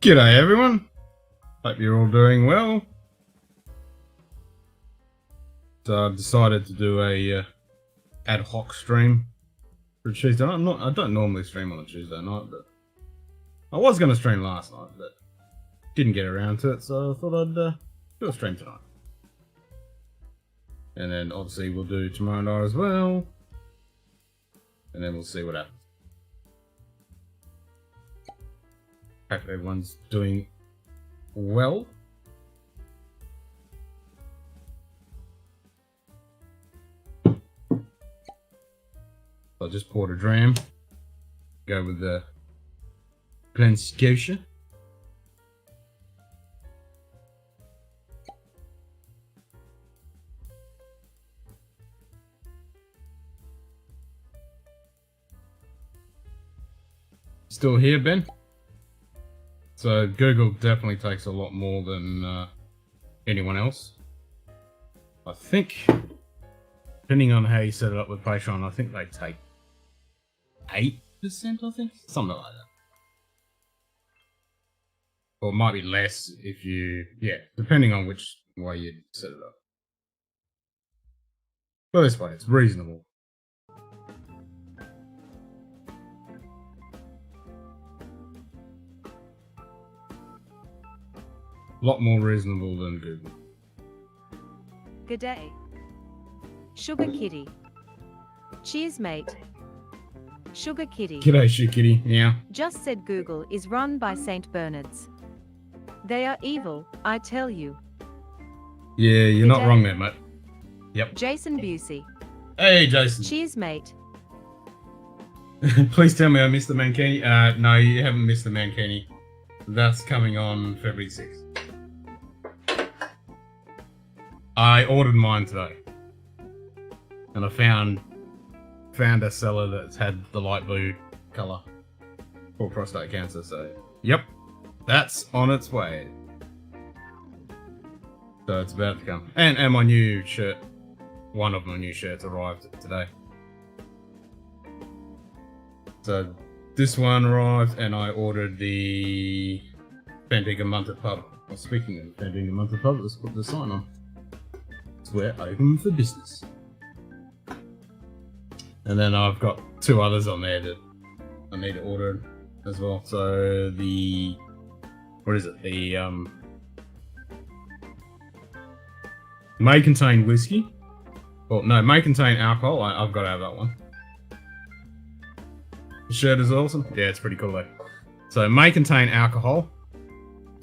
G'day everyone, hope you're all doing well. So I've decided to do a ad hoc stream for Tuesday night. I don't normally stream on a Tuesday night, but I was going to stream last night, but didn't get around to it, so I thought I'd do a stream tonight. And then obviously we'll do tomorrow night as well, and then we'll see what happens. Hope everyone's doing well. I just poured a dram. Go with the Glen Scotia. Still here, Ben? So Google definitely takes a lot more than anyone else. I think, depending on how you set it up with Patreon, I think they take 8%, I think? Something like that. Or it might be less if you, yeah, depending on which way you set it up. But this way, it's reasonable. A lot more reasonable than Google. Good day. Sugar Kitty. Cheers, mate. Sugar Kitty. G'day, Sugar Kitty. Yeah. Just said Google is run by St. Bernards. They are evil, I tell you. Yeah, you're Good not day. wrong there, mate. Yep. Jason Busey. Hey, Jason. Cheers, mate. Please tell me I missed the Mankini. No, you haven't missed the Mankini. That's coming on February 6th. I ordered mine today, and I found a seller that's had the light blue colour for prostate cancer. So, yep, that's on its way. So it's about to come, and my new shirt, one of my new shirts arrived today. So this one arrived, and I ordered the Dinkum Munted pub. Well, speaking of Dinkum Munted pub, let's put the sign on. We're open for business. And then I've got 2 others on there that I need to order as well. So the, what is it? The may contain whiskey. Well, no, may contain alcohol. I've got to have that one. The shirt is awesome. Yeah, it's pretty cool though. So may contain alcohol.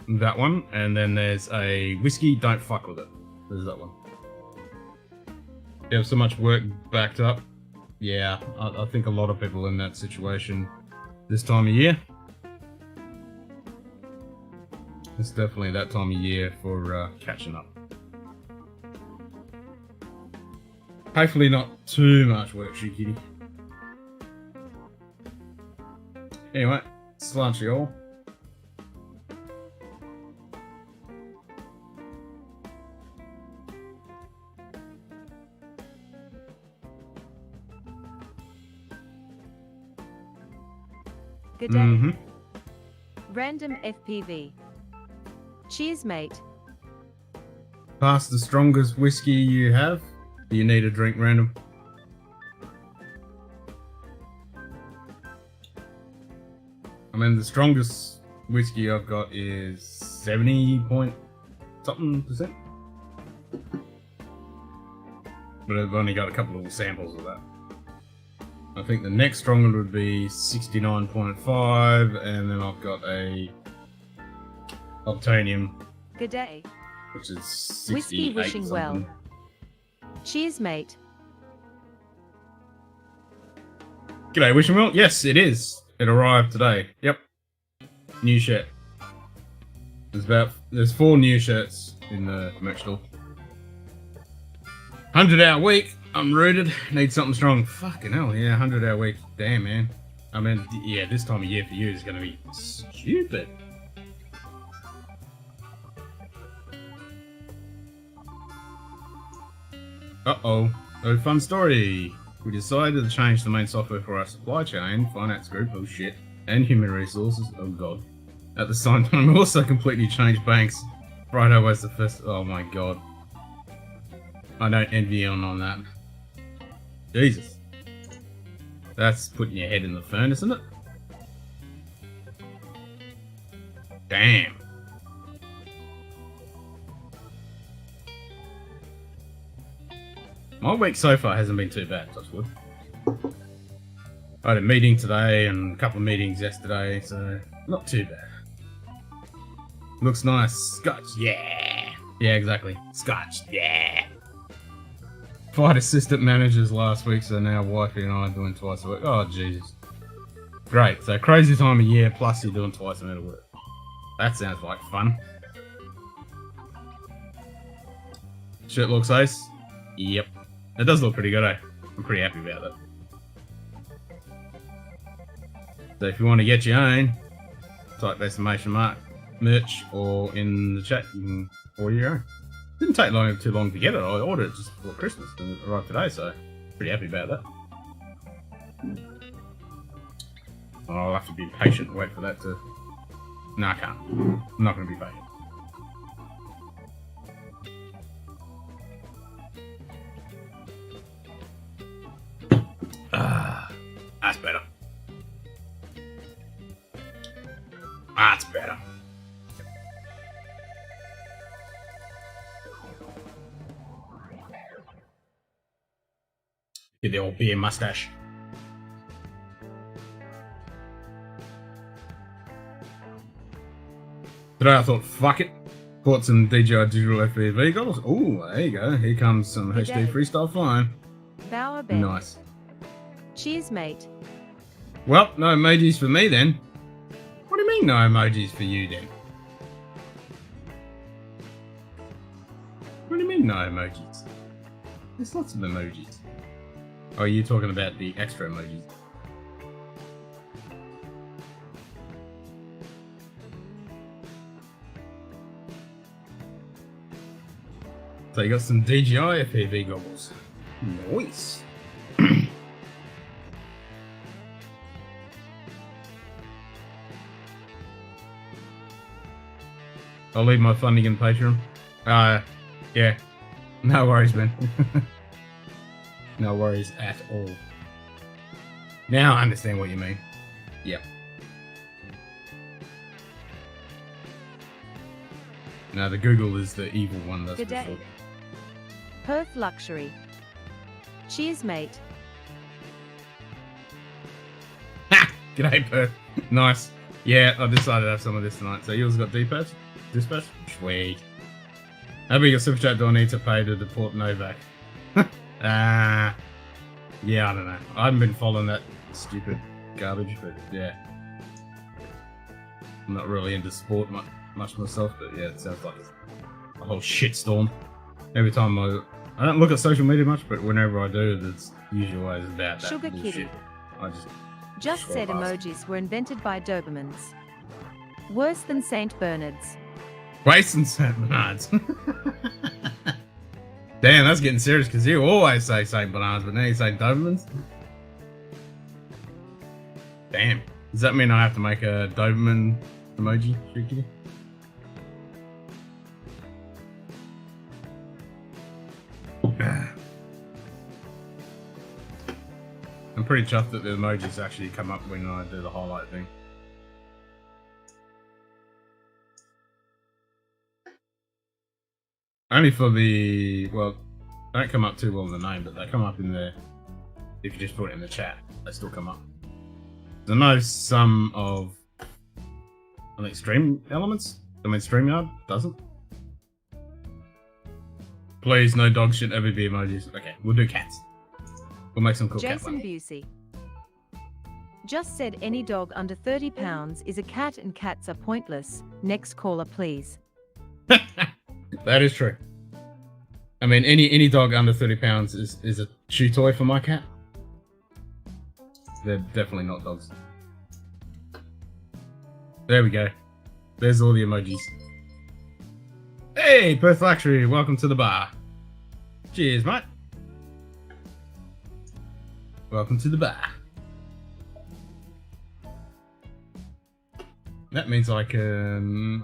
That one. And then there's a whiskey. Don't fuck with it. There's that one. You have so much work backed up. Yeah, I think a lot of people in that situation this time of year. It's definitely that time of year for catching up. Hopefully not too much work, Sugar Kitty. Anyway, slunchy all. Good day. Mm-hmm. Random FPV. Cheers, mate. Pass the strongest whiskey you have. Do you need a drink random? I mean, the strongest whiskey I've got is 70 point something %. But I've only got a couple of samples of that. I think the next strong one would be 69.5, and then I've got a Obtanium, Good day. which is 68 Whiskey wishing well. something. Cheers, mate. G'day, wishing well? Yes, it is. It arrived today. Yep. New shirt. There's 4 new shirts in the merch store. 100-hour week. I'm rooted. Need something strong. Fucking hell, yeah, 100-hour week. Damn, man. I mean, yeah, this time of year for you is going to be stupid. Uh-oh. A fun story. We decided to change the main software for our supply chain, finance group, oh shit, and human resources, oh god. At the same time, we also completely changed banks. Friday was the first. Oh my god. I don't envy you on that. Jesus. That's putting your head in the furnace, isn't it? Damn. My week so far hasn't been too bad, touch wood. I had a meeting today and a couple of meetings yesterday, so not too bad. Looks nice. Scotch, yeah. Yeah, exactly. Scotch, yeah. Fired assistant managers last week, so now wifey and I are doing twice a week. Oh, Jesus. Great. So crazy time of year, plus you're doing twice a week of work. That sounds like fun. Shirt looks ace. Yep. It does look pretty good, eh? I'm pretty happy about that. So if you want to get your own, type exclamation mark merch or in the chat, you can order your own. Didn't take too long to get it. I ordered it just before Christmas and it arrived today, so pretty happy about that. I'll have to be patient and wait for that to... No, I can't. I'm not going to be patient. That's better. That's better. Get the old beer mustache. Today I thought, fuck it. Bought some DJI digital FPV goggles. Ooh, there you go. Here comes some HD freestyle flying. Bower Ben. Nice. Cheers, mate. Well, no emojis for me then. What do you mean no emojis for you then? What do you mean no emojis? There's lots of emojis. Oh, you're talking about the extra emojis. So you got some DJI FPV goggles. Nice. I'll leave my funding in Patreon. Yeah. No worries, man. No worries at all. Now I understand what you mean. Yep. No, the Google is the evil one, that's for sure. Perth Luxury. Cheers, mate. Ha! G'day, Perth. Nice. Yeah, I decided to have some of this tonight. So yours got dispatch? Dispatch? Sweet. How big a super chat do I need to pay to deport Novak? Yeah, I don't know. I haven't been following that stupid garbage, but yeah. I'm not really into sport much myself, but yeah, it sounds like a whole shitstorm. Every time I don't look at social media much, but whenever I do, it's usually always about that Sugar bullshit. Kitty. I Just said emojis were invented by Dobermans. Worse than Saint Bernards. Waste and St. Bernards. Damn, that's getting serious because you always say St. Bernards, but now you say Dobermans. Damn. Does that mean I have to make a Doberman emoji? I'm pretty chuffed that the emojis actually come up when I do the highlight thing. Only for the, well, they don't come up too well in the name, but they come up in there. If you just put it in the chat, they still come up. I know some of, I think, Stream Elements, StreamYard doesn't. Please, no dog shit ever be emojis. Okay, we'll do cats. We'll make some cool cat Jason ones. Busey. Just said any dog under 30 pounds is a cat and cats are pointless. Next caller, please. That is true. I mean, any dog under 30 pounds is a chew toy for my cat. They're definitely not dogs. There we go. There's all the emojis. Hey, Perth Luxury, welcome to the bar. Cheers, mate. Welcome to the bar. That means I can...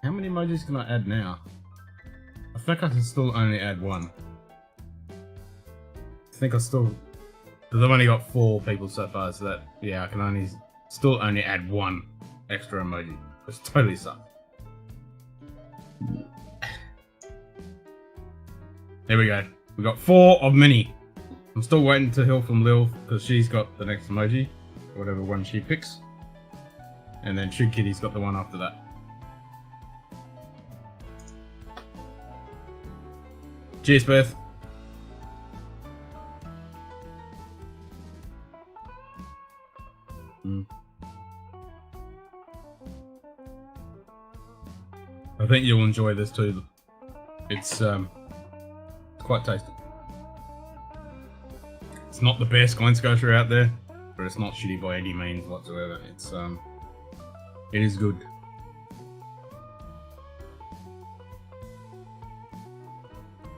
how many emojis can I add now? I think I can still only add one. I think I still... Because I've only got 4 people so far, so that... Yeah, I can still only add 1 extra emoji. Which totally sucks. There we go. We got 4 of many. I'm still waiting to hear from Lil, because she's got the next emoji. Whatever one she picks. And then Shoot Kitty's got the one after that. Cheers, Beth. I think you'll enjoy this too. It's quite tasty. It's not the best Glen-Scotia out there, but it's not shitty by any means whatsoever. It is good.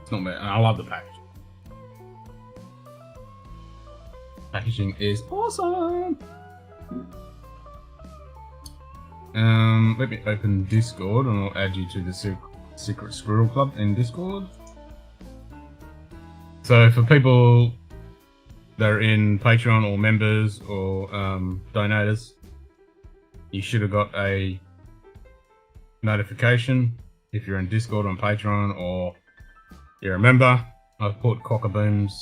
It's not bad. And I love the packaging. Packaging is awesome. Let me open Discord and I'll add you to the Secret Squirrel Club in Discord. So for people that are in Patreon or members or donators, you should have got a notification if you're in Discord on Patreon or you're a member. I've put Cockabooms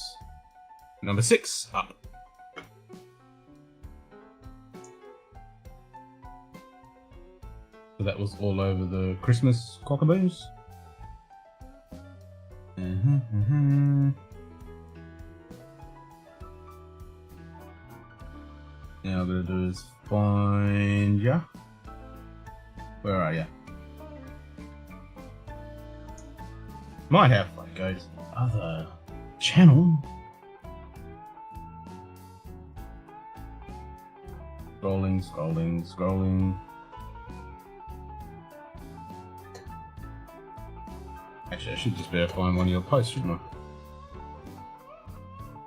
number 6 up. So that was all over the Christmas Cockabooms. Now I'm gonna do is find ya. Where are ya? Might have to go to the other channel. Scrolling. Actually, I should just be able to find one of your posts, shouldn't I?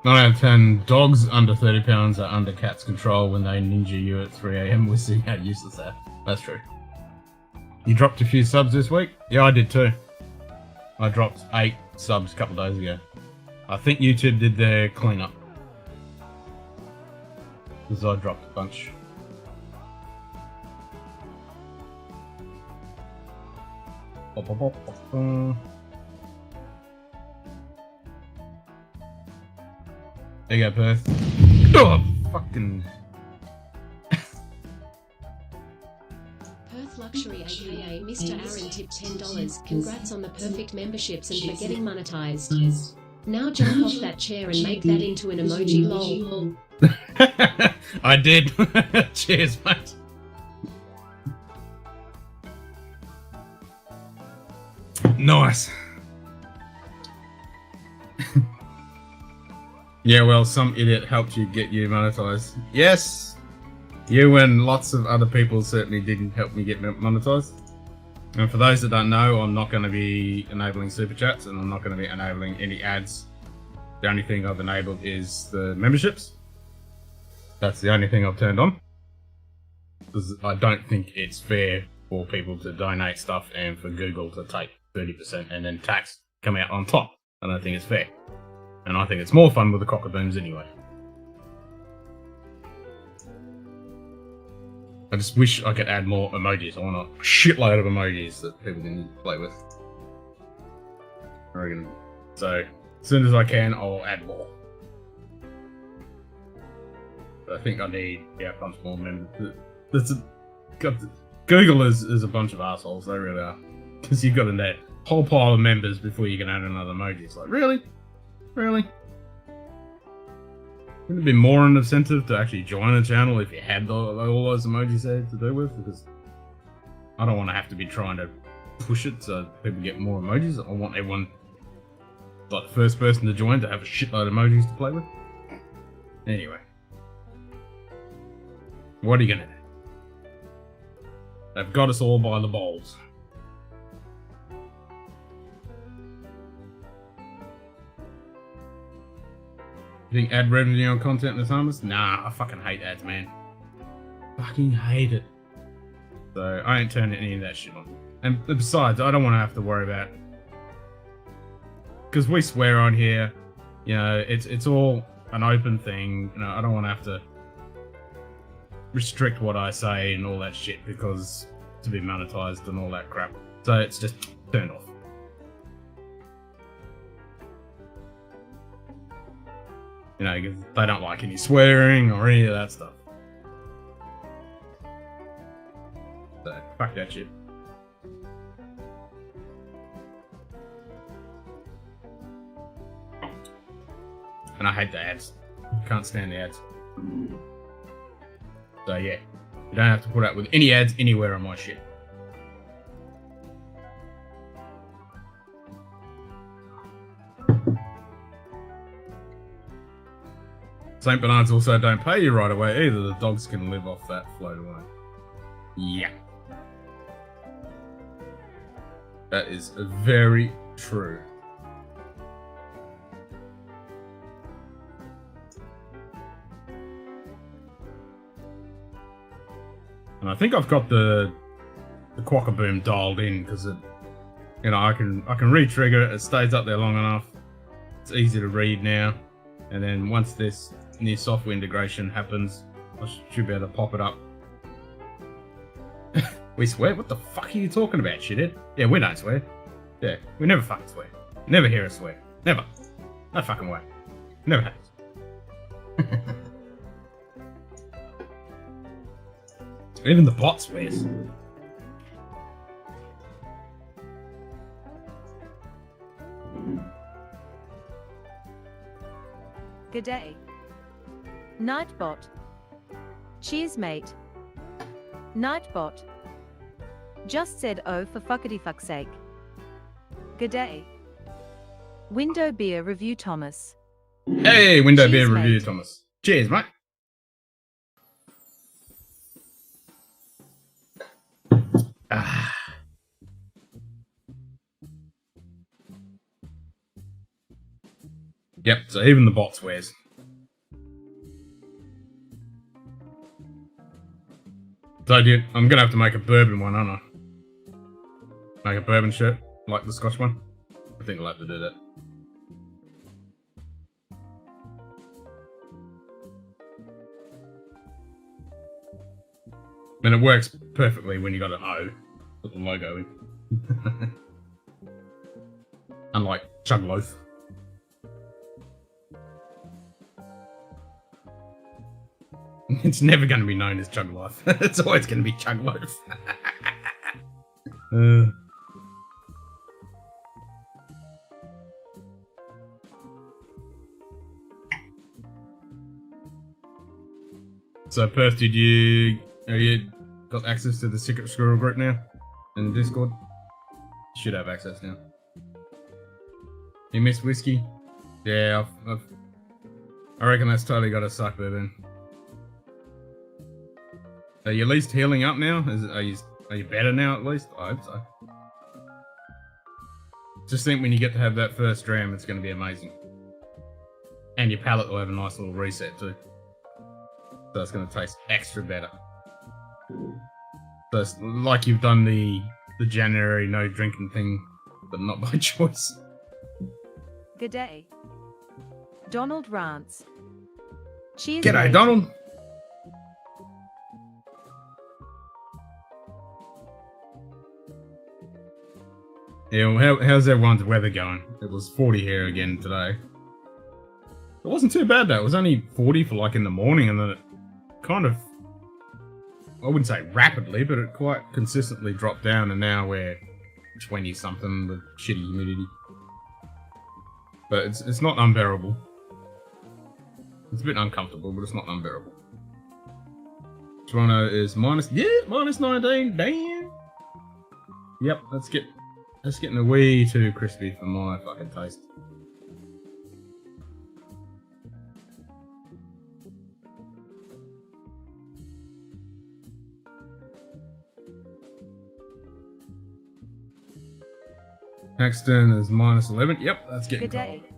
9 out of 10 dogs under 30 pounds are under cat's control when they ninja you at 3 AM. We're seeing how useless that. That's true. You dropped a few subs this week? Yeah, I did too. I dropped 8 subs a couple of days ago. I think YouTube did their cleanup. Because I dropped a bunch. There you go, Perth. Oh, fucking. Perth Luxury aka Mr. Aaron tipped $10. Congrats on the perfect memberships and for getting monetized. Now jump off that chair and make that into an emoji lol. I did. Cheers, mate. Nice. Yeah, well, some idiot helped you get you monetized. Yes, you and lots of other people certainly didn't help me get monetized. And for those that don't know, I'm not going to be enabling super chats and I'm not going to be enabling any ads. The only thing I've enabled is the memberships. That's the only thing I've turned on. Because I don't think it's fair for people to donate stuff and for Google to take 30% and then tax come out on top. I don't think it's fair. And I think it's more fun with the Cockabooms anyway. I just wish I could add more emojis. I want a shitload of emojis that people can play with. So, as soon as I can, I'll add more. But I think I need, a bunch more members. Google is a bunch of assholes, they really are. Because you've got a whole pile of members before you can add another emoji. It's like, really? Really? Wouldn't it be more an incentive to actually join a channel if you had all those emojis there to do with? Because I don't want to have to be trying to push it so people get more emojis. I want everyone, like the first person to join, to have a shitload of emojis to play with. Anyway. What are you gonna do? They've got us all by the balls. You think ad revenue on content is harmless? Nah, I fucking hate ads, man. Fucking hate it. So I ain't turning any of that shit on. And besides, I don't want to have to worry about, because we swear on here. You know, it's all an open thing. You know, I don't want to have to restrict what I say and all that shit because to be monetized and all that crap. So it's just turned off. You know, because they don't like any swearing or any of that stuff. So, fuck that shit. And I hate the ads. Can't stand the ads. So yeah, you don't have to put up with any ads anywhere on my shit. St. Bernards also don't pay you right away either. The dogs can live off that float away. Yeah. That is very true. And I think I've got the quokka boom dialed in because it, you know, I can re-trigger it. It stays up there long enough. It's easy to read now. And then once this new software integration happens, I should be able to pop it up. We swear? What the fuck are you talking about, shithead? Yeah, we don't swear. Yeah, we never fucking swear. Never hear us swear. Never. No fucking way. Never has. Even the bot swears. G'day. Nightbot. Cheers, mate. Nightbot. Just said oh for fuckity fuck's sake. G'day. Window beer review Thomas. Hey, window Cheers, beer review mate. Thomas. Cheers, mate. Ah. Yep, so even the bot swears. So dude, I'm gonna have to make a bourbon one, aren't I? Make a bourbon shirt, like the Scotch one. I think I'll have to do that. And it works perfectly when you got an O, with the logo in. Unlike Chug Loaf. It's never going to be known as Chug Loaf. It's always going to be Chug Loaf. So, Perth, have you got access to the Secret Squirrel group now? In the Discord? You should have access now. You miss whiskey? Yeah, I reckon that's totally got to suck bourbon. Are you at least healing up now? Are you better now at least? I hope so. Just think when you get to have that first dram, it's going to be amazing. And your palate will have a nice little reset too. So it's going to taste extra better. So it's like you've done the January no drinking thing, but not by choice. G'day. Donald Rants. Cheers, G'day, mate. Donald. Yeah, well, how's everyone's weather going? It was 40 here again today. It wasn't too bad though. It was only 40 for like in the morning, and then it kind of, I wouldn't say rapidly, but it quite consistently dropped down, and now we're 20 something with shitty humidity. But it's not unbearable. It's a bit uncomfortable, but it's not unbearable. Toronto is minus 19. Damn. Yep, that's getting a wee too crispy for my fucking taste. Paxton is minus 11. Yep, that's getting G'day. cold.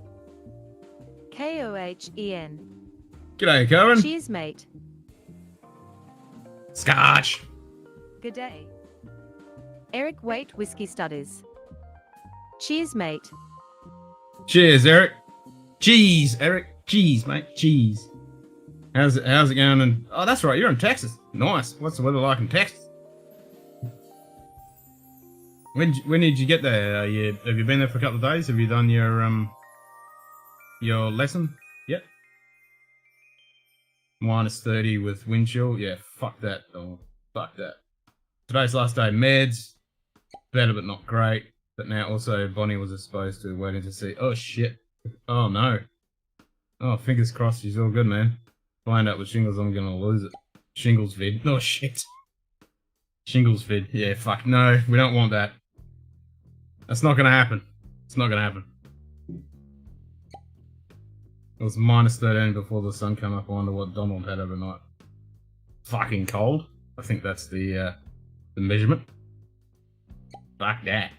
Kohen. G'day, Cohen. Cheers, mate. Scotch. Good day. Eric, wait, whiskey studies. Cheers, mate. Cheers, Eric. Cheese, Eric. Cheese, mate. Cheese. How's it going? And oh, that's right. You're in Texas. Nice. What's the weather like in Texas? When did you get there? Have you been there for a couple of days? Have you done your lesson yet? Minus 30 with wind chill. Yeah, fuck that. Oh, fuck that. Today's last day. Meds. Better but not great. But now also Bonnie was exposed to waiting to see. Oh shit. Oh no. Oh, fingers crossed she's all good, man. Find out with shingles, I'm gonna lose it. Shingles vid. Oh shit. Shingles vid. Yeah, fuck. No, we don't want that. That's not gonna happen. It's not gonna happen. It was minus 13 before the sun came up. I wonder what Donald had overnight. Fucking cold. I think that's the measurement. Fuck that.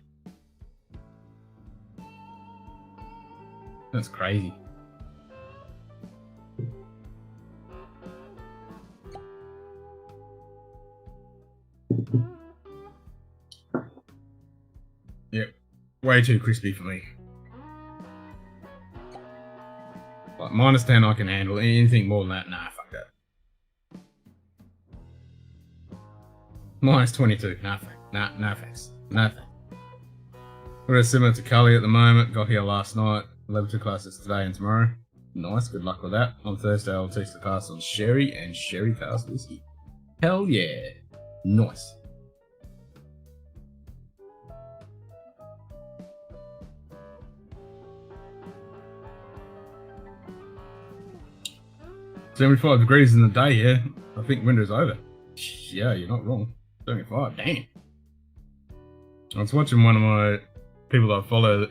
That's crazy. Yep. Way too crispy for me. Like, minus 10 I can handle. Anything more than that, nah, fuck that. Minus 22, nah, no thanks. No thanks. We're similar to Cully at the moment. Got here last night. Level 2 classes today and tomorrow. Nice, good luck with that. On Thursday I'll teach the class on sherry and sherry cask whiskey. Hell yeah. Nice. $75 degrees in the day, yeah. I think winter's over. Yeah, you're not wrong. 75, damn. I was watching one of my people that I follow,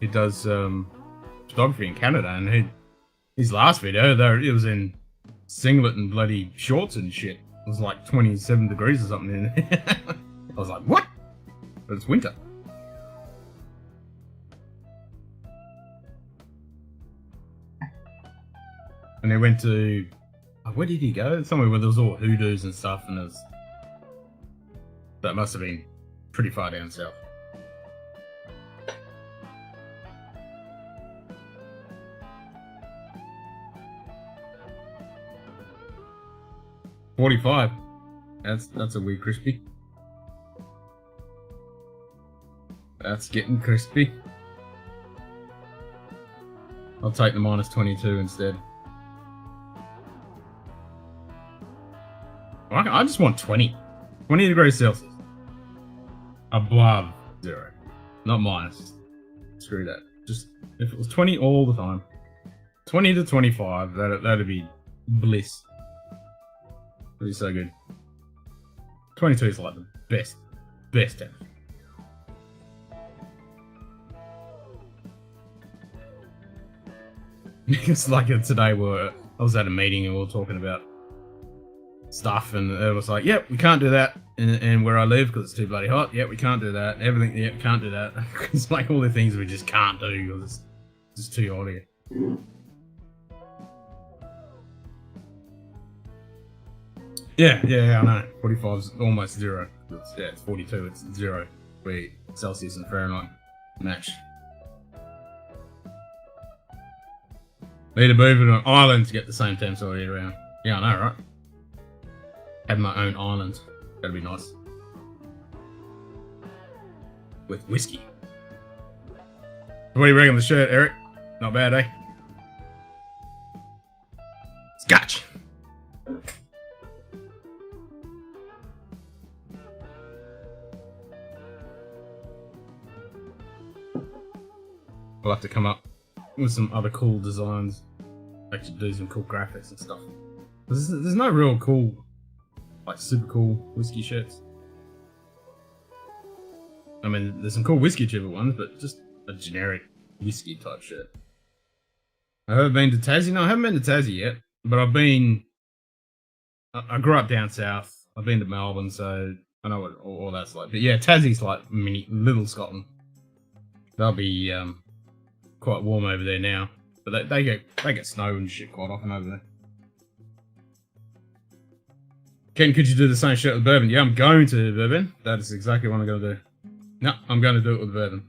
he does photography in Canada, and his last video, though, it was in singlet and bloody shorts and shit. It was like 27 degrees or something. I was like, what? But it's winter. And they went to, where did he go? Somewhere where there was all hoodoos and stuff, and that must have been pretty far down south. $45. That's a wee crispy. That's getting crispy. I'll take the minus 22 instead. I just want 20. 20 degrees Celsius. Above 0. Not minus. Screw that. Just, if it was 20 all the time. 20 to 25, that'd be bliss. That'd be so good. 22 is like the best ever. It's like today where I was at a meeting and we were talking about stuff, and it was like, yep, we can't do that and where I live because it's too bloody hot. Yep, we can't do that. Everything, yep, can't do that. It's like all the things we just can't do because it's just too hot here. Yeah, I know. 45 is almost 0. It's 42. It's 0. We Celsius and Fahrenheit match. Need to move it on island to get the same temps all year round. Yeah, I know, right? Have my own island. That'd be nice. With whiskey. What do you reckon of the shirt, Eric? Not bad, eh? Scotch! We'll have to come up with some other cool designs. Actually do some cool graphics and stuff. There's no real cool, like super cool whiskey shirts. I mean, there's some cool whiskey chipper ones, but just a generic whiskey type shirt. I haven't been to Tassie. No, I haven't been to Tassie yet, but I've been. I grew up down south. I've been to Melbourne, so I know what all that's like. But yeah, Tassie's like little Scotland. They'll be quite warm over there now, but they get snow and shit quite often over there. Ken, could you do the same shit with bourbon? Yeah, I'm going to bourbon. That is exactly what I'm going to do. No, I'm going to do it with bourbon.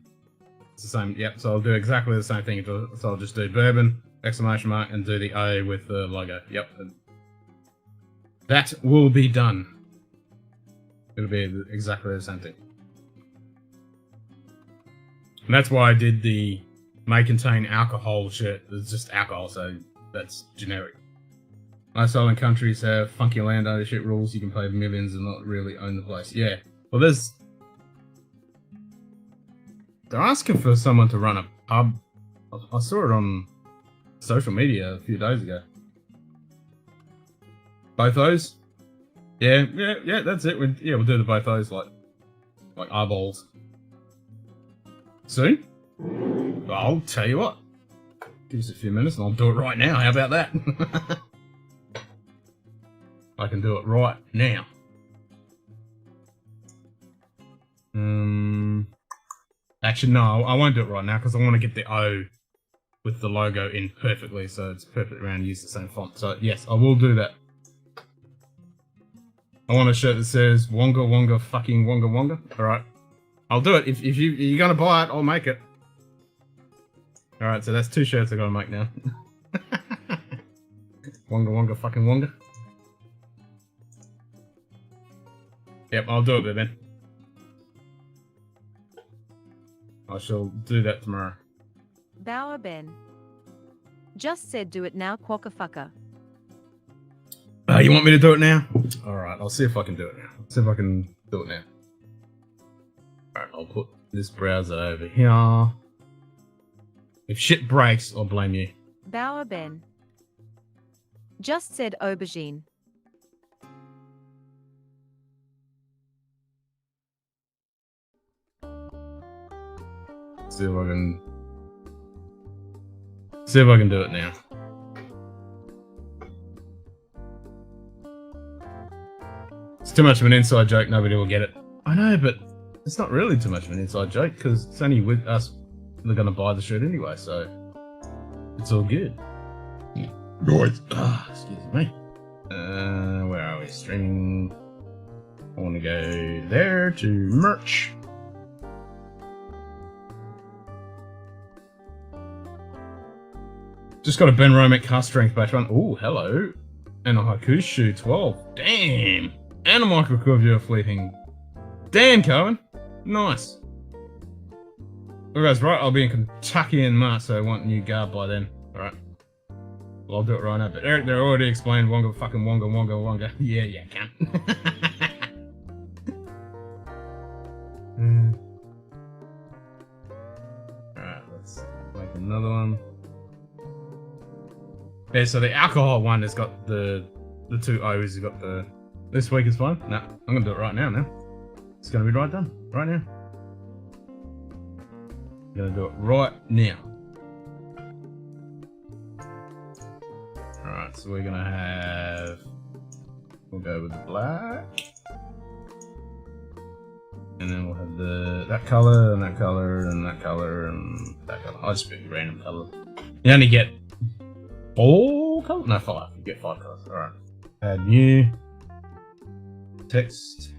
It's the same. Yep. So I'll do exactly the same thing. So I'll just do bourbon, exclamation mark, and do the O with the logo. Yep. That will be done. It'll be exactly the same thing. And that's why I did the may contain alcohol shit. It's just alcohol, so that's generic. Most island countries have funky land ownership rules. You can pay millions and not really own the place. Yeah. Well, they're asking for someone to run a pub. I saw it on social media a few days ago. Both those? Yeah, that's it. We'll do the both those like eyeballs. Soon? Well, I'll tell you what. Give us a few minutes and I'll do it right now. How about that? I can do it right now. Actually, no, I won't do it right now because I want to get the O with the logo in perfectly, so it's perfect around. Use the same font. So yes, I will do that. I want a shirt that says Wonga Wonga fucking Wonga Wonga. All right, I'll do it. If you're gonna buy it, I'll make it. All right, so that's 2 shirts I gotta make now. Wonga Wonga fucking Wonga. Yep, I'll do it, then. I shall do that tomorrow. Bauer Ben. Just said do it now, quokka fucker. You want me to do it now? Alright, I'll see if I can do it now. See if I can do it now. Alright, I'll put this browser over here. If shit breaks, I'll blame you. Bauer Ben. Just said aubergine. See if I can do it now. It's too much of an inside joke, nobody will get it. I know, but it's not really too much of an inside joke because it's only with us that are going to buy the shirt anyway, so it's all good. Right. Excuse me. Where are we? Streaming. I want to go there to merch. Just got a Ben Romick cast strength batch one. Oh, hello. And a Haiku shoe 12. Damn. And a Michael Corvia fleeting. Damn, Cohen. Nice. Well, guys, right, I'll be in Kentucky in March, so I want new garb by then. Alright. Well, I'll do it right now. But Eric, they already explained Wonga fucking Wonga Wonga Wonga. Yeah, can. Alright, let's make another one. Yeah, so the alcohol one has got the 2 O's, has got the... This week is fine? No, I'm gonna do it right now. It's gonna be right done. Right now. I'm gonna do it right now. Alright, so we're gonna have... We'll go with the black. And then we'll have that colour, and that colour, and that colour, and that colour. I'll just pick random colours. You only get 4 colours? No, 5. You get 5 colours. Alright. Add new. Text.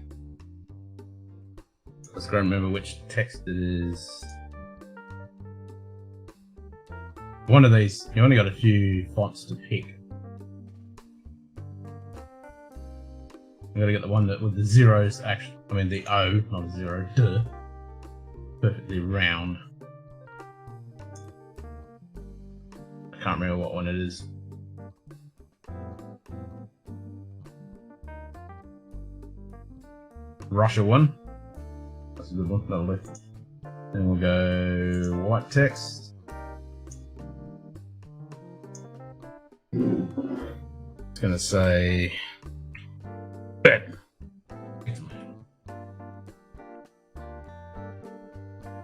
Let's go remember which text it is. One of these, you only got a few fonts to pick. I'm gonna get the one that with the zeros, actually, I mean the O, not a 0, duh. Perfectly round. I can't remember what one it is. Russia one. That's a good one, that'll do. Then we'll go white text. It's gonna say Ben.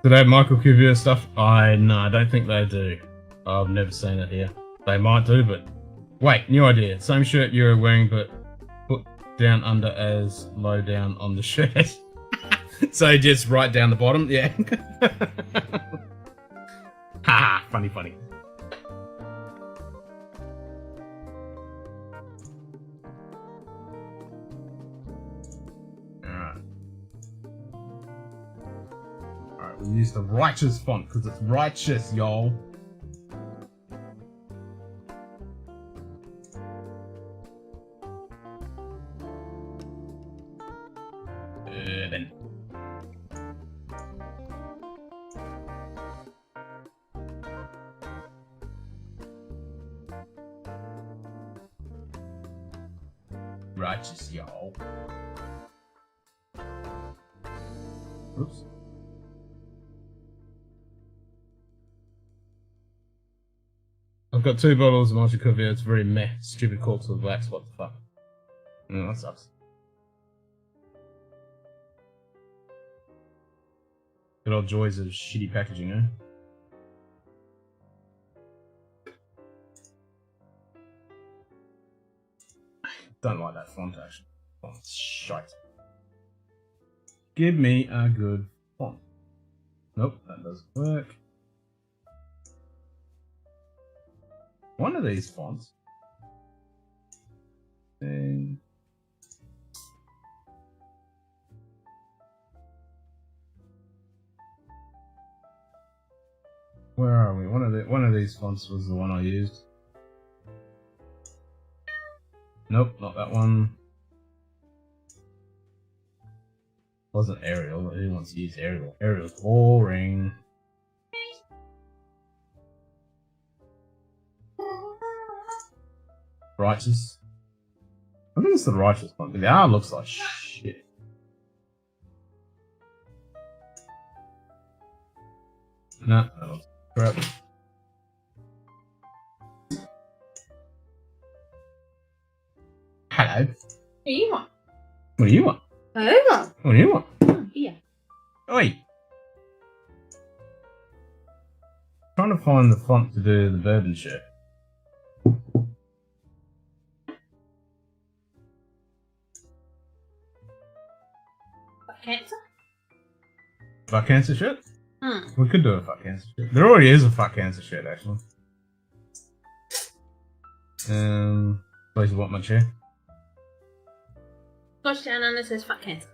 Do they have Michael Cuvier stuff? No, I don't think they do. I've never seen it here. They might do, but wait, new idea. Same shirt you're wearing, but put down under as low down on the shirt. So just right down the bottom, yeah. Ha! Funny. use the righteous font because it's righteous, y'all. Urban. Righteous, y'all. Oops. I've got 2 bottles of Monte Cristo. It's very meh. Stupid corks with wax. What the fuck? No, that sucks. Good old joys of shitty packaging, eh? Don't like that font actually. Oh, it's shite. Give me a good font. Nope, that doesn't work. One of these fonts. And where are we? One of these fonts was the one I used. Nope, not that one. Wasn't Arial. Who wants to use Arial? Arial's boring. Righteous. I think it's the righteous one, but the R looks like shit. No, that looks crap. Hello. What do you want? What do you want? Over. What do you want? Oh, here. Oi! Trying to find the font to do the bourbon shirt. Fuck cancer? Fuck cancer shirt? Hmm. We could do a fuck cancer shirt. There already is a fuck cancer shirt, actually. Please want my chair? Scotchdownunder says fuck cancer.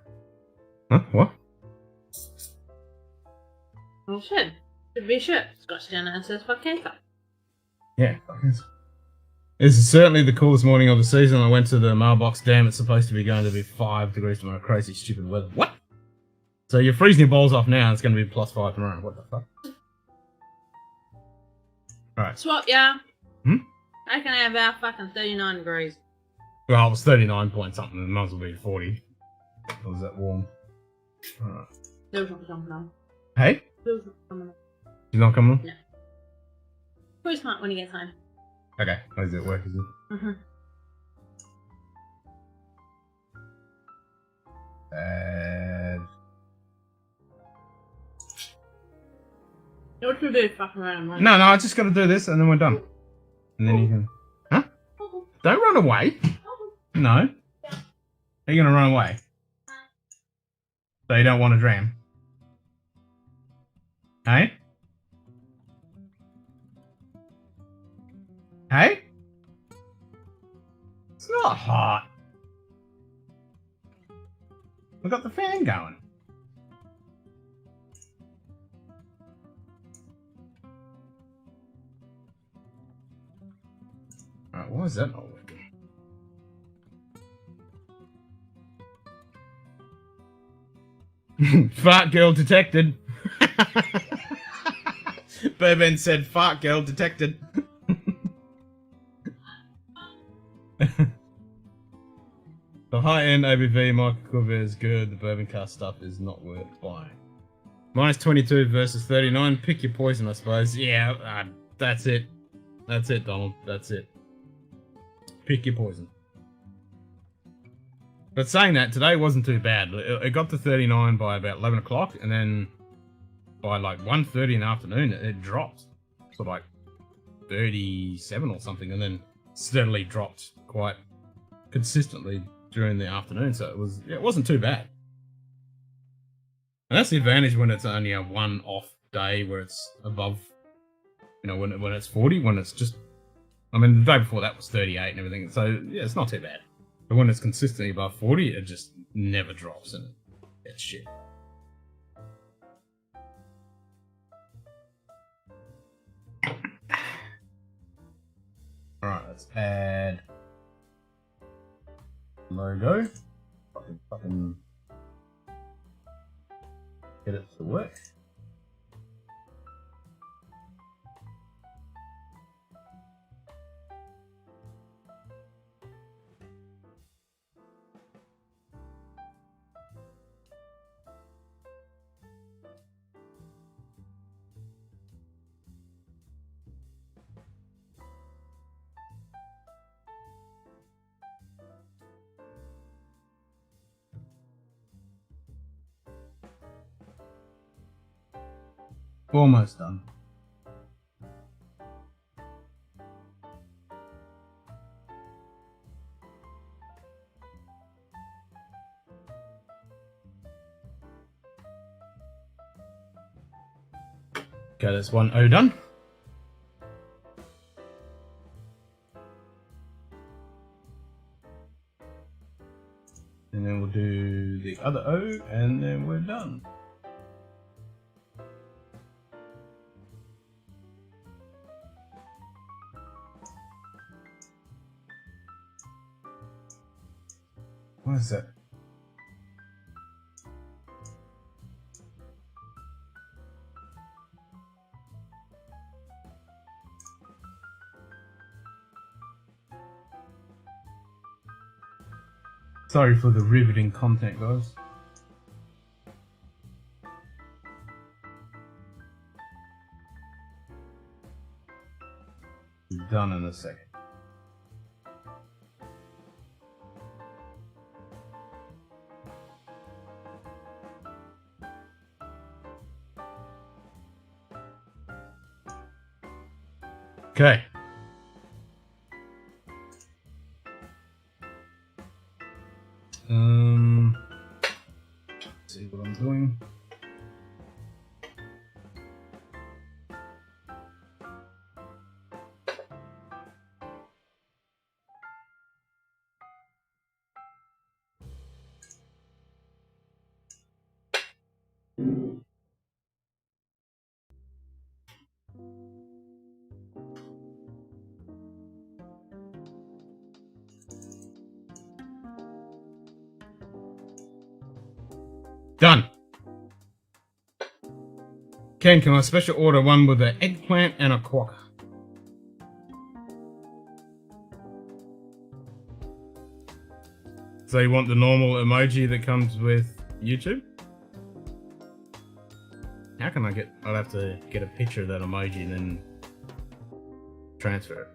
Huh? What? Well, should be a shirt. Scotchdownunder says fuck cancer. Yeah, fuck cancer. This is certainly the coolest morning of the season. I went to the mailbox. Damn, it's supposed to be going to be 5 degrees tomorrow. Crazy, stupid weather. What? So you're freezing your balls off now and it's going to be +5 tomorrow. What the fuck? Alright. Swap, yeah. Hmm? I can have about fucking 39 degrees. Well, it was 39 point something. It might as well be 40. Or was that warm? Alright. There's not coming on. Hey? There's not coming on. You're not coming on? No. Pretty smart when he gets home. Okay. How does it work? Is it? Mm-hmm. What should we do? Fucking around, right? No, I just got to do this and then we're done. And then you can... Huh? Don't run away. No. Are you going to run away? So you don't want a dram? Hey? Hey? It's not hot. We've got the fan going. Alright, why is that not working? Fart girl detected. Bourbon said fart girl detected. The high-end ABV Michael Corvair is good. The bourbon cast stuff is not worth buying. -22 versus 39. Pick your poison, I suppose. Yeah, that's it. That's it, Donald. That's it. Pick your poison. But saying that, today wasn't too bad. It got to 39 by about 11 o'clock, and then by like 1:30 in the afternoon, it dropped. So like 37 or something, and then steadily dropped quite consistently during the afternoon. So it wasn't too bad. And that's the advantage when it's only a one-off day where it's above, you know, when it's 40, when it's just, I mean, the day before that was 38 and everything. So yeah, it's not too bad. But when it's consistently above 40, it just never drops and it's shit. Let's add logo. Fucking get it to work. Almost done. Okay, that's one O done. And then we'll do the other O, and then we're done. What is that? Sorry for the riveting content, guys. Done in a second. Okay. See what I'm doing. Done. Ken, can I special order one with an eggplant and a quokka? So you want the normal emoji that comes with YouTube? How can I get... I'll have to get a picture of that emoji and then transfer it.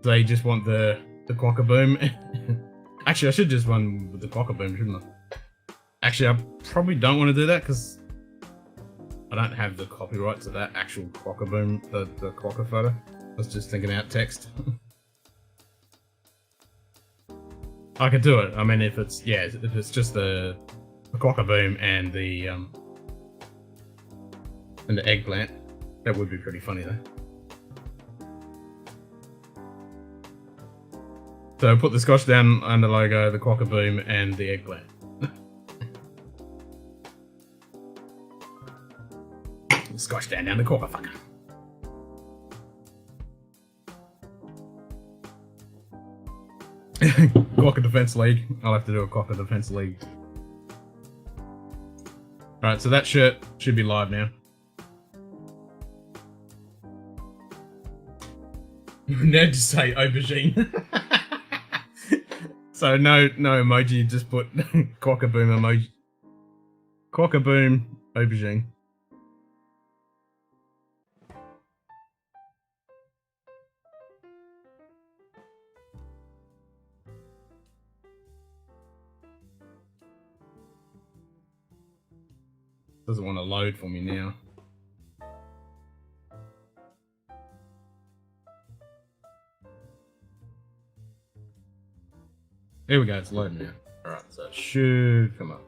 So you just want the quokka boom? Actually, I should just run with the quokka boom, shouldn't I? Actually, I probably don't want to do that because I don't have the copyright to that actual quokka boom, the quokka photo. I was just thinking out text. I could do it. I mean, if it's just the quokka boom and the eggplant, that would be pretty funny though. So put the Scotch down under logo, the quokka boom, and the eggplant. Scotch down the quokka fucker. Quokka Defense League. I'll have to do a Quokka Defense League. Alright, so that shirt should be live now. Ned just say aubergine. So no emoji, just put quokka boom emoji. Quokka boom aubergine. Doesn't want to load for me now. Here we go, it's loading now. Alright, so it should come up.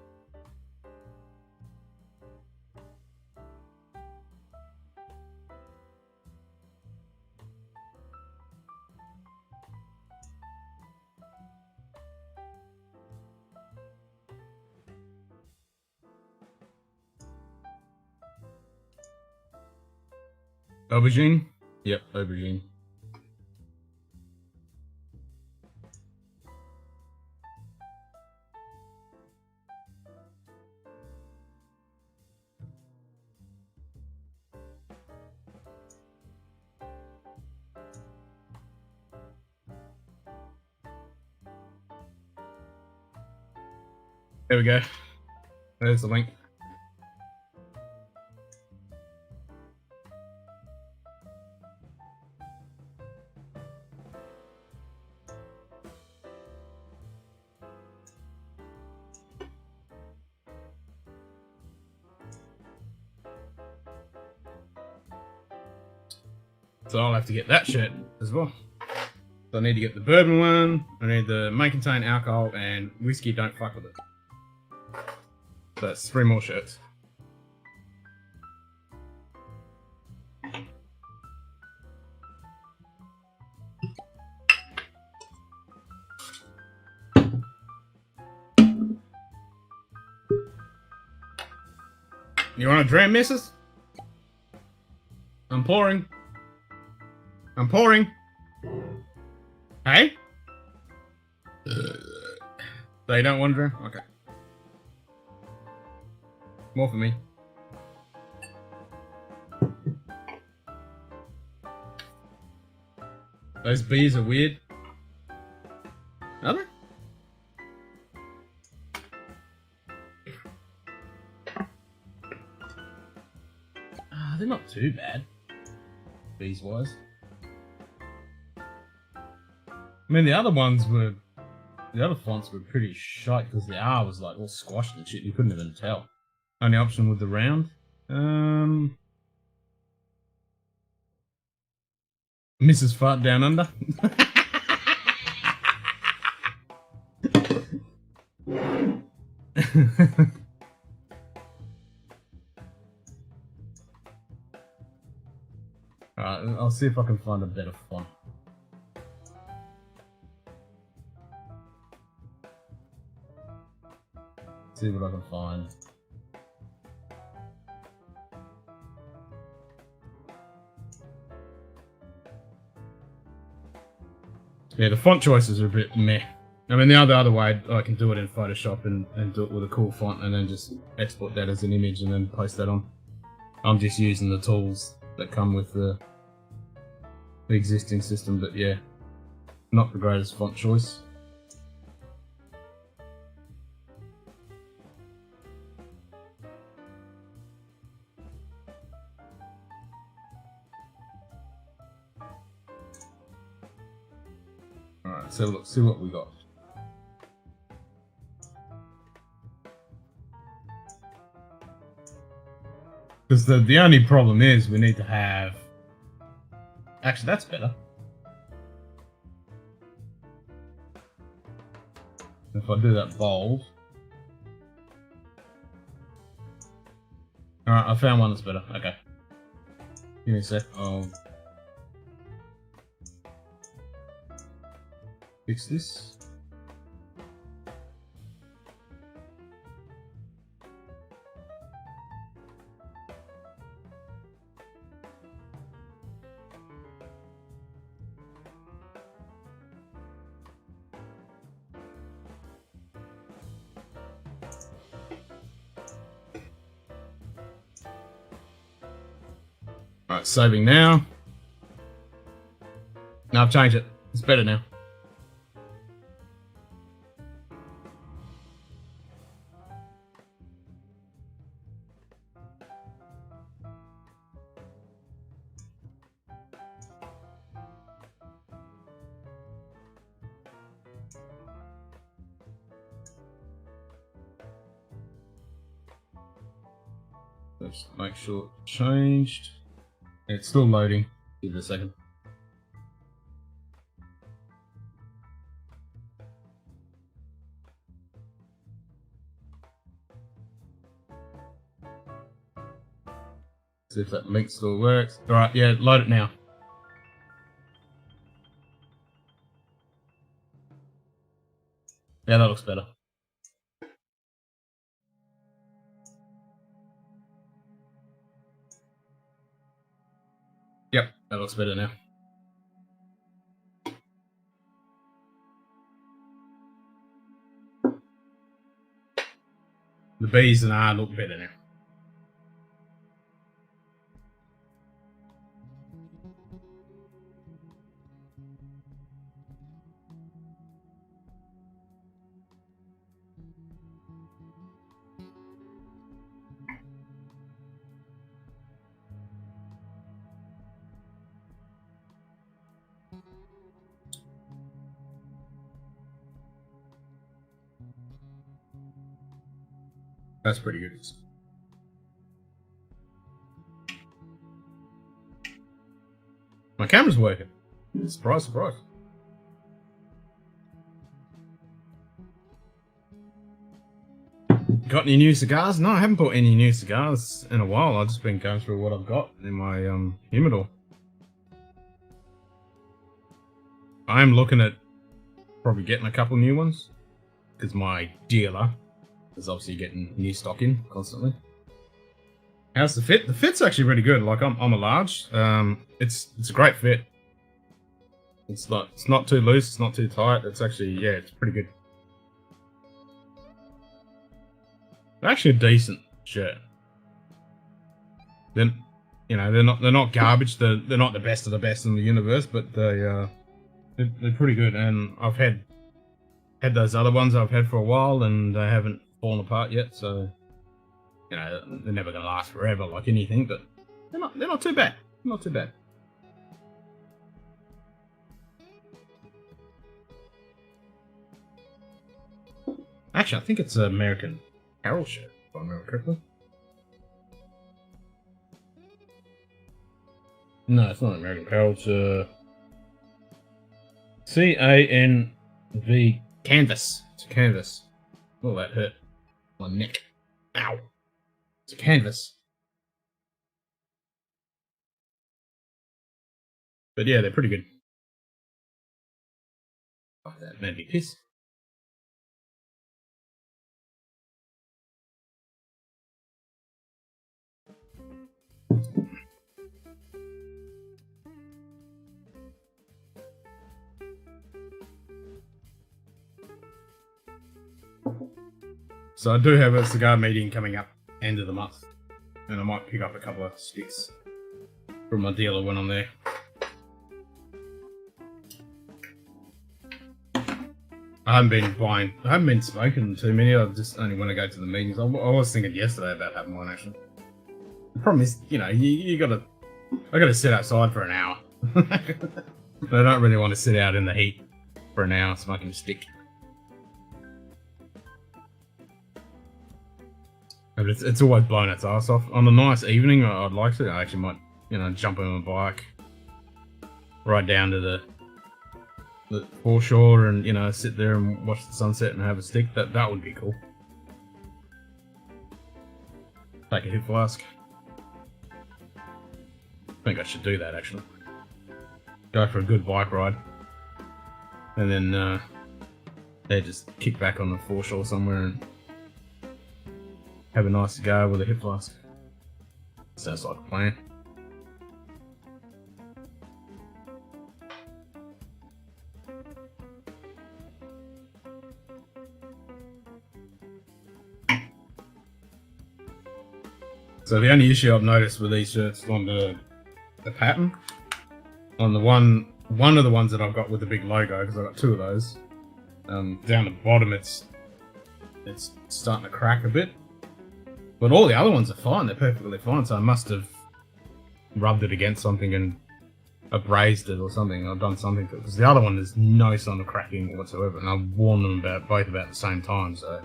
Aubergine? Yep, aubergine. There we go. There's the link. So I'll have to get that shirt as well. So I need to get the bourbon one, I need the may contain alcohol, and whiskey don't fuck with it. So that's 3 more shirts. You want a dram, missus? I'm pouring. I'm pouring. Hey? They don't want to drink? Okay. More for me. Those bees are weird. Are they? They're not too bad. Bees wise. I mean, the other fonts were pretty shite because the R was like all squashed and shit. You couldn't even tell. Only option with the round. Mrs. Fart Down Under. Alright, I'll see if I can find a better font. See what I can find. Yeah, the font choices are a bit meh. I mean, the other way, I can do it in Photoshop and do it with a cool font and then just export that as an image and then post that on. I'm just using the tools that come with the existing system, but yeah, not the greatest font choice. Alright, so look, see what we got. Because the only problem is we need to have... Actually, that's better. If I do that bold. Alright, I found one that's better. Okay. Give me a sec. I'll fix this. Alright, saving now. No, I've changed it. It's better now. Let's make sure it's changed. It's still loading. Give it a second. See if that link still works. Alright, yeah, load it now. Yeah, that looks better. That looks better now. The B's and R look better now. That's pretty good. My camera's working. Surprise, surprise. Got any new cigars? No, I haven't bought any new cigars in a while. I've just been going through what I've got in my humidor. I'm looking at probably getting a couple new ones because my dealer is obviously getting new stock in constantly. How's the fit? The fit's actually really good. Like I'm a large. It's a great fit. It's not too loose. It's not too tight. It's actually it's pretty good. They're actually a decent shirt. Then they're not garbage. They're not the best of the best in the universe, but they're pretty good. And I've had those other ones I've had for a while, and they haven't fallen apart yet. So they're never gonna last forever like anything, but they're not too bad. Not too bad. Actually, I think it's an American Apparel shirt, if I remember correctly. No, it's not American Apparel. It's C-A-N-V Canvas. It's a canvas. Oh, that hurt my neck. Ow. It's a canvas. But yeah, they're pretty good. Oh, that made me piss. So I do have a cigar meeting coming up end of the month, and I might pick up a couple of sticks from my dealer when I'm there. I haven't been smoking too many. I just only want to go to the meetings. I was thinking yesterday about having one actually. The problem is, I gotta sit outside for an hour. I don't really want to sit out in the heat for an hour smoking a stick. But it's always blown its ass off. On a nice evening, I'd like to. I actually might, jump on my bike, ride down to the foreshore, and sit there and watch the sunset and have a stick. That would be cool. Take a hip flask. I think I should do that actually. Go for a good bike ride, and then just kick back on the foreshore somewhere and have a nice cigar with a hip flask. Sounds like a plan. So the only issue I've noticed with these shirts on the pattern, on the one of the ones that I've got with the big logo, because I've got two of those, down the bottom it's starting to crack a bit. But all the other ones are fine, they're perfectly fine, so I must have rubbed it against something and abrased it or something. I've done something to it, because the other one there's no sign of cracking whatsoever, and I've worn them both about the same time, so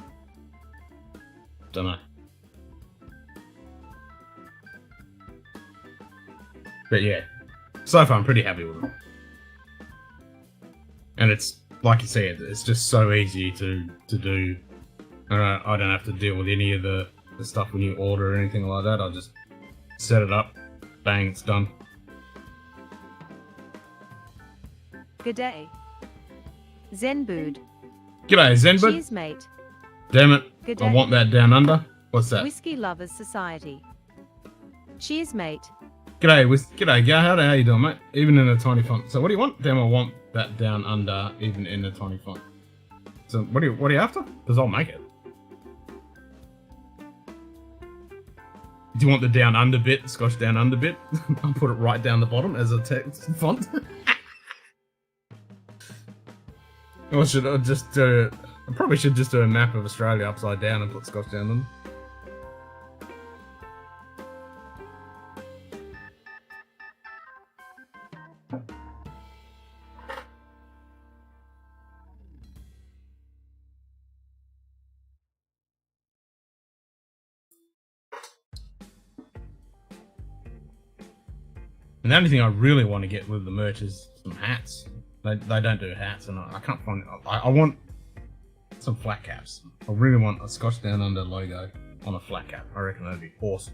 don't know. But yeah, so far I'm pretty happy with them. And it's, like you said, it's just so easy to do. I don't have to deal with any of the stuff when you order or anything like that. I'll just set it up, bang, it's done. Good day. Zenbood. G'day, Zenbud. Cheers, mate. Damn it, Good I day. want that down under. What's that? Whiskey Lovers Society. Cheers, mate. G'day, Garhard. How you doing, mate? Even in a tiny font. So what do you want? Damn, I want that down under, even in a tiny font. So what are you after? Because I'll make it. Do you want the down under bit, Scotch down under bit? I'll put it right down the bottom as a text font. Or should I just do... I probably should just do a map of Australia upside down and put Scotch down under. And the only thing I really want to get with the merch is some hats. They don't do hats, and I can't find it. I want some flat caps. I really want a Scotch Down Under logo on a flat cap. I reckon that'd be awesome.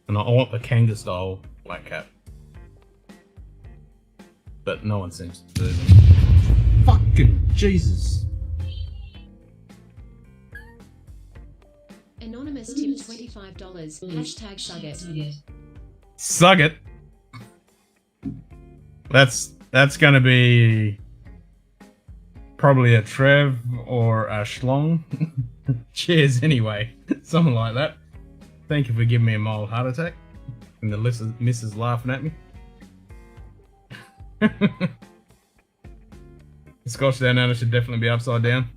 And I want the Kanga style flat cap. But no one seems to do them. Fucking Jesus. Anonymous tip $25. Hashtag sug it. Sug it. That's gonna be probably a Trev or a Schlong. Cheers anyway. Something like that. Thank you for giving me a mild heart attack. And the missus laughing at me. The Scotch Down Under should definitely be upside down.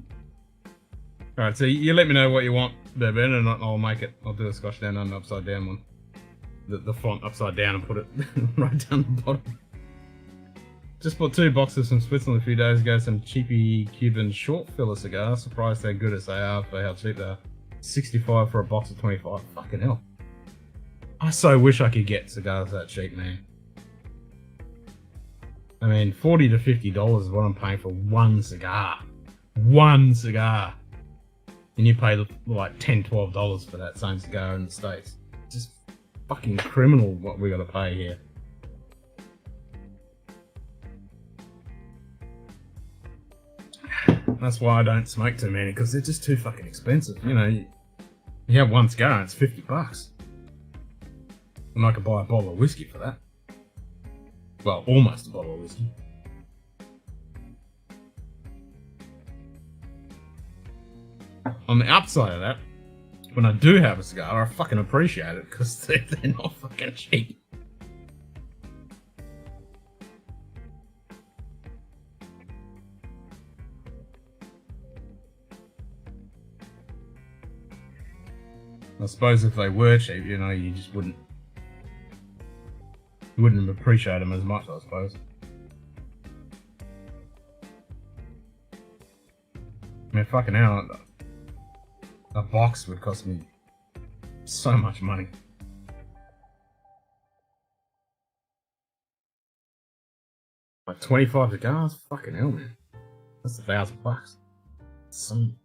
Alright, so you let me know what you want there, Ben, and I'll make it. I'll do a Scotch Down Under upside down one. The font upside down and put it right down the bottom. Just bought 2 boxes from Switzerland a few days ago, some cheapy Cuban short filler cigars. Surprised how good as they are for how cheap they are. 65 for a box of 25. Fucking hell. I so wish I could get cigars that cheap, man. I mean, $40 to $50 is what I'm paying for one cigar. One cigar. And you pay like $10, $12 for that same cigar in the States. Just fucking criminal what we gotta pay here. That's why I don't smoke too many, because they're just too fucking expensive. You know, you have one cigar and it's $50. And I could buy a bottle of whiskey for that. Well, almost a bottle of whiskey. On the upside of that, when I do have a cigar, I fucking appreciate it, because they're not fucking cheap. I suppose if they were cheap, you know, you just wouldn't appreciate them as much, I suppose. I mean, fucking hell, a box would cost me so much money. Like 25 cigars? Fucking hell, man. That's $1,000. Some...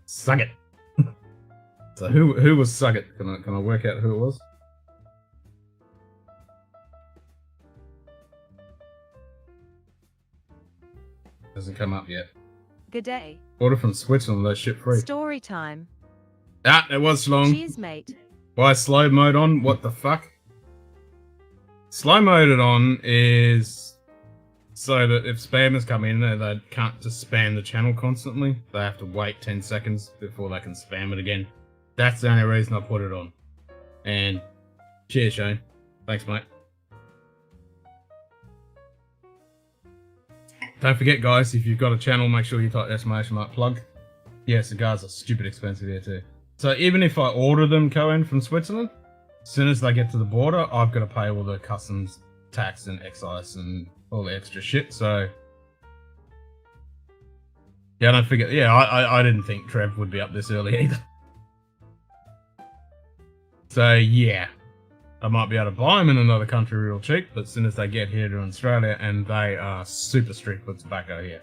Suck it. So who was Suck it? Can I work out who it was? Hasn't come up yet. Good day. Order from Switzerland, those ship free. Story time. Ah, it was long. Cheers, mate. Why slow mode on? What the fuck? Slow moded on is so that if spammers come in there, they can't just spam the channel constantly. They have to wait 10 seconds before they can spam it again. That's the only reason I put it on. And cheers, Shane. Thanks, mate. Don't forget, guys, if you've got a channel, make sure you type exclamation mark plug. Yeah, cigars are stupid expensive here too. So even if I order them, Cohen, from Switzerland, as soon as they get to the border, I've got to pay all the customs tax and excise and all the extra shit. So yeah, don't forget. Yeah, I didn't think Trev would be up this early either. So yeah, I might be able to buy them in another country real cheap, but as soon as they get here to Australia, and they are super strict with tobacco here.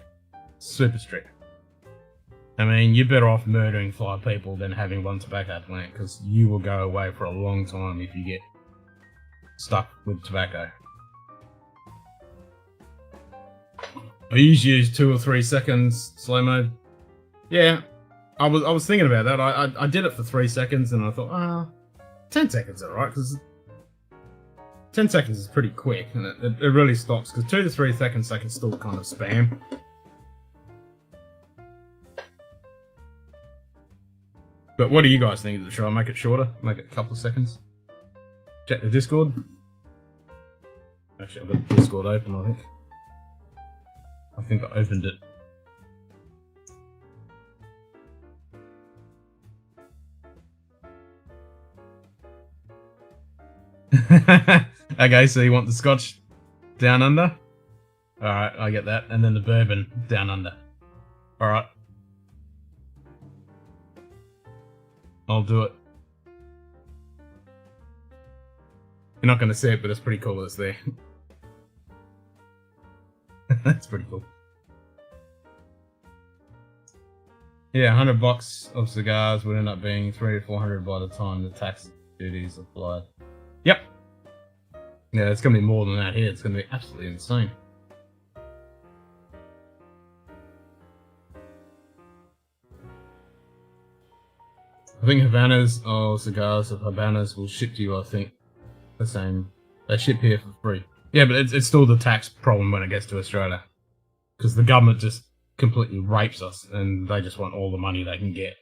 Super strict. I mean, you're better off murdering 5 people than having one tobacco plant, because you will go away for a long time if you get stuck with tobacco. I usually use 2 or 3 seconds slow mode. Yeah, I was thinking about that. I did it for 3 seconds and I thought, 10 seconds alright, because 10 seconds is pretty quick and it really stops, because 2 to 3 seconds I can still kind of spam. But what do you guys think? Should I make it shorter? Make it a couple of seconds? Check the Discord. Actually, I've got the Discord open, I think. I think I opened it. Okay, so you want the Scotch down under? Alright, I get that. And then the bourbon down under. Alright. I'll do it. You're not going to see it, but it's pretty cool that it's there. That's pretty cool. Yeah, $100 of cigars would end up being $300 to $400 by the time the tax duties applied. Yep. Yeah, it's going to be more than that here. It's going to be absolutely insane. I think Havanas or cigars of Havanas will ship to you, I think. The same. They ship here for free. Yeah, but it's still the tax problem when it gets to Australia. Because the government just completely rapes us and they just want all the money they can get.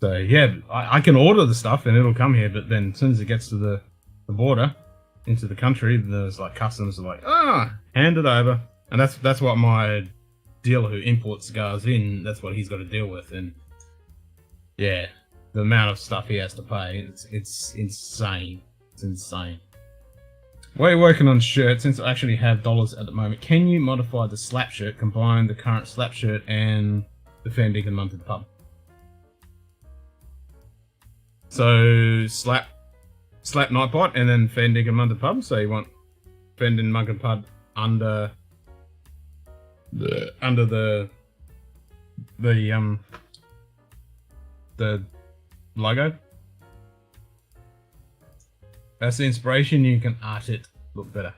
So yeah, I can order the stuff and it'll come here, but then as soon as it gets to the border, into the country, there's like customs are like, hand it over. And that's what my dealer who imports cigars in, that's what he's got to deal with. And yeah, the amount of stuff he has to pay, it's insane. It's insane. While you're working on shirts, since I actually have dollars at the moment, can you modify the slap shirt, combine the current slap shirt and the Dinkum Munted pub? So slap Nightbot and then Dinkum Munted pub. So you want Dinkum Munted pub under the logo. That's the inspiration. You can art it look better.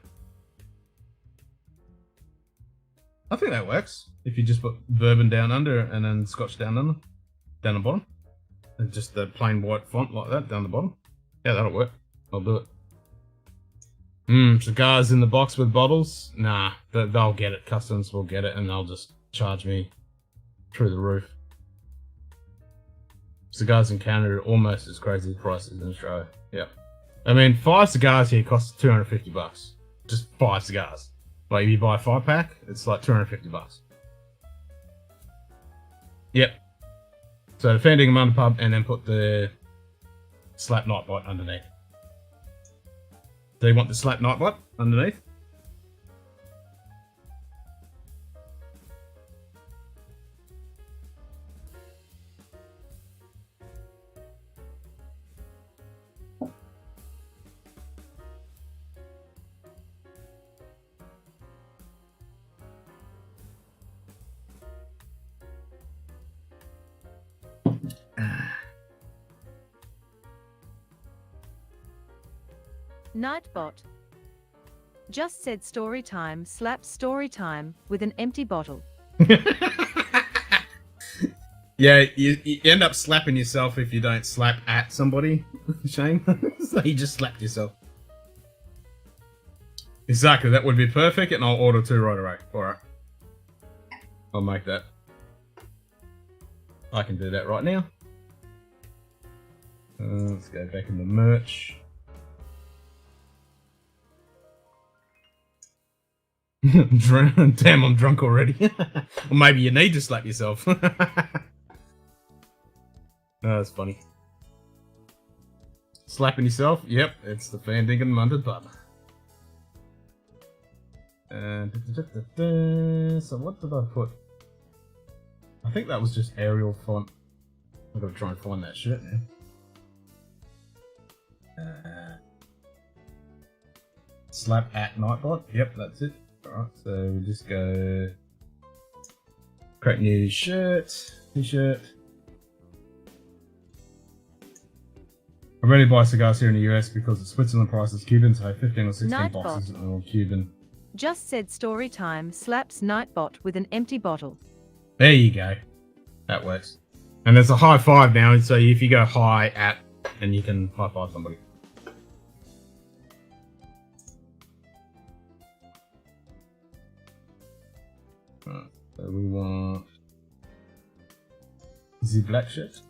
I think that works. If you just put bourbon down under and then Scotch down under, down the bottom, and just the plain white font like that down the bottom. Yeah, that'll work. I'll do it. Cigars in the box with bottles? Nah, they'll get it. Customs will get it, and they'll just charge me through the roof. Cigars in Canada are almost as crazy as prices in Australia. Yeah. I mean, 5 cigars here costs $250. Just 5 cigars. Like, if you buy a 5-pack, it's like $250. Yep. So, the Dinkum Munted pub, and then put the slap Nightbot underneath. So, you want the slap Nightbot underneath? Nightbot just said story time slaps story time with an empty bottle. Yeah, you end up slapping yourself if you don't slap at somebody, Shane. So you just slapped yourself. Exactly, that would be perfect, and I'll order 2 right away. Alright. I'll make that. I can do that right now. Let's go back into merch. Damn, I'm drunk already. Or maybe you need to slap yourself. Oh, that's funny. Slapping yourself? Yep, it's the Dinkum Munted pub. So what did I put? I think that was just Arial font. I've got to try and find that shit now. Slap at Nightbot. Yep, that's it. Alright, so we just go create new shirt, t-shirt. I rarely buy cigars here in the US because the Switzerland price is Cuban, so 15 or 16 Nightbot. boxes are all Cuban. Just said story time slaps Nightbot with an empty bottle. There you go. That works. And there's a high five now, so if you go high at, and you can high five somebody. Right, so we want the black shit.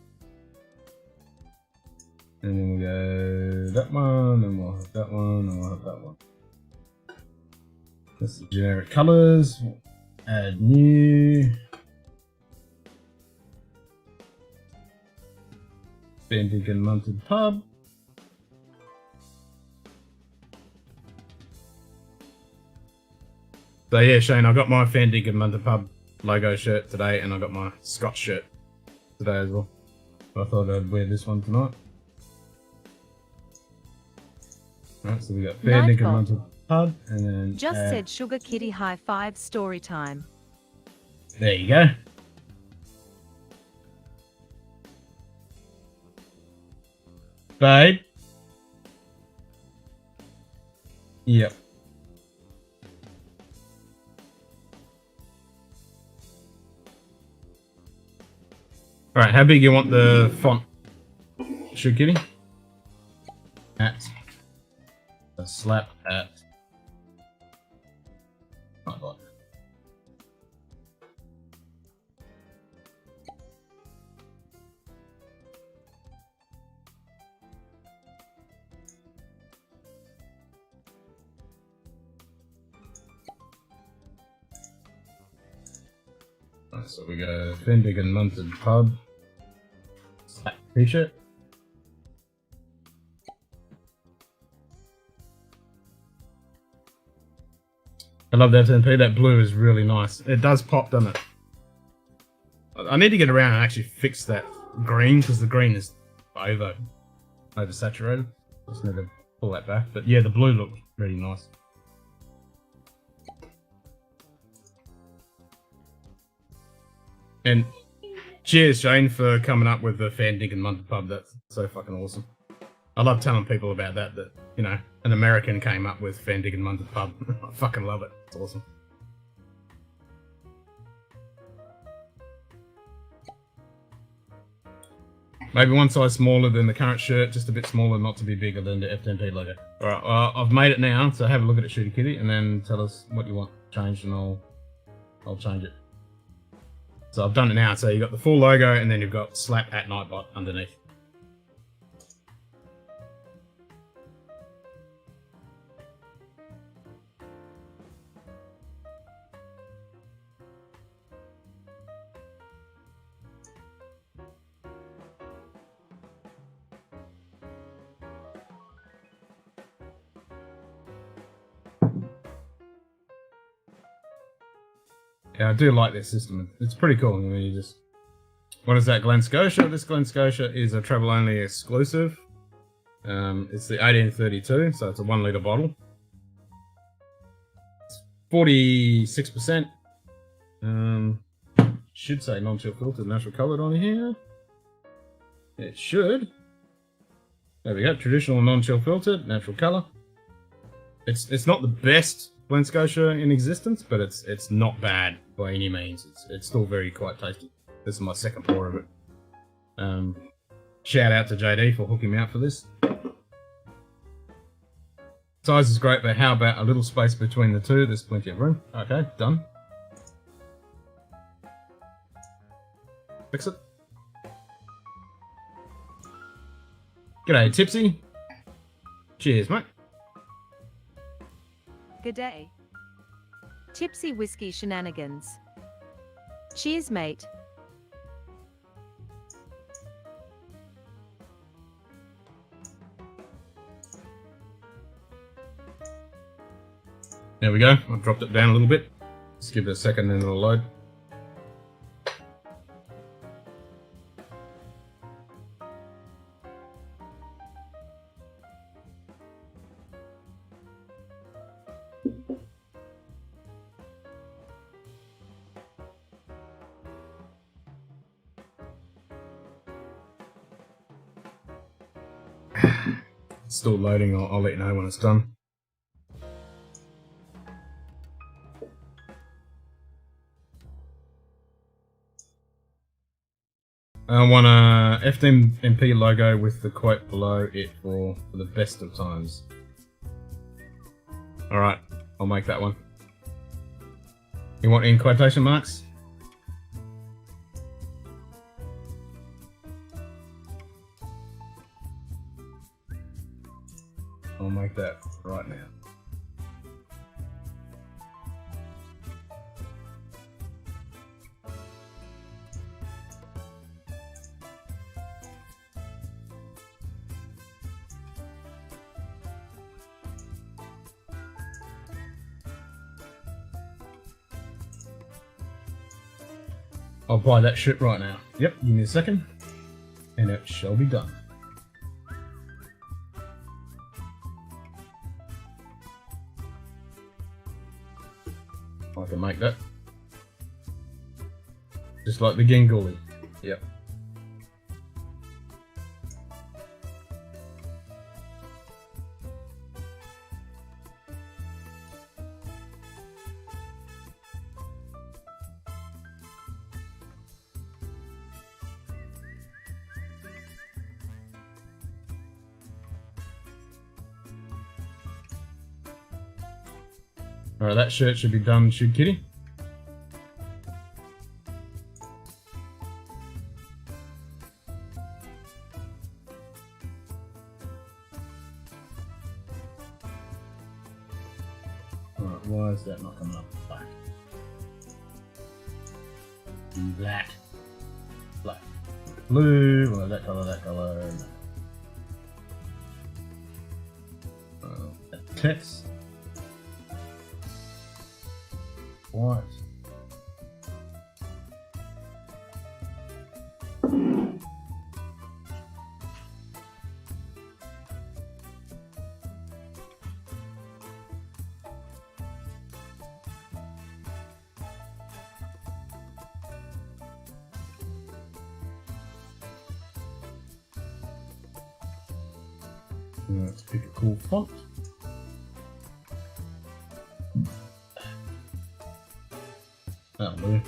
And then we go that one, and we'll have that one, and we'll have that one. That's the generic colors. Add new. Dinkum Munted pub. So yeah, Shane, I got my Dinkum Munted pub logo shirt today, and I got my Scotch shirt today as well. So I thought I'd wear this one tonight. Alright, so we got Dinkum Munted pub, and then Just said Sugar Kitty high five story time. There you go. Babe. Yep. Alright, how big you want the font? Sugar Kitty? At. A slap at. Oh, God. So we go Dinkum Munted pub. Slack t-shirt. I love that FNP. That blue is really nice. It does pop, doesn't it? I need to get around and actually fix that green because the green is oversaturated. Just need to pull that back. But yeah, the blue looks really nice. And cheers, Shane, for coming up with the Dinkum Munted pub. That's so fucking awesome. I love telling people about that, you know, an American came up with Dinkum Munted pub. I fucking love it. It's awesome. Maybe one size smaller than the current shirt, just a bit smaller, not to be bigger than the FNP logo. Alright, well, I've made it now, so have a look at it, Shooty Kitty, and then tell us what you want changed, and I'll change it. So I've done it now, so you've got the full logo, and then you've got slap at Nightbot underneath. Yeah, I do like this system. It's pretty cool. I mean, you just... What is that, Glen Scotia? This Glen Scotia is a travel-only exclusive. It's the 1832, so it's a 1 litre bottle. It's 46%. Should say non-chill filtered, natural coloured on here. It should. There we go. Traditional non-chill filtered, natural colour. It's not the best Glen Scotia in existence, but it's not bad by any means. It's still very quite tasty. This is my second pour of it. Shout out to JD for hooking me out for this. Size is great, but how about a little space between the two? There's plenty of room. Okay, done. Fix it. G'day, Tipsy. Cheers, mate. G'day. Tipsy whiskey shenanigans. Cheers, mate. There we go. I've dropped it down a little bit. Just give it a second and it'll load. still loading, I'll let you know when it's done. I want a FMP logo with the quote below it for the best of times. Alright, I'll make that one. You want in quotation marks? I'll make that right now. I'll buy that shit right now. Yep, give me a second. And it shall be done. I can make that. Just like the Ginguli. Yep. Alright, that shirt should be done, should kitty? Alright, why is that not coming up? Black. Black. Black. Blue, well, that colour, that colour. That text. White. Let's pick a cool font. That'll do.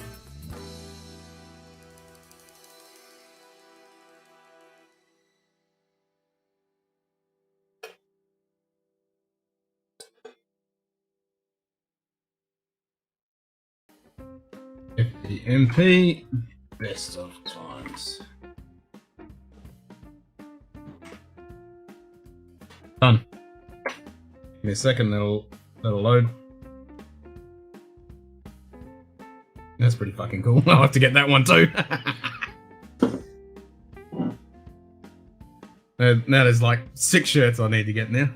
FDMP, best of times. Done. Give me a second, that'll load. That's pretty fucking cool. I'll have to get that one too. Now there's like 6 shirts I need to get now.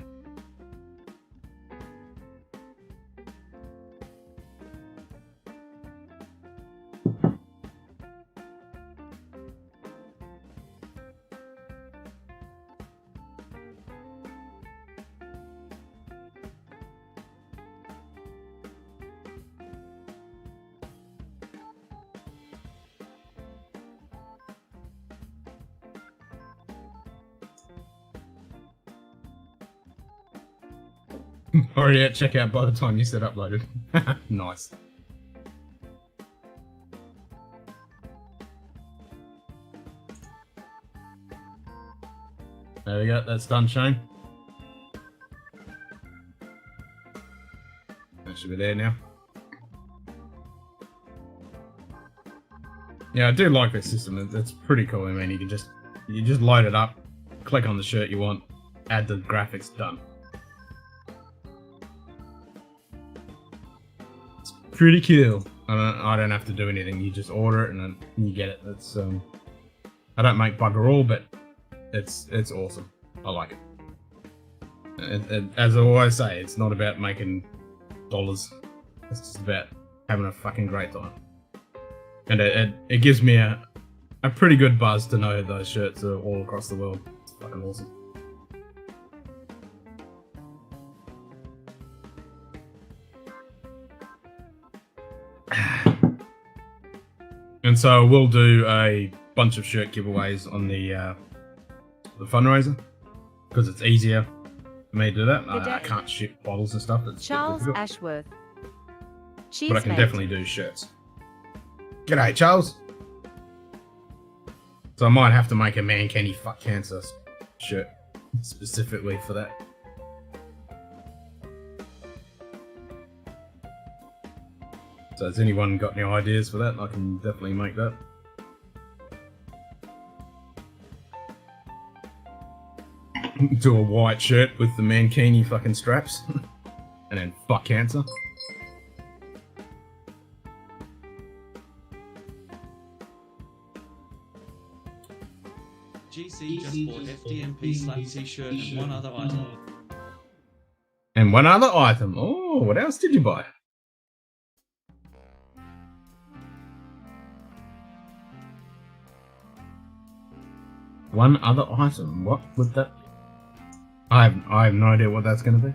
Already at checkout by the time you said uploaded. Nice. There we go, that's done, Shane. That should be there now. Yeah, I do like this system. It's pretty cool. I mean, you just load it up, click on the shirt you want, add the graphics, done. Pretty cool. I don't have to do anything. You just order it and then you get it. It's I don't make bugger all, but it's awesome. I like it. As I always say, it's not about making dollars. It's just about having a fucking great time. And it gives me a pretty good buzz to know those shirts are all across the world. It's fucking awesome. And so we'll do a bunch of shirt giveaways on the fundraiser because it's easier. May do that. I Cadet. can't ship bottles and stuff. It's a bit Charles difficult. Ashworth. Cheese But I can mate. definitely do shirts. G'day, Charles. So I might have to make a Man Can He Fuck Cancer shirt specifically for that. So has anyone got any ideas for that? I can definitely make that. Do a white shirt with the mankini fucking straps. And then fuck cancer. GC just bought FDMP slap t-shirt and one other item. And one other item. Oh, what else did you buy? One other item. What would that? I have no idea what that's going to be.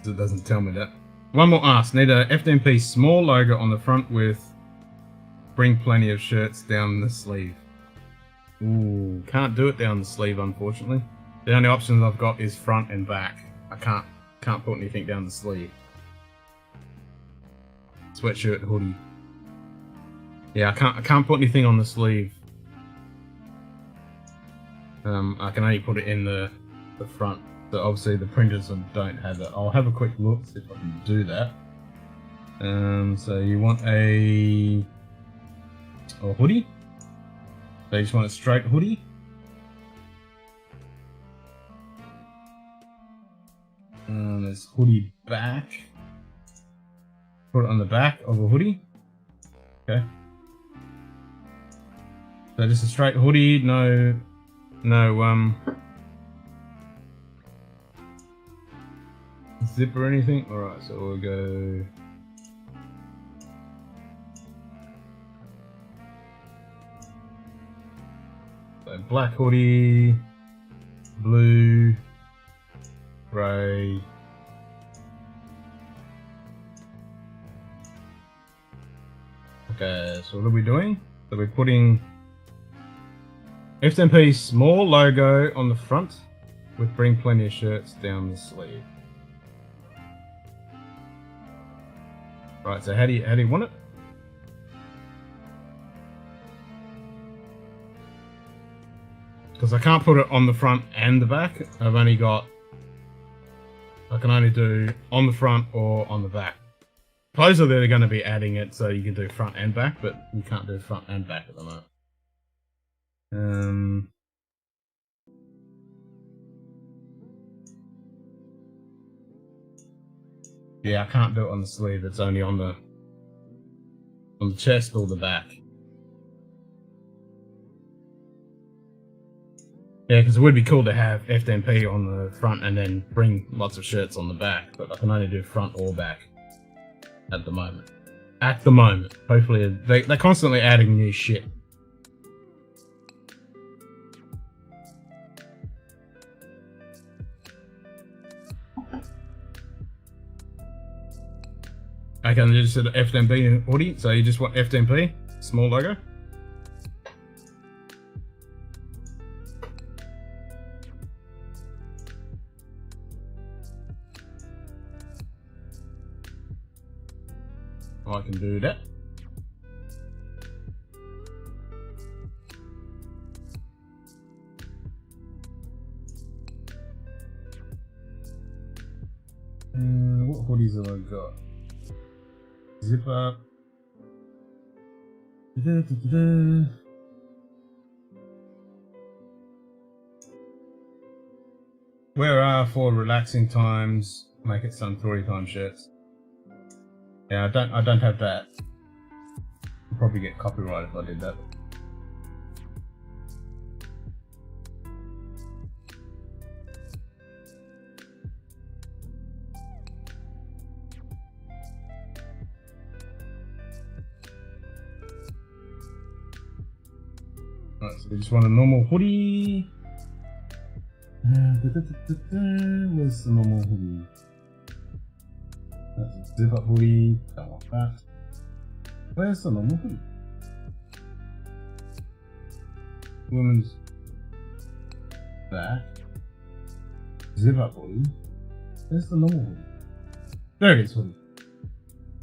It doesn't tell me that. One more ask. Need a FDMP small logo on the front with bring plenty of shirts down the sleeve. Ooh, can't do it down the sleeve, unfortunately. The only options I've got is front and back. I can't put anything down the sleeve. Sweatshirt, hoodie. Yeah, I can't put anything on the sleeve. I can only put it in the front. So obviously the printers don't have it. I'll have a quick look, see if I can do that. So you want a hoodie? So you just want a straight hoodie? There's hoodie back. Put it on the back of a hoodie. Okay. So just a straight hoodie, no zip or anything. Alright, so we'll go so black hoodie, blue, grey, okay, so what are we doing? So we're putting FDMP small logo on the front with bring plenty of shirts down the sleeve. Right, so how do you want it? Because I can't put it on the front and the back. I can only do on the front or on the back. Supposedly they're going to be adding it so you can do front and back, but you can't do front and back at the moment. Yeah, I can't do it on the sleeve. It's only on the chest or the back. Yeah, because it would be cool to have FDMP on the front and then bring lots of shirts on the back, but I can only do front or back at the moment. At the moment. Hopefully, they're constantly adding new shit. Okay, and you just said FDMP hoodie, so you just want FDMP, small logo. I can do that. What hoodies have I got? Zip up. Where are for relaxing times? Make it some 3-time shirts. Yeah, I don't have that. I'll probably get copyright if I did that. Alright, so we just want a normal hoodie. Where's the normal hoodie? That's a zip up hoodie. Don't want that. Where's the normal hoodie? Women's. That. Zip up hoodie. Where's the normal hoodie? There it is, hoodie.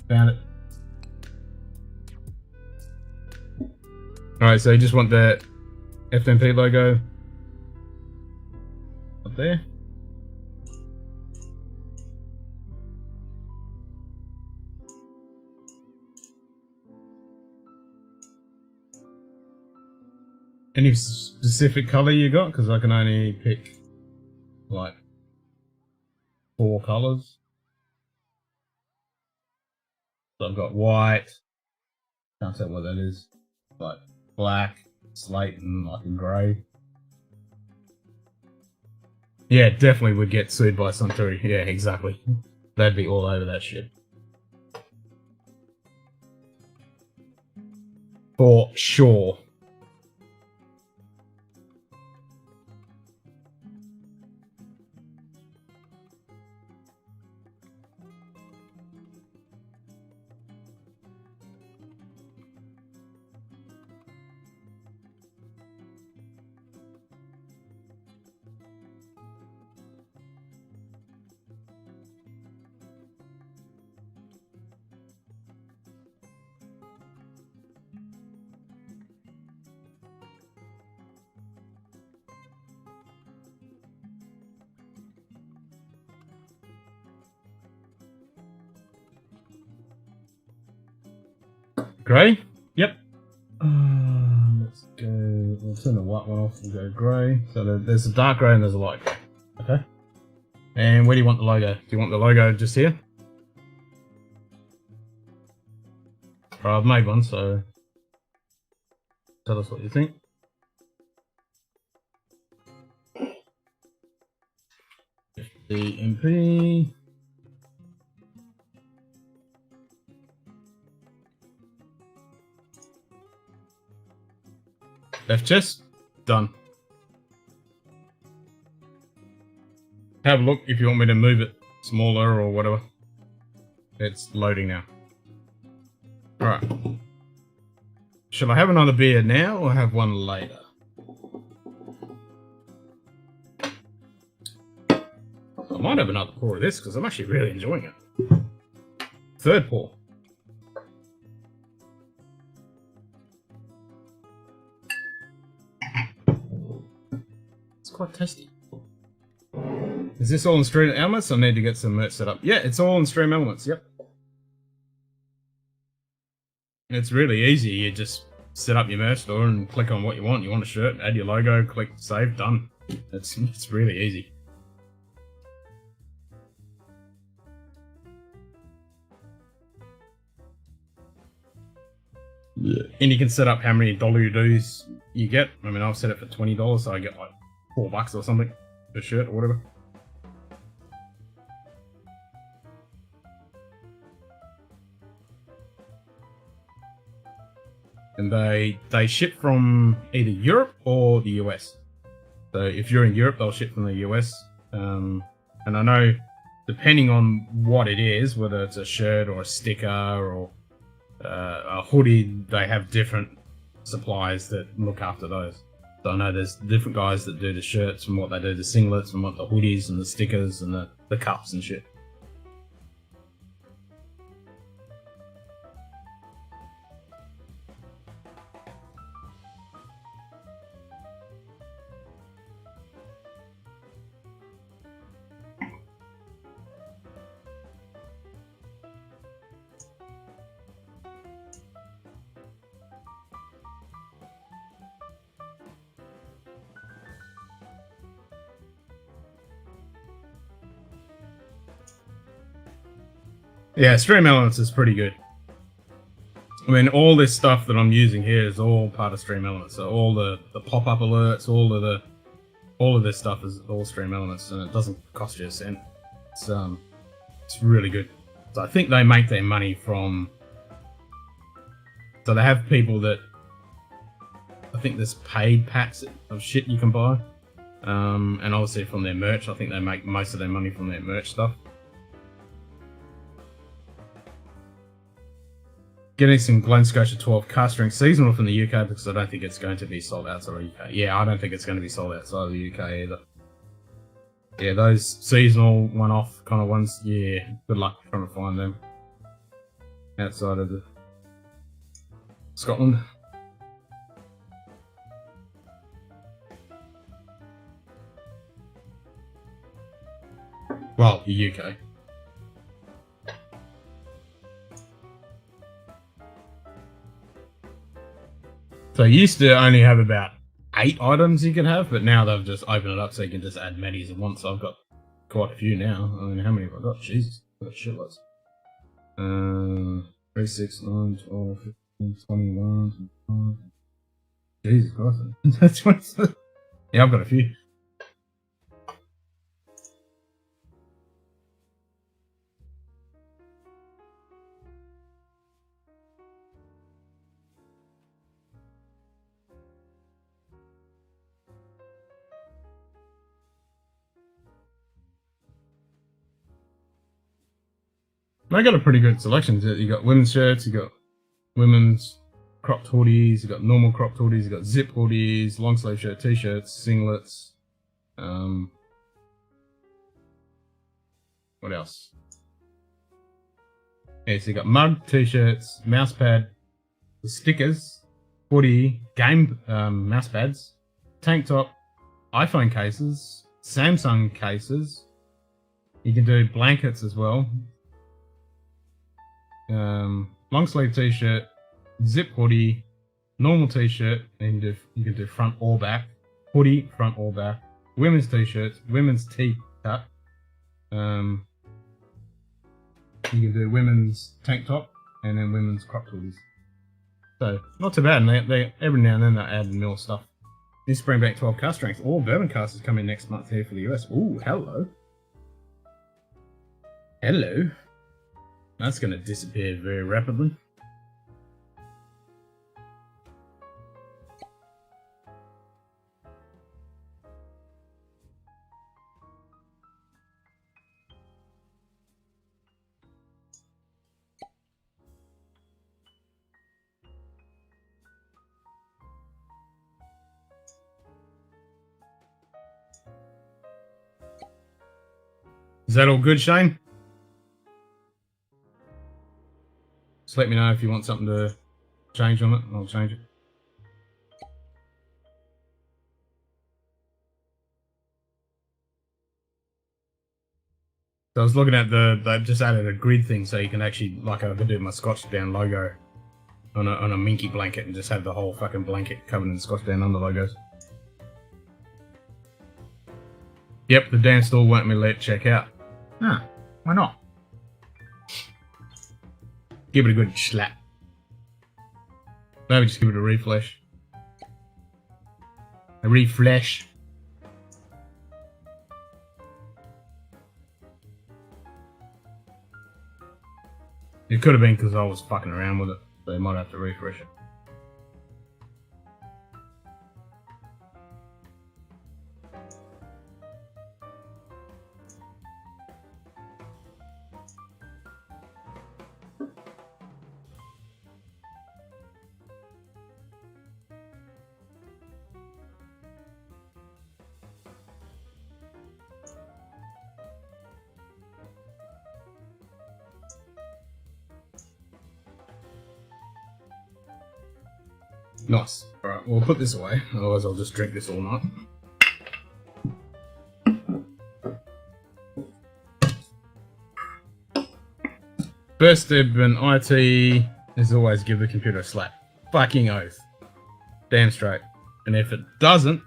Found it. Alright, so you just want the FMP logo up there. Any specific color you got? Because I can only pick like 4 colors. So I've got white. Can't tell what that is. Like black, slate, and like a grey. Yeah, definitely would get sued by Suntory. Yeah, exactly. They'd be all over that shit. For sure. Grey? Yep. Let's go. We'll turn the white one off and go grey. So there's a dark grey and there's a light grey. Okay. And where do you want the logo? Do you want the logo just here? Right, I've made one, so tell us what you think. The MP. Left chest, done. Have a look if you want me to move it smaller or whatever. It's loading now. Alright. Should I have another beer now or have one later? I might have another pour of this because I'm actually really enjoying it. Third pour. Quite tasty. Is this all in Stream Elements? I need to get some merch set up. Yeah, it's all in Stream Elements, yep. It's really easy. You just set up your merch store and click on what you want. You want a shirt, add your logo, click save, done. It's really easy. Yeah. And you can set up how many $do's you get. I mean, I've set it for $20, so I get like $4 or something per shirt or whatever. And they ship from either Europe or the US. So if you're in Europe, they'll ship from the US. And I know, depending on what it is, whether it's a shirt or a sticker or a hoodie, they have different suppliers that look after those. So I know there's different guys that do the shirts and what they do, the singlets and what the hoodies and the stickers and the cups and shit. Yeah, Stream Elements is pretty good. I mean, all this stuff that I'm using here is all part of Stream Elements. So all the pop-up alerts, all of this stuff is all Stream Elements, and it doesn't cost you a cent. It's really good. So I think they make their money from. So they have people that. I think there's paid packs of shit you can buy, and obviously from their merch. I think they make most of their money from their merch stuff. getting some Glen Scotia 12 cask strength seasonal from the UK because I don't think it's going to be sold outside of the UK. Yeah, I don't think it's going to be sold outside of the UK either. Yeah, those seasonal one-off kind of ones, yeah, good luck trying to find them outside of the Scotland. Well, the UK. So you used to only have about 8 items you could have, but now they've just opened it up so you can just add many as at once. So I've got quite a few now. I mean, how many have I got? Jesus, I've got shitloads. 3, 6, 9, 12, 15, 21, 25. Jesus Christ. That's 27. Yeah, I've got a few. I got a pretty good selection. You got women's shirts, you got women's cropped hoodies, you got normal cropped hoodies, you got zip hoodies, long sleeve shirt, t-shirts, singlets. What else? Yeah, so you got mug, t-shirts, mouse pad, the stickers, hoodie, game mouse pads, tank top, iPhone cases, Samsung cases. You can do blankets as well. Long sleeve t-shirt, zip hoodie, normal t-shirt, and you can do front or back, hoodie, front or back, women's t-shirts, women's t-cut, you can do women's tank top, and then women's cropped hoodies. So, not too bad, and they every now and then they add more stuff. Need to bring back 12 cask strength. Oh, bourbon cask is coming next month here for the US. Ooh, hello. Hello. That's going to disappear very rapidly. Is that all good, Shane? Just let me know if you want something to change on it, and I'll change it. So I was looking at they've just added a grid thing so you can actually, like I could do my Scotch Down logo on a minky blanket and just have the whole fucking blanket covered in Scotch Down under logos. Yep, the damn store won't let me check out. Huh, why not? Give it a good slap. Maybe just give it a refresh. A refresh. It could have been because I was fucking around with it, so you might have to refresh it. Nice. Alright, we'll put this away, otherwise I'll just drink this all night. First step in IT is always give the computer a slap. Fucking oath. Damn straight. And if it doesn't,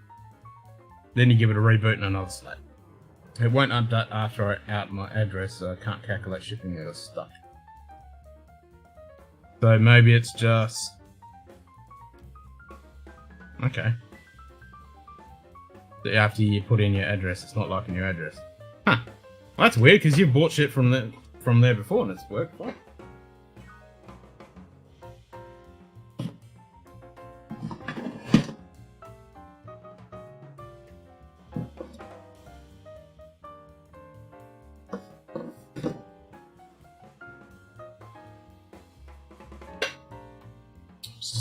then you give it a reboot and another slap. It won't update after I out my address, so I can't calculate shipping or stuff. So maybe it's just... Okay. After you put in your address, it's not liking your address. Huh. Well, that's weird, because you've bought shit from there before and it's worked fine.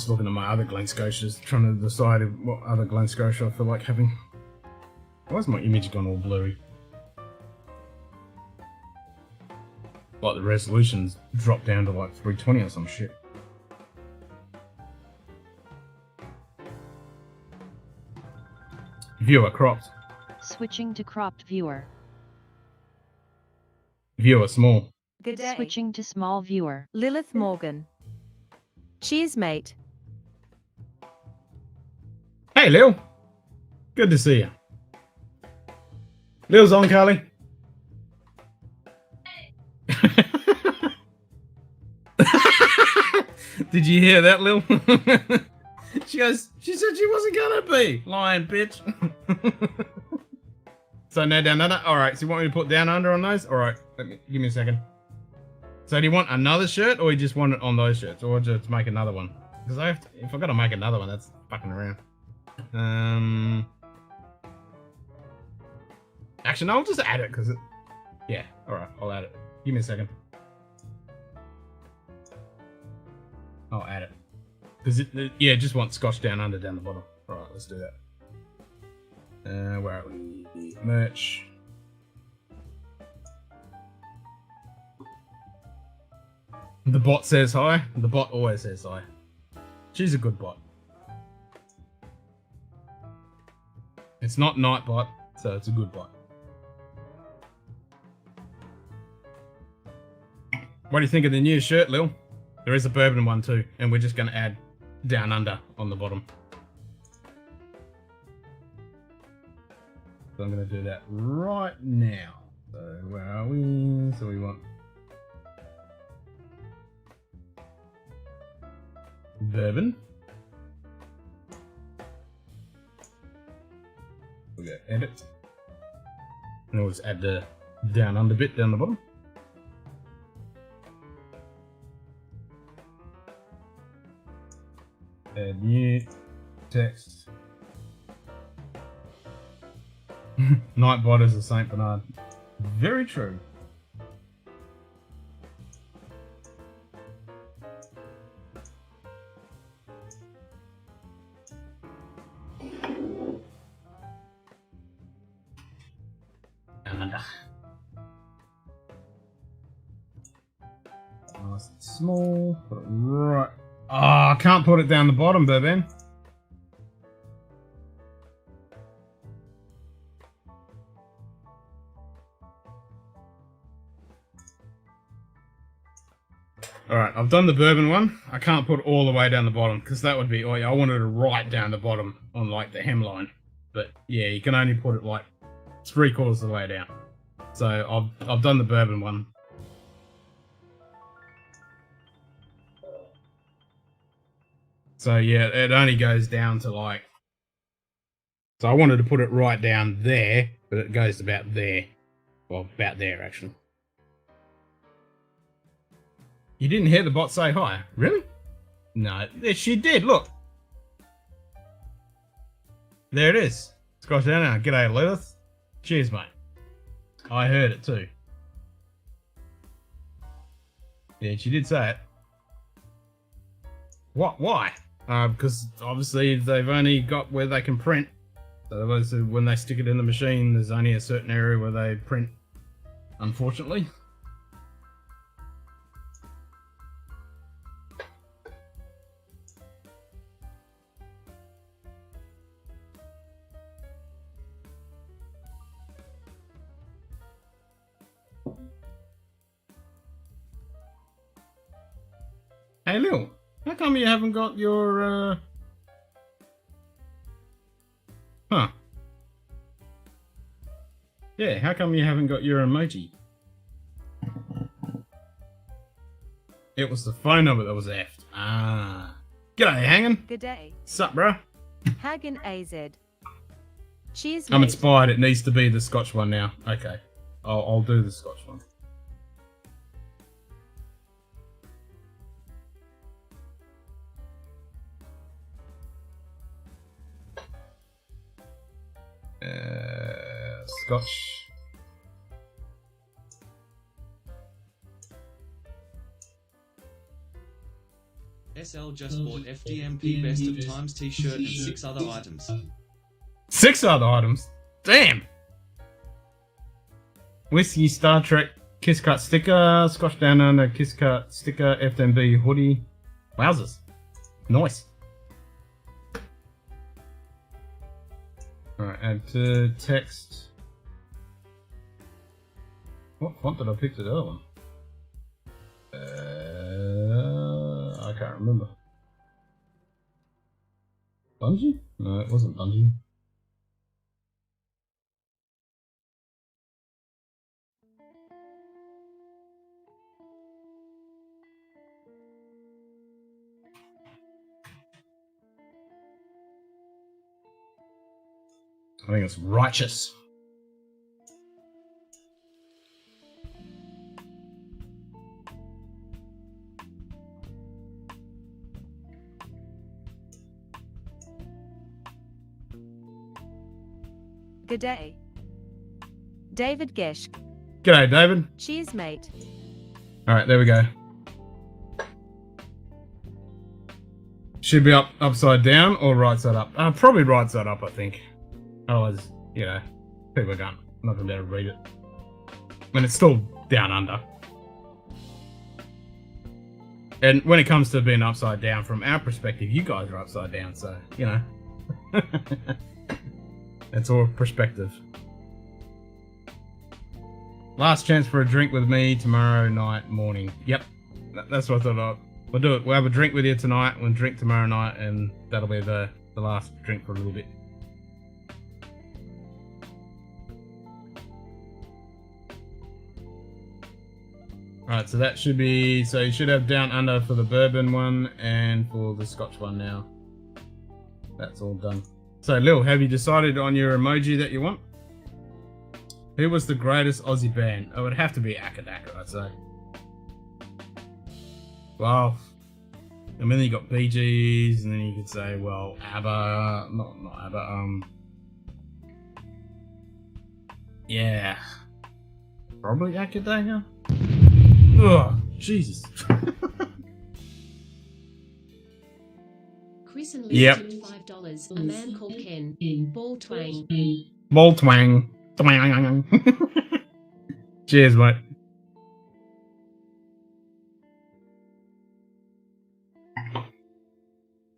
just looking at my other Glen Scotias, trying to decide what other Glen Scotia I feel like having. Why's my image gone all blurry? Like the resolution's dropped down to like 320 or some shit. Viewer cropped. Switching to cropped viewer. Viewer small. Good day. Switching to small viewer. Lilith Morgan. Cheers, mate. Hey, Lil. Good to see you. Lil's on, Carly. Did you hear that, Lil? She goes, she said she wasn't gonna be. Lying bitch. So no down under? Alright, so you want me to put down under on those? Alright, give me a second. So do you want another shirt, or you just want it on those shirts? Or just make another one? Because I have to, if I've got to make another one, that's fucking around. Actually, no, I'll just add it, because it... Yeah, alright, I'll add it. Give me a second. I'll add it. Because yeah, just want Scotch down under down the bottom. Alright, let's do that. Where are we? Merch. The bot says hi. The bot always says hi. She's a good bot. It's not Nightbot, so it's a good bot. What do you think of the new shirt, Lil? There is a bourbon one too, and we're just going to add down under on the bottom. So I'm going to do that right now. So where are we? So we want bourbon. We got edit. And we'll just add the down under bit down the bottom. Add new text. Nightbot is a Saint Bernard. Very true. Nice and small. Put it right. Oh, I can't put it down the bottom, Bourbon. Alright, I've done the bourbon one. I can't put it all the way down the bottom because that would be, oh yeah, I wanted it right down the bottom on like the hemline. But yeah, you can only put it like 3/4 of the way down. So I've done the bourbon one. So yeah, it only goes down to like, so I wanted to put it right down there, but it goes about there. Well, about there actually. You didn't hear the bot say hi? Really? No, she did, look. There it is. Scotchdownunder. G'day, Lilith. Cheers, mate. I heard it too. Yeah, she did say it. What? Why? Because obviously they've only got where they can print. So when they stick it in the machine, there's only a certain area where they print, unfortunately. Hey Lil, how come you haven't got your, Huh. Yeah, how come you haven't got your emoji? It was the phone number that was effed. Ah. G'day, Hangin'. Good day. Sup, bruh? Hagen AZ. Cheers, I'm mate. inspired. It needs to be the Scotch one now. Okay. I'll do the Scotch one. Scotch. SL just bought FDMP Best of Times t-shirt and 6 other items. 6 other items? Damn! Whiskey, Star Trek, Kiss Cut sticker, Scotch Down Under, Kiss Cut sticker, FMB hoodie. Wowzers. Nice. Alright, add to text. What font did I pick for the other one? I can't remember. Bungie? No, it wasn't Bungie. I think it's Righteous. G'day. David Gesh. G'day, David. Cheers, mate. Alright, there we go. Should be upside down or right side up. Probably right side up, I think. Otherwise, you know, people are not going to be able to read it. When it's still down under. And when it comes to being upside down, from our perspective, you guys are upside down, so, you know. It's all perspective. Last chance for a drink with me tomorrow night morning. Yep, that's what I thought. We'll do it. We'll have a drink with you tonight. We'll drink tomorrow night, and that'll be the last drink for a little bit. Alright, so that should be... So you should have down under for the bourbon one and for the Scotch one now. That's all done. So Lil, have you decided on your emoji that you want? Who was the greatest Aussie band? It would have to be Akadaka, I'd say. Well, I mean, then you got Bee Gees, and then you could say, well, ABBA, not ABBA, yeah, probably Akadaka. Ugh, Jesus. Chris and Liz Yep. tipped $5. A man called Ken. Ball twang. Ball twang. Twang. Cheers, mate.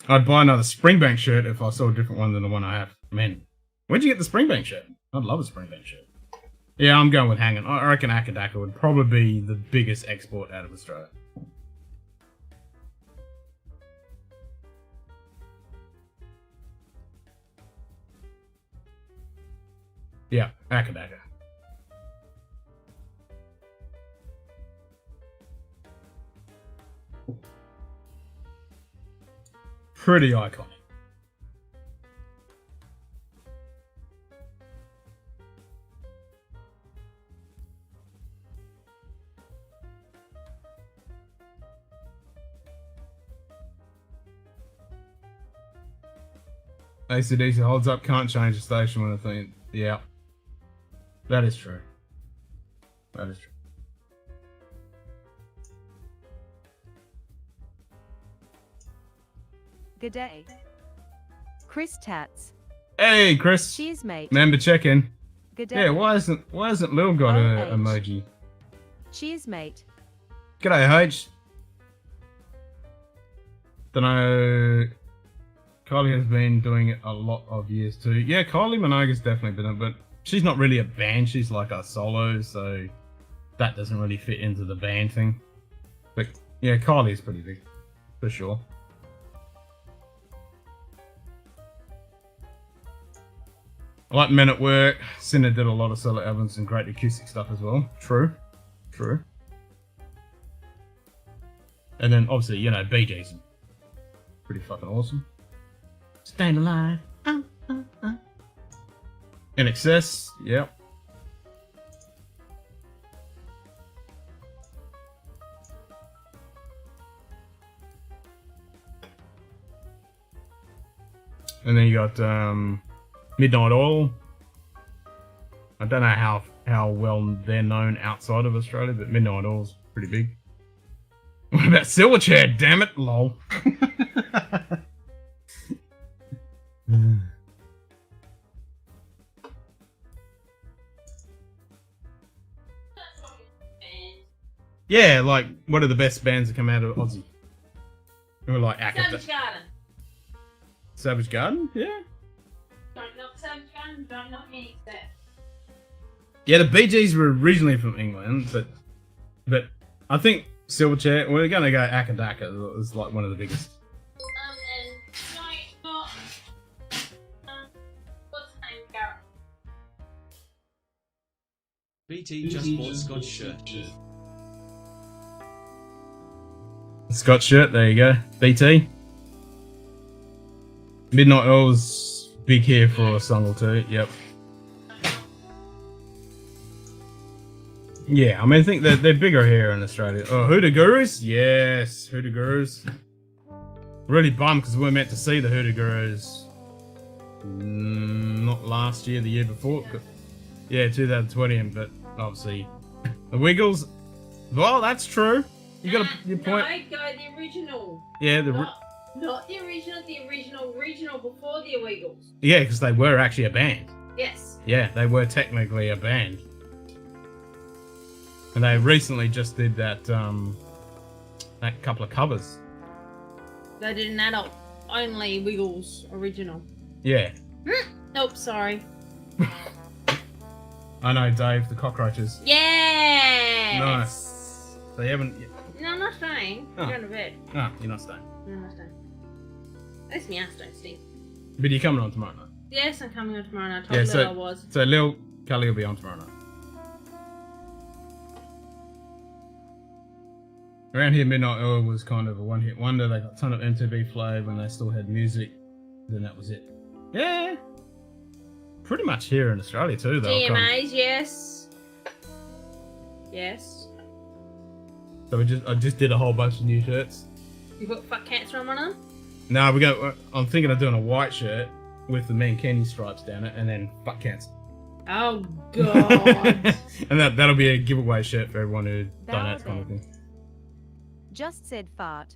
I'd buy another Springbank shirt if I saw a different one than the one I have. Man, where'd you get the Springbank shirt? I'd love a Springbank shirt. Yeah, I'm going with hanging. I reckon Akadaka would probably be the biggest export out of Australia. Yeah, Akadaka. Pretty iconic. AC/DC holds up, can't change the station when I think. Yeah. That is true. That is true. G'day. Chris Tats. Hey, Chris. Cheers, mate. Member check-in. G'day. Yeah, why hasn't Lil got a emoji? Cheers, mate. G'day, H. Dunno. Kylie has been doing it a lot of years too. Yeah, Kylie Minogue's definitely been it, but she's not really a band. She's like a solo, so that doesn't really fit into the band thing. But yeah, Kylie's pretty big, for sure. I like Men at Work. Sinner did a lot of solo albums and great acoustic stuff as well. True. True. And then obviously, you know, Bee Gees. Pretty fucking awesome. Staying alive. In Excess. Yep. And then you got Midnight Oil. I don't know how well they're known outside of Australia, but Midnight Oil's pretty big. What about Silverchair? Damn it, lol. Yeah, like one of the best bands that come out of Aussie. Who are like Savage Garden. Savage Garden? Yeah. Don't knock Savage Garden, don't knock me that. Yeah, the Bee Gees were originally from England, but I think Silverchair, we're gonna go Akadaka is like one of the biggest. And sorry, not what's the name, Garrett? BT just bought Scotch shirt. Scotch shirt, there you go. BT. Midnight Oil's big here for a song or two, yep. Yeah, I mean, I think they're bigger here in Australia. Oh, Hoodoo Gurus? Yes, Hoodoo Gurus. Really bummed because we were meant to see the Hoodoo Gurus. Not last year, the year before. Yeah, 2020, but obviously the Wiggles. Well, that's true. You got your point. No, go the original. Yeah, Not the original before the Wiggles. yeah, because they were actually a band. Yes. Yeah, they were technically a band. And they recently just did that that couple of covers. They did an adult only Wiggles original. Yeah. Nope, sorry. I know, Dave, the cockroaches. Yes. Nice. They haven't. No, I'm not staying. Oh. I'm going to bed. Ah, you're not staying. No, I'm not staying. At least my ass don't stink. But you're coming on tomorrow night. Yes, I'm coming on tomorrow night. I Yeah, told Lil I was. So Lil Cully will be on tomorrow night. Around here, Midnight Oil was kind of a one-hit wonder. They got a ton of MTV play when they still had music. Then that was it. Yeah. Pretty much here in Australia too, though. DMAs, yes. Yes. So I just did a whole bunch of new shirts. You put fuck cancer on one of them? No, I'm thinking of doing a white shirt with the Man Kenny stripes down it, and then fuck cancer. Oh, God. And that'll be a giveaway shirt for everyone who donates, kind of thing. Just said fart.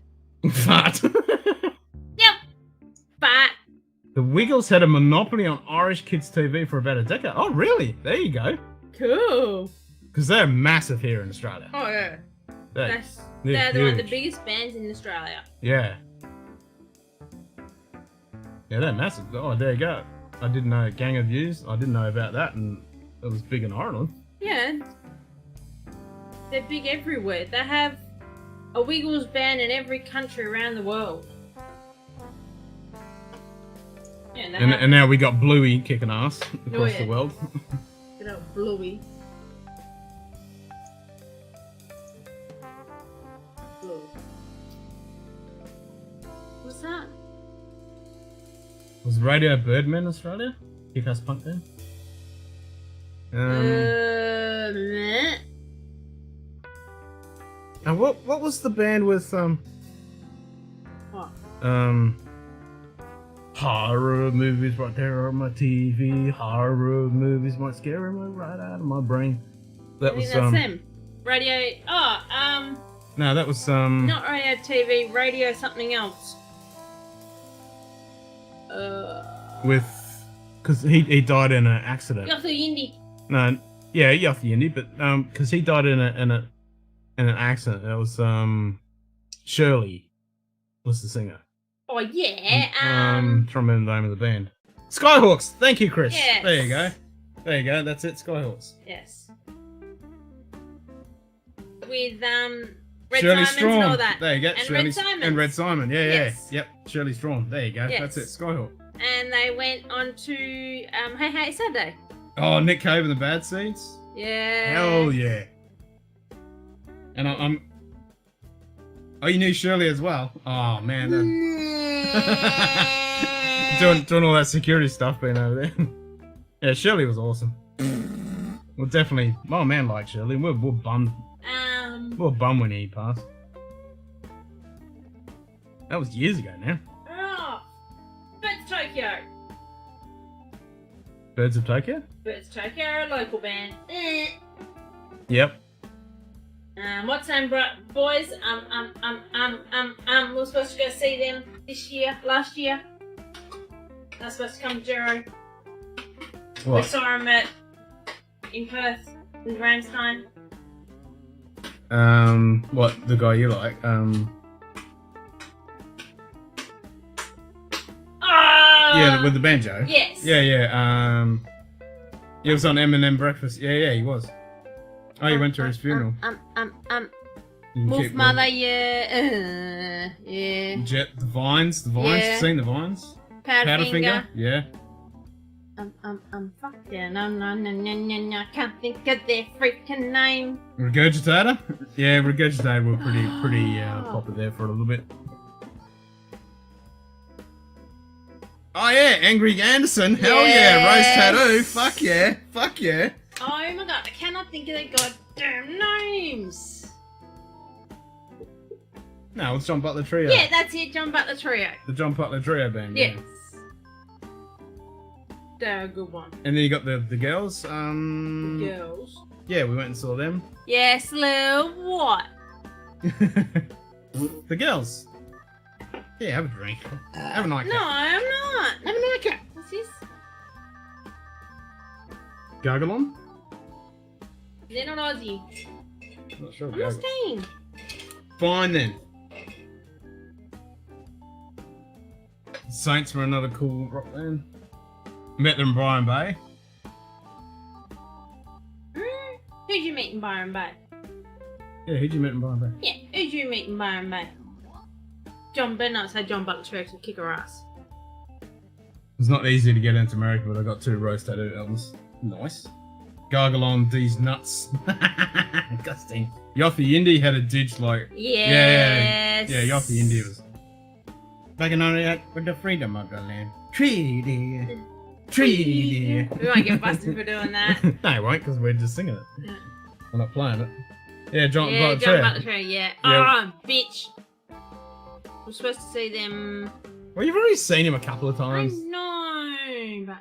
Fart. Yep. Fat. The Wiggles had a monopoly on Irish kids' TV for about a decade. Oh, really? There you go. Cool. Because they're massive here in Australia. Oh, yeah. They're They're one of the huge. biggest bands in Australia. Yeah. Yeah, they're massive. Oh, there you go. I didn't know Gang of Views. I didn't know about that, and it was big in Ireland. Yeah. They're big everywhere. They have a Wiggles band in every country around the world. Yeah, and they have And now we got Bluey kicking ass across yeah. the world. good old Bluey. Bluey. What's that? Was Radio Birdman Australia? Kick-ass punk band? Meh. And what was the band with What? horror movies right there on my TV. Horror movies might scare me right out of my brain. That I was think that's them. Radio. no, that was Not radio TV. Radio something else. with because he died in an accident. Got the indie. No, yeah, Yuffie Indy, but because he died in an accident. It was Shirley was the singer. Oh yeah. Trying to remember the name of the band. Skyhawks. Thank you, Chris. Yes. There you go. There you go. That's it. Skyhawks. Yes. With Red Shirley Simons Strawn. and all that. There you go. And Shirley Red Simons. And Red Simon. Yeah, Yes. yeah. Yep. Shirley Strawn. There you go. Yes. That's it. Skyhawk. And they went on to Hey Hey Saturday. Oh, Nick Cave and the Bad Seeds. Yeah. Hell yeah. And I'm. Oh, you knew Shirley as well. Oh man. Doing all that security stuff being over there. Yeah, Shirley was awesome. Well, definitely. Oh man, like Shirley. We're bummed. We're bummed when he passed. That was years ago now. Oh, Birds Tokyo. Birds of Tokyo. Birds Tokyo are a local band. Yep. What's name, boys? We're supposed to go see them last year. They're supposed to come to Jero. We What? saw them in Perth, in Drams time. What, the guy you like? Yeah, with the banjo. Yes. Yeah. He was on M&M breakfast. Yeah, he was. Oh, you went to his funeral. You can Wolf keep Mother, going. yeah. Jet, the vines. Yeah. Seen the vines? Powderfinger. Yeah. Fuck yeah, no, can't think of their freaking name. Regurgitator? Yeah, Regurgitator were pretty popular there for a little bit. Oh yeah, Angry Anderson. Hell yeah, Rose Tattoo. Fuck yeah. Oh my god, I cannot think of their goddamn names. No, it's John Butler Trio. Yeah, that's it, John Butler Trio. The John Butler Trio band. Yes. Yeah. They're a good one. And then you got the girls. Girls. Yeah, we went and saw them. Yes, Lil, what? The girls. Yeah, have a drink. Have a nightcap. No, I'm not. Have a nightcap. What's this? Gargle on? They're not Aussie. Not sure. I'm not staying. Fine then. Saints were another cool rock band. Met them in Byron Bay. Who'd you meet in Byron Bay? Yeah, who'd you meet in Byron Bay? Yeah, who'd you meet in Byron Bay? John Bennett said John Butler Trio could kick her ass. It's not easy to get into America, but I got 2 Rose Tattoo albums. Nice. Gargle on these nuts. Disgusting. Yoffi Indy had a ditch like. Yes. Yeah, Yoffi Indy was. Back in 98 with the freedom of the land. Treaty. We won't get busted for doing that. No, I won't, because we're just singing it. Yeah. We're not playing it. Yeah, John Yeah, Butler John Trio. Butler Trio, yeah. Yeah. Oh, bitch. We're supposed to see them. Well, you've already seen him a couple of I times. know, but.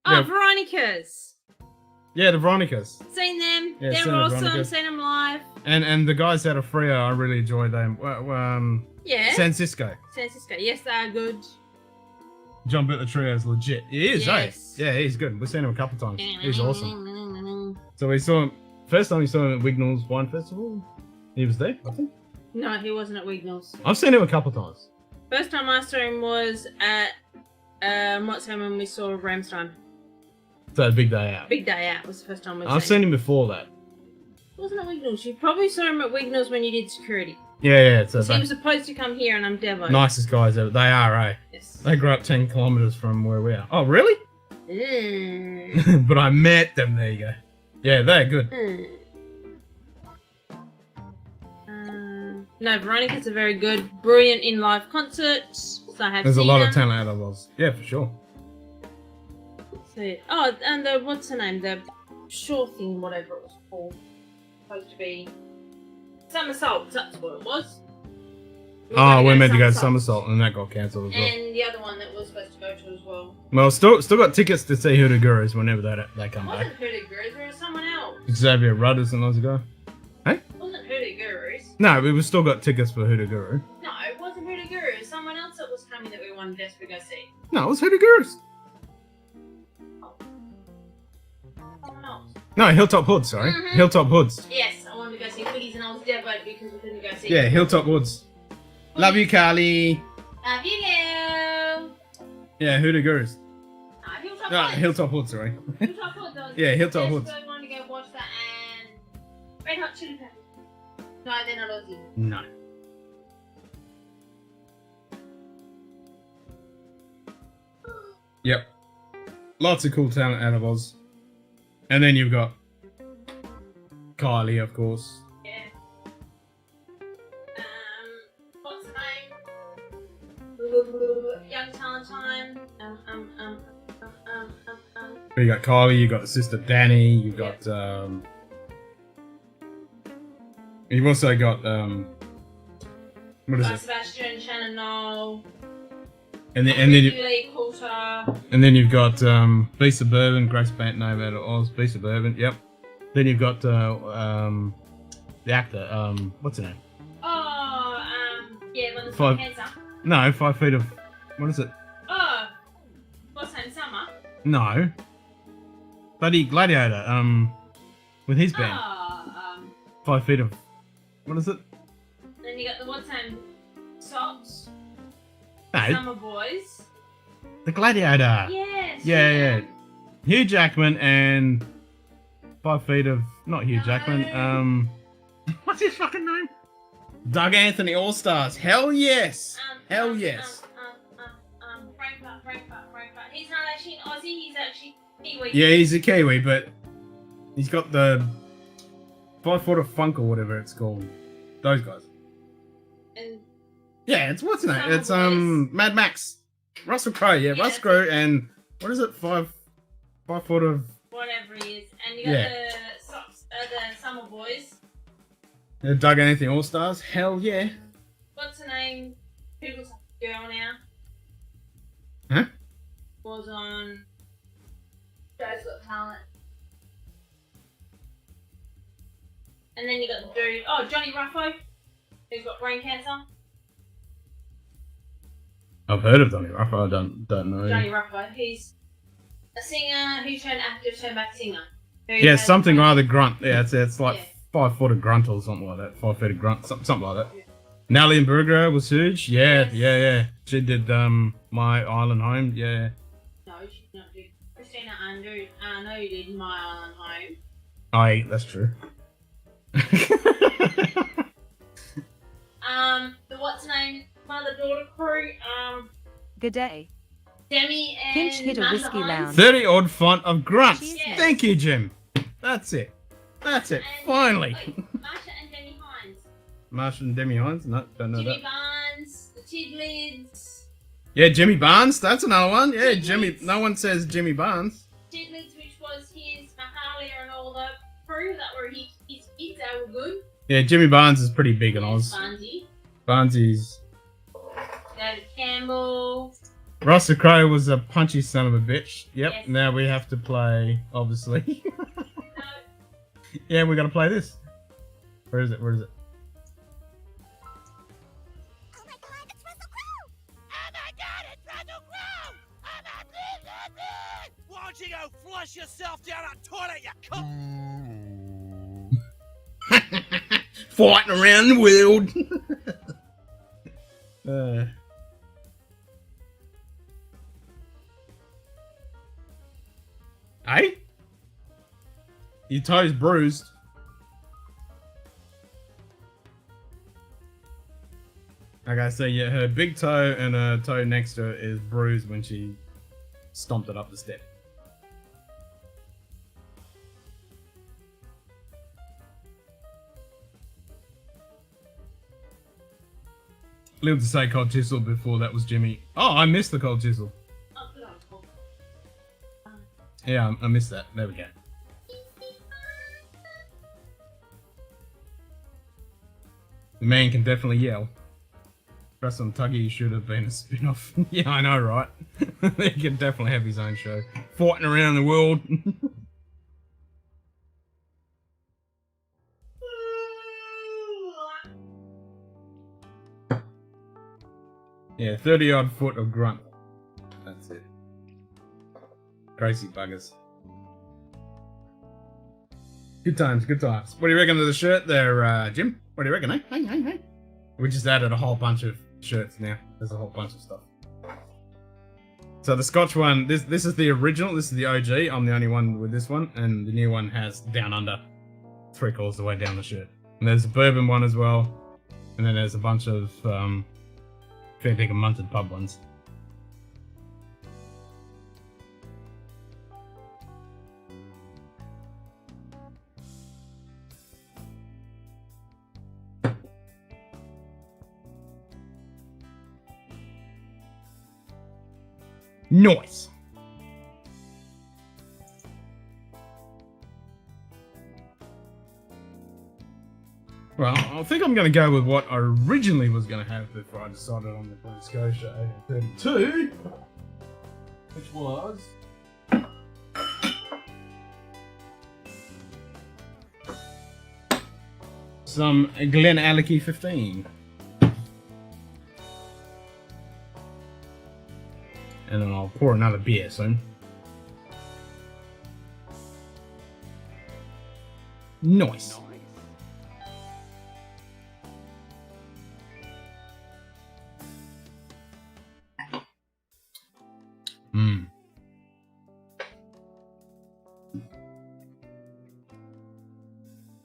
Oh, Yeah. Veronica's. Yeah, the Veronicas. Seen them. Yeah, They're seen the awesome. Veronicas. Seen them live. And the guys out of Freo, I really enjoyed them. Yeah. San Cisco. San Francisco. Yes, they are good. John Butler Trio is legit. He is, Yes. eh? Yeah, he's good. We've seen him a couple of times. He's awesome. So we saw him, first time we saw him at Wignall's Wine Festival. He was there, I think. No, he wasn't at Wignall's. I've seen him a couple of times. First time I saw him was at what's him when we saw Ramstein. So big day out. Big Day Out was the first time we I've seen him before that. Wasn't at Wignall's. You probably saw him at Wignall's when you did security. Yeah, so So he was supposed to come here, and I'm Devo. nicest guys ever. They are, eh? Yes. They grew up 10 kilometres from where we are. Oh, really? Mm. But I met them. There you go. Yeah, they're good. No, Veronica's a very good, brilliant in live concerts. So I have There's a seen lot them. of talent out of us. Yeah, for sure. So, oh, and the what's her name? The Shore thing, whatever it was called. Supposed to be Somersault. That's what it was. Oh, we're meant to go to Somersault, and that got cancelled as well. And the other one that we're supposed to go to as well. Well, still got tickets to see Hoodoo Gurus whenever they come It back. wasn't Hoodoo Gurus, it was someone else. Xavier Rudders and Aussie guy. It wasn't Hoodoo Gurus. No, we've still got tickets for Hoodoo Guru. No, it wasn't Hoodoo Gurus. Someone else that was coming that we wanted desperately to go see. No, it was Hoodoo Gurus. Someone else. No, Hilltop Hoods, sorry. Mhm. Hilltop Hoods. Yes, I wanted to go see Wiggies and I was devastated because we couldn't go see. Yeah, Hilltop Hoods. Love you, Carly. Love you, Lil. Yeah, Hoodoo Gurus. Hilltop No, Hoods. Hilltop Hoods, sorry. Hilltop Hoods. I was Yeah, Hilltop Hoods. desperately wanted to go watch that and Red Hot Chili Peppers. No, they're not Aussie. No. Yep. Lots of cool talent out of Oz. And then you've got Kylie, of course. Yeah. What's her name? Young Talent Time. You got Kylie, you got the sister Danny, you got you've also got what is it? Sebastian, Shannon Knoll. And then Julie Coulter. and then you've got B Suburban, Grace Bant name out of Oz, B Suburban, yep. Then you've got The actor. What's her name? Oh, yeah, when there's Five- no cancer. No, 5 feet of. What is it? Oh, what's her name? Summer. No. Bloody Gladiator. With his band. Oh, 5 feet of. What is it? then you got the what's her name? Socks. No, Summer Boys. the Gladiator. Yes. Yeah. Hugh Jackman and 5 feet of. Not Hugh Jackman. What's his fucking name? Doug Anthony All Stars. Hell yes. Hell yes. Frankfurt. He's not actually an Aussie. He's actually Kiwi. Yeah, he's a Kiwi, but he's got the 5 foot of funk or whatever it's called. Those guys. And Yeah, it's what's his name? Summer It's Boys. Mad Max. Russell Crowe, yeah, Yeah, Russell Crowe, and what is it? 5 foot of. whatever he is. And you got Yeah. the socks, the Summer Boys. Doug Anthony All Stars. Hell yeah. What's her name? Who looks like a girl now? Huh? Was on Joe's Got Talent. And then you got the dude. Oh, Johnny Ruffo. Who's got brain cancer. I've heard of Donny Ruffo. I don't know. Johnny Ruffo. He's a singer who turned actor, turned back singer. Who Yeah, has something brain- rather grunt. Yeah, it's like Yeah. 5 foot of grunt or something like that. 5 feet of grunt, something like that. Natalie Imbruglia was huge. Yeah, Yes. yeah. She did My Island Home. Yeah. No, she's not doing. Christina Arno did My Island Home. That's true. The what's name? Mother daughter crew. G'day. Demi and Pinch hit a Masha whiskey Hines. lounge. 30 odd font of grunts. Cheers, Thank you, Jim. That's it. And- Finally. wait, Masha and Demi Hines. Marsha and Demi Hines. No, don't know Jimmy that. Barnes, the Tidlids. Yeah, Jimmy Barnes. That's another one. Yeah, Tidlids. Jimmy. No one says Jimmy Barnes. Tidlids, which was his Mahalia and all the crew that were his kids. They were good. Yeah, Jimmy Barnes is pretty big in Oz. Bundy. Barnesies. David Campbell. Russell Crowe was a punchy son of a bitch. Yep. Yes. Now we have to play, obviously. No, Yeah, we got to play this. Where is it? Oh my god, it's Russell Crowe! Oh my god, it's Russell Crowe! Oh my please! Why don't you go flush yourself down a toilet, you cunt? Fighting around the world. Hey? Your toe's bruised. Okay, so yeah, her big toe and her toe next to her is bruised when she stomped it up the step. Little to say cold chisel before that was Jimmy. Oh, I missed the cold chisel. oh, good on Paul. Yeah, I missed that. There we go. The man can definitely yell. Press on Tuggy should have been a spin-off. Yeah, I know, right? He can definitely have his own show. Fighting around the world. Yeah, 30 odd foot of grunt. That's it. Crazy buggers. Good times, good times. What do you reckon of the shirt there, Jim? What do you reckon, eh? Hey. We just added a whole bunch of shirts now. There's a whole bunch of stuff. So the Scotch one, this is the original, this is the OG. I'm the only one with this one, and the new one has Down Under 3/4 of the way down the shirt. And there's a bourbon one as well, and then there's a bunch of fair big of Munted pub ones. Nice. Well, I think I'm going to go with what I originally was going to have before I decided on the Blue Scotia 32, which was some Glen Alecky 15. And then I'll pour another beer soon. Nice. Mmm.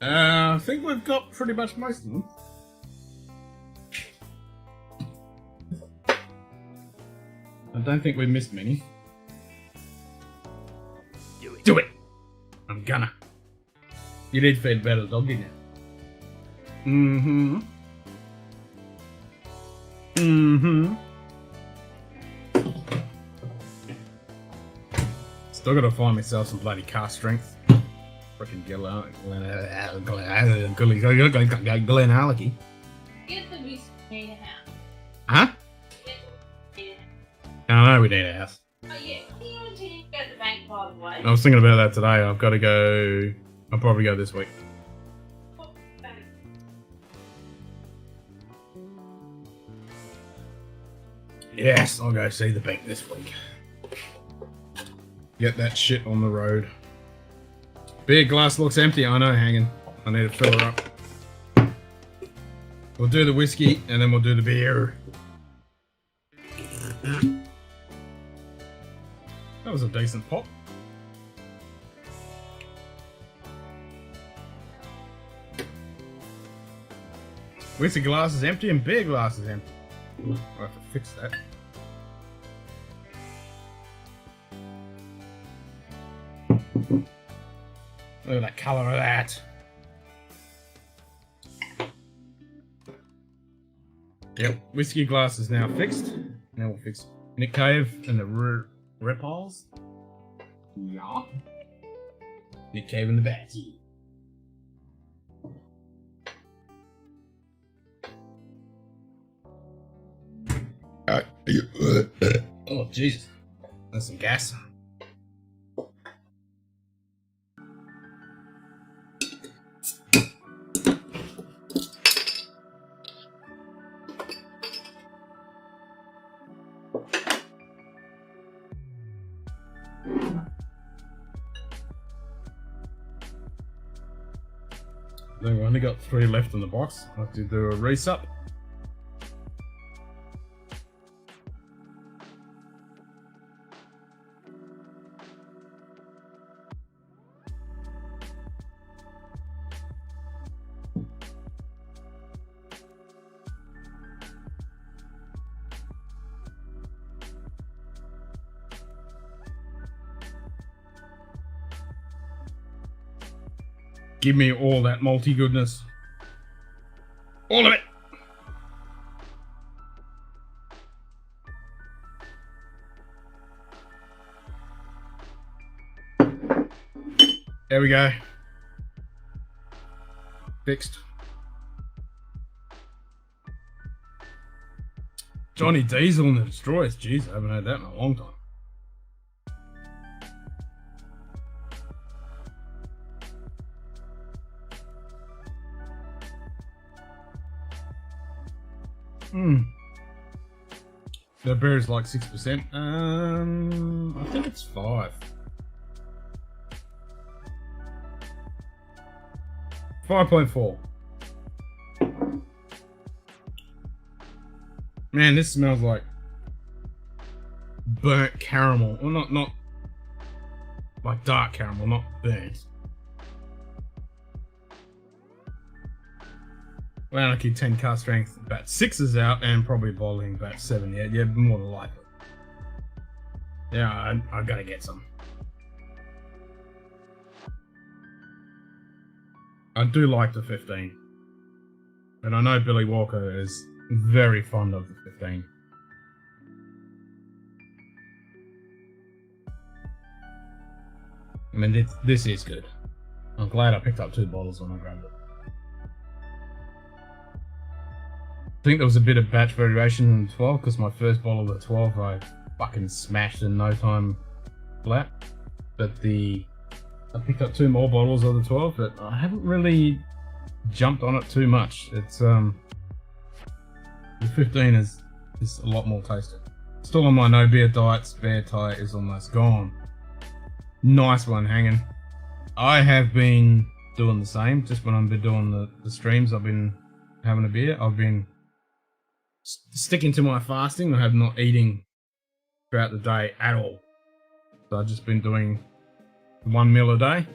I think we've got pretty much most of them. I don't think we missed many. Do it! I'm gonna. You did feed better dog, didn't you? Mm-hmm. Mm-hmm. Still gotta find myself some bloody car strength. Freaking Glen Alecky. Get the whiskey in the house. Huh? Get the whiskey in I know we need a house. the house. Oh yeah, you want to go to the bank by the way. I was thinking about that today. I've got to go. I'll probably go this week. Yes, I'll go see the bank this week. Get that shit on the road. Beer glass looks empty. I know, hanging. I need to fill her up. We'll do the whiskey and then we'll do the beer. That was a decent pop. Whiskey glass is empty and beer glass is empty. I'll have to fix that. Look at that colour of that. Yep, whiskey glass is now fixed. Now we'll fix Nick Cave and the Ripples. Yeah. Nick Cave and the Bat. Oh, Jesus. That's some gas. We've only got 3 left in the box. I'll have to do a resup. Give me all that malty goodness. All of it. There we go. Fixed. Johnny Diesel and the Destroyers. Jeez, I haven't had that in a long time. The beer is like 6%. I think it's 5. 5.4. Man, this smells like burnt caramel. Well, not like dark caramel, not burnt. Well, I keep 10 car strength, about 6 is out, and probably bottling about 7. Yeah, more than likely. Yeah, I gotta get some. I do like the 15. And I know Billy Walker is very fond of the 15. I mean, this is good. I'm glad I picked up 2 bottles when I grabbed it. I think there was a bit of batch variation in the 12 because my first bottle of the 12 I fucking smashed in no time flat. But I picked up 2 more bottles of the 12, but I haven't really jumped on it too much. It's the 15 is a lot more tasty. Still on my no beer diet. Spare tire is almost gone. Nice one hanging. I have been doing the same. Just when I've been doing the streams, I've been having a beer. I've been sticking to my fasting. I have not eating throughout the day at all. So I've just been doing 1 meal a day.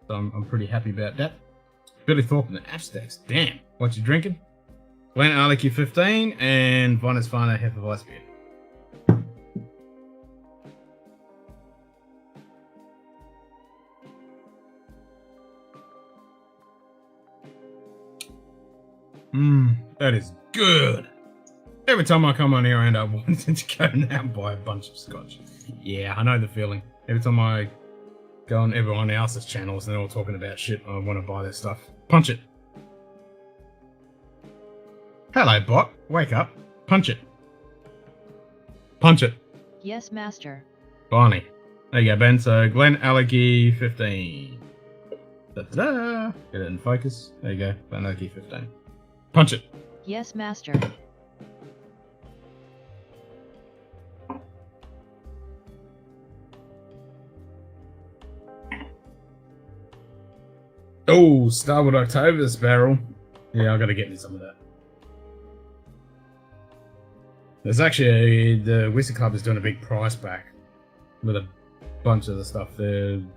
So I'm pretty happy about that. Billy Thorpe and the Abstacks. Damn. What you drinking? Glen Alecky 15 and Von Esfana Hefeweizen. That is good. Every time I come on here, I end up wanting to go now and buy a bunch of scotch. Yeah, I know the feeling. Every time I go on everyone else's channels and they're all talking about shit, I want to buy their stuff. Punch it. Hello, bot. Wake up. Punch it. Punch it. Yes, master. Finally. There you go, Ben. So, Glen Alecky 15. Da-da-da. Get it in focus. There you go. Glen Alecky 15. Punch it. Yes, master. Oh, Starboard October's barrel. Yeah, I gotta get me some of that. There's actually the Whisky Club is doing a big price back with a bunch of the stuff there. And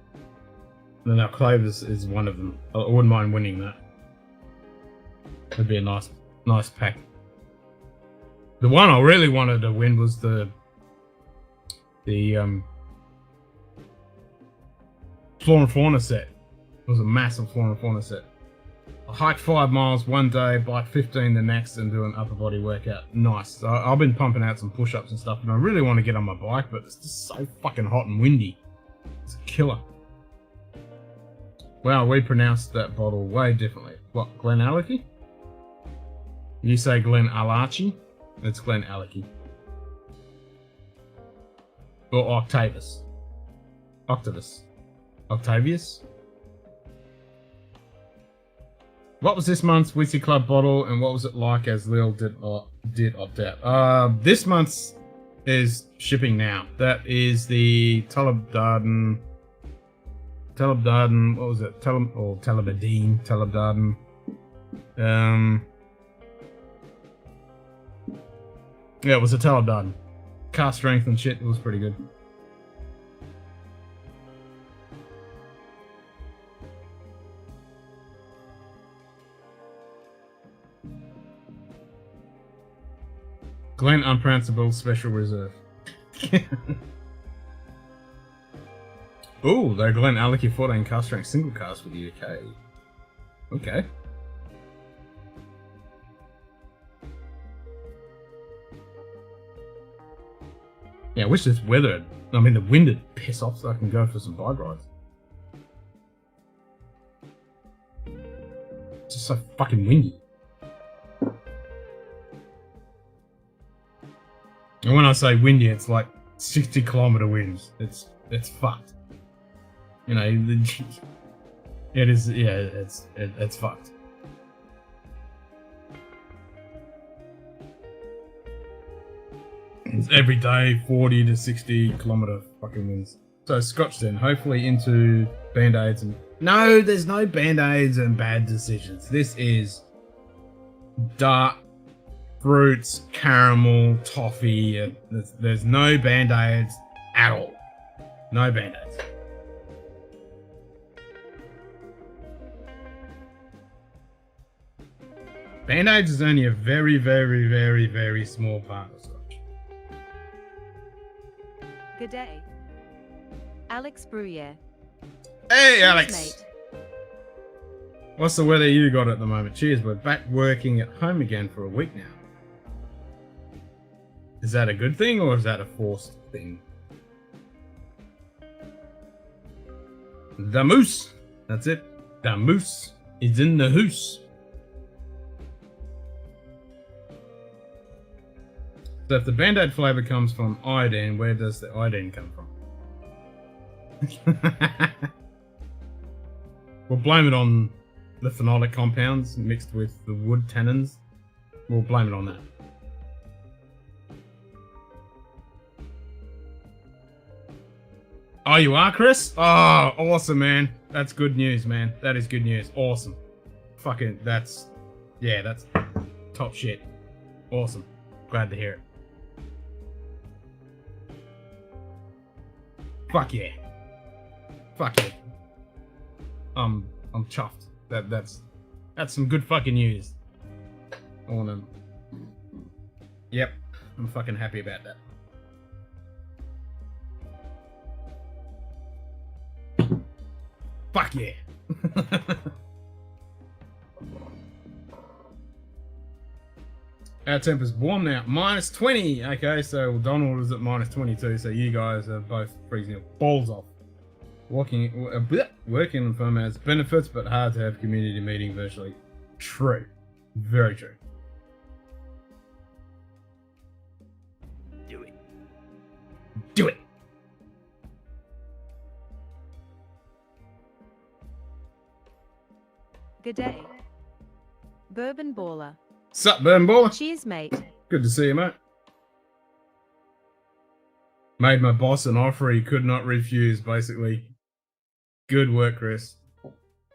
now Clover's is one of them. I wouldn't mind winning that. It'd be a nice pack. The one I really wanted to win was the Flora and Fauna set. It was a massive Flora and Fauna set. I hiked 5 miles one day, bike 15 the next, and do an upper body workout. Nice. So I've been pumping out some push-ups and stuff, and I really want to get on my bike, but it's just so fucking hot and windy. It's a killer. Wow, we pronounced that bottle way differently. What, Glen Alecky? You say Glen Alachi? It's Glen Alecky. Or Octavius. Octavius? What was this month's Whisky Club bottle, and what was it like as Lil did opt out? This month's is shipping now. That is the Talabdarden, what was it? Talabdarden. Yeah, it was a Talabdarden. Cast strength and shit, it was pretty good. Glen Unpronounceable Special Reserve. Ooh, the Glen Alecky 14 cast strength single cast with the UK. Okay. Yeah, I wish this weather, the wind would piss off so I can go for some bike rides. It's just so fucking windy. And when I say windy, it's like 60-kilometer winds. It's fucked. You know, it is. Yeah, it's fucked. It's every day 40 to 60-kilometer fucking winds. So Scotch then, hopefully into Band-Aids and no, there's no Band-Aids and bad decisions. This is dark. Fruits, caramel, toffee, there's no Band-Aids at all. No Band-Aids. Band-Aids is only a very, very, very, very small part of Scotch. Good day. Alex Bruyere. Hey, Cheers, Alex! mate. What's the weather you got at the moment? Cheers, we're back working at home again for a week now. Is that a good thing or is that a forced thing? The moose. That's it. The moose is in the hoose. So if the Band-Aid flavour comes from iodine, where does the iodine come from? We'll blame it on the phenolic compounds mixed with the wood tannins. We'll blame it on that. Oh, you are, Chris? Oh, awesome, man. That's good news, man. That is good news. Awesome. Fucking, that's top shit. Awesome. Glad to hear it. Fuck yeah. Fuck yeah. I'm chuffed. That's some good fucking news. I wanna... Yep. I'm fucking happy about that. Fuck yeah. Our temp is warm now. Minus 20. Okay, so Donald is at minus 22, so you guys are both freezing your balls off. Working in firm has benefits, but hard to have community meeting virtually. True. Very true. Do it. Do it. Good day. Bourbon Baller. Sup, Burn Baller? Cheers, mate. Good to see you, mate. Made my boss an offer he could not refuse, basically. Good work, Chris.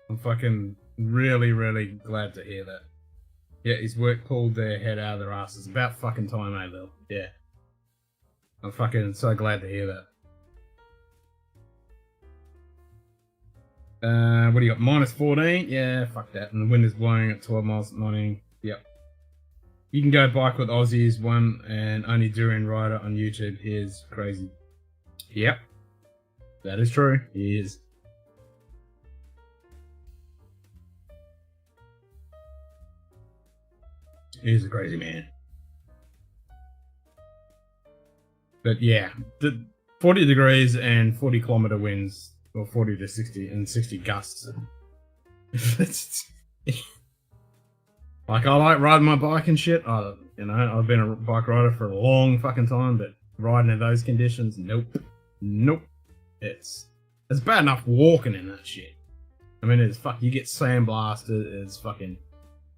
I'm fucking really, really glad to hear that. Yeah, his work pulled their head out of their asses. About fucking time, eh, Lil? Yeah. I'm fucking so glad to hear that. What do you got? Minus 14? Yeah, fuck that. And the wind is blowing at 12 miles at 19. Yep. You can go bike with Aussies, one and only Durian Rider on YouTube. He is crazy. Yep. That is true. He is. He's a crazy man. But yeah, the 40 degrees and 40 kilometer winds, or 40 to 60 and 60 gusts. Like, I like riding my bike and shit. You know, I've been a bike rider for a long fucking time, but riding in those conditions, nope. Nope. It's bad enough walking in that shit. I mean, it's fuck, you get sandblasted, it's fucking,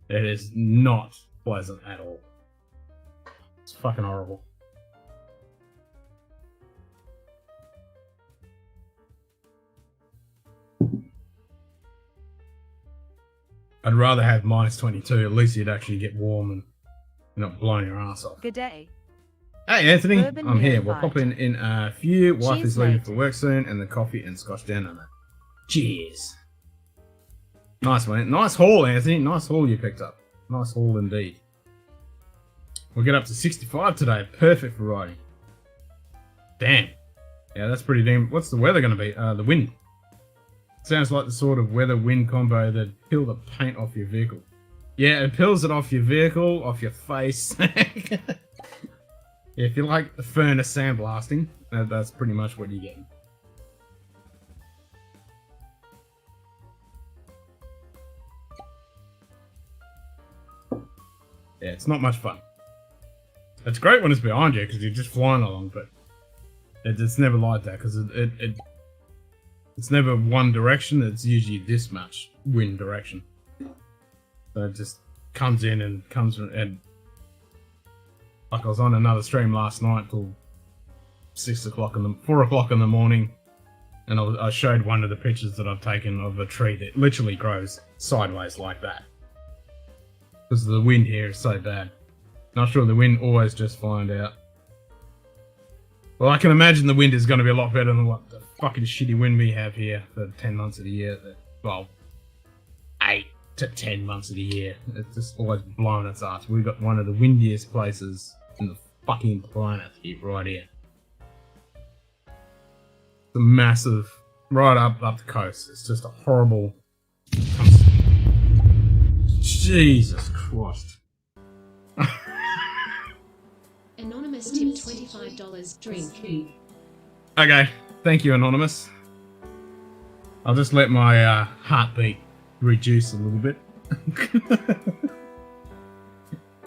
it is not pleasant at all. It's fucking horrible. I'd rather have minus 22. At least you'd actually get warm and you're not blowing your ass off. Good day. Hey, Anthony. Bourbon I'm here. Neophyte. We'll pop in a few. Wife Cheers, is leaving mate. for work soon, and the coffee and Scotch down on that. Cheers. Nice, man. Nice haul, Anthony. Nice haul you picked up. Nice haul indeed. We'll get up to 65 today. Perfect for riding. Damn. Yeah, that's pretty damn. What's the weather going to be? The wind. Sounds like the sort of weather-wind combo that peel the paint off your vehicle. Yeah, it peels it off your vehicle, off your face. If you like the furnace sandblasting, that's pretty much what you're getting. Yeah, it's not much fun. It's great when it's behind you because you're just flying along, but it's never like that because it's never one direction. It's usually this much wind direction. So it just comes in and comes and like I was on another stream last night till 4 o'clock in the morning, and I showed one of the pictures that I've taken of a tree that literally grows sideways like that because the wind here is so bad. Not sure the wind always just find out. Well, I can imagine the wind is going to be a lot better than what the fucking shitty wind we have here for 10 months of the year. Well, 8 to 10 months of the year. It's just always blowing its ass. We've got one of the windiest places in the fucking planet here, right here. It's a massive, right up the coast. It's just a horrible... Jesus Christ. Anonymous tip $25 drink. Okay, thank you, Anonymous. I'll just let my heartbeat reduce a little bit.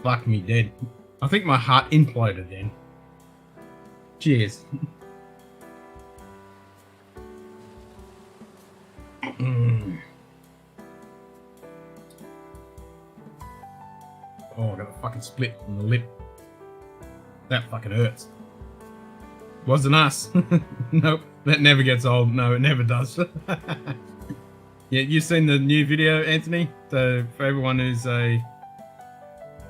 Fuck me dead. I think my heart imploded then. Cheers. Oh, I got a fucking split on the lip. That fucking hurts. Wasn't us. Nope, that never gets old. No, it never does. Yeah, you've seen the new video, Anthony? So, for everyone who's a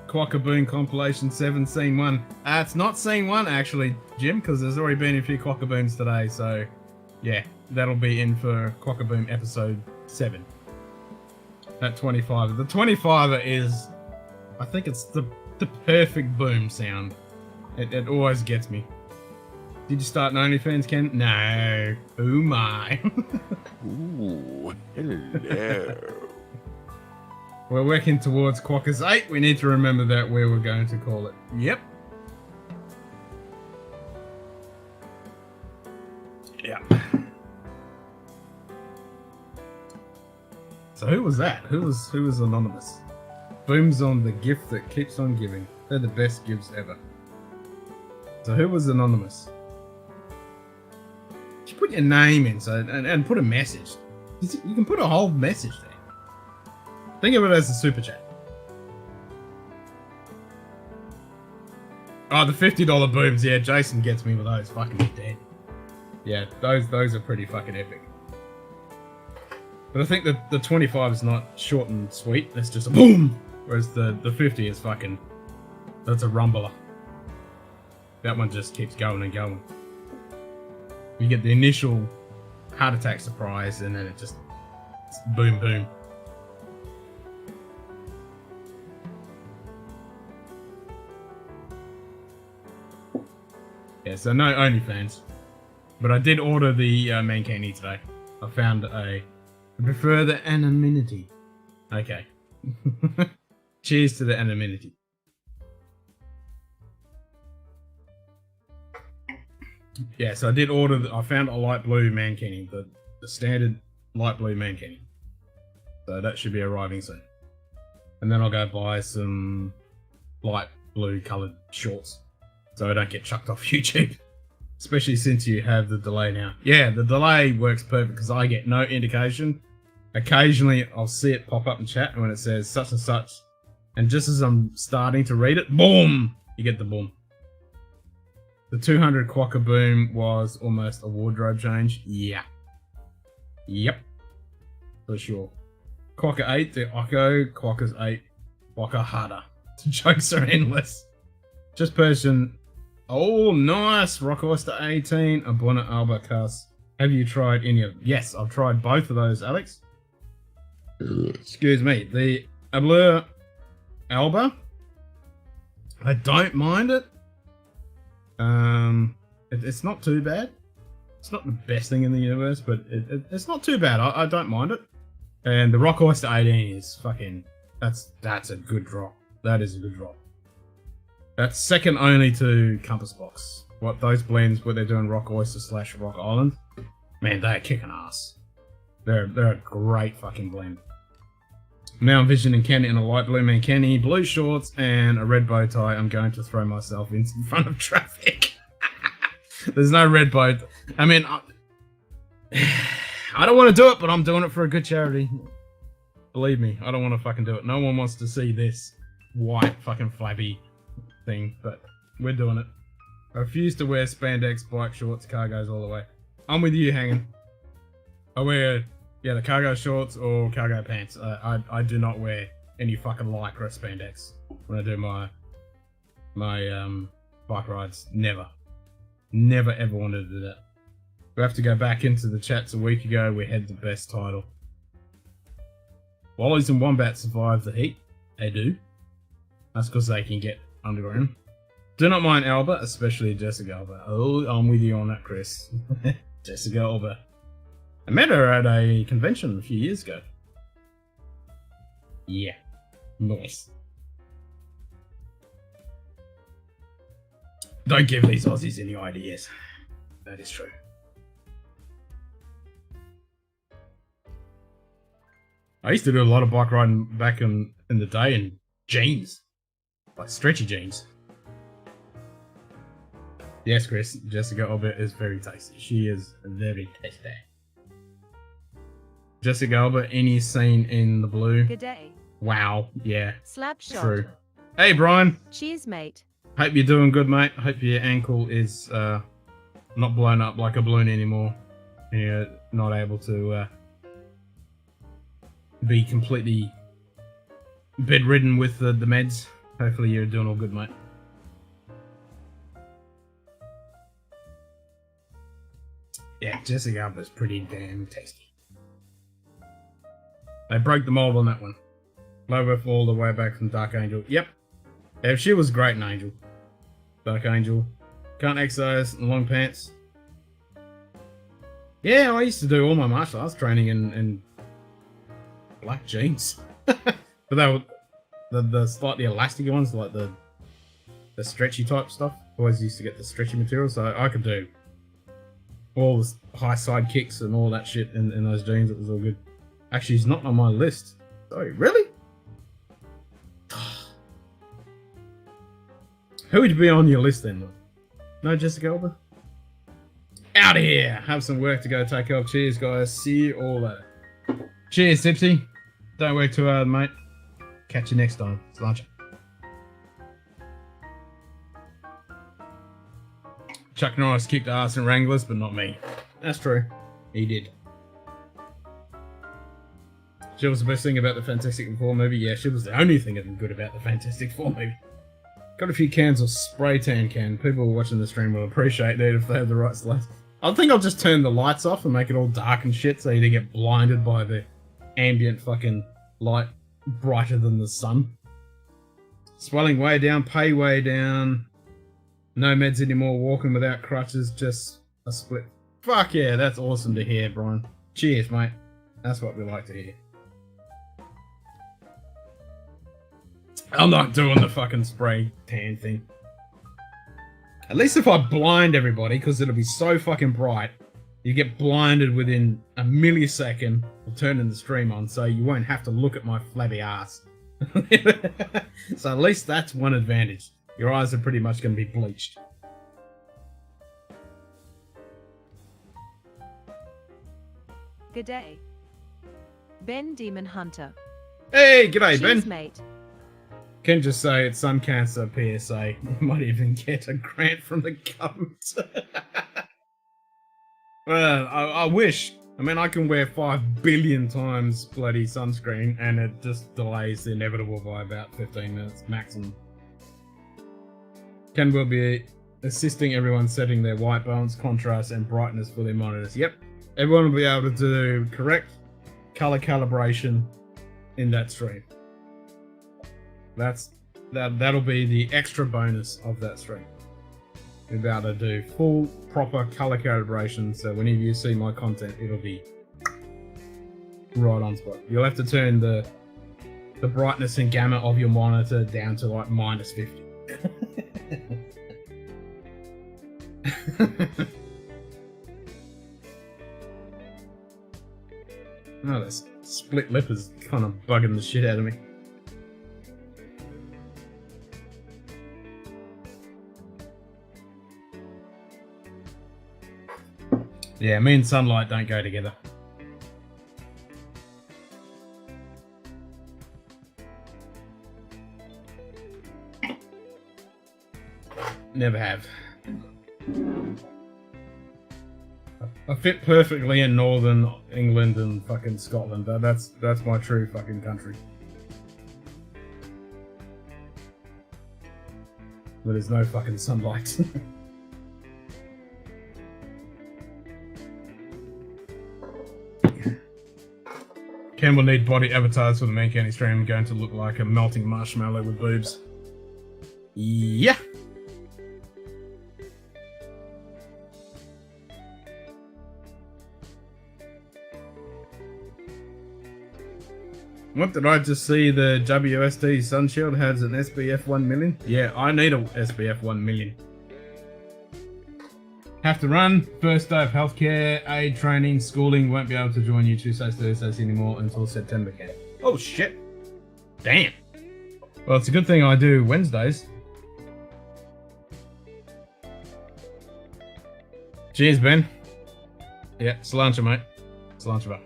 Quackaboon compilation 7 scene 1. It's not scene 1 actually, Jim, because there's already been a few Quackaboons today, so yeah, that'll be in for Quackaboon episode 7. That 25. The 25 is, I think it's the perfect boom sound. It always gets me. Did you start an OnlyFans, Ken? No. Oh my. Ooh, hello. We're working towards Quackers 8. We need to remember that where we're going to call it. Yep. Yeah. So who was that? Who was anonymous? Booms on the gift that keeps on giving. They're the best gifts ever. So who was anonymous? You put your name in and put a message. You can put a whole message there. Think of it as a super chat. Oh, the $50 booms. Yeah, Jason gets me with those. Fucking dead. Yeah, those are pretty fucking epic. But I think that the 25 is not short and sweet. That's just a boom. Whereas the 50 is fucking. That's a rumbler. That one just keeps going and going. You get the initial heart attack surprise, and then it just boom boom. Yeah, so no OnlyFans. But I did order the Mankini today. I found I prefer the anonymity. Okay. Cheers to the anonymity. Yeah, so I did order, I found a light blue Mankini, the standard light blue Mankini. So that should be arriving soon. And then I'll go buy some light blue coloured shorts, so I don't get chucked off YouTube. Especially since you have the delay now. Yeah, the delay works perfect because I get no indication. Occasionally I'll see it pop up in chat when it says such and such. And just as I'm starting to read it, boom! You get the boom. The 200 Quokka boom was almost a wardrobe change. Yeah. Yep. For sure. Quokka 8, the Occo, Quokka's 8, Quokka harder. The jokes are endless. Just person. Oh, nice! Rock Oyster 18, a Bonnet Alba Cuss. Have you tried any of them? Yes, I've tried both of those, Alex. Excuse me. The Allure Alba. I don't mind it. It's not too bad. It's not the best thing in the universe, but it's not too bad. I don't mind it. And the Rock Oyster 18 is fucking... That's a good drop. That is a good drop. That's second only to Compass Box. What those blends where they're doing Rock Oyster / Rock Island, man, they're kicking ass. They're a great fucking blend. Now Vision and Kenny in a light blue Mankini, blue shorts, and a red bow tie. I'm going to throw myself in front of traffic. There's no red bow. I mean, I don't want to do it, but I'm doing it for a good charity. Believe me, I don't want to fucking do it. No one wants to see this white fucking flabby thing, but we're doing it. I refuse to wear spandex, bike shorts, cargos all the way. I'm with you, Hanging. I wear, yeah, the cargo shorts or cargo pants. I do not wear any fucking lycra spandex when I do my bike rides. Never ever wanted to do that. We have to go back into the chats a week ago. We had the best title. Wallies and Wombats survive the heat. They do. That's because they can get underground. Do not mind Alba, especially Jessica Alba. Oh, I'm with you on that, Chris. Jessica Alba. I met her at a convention a few years ago. Yeah. Nice. Don't give these Aussies any ideas. That is true. I used to do a lot of bike riding back in the day in jeans. Like stretchy jeans. Yes, Chris, Jessica Alba is very tasty. She is very tasty. Jessica Alba, any scene in the blue? Good day. Wow, yeah. Slap shot. True. Hey, Brian. Cheers, mate. Hope you're doing good, mate. Hope your ankle is not blown up like a balloon anymore. And you're not able to be completely bedridden with the meds. Hopefully you're doing all good, mate. Yeah, Jessica Alba's pretty damn tasty. They broke the mold on that one. Lobo all the way back from Dark Angel. Yep. Yeah, she was great in Angel. Dark Angel. Can't exercise in long pants. Yeah, I used to do all my martial arts training in black jeans. But they were the slightly elastic ones, like the stretchy type stuff. Always used to get the stretchy material, so I could do all the high side kicks and all that shit in those jeans. It was all good. Actually, he's not on my list. Sorry, really? Who would be on your list then? No Jessica Alba? Out of here! Have some work to go take off. Cheers, guys. See you all later. Cheers, Sipsy. Don't work too hard, mate. Catch you next time. Sláinte. Chuck Norris kicked ass in Wranglers, but not me. That's true. He did. She was the best thing about the Fantastic Four movie. Yeah, she was the only thing good about the Fantastic Four movie. Got a few cans of spray tan can. People watching the stream will appreciate that if they have the right lights. I think I'll just turn the lights off and make it all dark and shit so you don't get blinded by the ambient fucking light brighter than the sun. Swelling way down, pay way down. No meds anymore, walking without crutches, just a split. Fuck yeah, that's awesome to hear, Brian. Cheers, mate. That's what we like to hear. I'm not doing the fucking spray tan thing. At least if I blind everybody, because it'll be so fucking bright, you get blinded within a millisecond of turning the stream on, so you won't have to look at my flabby ass. So at least that's one advantage. Your eyes are pretty much going to be bleached. G'day. Ben Demon Hunter. Hey, g'day, Cheers, Ben. mate. Can just say it's Sun Cancer PSA. You might even get a grant from the government. Well, I wish. I mean, I can wear 5 billion times bloody sunscreen and it just delays the inevitable by about 15 minutes maximum. Ken will be assisting everyone setting their white balance, contrast, and brightness for their monitors. Yep, everyone will be able to do correct color calibration in that stream. That'll be the extra bonus of that stream. You'll be able to do full, proper color calibration, so whenever you see my content, it'll be right on spot. You'll have to turn the brightness and gamma of your monitor down to like -50. Oh, this split lip is kind of bugging the shit out of me. Yeah, me and sunlight don't go together. Never have. I fit perfectly in northern England and fucking Scotland. That's my true fucking country. But there's no fucking sunlight. Ken will need body avatars for the main county stream. I'm going to look like a melting marshmallow with boobs. Yeah. What did I just see? The WSD Sunshield has an SPF 1 million? Yeah, I need a SPF 1 million. Have to run. First day of healthcare, aid training, schooling. Won't be able to join you Tuesdays, Thursdays anymore until September, Ken. Oh shit. Damn. Well, it's a good thing I do Wednesdays. Cheers, Ben. Yeah, sláinte, mate. Sláinte, bro.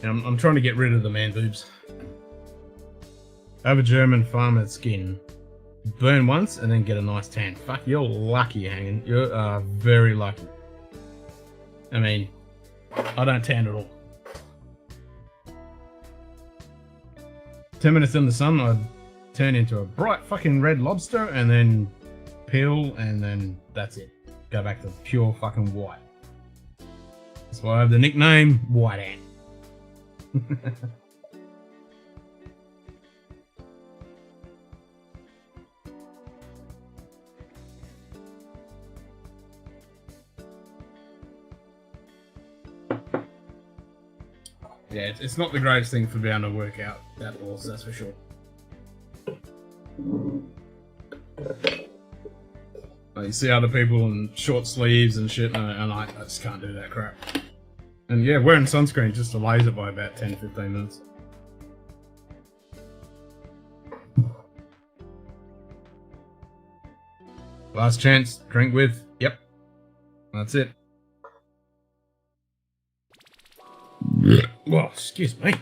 I'm trying to get rid of the man boobs. Have a German farmer skin. Burn once and then get a nice tan. Fuck, you're lucky, Hanging. You're very lucky. I mean, I don't tan at all. 10 minutes in the sun, I'd turn into a bright fucking red lobster and then peel and then that's it. Go back to pure fucking white. That's why I have the nickname White Ant. Yeah, it's not the greatest thing for being able to work out outdoors, that's for sure. Like, you see other people in short sleeves and shit, and I just can't do that crap. And yeah, wearing sunscreen just delays it by about 10-15 minutes. Last chance, drink with. Yep. That's it. Well, excuse me.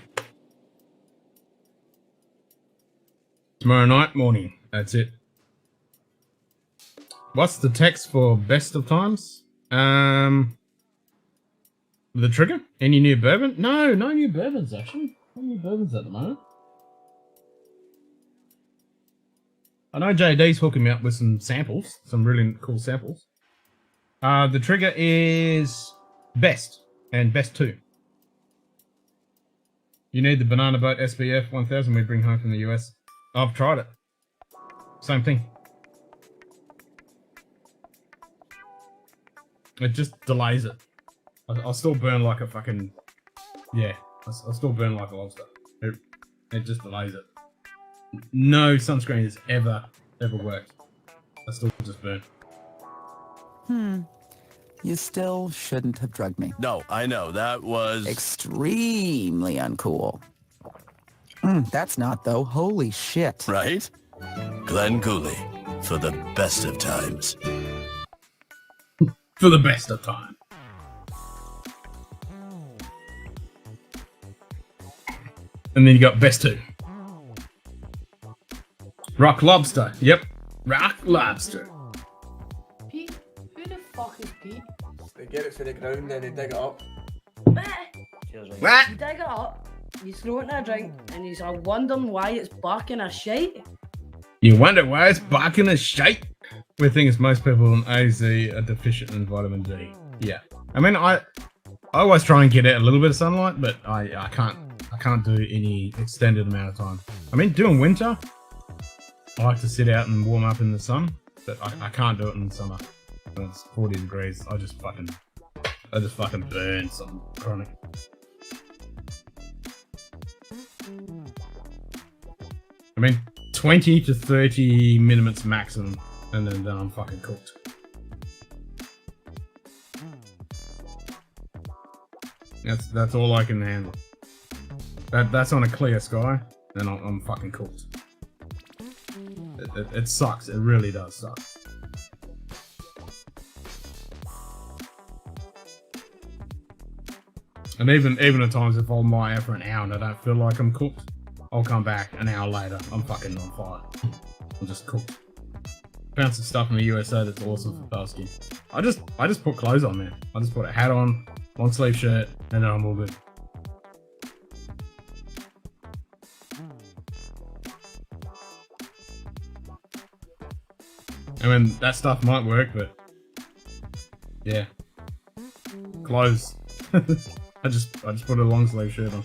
Tomorrow night, morning. That's it. What's the text for best of times? The trigger? Any new bourbon? No new bourbons actually. No new bourbons at the moment. I know JD's hooking me up with some samples, some really cool samples. The trigger is best and best 2. You need the Banana Boat SBF 1000 we bring home from the US. I've tried it. Same thing. It just delays it. I'll still burn like a fucking... Yeah, I'll still burn like a lobster. It just delays it. No sunscreen has ever worked. I still just burn. You still shouldn't have drugged me. No, I know, that was... Extremely uncool. That's not, though. Holy shit. Right? Glenn Cooley, for the best of times. For the best of time. And then you got best 2. Rock Lobster. Yep. Rock Lobster. Pete? Who the fuck is Pete? They get it for the ground, then they dig it up. What? What? You dig it up, you throw it in a drink, and you're wondering why it's barking a shite? You wonder why it's barking a shite? We think it's most people in AZ are deficient in vitamin D. Yeah. I mean, I always try and get out a little bit of sunlight, but I can't do any extended amount of time. I mean, during winter, I like to sit out and warm up in the sun, but I can't do it in the summer. When it's 40 degrees, I just fucking burn something chronic. I mean, 20 to 30 minutes maximum, and then I'm fucking cooked. That's all I can handle. That's on a clear sky, and I'm fucking cooked. It sucks. It really does suck. And even at times, if I'm lying out for an hour and I don't feel like I'm cooked, I'll come back an hour later. I'm fucking on fire. I'm just cooked. Found some stuff in the USA that's awesome for pale skin. I just put clothes on, man. I just put a hat on, long sleeve shirt, and then I'm all good. I mean, that stuff might work, but yeah, clothes. I just put a long sleeve shirt on.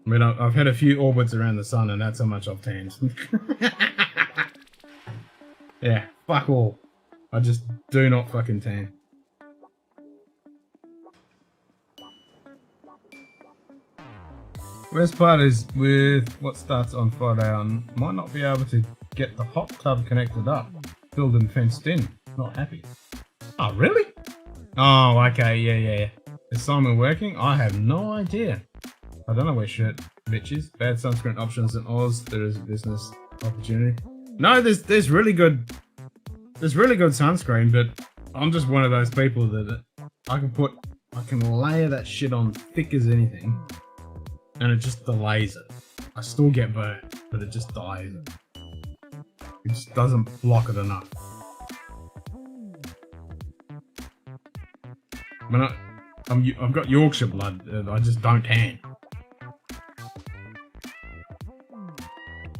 I mean, I've had a few orbits around the sun, and that's how much I've tanned. Yeah, fuck all. I just do not fucking tan. Worst part is with what starts on Friday, I might not be able to get the hot tub connected up, filled and fenced in. Not happy. Oh, really? Oh, okay, yeah. Is Simon working? I have no idea. I don't know where shit bitch is. Bad sunscreen options in Oz. There is a business opportunity. No, there's really good sunscreen, but I'm just one of those people that I can layer that shit on thick as anything, and it just delays it. I still get burnt, but it just dies it. It just doesn't block it enough. When I've got Yorkshire blood, I just don't tan.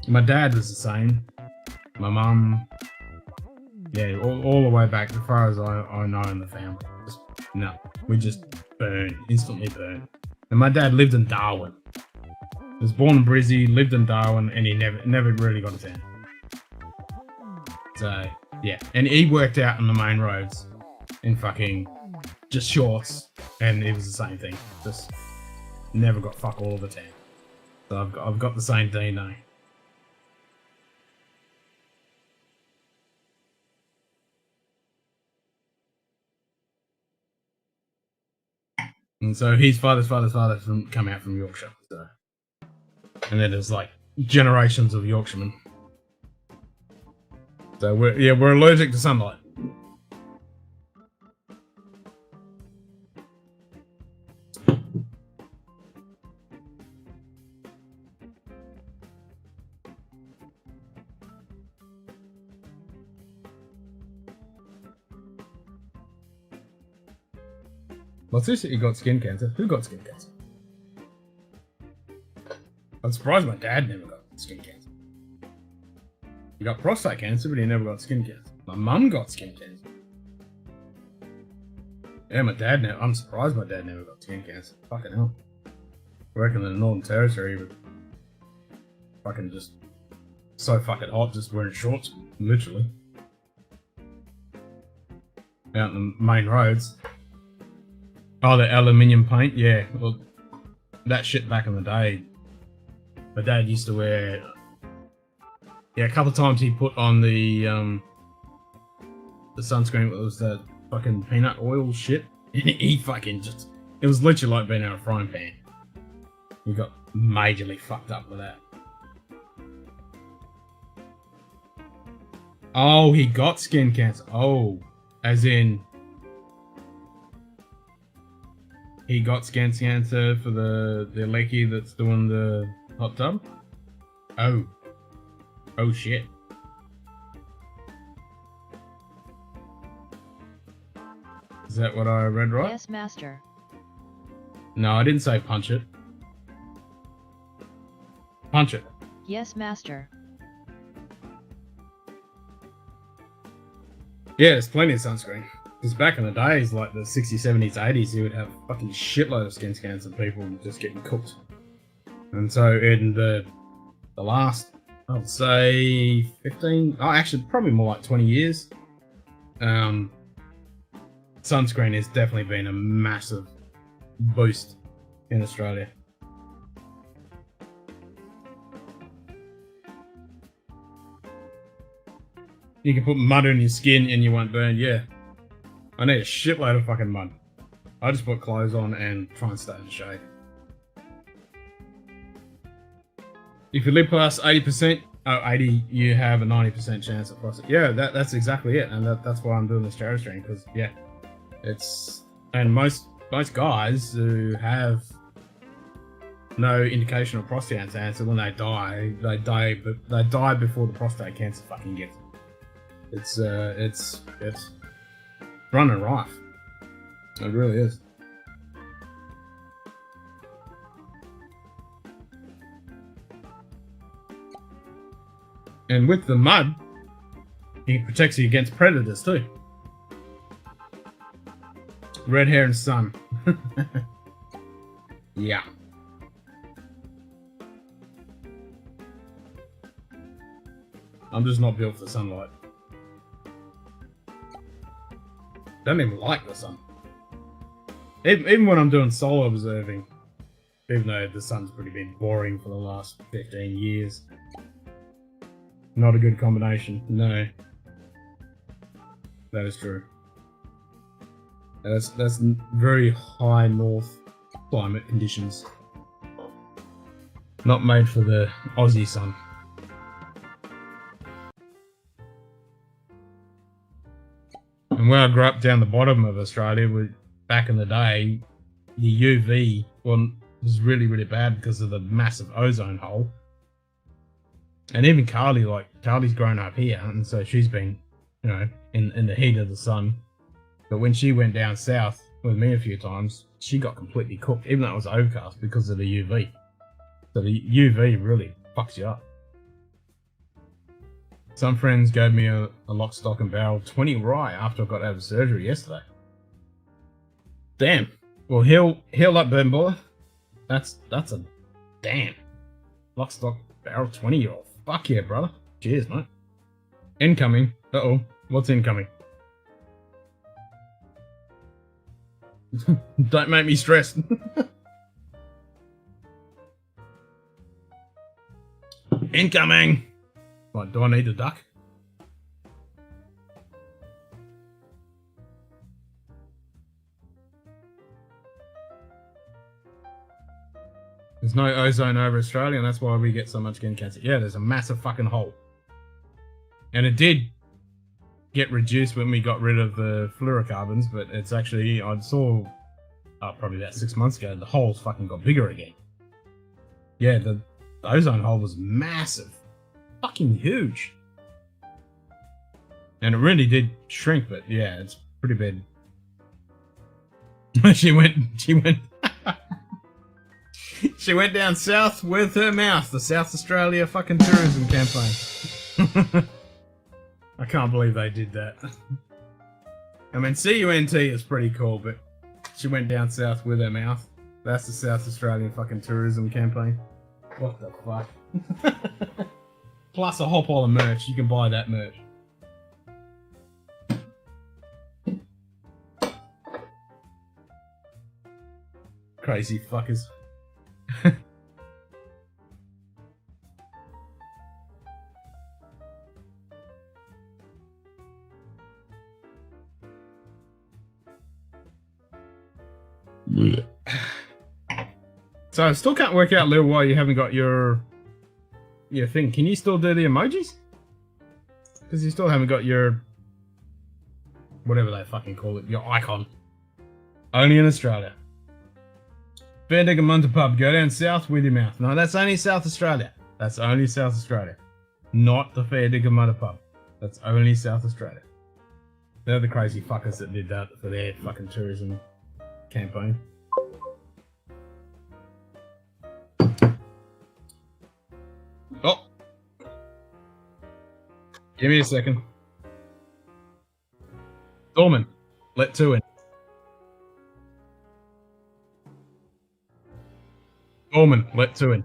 My dad was the same. My mum, yeah, all the way back as far as I know in the family. Just, no, we just burn, instantly burn. And my dad lived in Darwin. He was born in Brizzy, lived in Darwin, and he never really got a tan. So, yeah. And he worked out on the main roads in fucking just shorts, and it was the same thing. Just never got fuck all of a tan. So I've got the same DNA. And so his father's father come out from Yorkshire. So. And then there's like generations of Yorkshiremen. So we're allergic to sunlight. Well, seriously, you got skin cancer. Who got skin cancer? I'm surprised my dad never got skin cancer. He got prostate cancer, but he never got skin cancer. My mum got skin cancer. Yeah, my dad never. I'm surprised my dad never got skin cancer. Fucking hell. I reckon in the Northern Territory, but fucking just so fucking hot, just wearing shorts, literally. Out in the main roads. Oh, the aluminium paint? Yeah, well, that shit back in the day. My dad used to wear... Yeah, a couple of times he put on the sunscreen, it was that fucking peanut oil shit. And he fucking just... It was literally like being in a frying pan. He got majorly fucked up with that. Oh, he got skin cancer. Oh, as in... He got skin cancer for the lecky that's doing the hot tub? Oh. Oh shit. Is that what I read right? Yes, master. No, I didn't say punch it. Punch it. Yes, master. Yeah, there's plenty of sunscreen. Because back in the days, like the 60s, 70s, 80s, you would have fucking shitload of skin cancer people just getting cooked. And so in the last, I would say 15, oh actually probably more like 20 years, sunscreen has definitely been a massive boost in Australia. You can put mud on your skin and you won't burn, yeah. I need a shitload of fucking mud. I just put clothes on and try and stay in the shade. If you live past 80%, 80, you have a 90% chance of prostate. Yeah, that's exactly it, and that's why I'm doing this charity stream, because yeah, it's and most guys who have no indication of prostate cancer, when they die before the prostate cancer fucking gets it. It's running rife. It really is. And with the mud, it protects you against predators too. Red hair and sun. Yeah. I'm just not built for sunlight. Don't even like the sun. Even when I'm doing solar observing, even though the sun's pretty been boring for the last 15 years. Not a good combination, no. That is true. That's very high north climate conditions. Not made for the Aussie sun. And where I grew up down the bottom of Australia, back in the day, the UV was really, really bad because of the massive ozone hole. And even Carly's grown up here, and so she's been, you know, in the heat of the sun. But when she went down south with me a few times, she got completely cooked, even though it was overcast because of the UV. So the UV really fucks you up. Some friends gave me a lock, stock and barrel 20 rye after I got out of surgery yesterday. Damn. Well, heal up, Ben boy. That's a damn lock, stock, barrel 20-year-old. Fuck yeah, brother. Cheers, mate. Incoming. Uh-oh. What's incoming? Don't make me stressed. Incoming. What, do I need a duck? There's no ozone over Australia, and that's why we get so much skin cancer. Yeah, there's a massive fucking hole. And it did get reduced when we got rid of the fluorocarbons, but it's actually, I saw probably about 6 months ago, the hole's fucking got bigger again. Yeah, the ozone hole was massive. Fucking huge. And it really did shrink, but yeah, it's pretty bad. She went down south with her mouth. The South Australia fucking tourism campaign. I can't believe they did that. I mean, CUNT is pretty cool, but she went down south with her mouth. That's the South Australian fucking tourism campaign. What the fuck? Plus a whole pile of merch. You can buy that merch. Crazy fuckers. So I still can't work out, Lil, why you haven't got your thing. Can you still do the emojis? Because you still haven't got your whatever they fucking call it, your icon. Only in Australia. Fair Dinkum Munted pub, go down south with your mouth. No, that's only South Australia. That's only South Australia. Not the Fair Dinkum Munted pub. That's only South Australia. They're the crazy fuckers that did that for their fucking tourism campaign. Oh! Give me a second. Dorman, let two in. Dorman, let two in.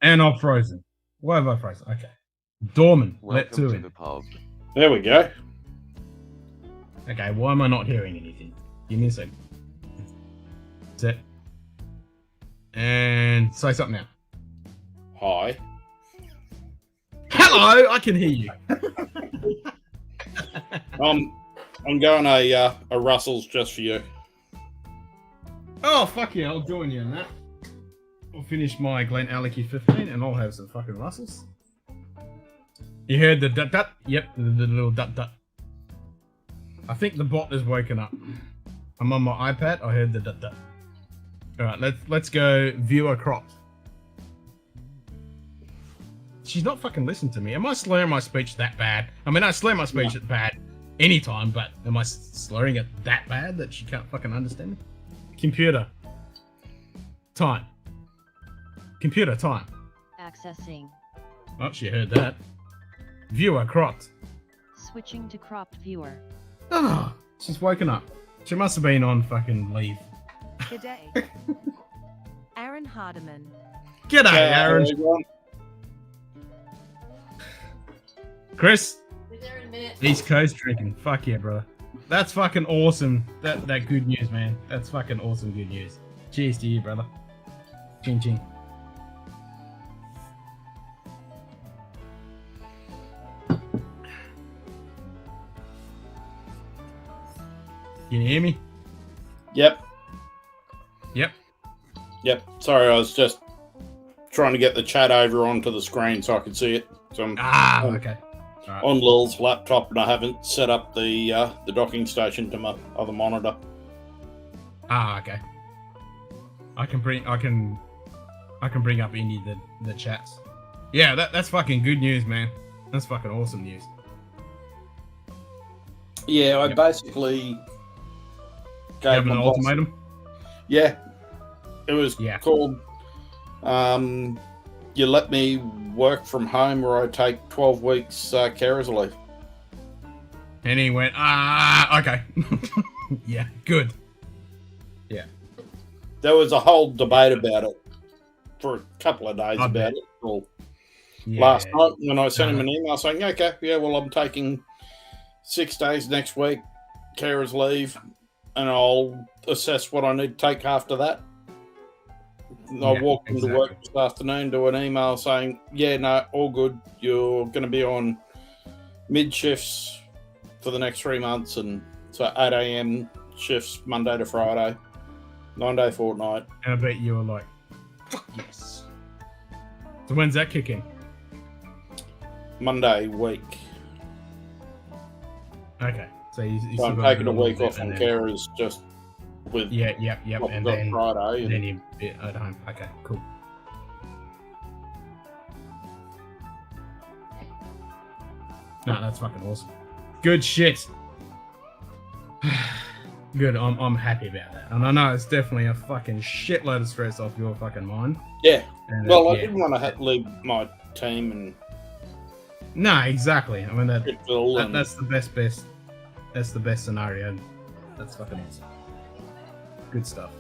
And I've frozen. Why have I frozen? Okay. Dorman, let two in. The pub. There we go. Okay, why am I not hearing anything? Give me a second. Set. And say something now. Hi. Hello, I can hear you. I'm going a Russell's just for you. Oh, fuck yeah, I'll join you in that. I'll finish my Glen Alecky 15 and I'll have some fucking Russells. You heard the dut-dut? Yep, the little dut-dut. I think the bot is woken up. I'm on my iPad, I heard the dut-dut. Alright, let's go viewer cropped. She's not fucking listening to me. Am I slurring my speech that bad? I mean, I slur my speech at bad anytime, but am I slurring it that bad that she can't fucking understand me? Computer. Time. Computer time. Accessing. Oh, she heard that. Viewer cropped. Switching to cropped viewer. Oh, she's woken up. She must have been on fucking leave. G'day. Aaron Hardiman. G'day, Aaron. Chris. East Coast drinking. Fuck yeah, brother. That's fucking awesome. That good news, man. That's fucking awesome good news. Cheers to you, brother. Ching ching. Can you hear me? Yep. Yep. Yep. Sorry, I was just trying to get the chat over onto the screen so I could see it. So I'm okay. Right. on Lil's laptop, and I haven't set up the docking station to my other monitor. Okay. I can bring up any of the chats. Yeah, that's fucking good news, man. That's fucking awesome news. Yeah, I basically gave an ultimatum. Yeah, it was called. You let me work from home, or I take 12 weeks carers leave. And he went, okay. Yeah, good. Yeah. There was a whole debate about it for a couple of days about it. Well, last night when I sent him an email saying, okay, yeah, well, I'm taking 6 days next week, carers leave, and I'll assess what I need to take after that. I walked into work this afternoon to an email saying, yeah, no, all good. You're going to be on mid shifts for the next 3 months, and so 8 a.m. shifts Monday to Friday, 9-day fortnight. And I bet you were like, fuck yes. So when's that kicking? Monday week. Okay. So I'm taking a week off on carers just with and then Friday. And then you at home. Okay, cool. No, that's fucking awesome. Good shit. Good. I'm happy about that, and I know it's definitely a fucking shitload of stress off your fucking mind. Yeah. And I didn't want to leave my team and. No, exactly. I mean that's the best. That's the best scenario. That's fucking awesome. Good stuff.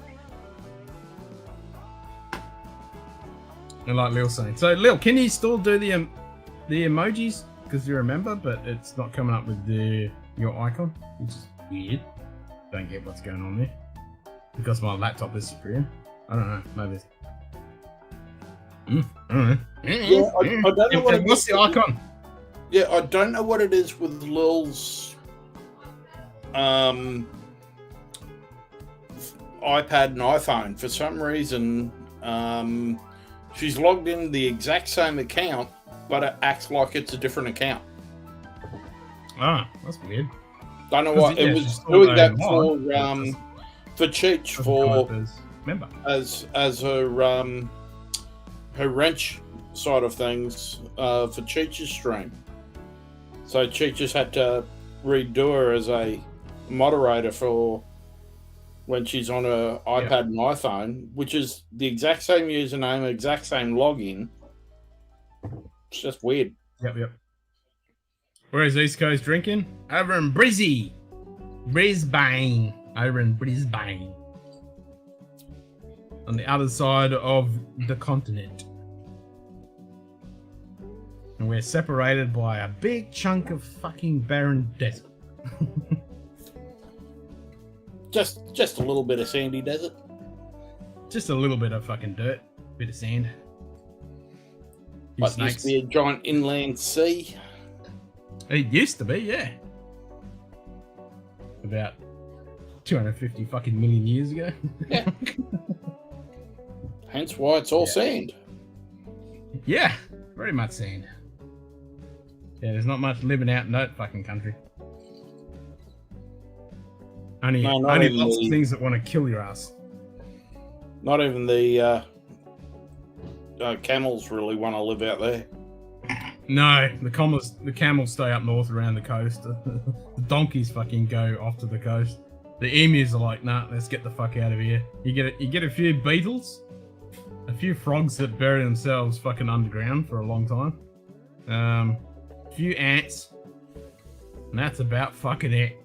And like Lil's saying, so Lil, can you still do the emojis? Because you remember, but it's not coming up with your icon, which is weird. Don't get what's going on there. Because my laptop is Supreme. I don't know. Maybe. I don't know. Yeah, I don't know what's the icon? Yeah, I don't know what it is with Lil's iPad and iPhone. For some reason, she's logged in the exact same account, but it acts like it's a different account. Ah, that's weird. Don't know what it was doing that for Cheech as her wrench side of things for Cheech's stream. So Cheech just had to redo her as a moderator for when she's on her iPad and iPhone, which is the exact same username, exact same login. It's just weird. Yep. Where's East Coast drinking? Over in Brisbane. Over in Brisbane. On the other side of the continent. And we're separated by a big chunk of fucking barren desert. Just a little bit of sandy desert. Just a little bit of fucking dirt. Bit of sand. Like used to be a giant inland sea. It used to be, yeah. About 250 fucking million years ago. Yeah. Hence why it's all sand. Yeah, very much sand. Yeah, there's not much living out in that fucking country. Only lots of things that want to kill your ass. Not even the camels really want to live out there. No, the camels stay up north around the coast. The donkeys fucking go off to the coast. The emus are like, nah, let's get the fuck out of here. You get a few beetles, a few frogs that bury themselves fucking underground for a long time, a few ants, and that's about fucking it.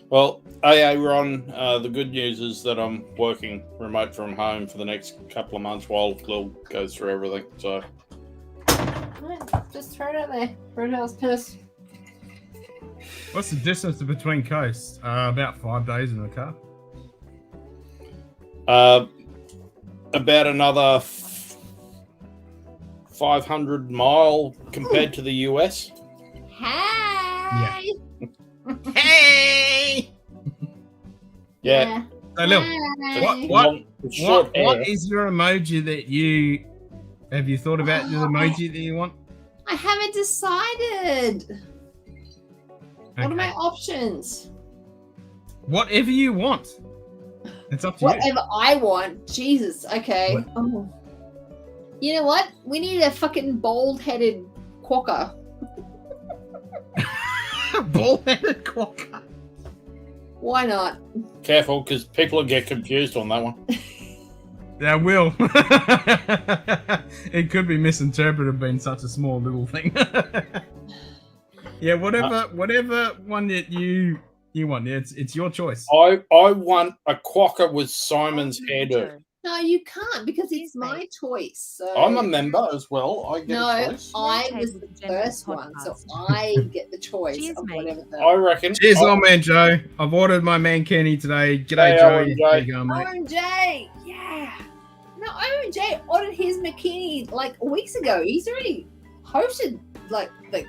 Well, AA Ron, the good news is that I'm working remote from home for the next couple of months while Lil goes through everything. So just throw it out there. Roadhouse piss. What's the distance between coasts? About 5 days in the car. About another 500 mile compared to the US. Hey! Hey! Yeah. So look, what is your emoji that you Have you thought about the emoji that you want? I haven't decided. What are my Okay. options? Whatever you want. It's up to you. Whatever I want. Jesus. Okay. What? Oh. You know what? We need a fucking bald-headed quokka. Bald-headed quokka. Why not? Careful, because people will get confused on that one. Yeah, will. It could be misinterpreted being such a small little thing. Yeah, whatever one that you want. It's your choice. I want a quokka with Simon's hairdo. No, you can't because it's my choice. So. I'm a member as well. I get a choice. I was the first one, so I get the choice Cheers, of mate. whatever the. I reckon. Cheers, old man Joe. I've ordered my mankini today. G'day, Hey, Joe. Owen There J. you go, mate. OMJ, yeah. No, OMJ ordered his McKinney like weeks ago. He's already posted like the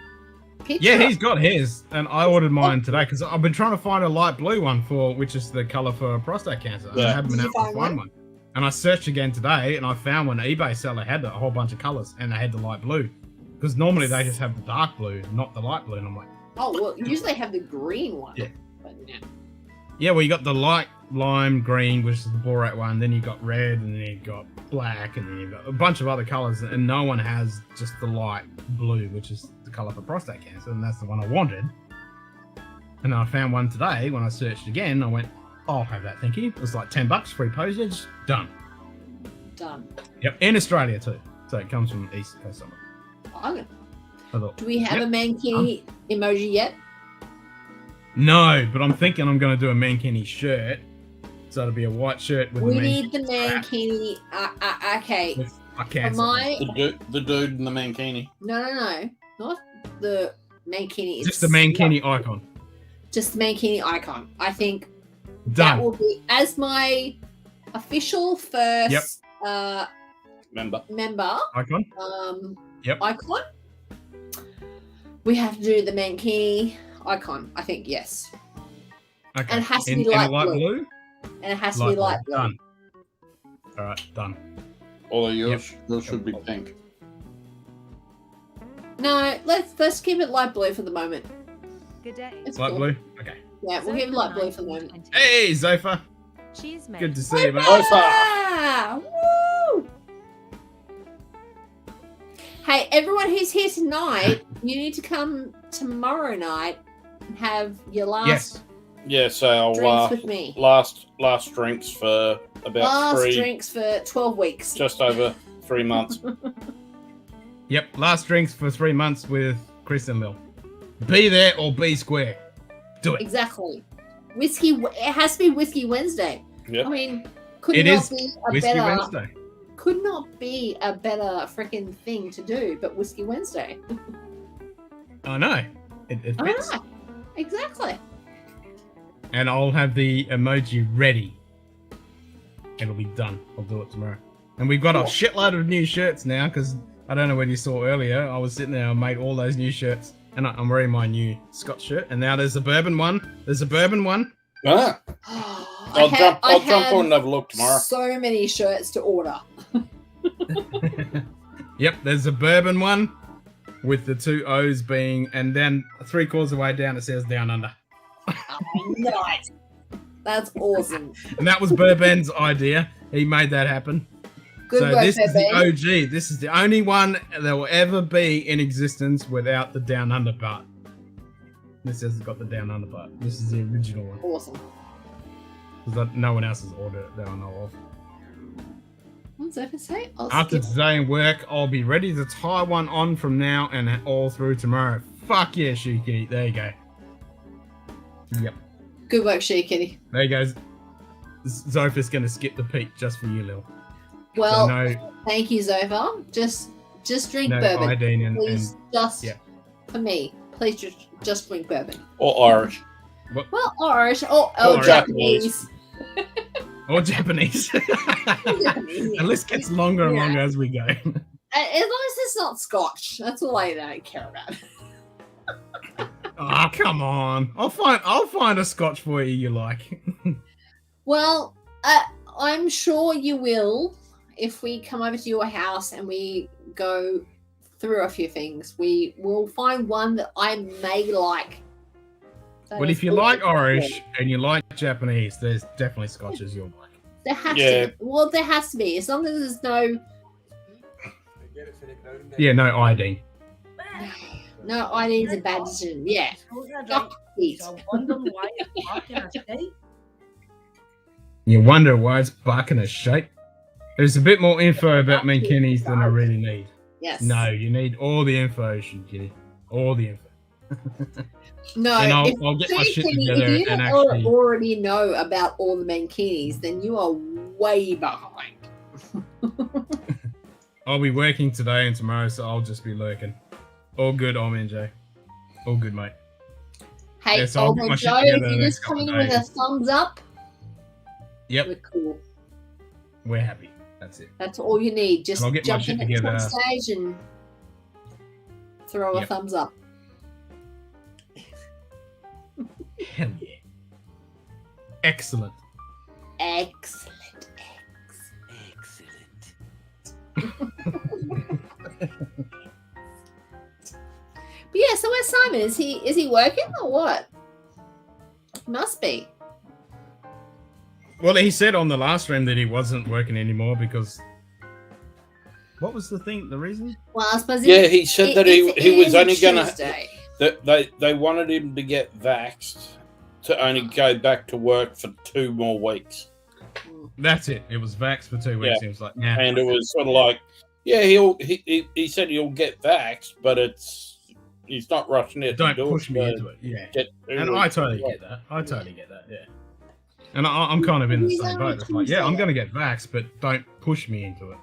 picture. Yeah, he's got his, and I ordered mine today because I've been trying to find a light blue one which is the color for prostate cancer. Yeah. I haven't been Did able you to find find one. And I searched again today, and I found one. eBay seller had a whole bunch of colors, and they had the light blue. Because normally they just have the dark blue, not the light blue. And I'm like, Oh well, usually they have the green one. Yeah. But no. yeah, well, you got the light lime green, which is the Borat one. Then you got red, and then you got black, and then you got a bunch of other colors. And no one has just the light blue, which is the color for prostate cancer, and that's the one I wanted. And I found one today. When I searched again, I went, I'll have that, thank you. It was like $10, free postage, done. Done. Yep, in Australia too. So it comes from East Coast somewhere. Okay. I thought, Do we have yep. a mankini emoji yet? No, but I'm thinking I'm going to do a mankini shirt. So it'll be a white shirt with We the need the mankini. Okay. with a For cancer. my The dude in the mankini. no, not the mankini. Just the mankini icon. Just the mankini icon. I think Done. that will be as my official first Member. Icon. Yep. icon. We have to do the mankini icon. I think yes, Okay. and it has to in, be light, in light blue. and it has to be light blue. Done. All right, done. Although yours should be pink. No, let's keep it light blue for the moment. Good day. It's Light cool. blue. Okay. Yeah, we'll give it light blue for the moment. Hey, Zofa. Cheers, mate. Good to see you, mate. Ah, woo! Hey, everyone who's here tonight, you need to come tomorrow night and have your last Yes. Yeah, so drinks with me. last drinks for about Last drinks for 12 weeks. just over 3 months. Yep. Last drinks for 3 months with Chris and Lil. Be there or be square. Do it. Exactly. Whiskey. It has to be Whiskey Wednesday. Yep. I mean, could It not is be a Whiskey better. Wednesday. Could not be a better freaking thing to do, but Whiskey Wednesday. I know. It I fits. know. Exactly. And I'll have the emoji ready. It'll be done. I'll do it tomorrow. And we've got a shitload of new shirts now because I don't know whether you saw earlier. I was sitting there and made all those new shirts. And I'm wearing my new Scotch shirt. And now there's a bourbon one. There's a bourbon one. Ah. I'll jump on and have a look tomorrow. So many shirts to order. Yep, there's a bourbon one with the 2 O's being, and then 3/4 of the way down it says Down Under. Nice. That's awesome. And that was Bourbon's idea. He made that happen. Good So work, this is the Bourbon. OG. This is the only one that will ever be in existence without the Down Under part. This has got the Down Under part. This is the original one. Awesome. Because no one else has ordered it that I know of. What's that to say? I'll After skip. today in work, I'll be ready to tie one on from now and all through tomorrow. Fuck yeah, Shiki. There you go. Yep. Good work, She Kitty. There you go. Zofa's going to skip the peak just for you, Lil. Well, no, thank you, Zofa. Just drink no bourbon. iodine and Please, just yeah. for me. Please just drink bourbon. Or Irish. Well, Irish or Or Japanese. or Japanese. The list gets longer and longer as we go. As long as it's not Scotch, that's all I don't care about. Oh, come on. I'll find a Scotch for you like. Well, I'm sure you will. if we come over to your house and we go through a few things, we will find one that I may like. Well, if you like Irish and you like Japanese, there's definitely scotches you'll like. There has to. Well, there has to be. As long as there's no. Yeah, no iodine. No, iodine's a bad decision. Yeah. Fuck it. You wonder why it's barking a shape. There's a bit more info about Mankinis than I really need. Yes. No, you need all the info, Shinky. All the info. No, and if, I'll get my shit if together you and don't actually. already know about all the Mankinis, then you are way behind. I'll be working today and tomorrow, so I'll just be lurking. All good, I'm NJ. All good, mate. Hey, Yeah, so I'll get my shit Joe, if together the you're next just coming couple in of with a days. thumbs up, Yep, we're cool. we're happy. That's it. That's all you need. Just And I'll get my jump shit in at the together. top stage and throw a Yep. thumbs up. Hell yeah. Excellent. Excellent. But yeah, so where's Simon? Is he working or what? Must be. Well, he said on the last stream that he wasn't working anymore because. What was the thing? The reason? Well, I suppose. Yeah, he said that he was only going to. Tuesday. That they wanted him to get vaxxed to only go back to work for 2 more weeks. That's it. It was vaxxed for 2 weeks. Yeah. He was like, nah. And it was sort of like, yeah, he said he'll get vaxxed, but he's not rushing it. Don't to do push it, me so into it. Yeah. get 2 And weeks I totally to work. get that. I totally get that. Yeah. And I'm kind of in the He's same only boat. It's like, yeah, I'm Tuesday. going to get vaxxed, but don't push me into it.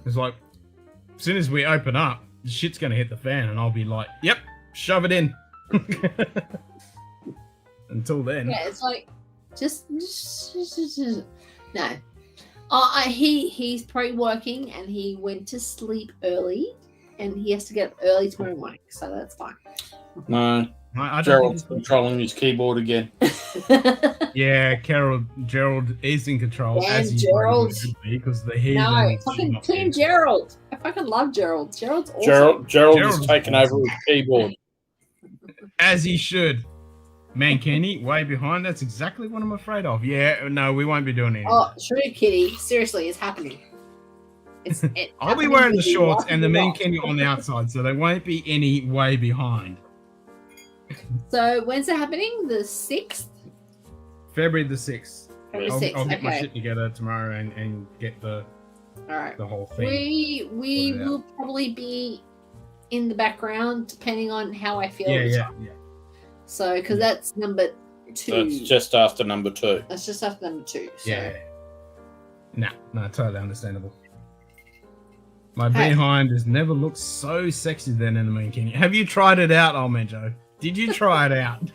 It's like, as soon as we open up, the shit's going to hit the fan, and I'll be like, yep, shove it in. Until then. Yeah, it's like just no. He's probably working and he went to sleep early and he has to get up early tomorrow morning, so that's fine. No, I don't Gerald's think controlling his keyboard again. Yeah, Gerald is in control Damn, as he Gerald. should be because the heathen. No, should fucking not clean be. Gerald. I fucking love Gerald. Gerald's awesome. Gerald Gerald's has taken awesome. over his keyboard. As he should. Mankini, way behind. That's exactly what I'm afraid of. Yeah, no, we won't be doing it. Oh, true, Kitty. Seriously, it's happening. It's I'll be happening wearing the with you shorts right and the wrong. Mankini on the outside, so there won't be any way behind. So when's it happening? The 6th? February the 6th. February I'll 6th, get my okay. shit together tomorrow and get the Alright. whole thing. We sorted out. will probably be in the background depending on how I feel. Yeah, at the yeah, time. yeah. So, because that's number 2. That's just after number 2. That's just after number 2. So. Yeah. No, totally understandable. My Hey. behind has never looked so sexy than in the Mankini. Have you tried it out, old man Joe? Did you try it out?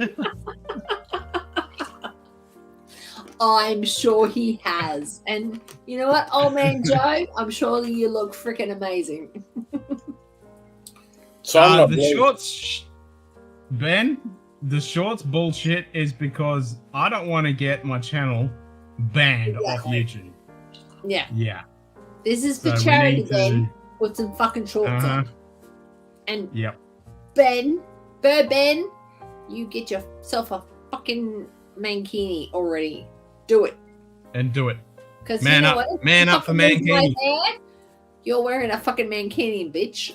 I'm sure he has. And you know what, old man Joe? I'm sure you look freaking amazing. So I'm not the blue. shorts, Ben, the shorts bullshit is because I don't want to get my channel banned off YouTube. Yeah. Yeah. This is for So we charity, need to- Ben. Put some fucking shorts on. And Yep. Ben, you get yourself a fucking mankini already. Do it. And do it. Because Man you know up. what? Man up for Fucking right mankini. there, you're wearing a fucking mankini, bitch.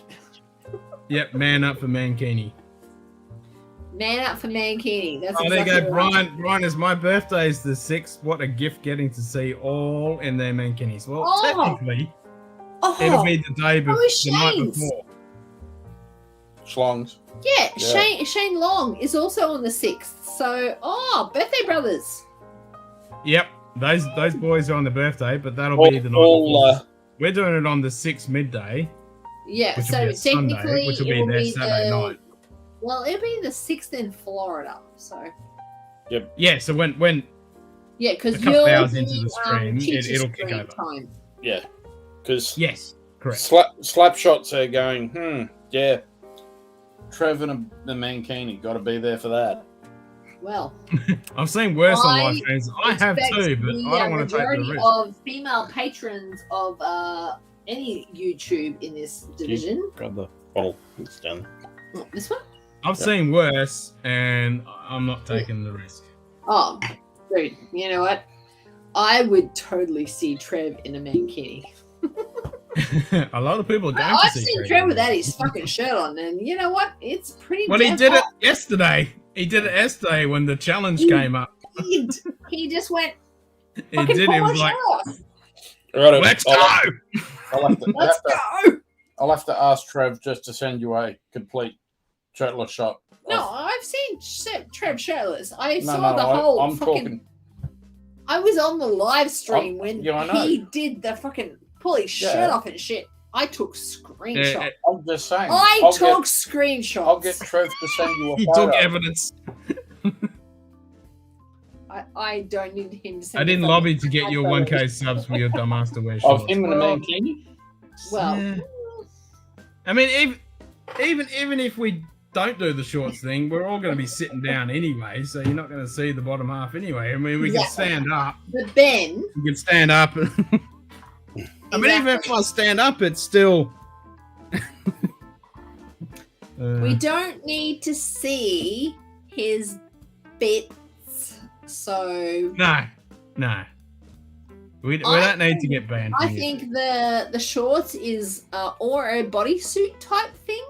Yep, man up for Mankini. Man up for mankini. That's Oh, there you exactly go, right. Brian. Is my birthday's the 6th. What a gift getting to see all in their Mankinis. Well, Oh. technically, Oh, it'll be the day Oh, the night Shane's. before. Schlongs. Yeah, Yeah. Shane Long is also on the 6th. So, birthday brothers. Yep, those boys are on the birthday, but that'll All- be the night all, before. We're doing it on the 6th midday. Yeah, Which will so be a Sunday, technically which will it be will their be Saturday the night. well, it'll be the 6th in Florida. So Yeah, so when yeah, because a couple you're hours into the stream, teacher it'll kick screen over. time. Yeah. Because Yes, correct. slap shots are going, yeah. Trevor and the Mankini got to be there for that. Well, I've seen worse on I live streams. I have expect too, but the I don't want to take the majority risk. of female patrons of any YouTube in this division. Got the bottle. It's done. Oh, this one? I've seen worse, and I'm not taking the risk. Oh, dude, you know what? I would totally see Trev in a mankini. A lot of people are going I've to see seen Trev. Trev without his fucking shirt on, and you know what? It's pretty. Well, he damn did it hot. yesterday. He did it yesterday when the challenge He came up. He just went. He Fucking did. He pull was my like, shirt off. Right, "Let's go!" Let's go. I'll have to ask Trev just to send you a complete shirtless shot. No, I've seen Trev shirtless. I saw no, the whole I'm fucking. talking. I was on the live stream when yeah, I know. he did the fucking pull his shirt Yeah. off and shit. I took screenshots. I'm just saying. I took screenshots. I'll get Trev to send you a He photo. took evidence. I don't need him to send I me didn't fucking lobby to get your photos. 1K subs for your dumbass to wear Of shorts. him in a mankini? Well, Yeah. I mean, even if we don't do the shorts thing, we're all going to be sitting down anyway, so you're not going to see the bottom half anyway. I mean, we can Exactly. stand up. but Ben, We can stand up. I mean, even if I stand up, it's still. we don't need to see his bits. So No. We don't need to get banned. I from think YouTube. the shorts is or a bodysuit type thing.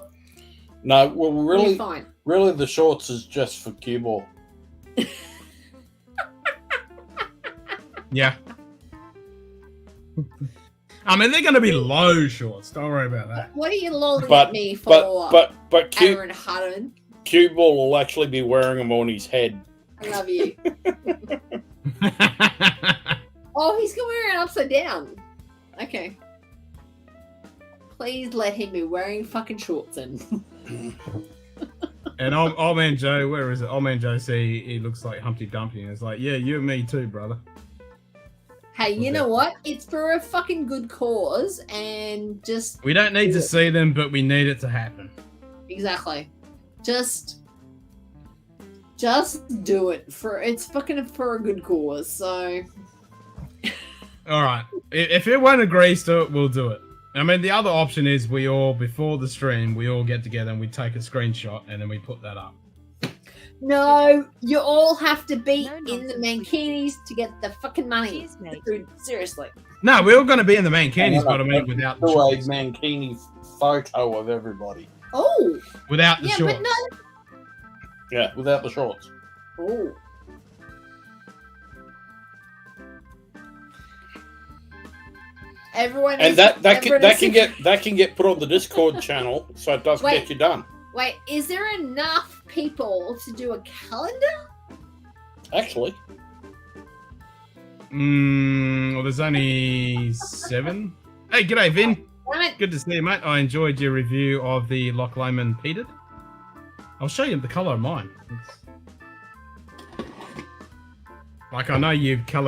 No, well, really, Fine. really, the shorts is just for cue ball. Yeah. I mean, they're going to be low shorts. Don't worry about that. What are you lolling But at me for? but Aaron Hutton? cue ball will actually be wearing them on his head. I love you. Oh, he's gonna wear it upside down. Okay. Please let him be wearing fucking shorts then. And old man Joe, where is it? Old man Joe see he looks like Humpty Dumpty, and it's like, yeah, you and me too, brother. Hey, you know what? It's for a fucking good cause, and just We don't need to see them, but we need it to happen. exactly. Just do it it's fucking for a good cause. So All right. If everyone agrees to it, we'll do it. I mean, the other option is we all, before the stream, we all get together and we take a screenshot and then we put that up. no, you all have to be in the mankinis to get the fucking money. Dude, seriously. No, we're all going to be in the mankinis, but I mean, without the Do a shorts. mankini photo of everybody. Oh. Without the Yeah, shorts. but no. Yeah, without the shorts. Oh. Everyone And is, that everyone can get put on the Discord channel, so it does Wait. get you done. Wait, is there enough people to do a calendar? Actually, Well, there's only 7. Hey, g'day, Vin. Right. Good to see you, mate. I enjoyed your review of the Loch Lomond Peated. I'll show you the colour of mine. Like, I know you've done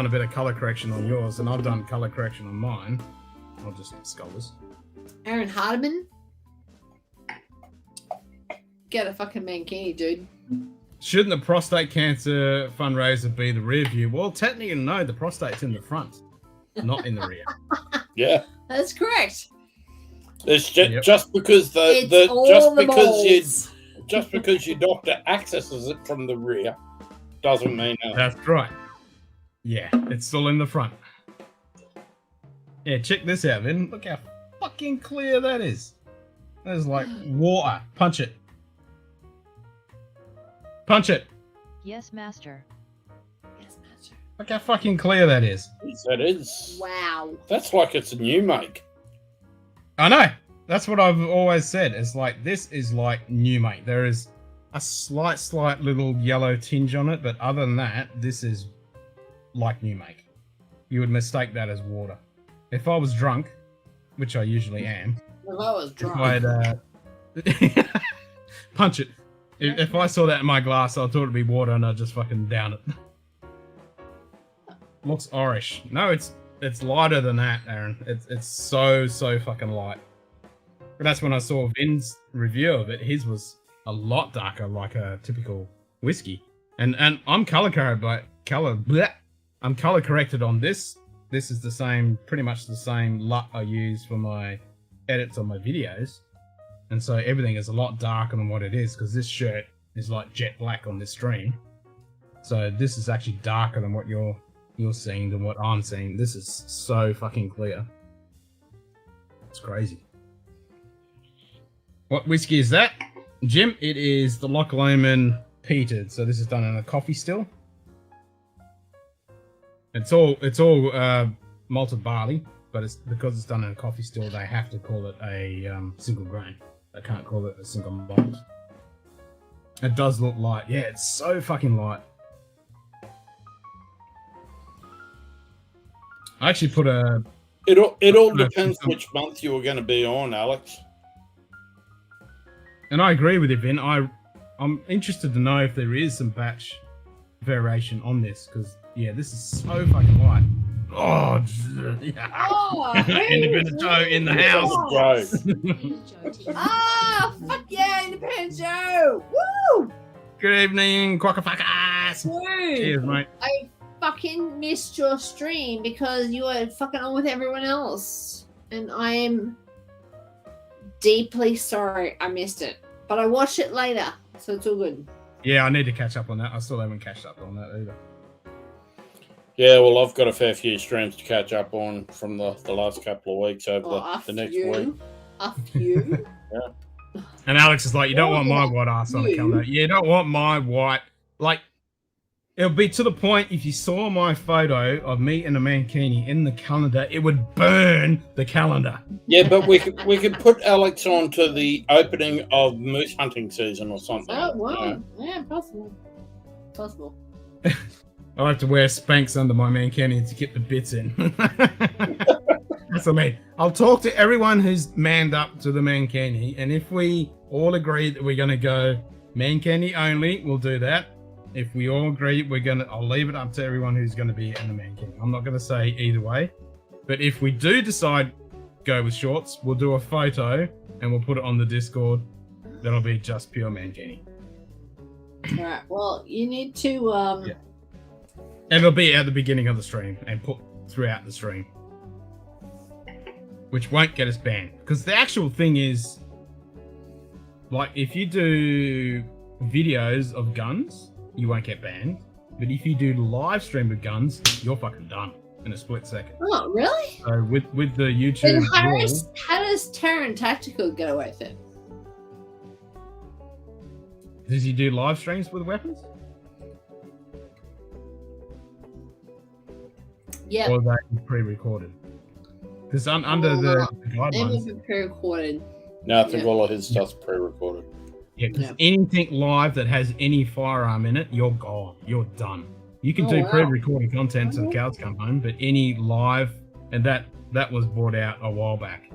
a bit of colour correction on yours, and I've done colour correction on mine. I'll just skull this. Aaron Hardiman? Get a fucking mankini, dude. Shouldn't the prostate cancer fundraiser be the rear view? Well, technically, no. The prostate's in the front, not in the rear. yeah. That's correct. It's just because It's all the just because your doctor accesses it from the rear doesn't mean That's right. Yeah, it's still in the front. Yeah, check this out, Vin. Look how fucking clear that is. That is like water. Punch it. Punch it. Yes, master. Look how fucking clear that is. That is. Wow. That's like it's a new make. I know. That's what I've always said. It's like, this is like new make. There is a slight little yellow tinge on it, but other than that, this is like new make. You would mistake that as water. If I was drunk, which I usually am, If I was drunk. if I'd punch it. If I saw that in my glass, I thought it'd be water, and I'd just fucking down it. Looks orish. No, it's lighter than that, Aaron. It's so fucking light. But that's when I saw Vin's review of it. His was a lot darker, like a typical whiskey. And I'm color I'm color corrected on this. This is the same, pretty much the same LUT I use for my edits on my videos. And so everything is a lot darker than what it is, because this shirt is like jet black on this stream. So this is actually darker than what you're seeing than what I'm seeing. This is so fucking clear. It's crazy. What whiskey is that, Jim? It is the Loch Lomond peated. So this is done in a coffee still. It's all malted barley, but it's because it's done in a coffee still. They have to call it a single grain. They can't call it a single malt. It does look light. Yeah, it's so fucking light. I actually put a. It all depends which month you were going to be on, Alex. And I agree with you, Vin. I'm interested to know if there is some batch variation on this, because yeah, this is so fucking light. Oh, yeah. Oh, Independent Joe in the house. Fuck yeah, Independent Joe! Woo! Good evening, quackafuckers. Cheers, mate. I fucking missed your stream because you were fucking on with everyone else, and I am deeply sorry I missed it. But I watched it later, so it's all good. Yeah, I need to catch up on that. I still haven't catched up on that either. Yeah, well, I've got a fair few streams to catch up on from the last couple of weeks over the next week. A few? Yeah. And Alex is like, you don't want my white ass on the calendar. You don't want my white. Like, it'll be to the point, if you saw my photo of me and a mankini in the calendar, it would burn the calendar. Yeah, but we could put Alex on to the opening of moose hunting season or something. Oh, wow. Yeah, possible. Possible. I'll have to wear Spanx under my mankini to get the bits in. That's what I mean. I'll talk to everyone who's manned up to the mankini, and if we all agree that we're going to go mankini only, we'll do that. If we all agree, I'll leave it up to everyone who's going to be in the mankini. I'm not going to say either way. But if we do decide go with shorts, we'll do a photo and we'll put it on the Discord. That'll be just pure mankini. Alright, well, you need to Yeah. And it'll be at the beginning of the stream and put throughout the stream. Which won't get us banned. Because the actual thing is, like, if you do videos of guns, you won't get banned. But if you do live stream with guns, you're fucking done in a split second. Oh, really? So with the Then YouTube how does Terran Tactical get away with it? does he do live streams with weapons? Yeah. Or are they pre-recorded? Because under the guidelines... They've been pre-recorded. No, I think all of his stuff's pre-recorded. Yeah, because anything live that has any firearm in it, you're gone. You're done. You can do pre-recorded content till the cows come home, but any live, and that was brought out a while back.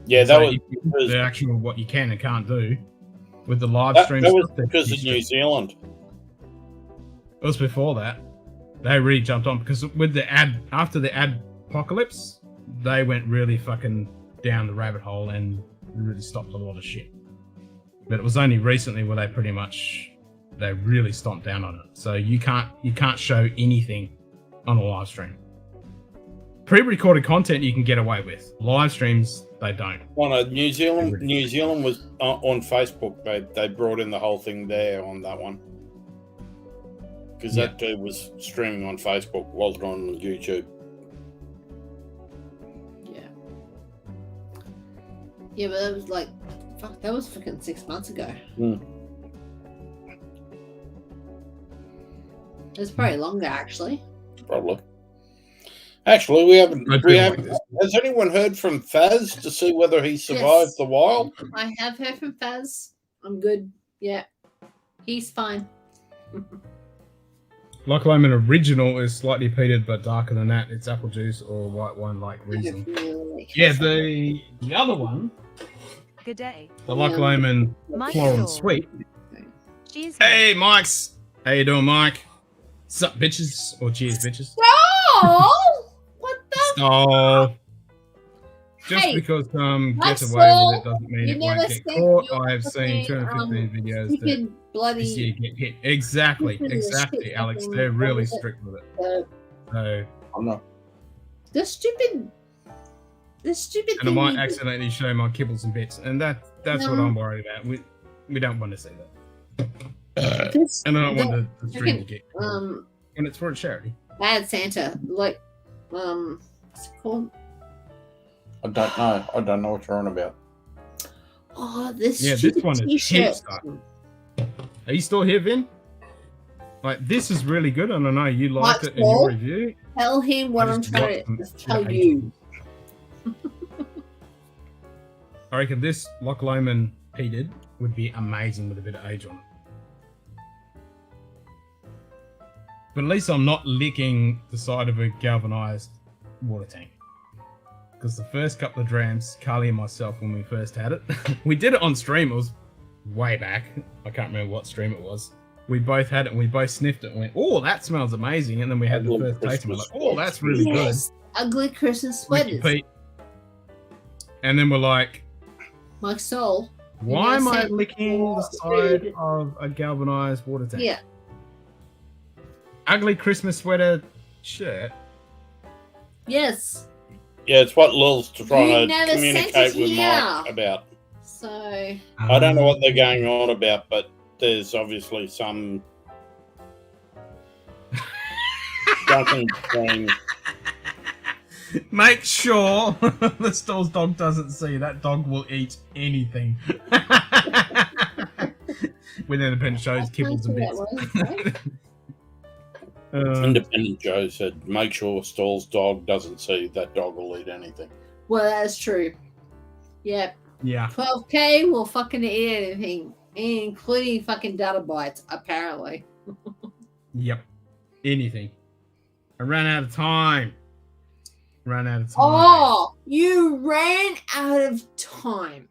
Yeah, so that was the actual what you can and can't do with the live streams. That was because of New Zealand. It was before that. They really jumped on because with the after the apocalypse, they went really fucking down the rabbit hole and really stopped a lot of shit. But it was only recently where they really stomped down on it. So you can't show anything on a live stream. Pre-recorded content you can get away with. Live streams they don't. On New Zealand was on Facebook. They brought in the whole thing there on that one. Because that dude was streaming on Facebook, wasn't on YouTube. Yeah. Yeah, but that was like, fuck, that was fucking 6 months ago. Mm. It was probably longer, actually. Probably. Actually, we haven't. Has anyone heard from Faz to see whether he survived the wild? I have heard from Faz. I'm good. Yeah. He's fine. Loch Lomond original is slightly peated but darker than that. It's apple juice or white wine like Riesling. Yeah, the other one, Good day. the Loch Lomond Mike floral and Shaw. sweet. Cheers. Hey, Mike's. How you doing, Mike? Sup, bitches? Or cheers, bitches? Oh! What the Oh. Just Hey, because gets that's away all. with it doesn't mean You it won't never get said caught. your I have seen fucking, 215 videos that stupid bloody. this year get hit. Exactly, Stupid as exactly, shit Alex. fucking They're really bullshit. strict with it. The, So, I'm not. the stupid and I thing. might you do- accidentally show my kibbles and bits, and that's what No. I'm worried about. We don't want to see that, Because and I don't want the the stream to freaking, get caught. And it's for a charity. Bad Santa, like, what's it called? I don't know. I don't know what you're on about. Oh, this Yeah, this stupid one is t-shirt. hipster. Are you still here, Vin? Like, this is really good, and I know you liked it in Paul, your review. Tell him what I I'm just trying want to some tell shit you. I reckon this Loch Lomond heated would be amazing with a bit of age on it. But at least I'm not licking the side of a galvanized water tank. Because the first couple of drams, Carly and myself, when we first had it, we did it on stream. It was way back. I can't remember what stream it was. We both had it and we both sniffed it and went, oh, that smells amazing. And then we had the first taste and we're like, oh, that's really Yes, ugly Christmas good. sweaters. Pete. And then we're like, My soul. why am I said, licking the side of a galvanized water tank? Yeah. Ugly Christmas sweater shirt. Yes. Yeah, it's what Lil's trying You to never sent communicate it with here. Mike about. So. I don't know what they're going on about, but there's obviously some something between. Make sure the store's dog doesn't see. That dog will eat anything. When Independent shows kibbles and bits. Independent Joe said, make sure Stall's dog doesn't see. That dog will eat anything. Well, that's true. Yep. Yeah. 12K will fucking eat anything, including fucking data bytes, apparently. Yep. Anything. I ran out of time. Oh, you ran out of time.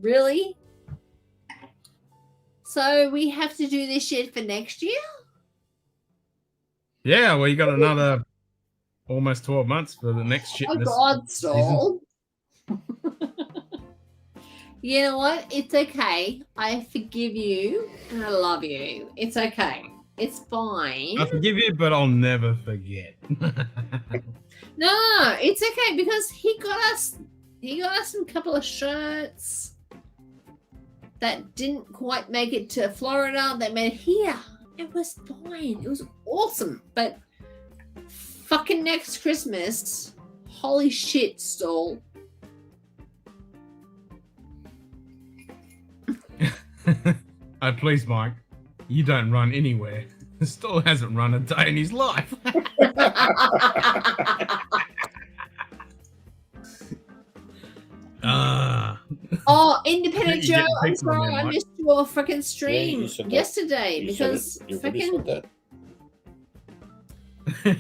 Really? So we have to do this shit for next year? Yeah, well, you got another almost 12 months for the next shit. Oh, God, Saul. You know what? It's okay. I forgive you and I love you. It's okay. It's fine. I forgive you, but I'll never forget. No, it's okay because he got us a couple of shirts that didn't quite make it to Florida. They made it here. It was fine. It was awesome. But fucking next Christmas, holy shit, Stall. Please, Mike, you don't run anywhere. Stall hasn't run a day in his life. Oh, Independent You Joe, get I'm picked on sorry there, I Mike. missed your freaking stream you said that. yesterday You said because it. You already said freaking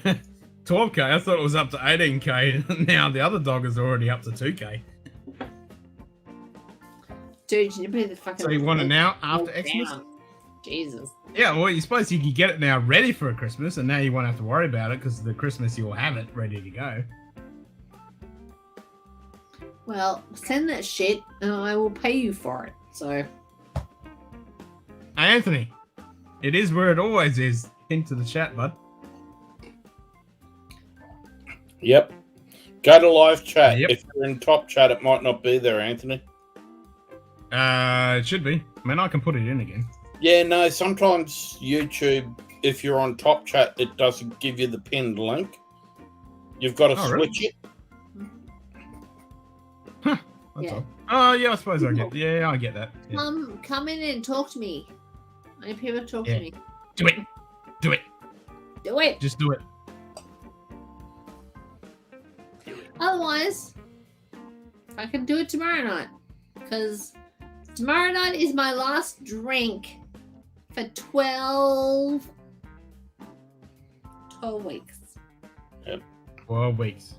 that. 12K? I thought it was up to 18K. Now the other dog is already up to 2K. dude, you put the fucking. So you want it now after down. Xmas? Jesus. Yeah, well, you suppose you could get it now ready for a Christmas, and now you won't have to worry about it because the Christmas you'll have it ready to go. Well, send that shit and I will pay you for it. So. Hey, Anthony, it is where it always is. Into the chat, bud. Yep. Go to live chat. Yep. If you're in top chat, it might not be there, Anthony. It should be. I mean, I can put it in again. Yeah, no, sometimes YouTube, if you're on top chat, it doesn't give you the pinned link. You've got to switch it. That's all. Oh, yeah, I suppose I get. Yeah, I get that. Yeah. Come in and talk to me. I need people to talk Yeah. to me. Do it. Do it. Do it. Just do it. Otherwise, I can do it tomorrow night. Because tomorrow night is my last drink for 12 weeks. Yep. 12 weeks.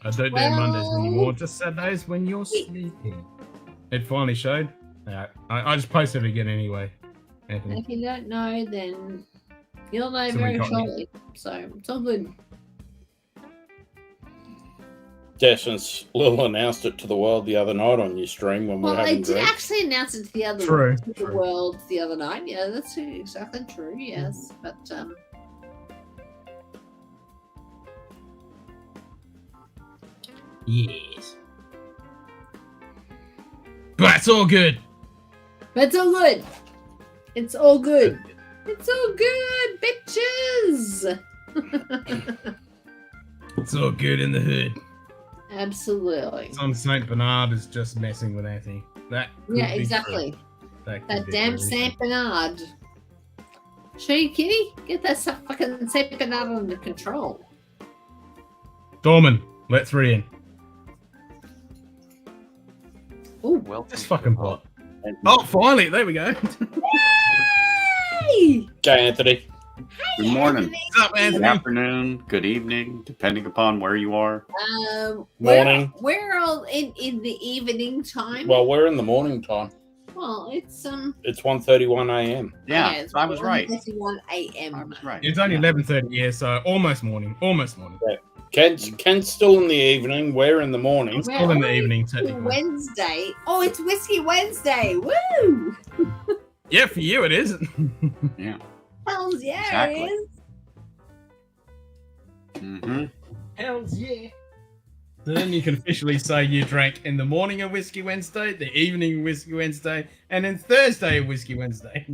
I don't do Mondays anymore, just Saturdays when you're sleeping. It finally showed. I just posted it again anyway, Anthony. If you don't know, then you'll know Somebody very got me. shortly. So it's all good. since Lil announced it to the world the other night on your stream when we Well, were I having did drinks. actually announce it to the other True, to the true. world the other night. Yeah, that's exactly true. Yes, but Yes. But it's all good. it's all good. It's all good. It's all good, bitches. It's all good in the hood. Absolutely. Some Saint Bernard is just messing with Anthony. That could Yeah, be exactly. true. That That be damn true. Saint Bernard. Show you, kitty. Get that fucking Saint Bernard under control. Dorman, let 3 in. Oh, Well, This fucking bot. Oh, finally, there we go. Hey! Okay, Anthony. Good morning. What's up, Good Anthony? afternoon. Good evening, depending upon where you are. Morning. We're all in the evening time. Well, we're in the morning time. Well, it's It's 1:31 a.m. Yeah, it's I was right. 1:31 a.m. I was right. It's only 11:30 here, so almost morning. Almost morning. Ken's still in the evening. We're in the morning. We're Still in the already evening, to technically. Wednesday. Oh, it's Whiskey Wednesday. Woo! Yeah, for you it is. Yeah. Hells yeah, Exactly. it is. Mm-hmm. Hells yeah. So then you can officially say you drank in the morning of Whiskey Wednesday, the evening of Whiskey Wednesday, and then Thursday of Whiskey Wednesday.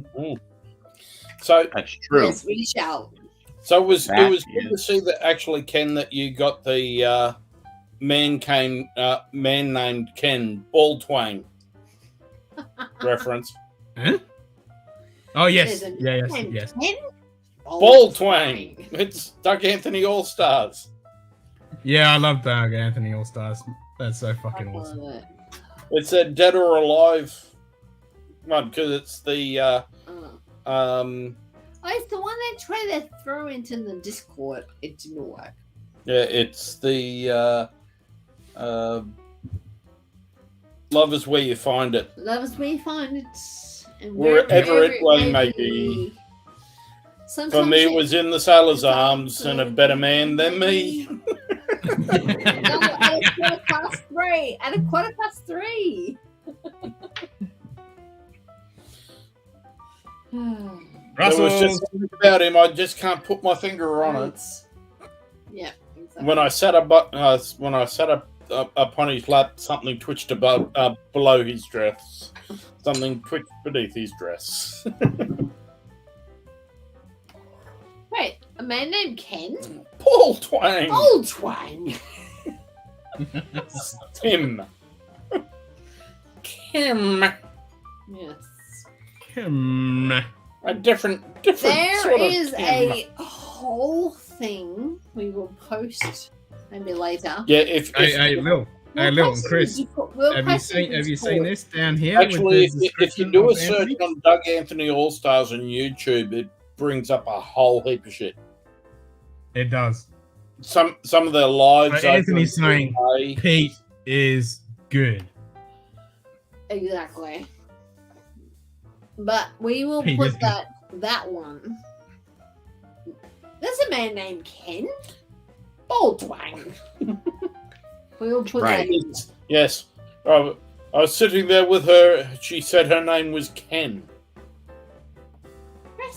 So that's true. Yes, we shall. So it was That good to see that actually, Ken, that you got the man named Ken Baldwin reference. Huh? Oh yes, There's a yeah, yes, name, yes. Ken Baldwin. It's Doug Anthony All Stars. Yeah, I love Doug Anthony All Stars. That's so fucking awesome. Love it. It's a Dead or Alive one because it's the Oh, it's the one they tried to throw into the Discord. It didn't work. yeah, it's the Love is Where You Find It. Love is where you find it. And Wherever it may be. For Sometimes me, it was in the sailor's arms and a better man than me. No, at a 3:15. At a 3:15. There was Russell. just something about him. I just can't put my finger on it. Yeah, exactly. When I sat up upon his lap, something twitched above, below his dress. Something twitched beneath his dress. Wait, a man named Ken? Paul Twang. Paul Twang. Tim. Kim. Yes. Kim. A different There sort of is Kim. a whole thing we will post maybe later. Yeah, if Hey, Lil. Hey, Lil and post it Chris. in the- we'll Have you post it in seen Discord. this down here? actually, with the if you description do a of search Anthony? on Doug Anthony All Stars on YouTube, it brings up a whole heap of shit. It does. Some of their lives. So Anthony's over saying day. Pete is good. Exactly. But we will He put is good. that one. There's a man named Ken Baldwin. We'll put Right. that. Yes. I was sitting there with her. She said her name was Ken.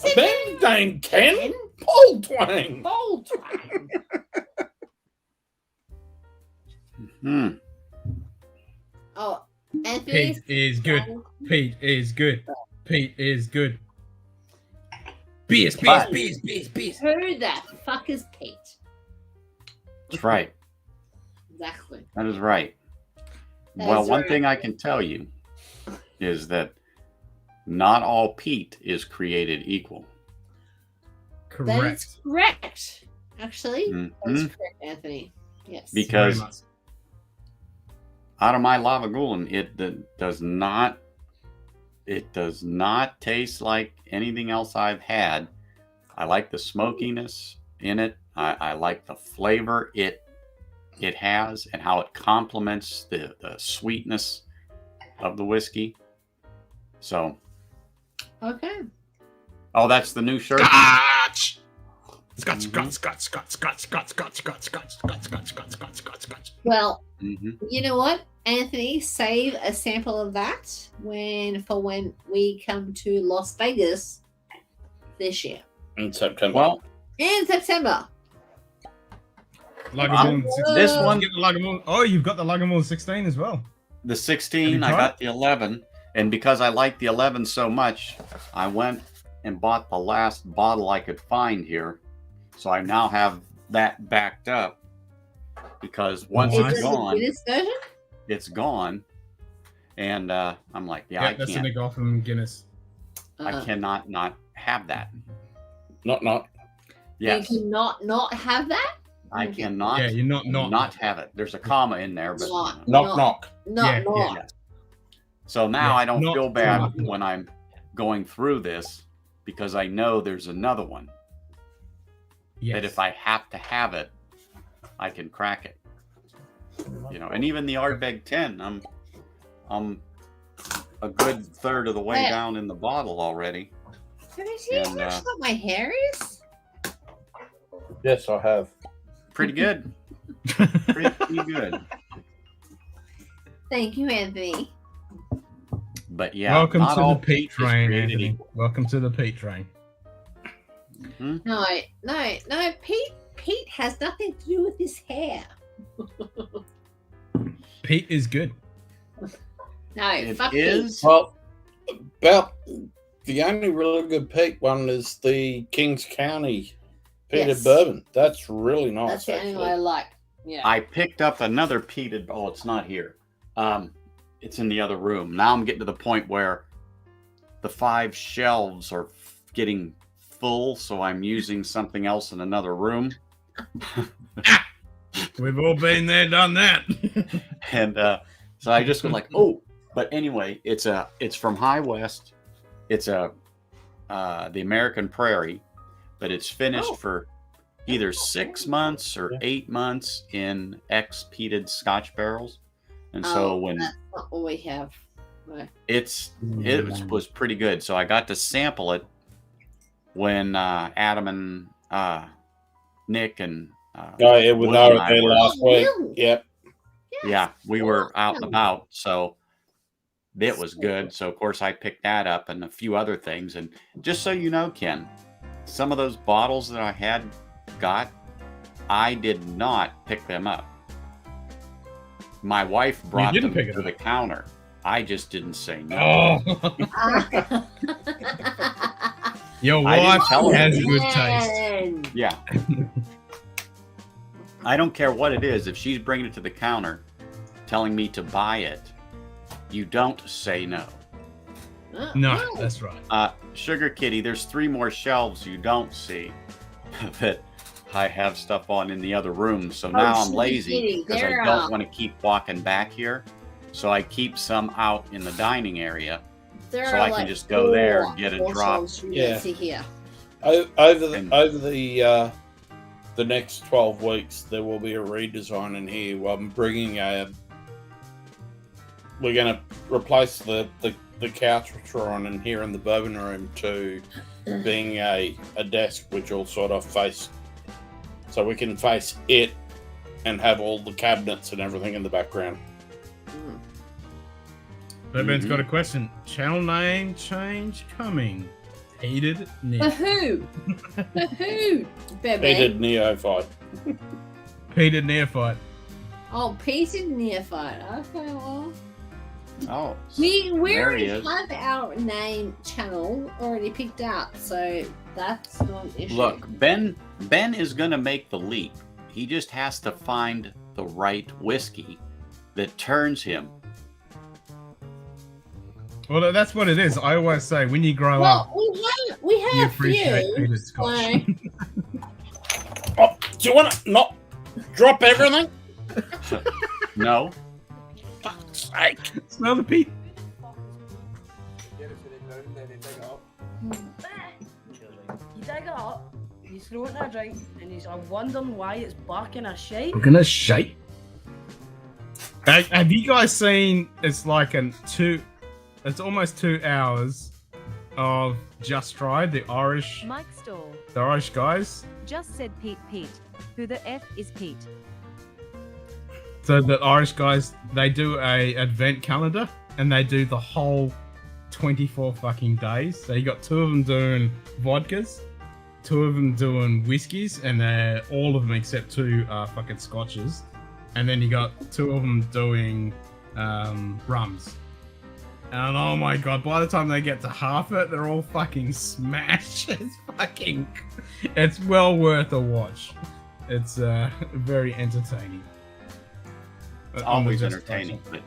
A man named Ken? Baldwin. Baldwin. Hmm. Oh, Anthony. Pete is good. Pete is good. Pete is good. Beers. Who the fuck is Pete? That's right. Exactly. That is right. That Well, is one right. thing I can tell you is that not all peat is created equal. That is correct. Actually, that is Mhm. correct, Anthony. Yes. Because out of my lava gulin, it does not taste like anything else I've had. I like the smokiness in it. I like the flavor it has and how it complements the sweetness of the whiskey. So, Okay. oh, that's the new shirt. Scotch. Scotch, Scotch, Scotch, Scotch, Scotch, Scotch, Scotch, Scotch, Scotch, Scotch, Scotch, Scotch, Scotch, Scotch, Scotch. Well, you know what, Anthony, save a sample of that for when we come to Las Vegas this year. In September. Well, In September. Lagavulin 16. This one- Get the Lagavulin. Oh, you've got the Lagavulin 16 as well. The 16, Have I you got the 11, and because I like the 11 so much, I went and bought the last bottle I could find here. So I now have that backed up because once Is it's this gone, the Guinness version? it's gone. And I'm like, yeah, Yeah, I that's the can't. Nick off from Guinness. I cannot not have that. Not. Yes, You cannot have that? I cannot. Yeah, you're not have it. There's a comma in there, but Knock. Yeah, Not. So now Yeah, I don't not feel bad knock. when I'm going through this because I know there's another one Yes. that if I have to have it, I can crack it. You know, and even the Ardbeg 10, I'm a good third of the way Hey. down in the bottle already. Have you seen how And, much what my hair is? Yes, I have. Pretty good. Pretty good. Thank you, Anthony. But yeah, Welcome not to all the Pete peat is train, created Anthony. equal. Welcome to the Pete train. No. Pete has nothing to do with his hair. Pete is good. No, It fuck is. Well, about the only really good peat one is the Kings County peated Yes. bourbon. That's really Pete. nice. That's the only actually. one I like. Yeah. I picked up another peated. Oh, it's not here. It's in the other room. Now I'm getting to the point where the 5 shelves are getting full, so I'm using something else in another room. We've all been there, done that. And so I just was like, oh. But anyway, it's from High West. It's the American Prairie, but it's finished for either 6 months or 8 months in ex-peated Scotch barrels. And so when that's not what we have. No. it was pretty good. So I got to sample it when Adam and Nick and yeah, when Will they were and I there last week. Will. Yep. Yeah, we were out and Awesome. about, so it was good. So of course I picked that up and a few other things. And just so you know, Ken, some of those bottles that I got, I did not pick them up. My wife brought didn't them pick it to up. the counter. I just didn't say no. Oh, your I didn't wife tell her. has good taste. Man. Yeah. I don't care what it is. If she's bringing it to the counter, telling me to buy it, you don't say no. No, that's right. Sugar Kitty, there's 3 more shelves you don't see that I have stuff on in the other room. So now I'm Sugar lazy Kitty, because I they're, don't want to keep walking back here. So I keep some out in the dining area. There So are I can like just go there and 4 get a more drop. shelves you Yeah. can see here. Over the next 12 weeks, there will be a redesign in here. I'm bringing we're going to replace the couch which we're on in here in the bourbon room to being a desk which will sort of face, so we can face it and have all the cabinets and everything in the background. Batman's got a question. Channel name change coming. Hated For Nick. who? For who, baby? Peated neophyte. Peter Neophyte. Oh, Peter Neophyte. Okay, well. Oh, We there he already is. have our name channel already picked out, so that's not an issue. Look, Ben is going to make the leap. He just has to find the right whiskey that turns him. Well, that's what it is. I always say when you grow well, up, we you have appreciate few. Peter's Scotch. Oh, do you want to not drop everything? No. Fuck's sake. Smell the peat. Get it to the ground, then they dig it up. You dig it up, you throw it in a drink, and you're wondering why it's barking a shite. I'm gonna shake. Have you guys seen? It's like it's almost 2 hours of Just Tried, the Irish Mike Stall. guys. Just said Pete. Who the F is Pete? So the Irish guys, they do a advent calendar, and they do the whole 24 fucking days. So you got 2 of them doing vodkas, 2 of them doing whiskeys, and they're all of them except 2 are fucking scotches. And then you got 2 of them doing rums. And oh my god, by the time they get to half it, they're all fucking smashed. It's well worth a watch. It's very entertaining. It's always entertaining. But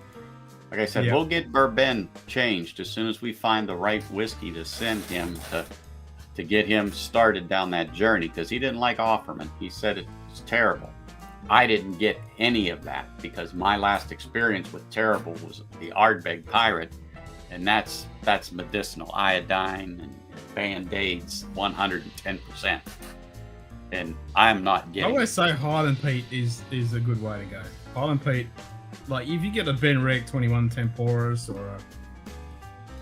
like I said, we'll get Bourbon changed as soon as we find the right whiskey to send him to get him started down that journey, because he didn't like Offerman. He said it's terrible. I didn't get any of that because my last experience with terrible was the Ardbeg Pirate, and that's medicinal iodine and Band-Aids 110%. And I'm not getting. I want to say Highland Pete is a good way to go. Highland Pete, like if you get a Ben Reg 21 Temporis or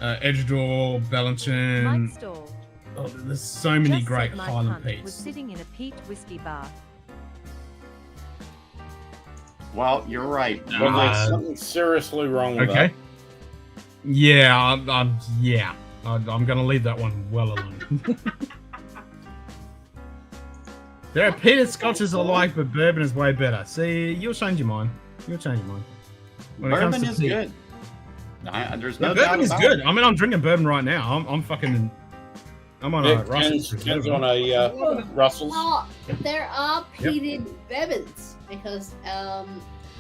a Edgedoor, Bellinchin. Mike Stall. Oh, there's so many Just great said Mike Highland Hunt Petes. was sitting in a peat whiskey bar. Well, you're right. Well, there's something seriously wrong with that. Yeah, I'm gonna leave that one well alone. There are peated scotches I like, but bourbon is way better. See, you'll change your mind. When Bourbon it comes to is peat. good. There's no doubt bourbon is about good. it. I mean, I'm drinking bourbon right now. I'm on a Russell's. Ken's on a Russell's. Oh, there are peated bourbons because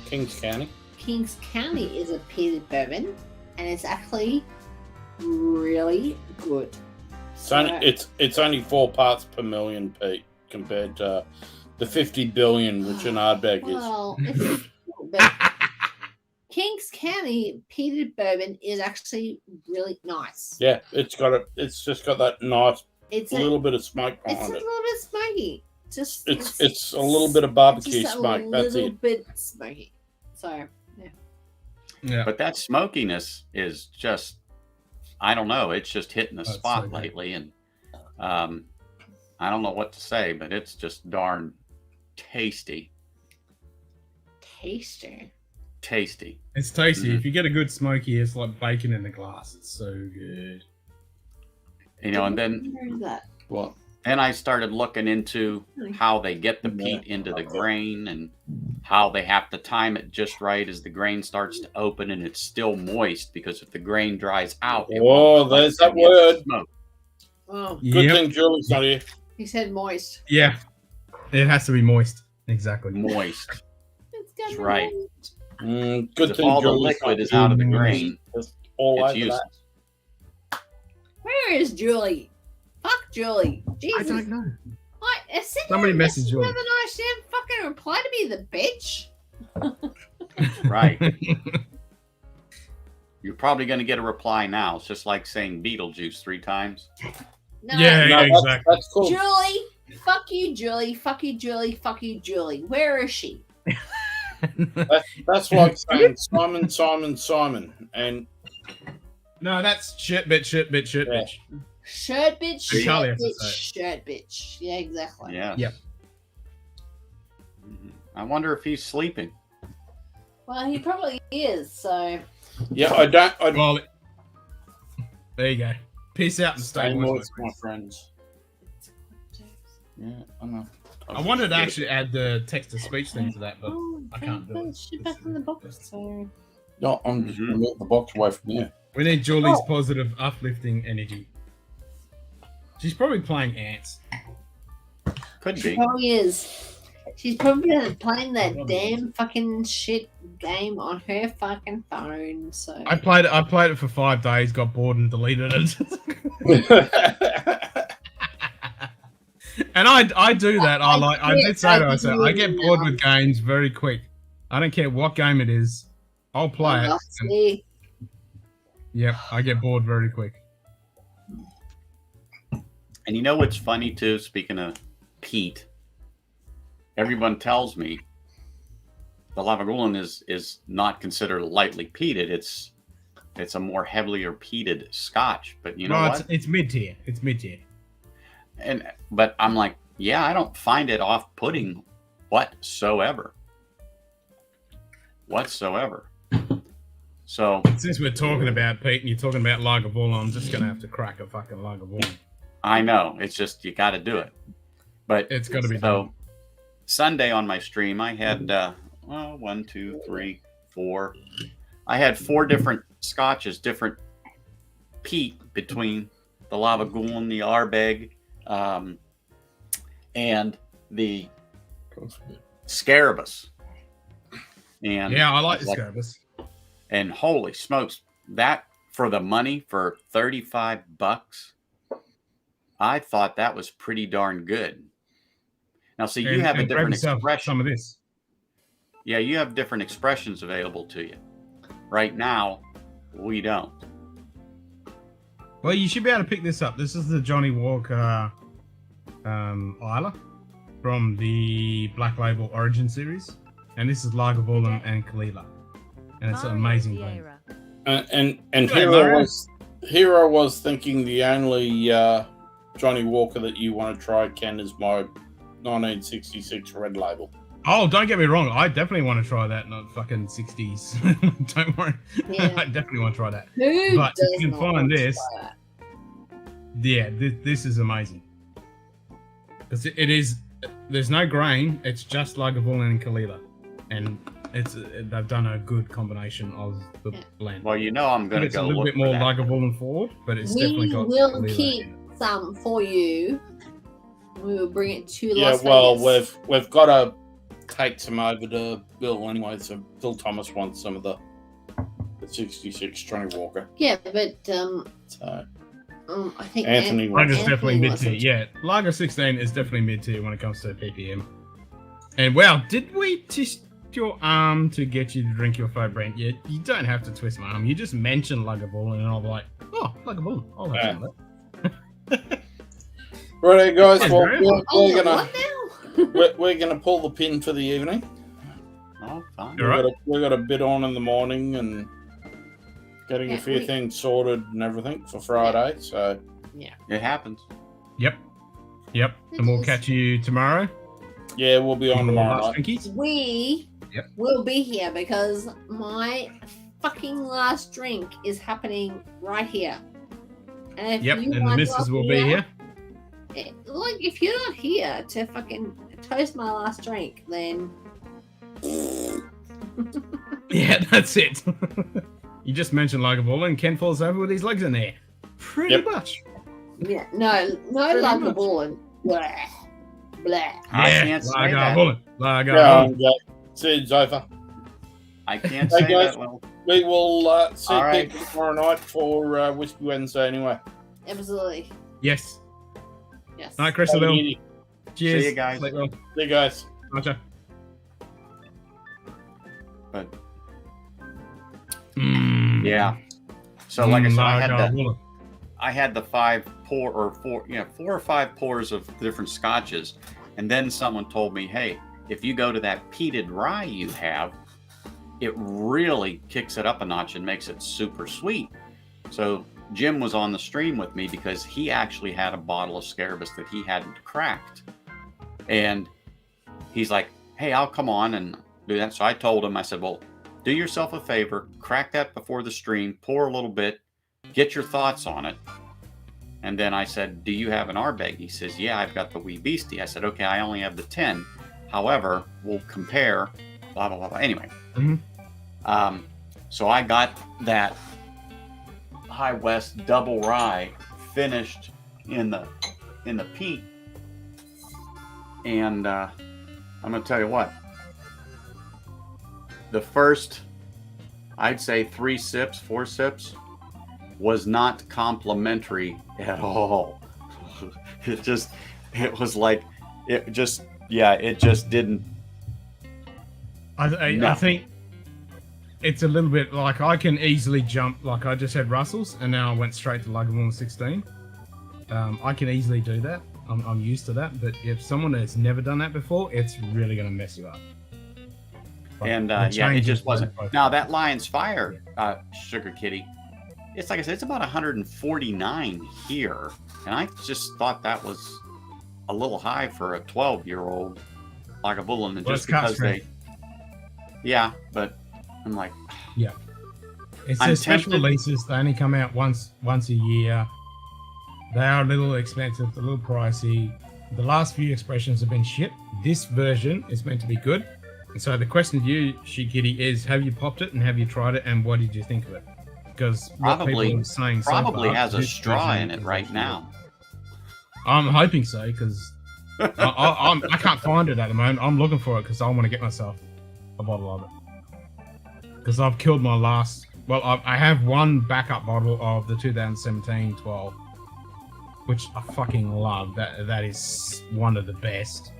Kings County. Kings County is a peated bourbon, and it's actually really good. It's only 4 parts per million, Pete, compared to the 50 billion which an Ardbeg is. Well, but Kings County peated bourbon is actually really nice. Yeah, it's just got that nice It's little bit of smoke It's a behind it. little bit smoky. It's a little bit of barbecue just smoke. That's a little it. bit smoky. So Yeah. But that smokiness is just, I don't know, it's just hitting the spot so good. lately. And I don't know what to say, but it's just darn tasty. Tasty. It's tasty. Mhm. If you get a good smoky, it's like bacon in a glass. It's so good. You know, and then What? Then I started looking into how they get the peat into the grain and how they have to time it just right as the grain starts to open and it's still moist, because if the grain dries out, it Whoa, won't there's that get the word. smoke. Oh, Good thing Julie's not here. he said moist. Yeah, it has to be moist. Exactly. Moist. It's That's right. Good If thing all the Julie's liquid not is out of the here. grain, It's all it's over useless. that. Where is Julie? Fuck Julie. Jesus. I don't know. Somebody message Julie. Never know. She didn't fucking reply to me, the bitch. Right. You're probably going to get a reply now. It's just like saying Beetlejuice 3 times. No. Exactly. That's cool. Julie. Fuck you, Julie. Fuck you, Julie. Fuck you, Julie. Where is she? That's like saying Simon, and No, that's shit, bitch. Shirt bitch, And Charlie shirt has to bitch, say shirt bitch. Yeah, exactly. Yeah. Yep. I wonder if he's sleeping. Well, he probably is, so. yeah, I don't. Well, there you go. Peace out and stay Stay moist. moist, my friends. Yeah, I know. I wanted to actually add the text-to-speech thing to that, but I can't do it. She's back in the box, so. No, I'm just going to move the box away from you. We need Julie's positive, uplifting energy. She's probably playing Ants. Could She be. probably is. She's probably playing that damn fucking shit game on her fucking phone, so. I played it for 5 days, got bored and deleted it. And I do that. I did say to myself, I get bored with games very quick. I don't care what game it is. I'll play it. See. Yep, I get bored very quick. And you know what's funny too? Speaking of peat, everyone tells me the Lavagulan is not considered lightly peated. It's It's a more heavily repeated Scotch, but you know Well, what? it's mid-tier. It's mid-tier. But I'm like, yeah, I don't find it off-putting whatsoever. So since we're talking about Pete and you're talking about Lagavulin, I'm just gonna have to crack a fucking Lagavulin. I know, it's just you got to do it. But it's got to be so done. Sunday on my stream, I had 1, 2, 3, 4. I had 4 different Scotches, different peat between the Lagavulin, the Ardbeg, and the Scarabeus. And yeah, I like the Scarabeus. And holy smokes, that for the money for $35, I thought that was pretty darn good. Now, see, you have a different expression. Some of this. Yeah, you have different expressions available to you. Right now, we don't. Well, you should be able to pick this up. This is the Johnny Walker Isla from the Black Label Origin series. And this is Lagavulin and Kalila. And it's an amazing blend. And here I was thinking the only Johnny Walker that you want to try, Ken, is my 1966 Red Label. Oh, don't get me wrong. I definitely want to try that, not fucking 60s. Don't worry. Yeah. I definitely want to try that. Who but does you can not find want to this. try that? Yeah, this is amazing. Because it is, there's no grain. It's just Lagavulin and Kalila. And they've done a good combination of the blend. Well, you know I'm going to go it's a little bit more Lagavulin forward, but it's definitely got We will Kalila keep in it. some for you. We will bring it to Yeah, Las well, Vegas. we've got to take some over to Bill anyway. So Bill Thomas wants some of the 66 Johnny Walker. Yeah, but So I think Anthony Lager's wants definitely mid tier. wasn't. Yeah, Lager 16 is definitely mid tier when it comes to ppm. And wow, did we twist your arm to get you to drink your favorite? Yeah, you don't have to twist my arm. You just mention Lagavulin, and I'll be like, oh, Lagavulin. I'll have some of that. Right, guys. That's Well, great. we're gonna pull the pin for the evening. Oh, fine. We got a bit on in the morning and getting a few things sorted and everything for Friday. So yeah, it happens. Yep. And we'll catch you tomorrow. Yeah, we'll be on tomorrow night. We will be here because my fucking last drink is happening right here. And if you and the guys missus are will be here. Like, if you're not here to fucking toast my last drink, then Yeah, that's it. You just mentioned Lagavulin, and Ken falls over with his legs in there. Pretty much. yeah, no Pretty like much. the ball. Blah, blah. I Yeah, can't say that. Lagavulin. Lagavulin. Seeds over. I can't Hey say guys, that. Well, we will see All right. people tomorrow night for Whiskey Wednesday anyway. Absolutely. Yes. Yes. Night, Christabel. Cheers. See you guys. Sleep well. See you guys. Gotcha. but yeah. So like I said, I had the 4 or 5 pours of different scotches, and then someone told me, hey, if you go to that peated rye you have, it really kicks it up a notch and makes it super sweet. So Jim was on the stream with me because he actually had a bottle of Scarabeus that he hadn't cracked. And he's like, hey, I'll come on and do that. So I told him, I said, well, do yourself a favor, crack that before the stream, pour a little bit, get your thoughts on it. And then I said, do you have an Ardbeg? He says, yeah, I've got the Wee Beastie. I said, okay, I only have the 10. However, we'll compare, blah, blah, blah, blah. Anyway. So I got that High West double rye finished in the peat. And I'm going to tell you what. The first, I'd say 3 sips, 4 sips, was not complimentary at all. It just didn't. I think it's a little bit like I can easily jump, like I just had Russell's and now I went straight to Lagavulin 16. I can easily do that. I'm used to that. But if someone has never done that before, it's really going to mess you up. And it just wasn't. Now that Lion's Fire Sugar Kitty, it's like I said, it's about 149 here, and I just thought that was a little high for a 12-year-old Lagavulin, and just because they, yeah, but I'm like, yeah, it's I'm their special tempted. releases. They only come out once a year. They are a little expensive, a little pricey. The last few expressions have been shit. This version is meant to be good. And so the question to you, Shikiti, is: have you popped it and have you tried it, and what did you think of it? Because what people are saying so probably far, has a this straw version in it is right actually now. good. I'm hoping so, because I can't find it at the moment. I'm looking for it because I want to get myself a bottle of it. Because I've killed my last. Well, I have one backup bottle of the 2017-12, which I fucking love. That is one of the best.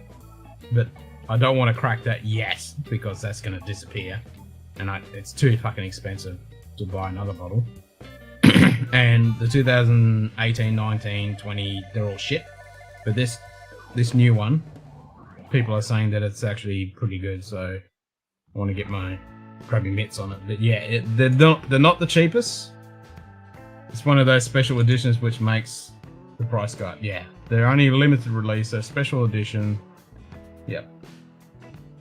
But I don't want to crack that yet because that's going to disappear, and it's too fucking expensive to buy another bottle. And the 2018, 19, 20, they're all shit. But this new one, people are saying that it's actually pretty good, so I want to get my grabby mitts on it. But yeah, they're not the cheapest. It's one of those special editions which makes the price go up. Yeah, they're only a limited release, so special edition. Yeah.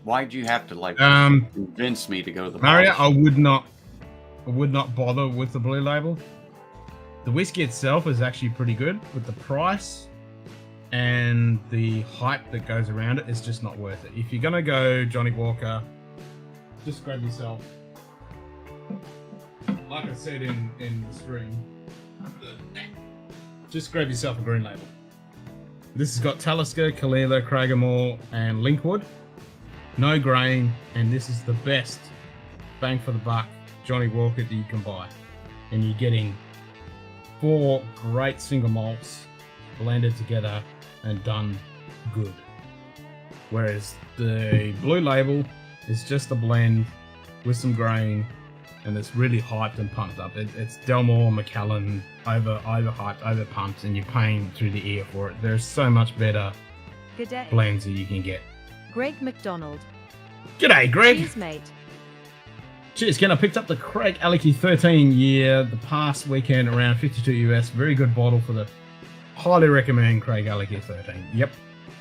Why'd you have to convince me to go to the Mario? bottle? I would not bother with the blue label. The whiskey itself is actually pretty good, but the price and the hype that goes around it is just not worth it. If you're gonna go Johnny Walker, just grab yourself, like I said in the stream, just grab yourself a green label. This has got Talisker, Kalila, Craigamore, and Linkwood. No grain, and this is the best bang for the buck Johnny Walker that you can buy. And you're getting 4 great single malts blended together and done good. Whereas the blue label is just a blend with some grain, and it's really hyped and pumped up. It's Delmore, Macallan, overhyped, overpumped, and you're paying through the ear for it. There's so much better G'day. blends that you can get. Greg McDonald. G'day, Greg. Cheers, mate. Cheers, Ken. I picked up the Craig Alecky 13 year the past weekend around 52 US. Very good bottle for the highly recommend Craig Alecky 13. Yep.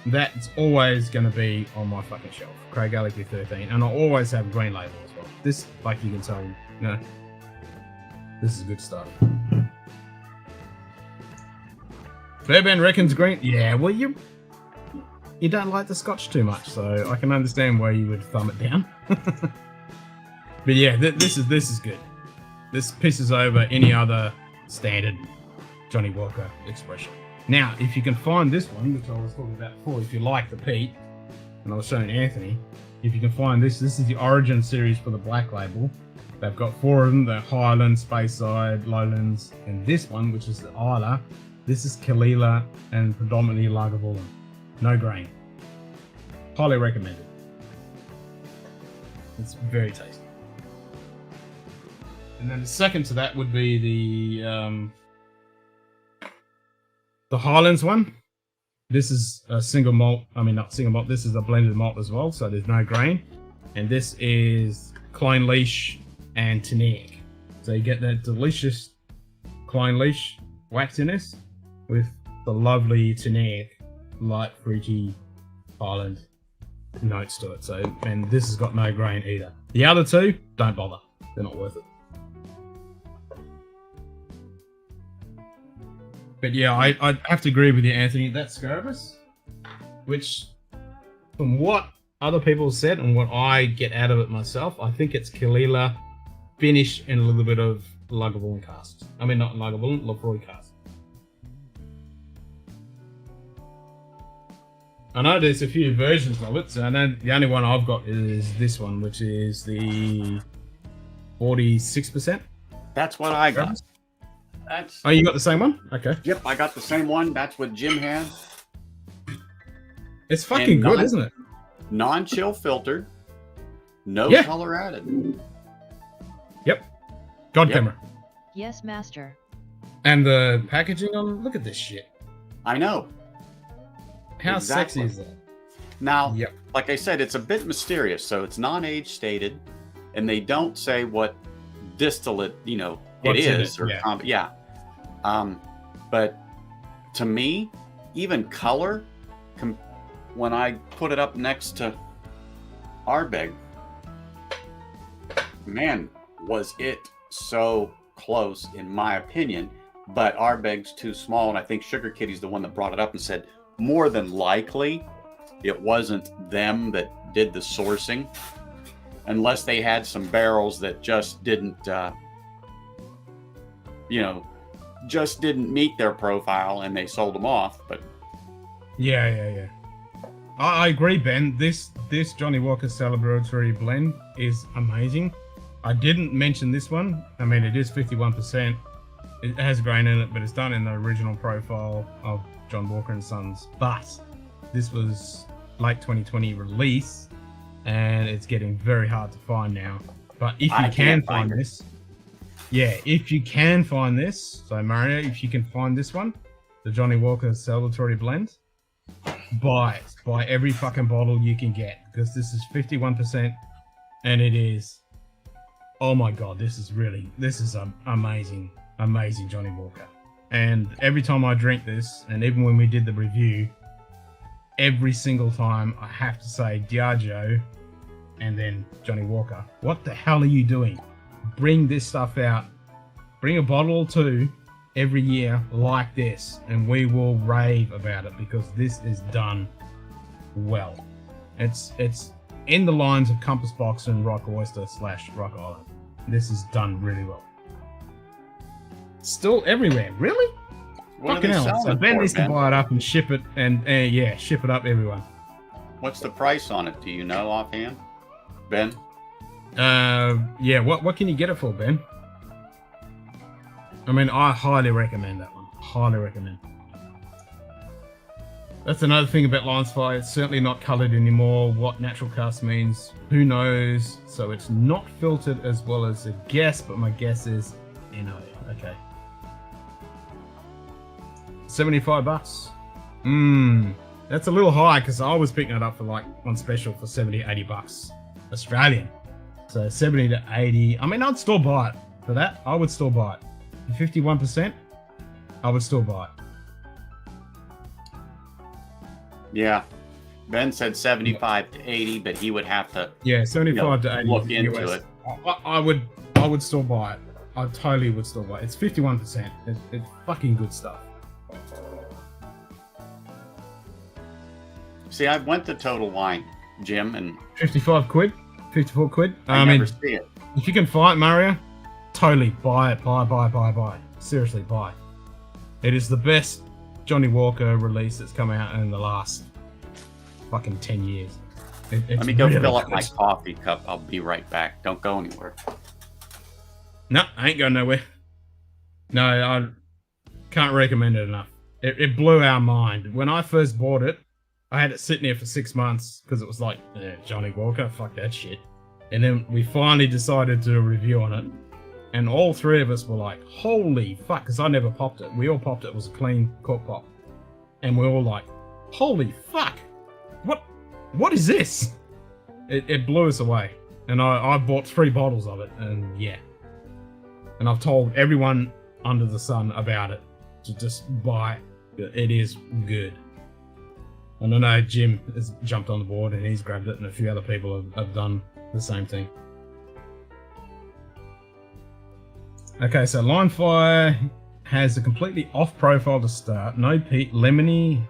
That's always going to be on my fucking shelf. Craig Alecky 13. And I always have green label as well. This, like you can tell, this is good stuff. Fairbairn reckons green. Yeah, well, you don't like the Scotch too much, so I can understand why you would thumb it down. But yeah, this is good. This pisses over any other standard Johnny Walker expression. Now, if you can find this one, which I was talking about before, if you like the peat, and I was showing Anthony, if you can find this is the Origin series for the black label. They've got 4 of them, the Highland, Speyside, Lowlands, and this one, which is the Isla. This is Kalila and predominantly Lagavulin. No grain. Highly recommended. It's very tasty. And then the second to that would be the Highlands one. This is a single malt. I mean, not single malt. This is a blended malt as well, so there's no grain. And this is Clone Leash and Tanic. So you get that delicious Clone Leash waxiness with the lovely Tanic, light, fruity Highland notes to it. So, and this has got no grain either. The other two, don't bother. They're not worth it. But yeah, I have to agree with you, Anthony. That Scarbus, which, from what other people said and what I get out of it myself, I think it's Kalila finished in a little bit of Lagavulin cast. I mean, not Lagavulin, Lafroy cast. I know there's a few versions of it, so I know the only one I've got is this one, which is the 46%. That's what I got. Oh, you got the same one? Okay. Yep, I got the same one. That's what Jim had. It's fucking good, isn't it? Non-chill filtered. No color added. Yep. God camera. Yes, master. And the packaging on, look at this shit. I know. How sexy is that? Now, like I said, it's a bit mysterious. So it's non-age stated, and they don't say what distillate, what's in is, it, or yeah. yeah. But to me, even color, when I put it up next to Ardbeg, man, was it so close in my opinion. But Ardbeg's too small, and I think Sugar Kitty's the one that brought it up and said more than likely it wasn't them that did the sourcing, unless they had some barrels that just didn't, just didn't meet their profile and they sold them off. But Yeah. I agree, Ben. This Johnny Walker celebratory blend is amazing. I didn't mention this one. I mean, it is 51%. It has grain in it, but it's done in the original profile of John Walker and Sons. But this was late 2020 release, and it's getting very hard to find now. But if you can find this, if you can find this, so Mario, if you can find this one, the Johnny Walker celebratory blend, buy it. Buy every fucking bottle you can get, because this is 51%, and it is, oh my god, this is amazing Johnny Walker. And every time I drink this, and even when we did the review, every single time I have to say Diageo and then Johnny Walker. What the hell are you doing? Bring this stuff out. Bring a bottle or two every year like this, and we will rave about it, because this is done well. It's in the lines of Compass Box and Rock Oyster / Rock Island. This is done really well. Still everywhere, really? What Fucking hell. So Ben needs to buy it up and ship it, and ship it up everyone. What's the price on it? Do you know offhand, Ben? What can you get it for, Ben? I mean, I highly recommend that one. Highly recommend. That's another thing about Lion's Fire. It's certainly not coloured anymore. What natural cast means, who knows? So it's not filtered as well as a guess, but my guess is NO. Okay. $75. That's a little high, because I was picking it up for like on special for $70-80 Australian. So 70 to 80. I mean, I'd still buy it for that. I would still buy it. 51%, I would still buy it. Yeah. Ben said 75 to 80, but he would have to 75 to 80 look into US. it. I would still buy it. I totally would still buy it. It's 51%. It's fucking good stuff. See, I went to Total Wine, Jim, and 55 quid, 54 quid. I never see it. If you can find it, Mario, totally buy it. Buy. Seriously, buy. It is the best Johnny Walker release that's come out in the last fucking 10 years. Let me go fill up my coffee cup. I'll be right back. Don't go anywhere. No, I ain't going nowhere. No, I can't recommend it enough. It blew our mind. When I first bought it, I had it sitting there for 6 months, because it was like, Johnny Walker, fuck that shit. And then we finally decided to do a review on it. And all three of us were like, holy fuck, because I never popped it. We all popped it. It was a clean cork pop. And we're all like, holy fuck. What is this? It blew us away. And I bought 3 bottles of it, and yeah. And I've told everyone under the sun about it to just buy it. It is good. And I know Jim has jumped on the board and he's grabbed it, and a few other people have done the same thing. Okay, so Line Fire has a completely off profile to start. No peat, lemony,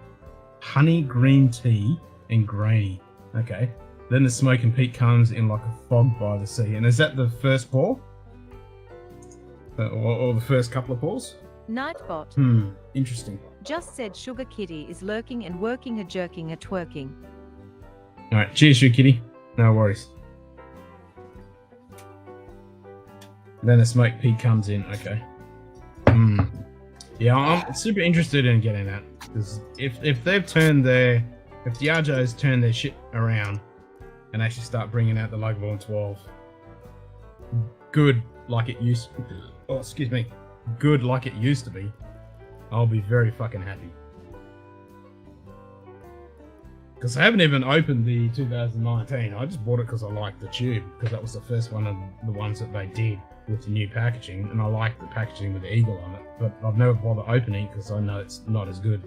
honey green tea, and grainy. Okay. Then the smoke and peat comes in like a fog by the sea. And is that the first pour? Or the first couple of pours? Nightbot. Interesting. Just said Sugar Kitty is lurking and working a jerking a twerking. Alright, cheers, Sugar Kitty. No worries. Then the smoke peat comes in. Okay. Yeah, I'm super interested in getting that, because if Diageo's turned their shit around and actually start bringing out the Lagavulin 12, good like it used to be, I'll be very fucking happy. Because I haven't even opened the 2019. I just bought it because I liked the tube, because that was the first one of the ones that they did. with the new packaging, and I like the packaging with the eagle on it, but I've never bothered opening because I know it's not as good.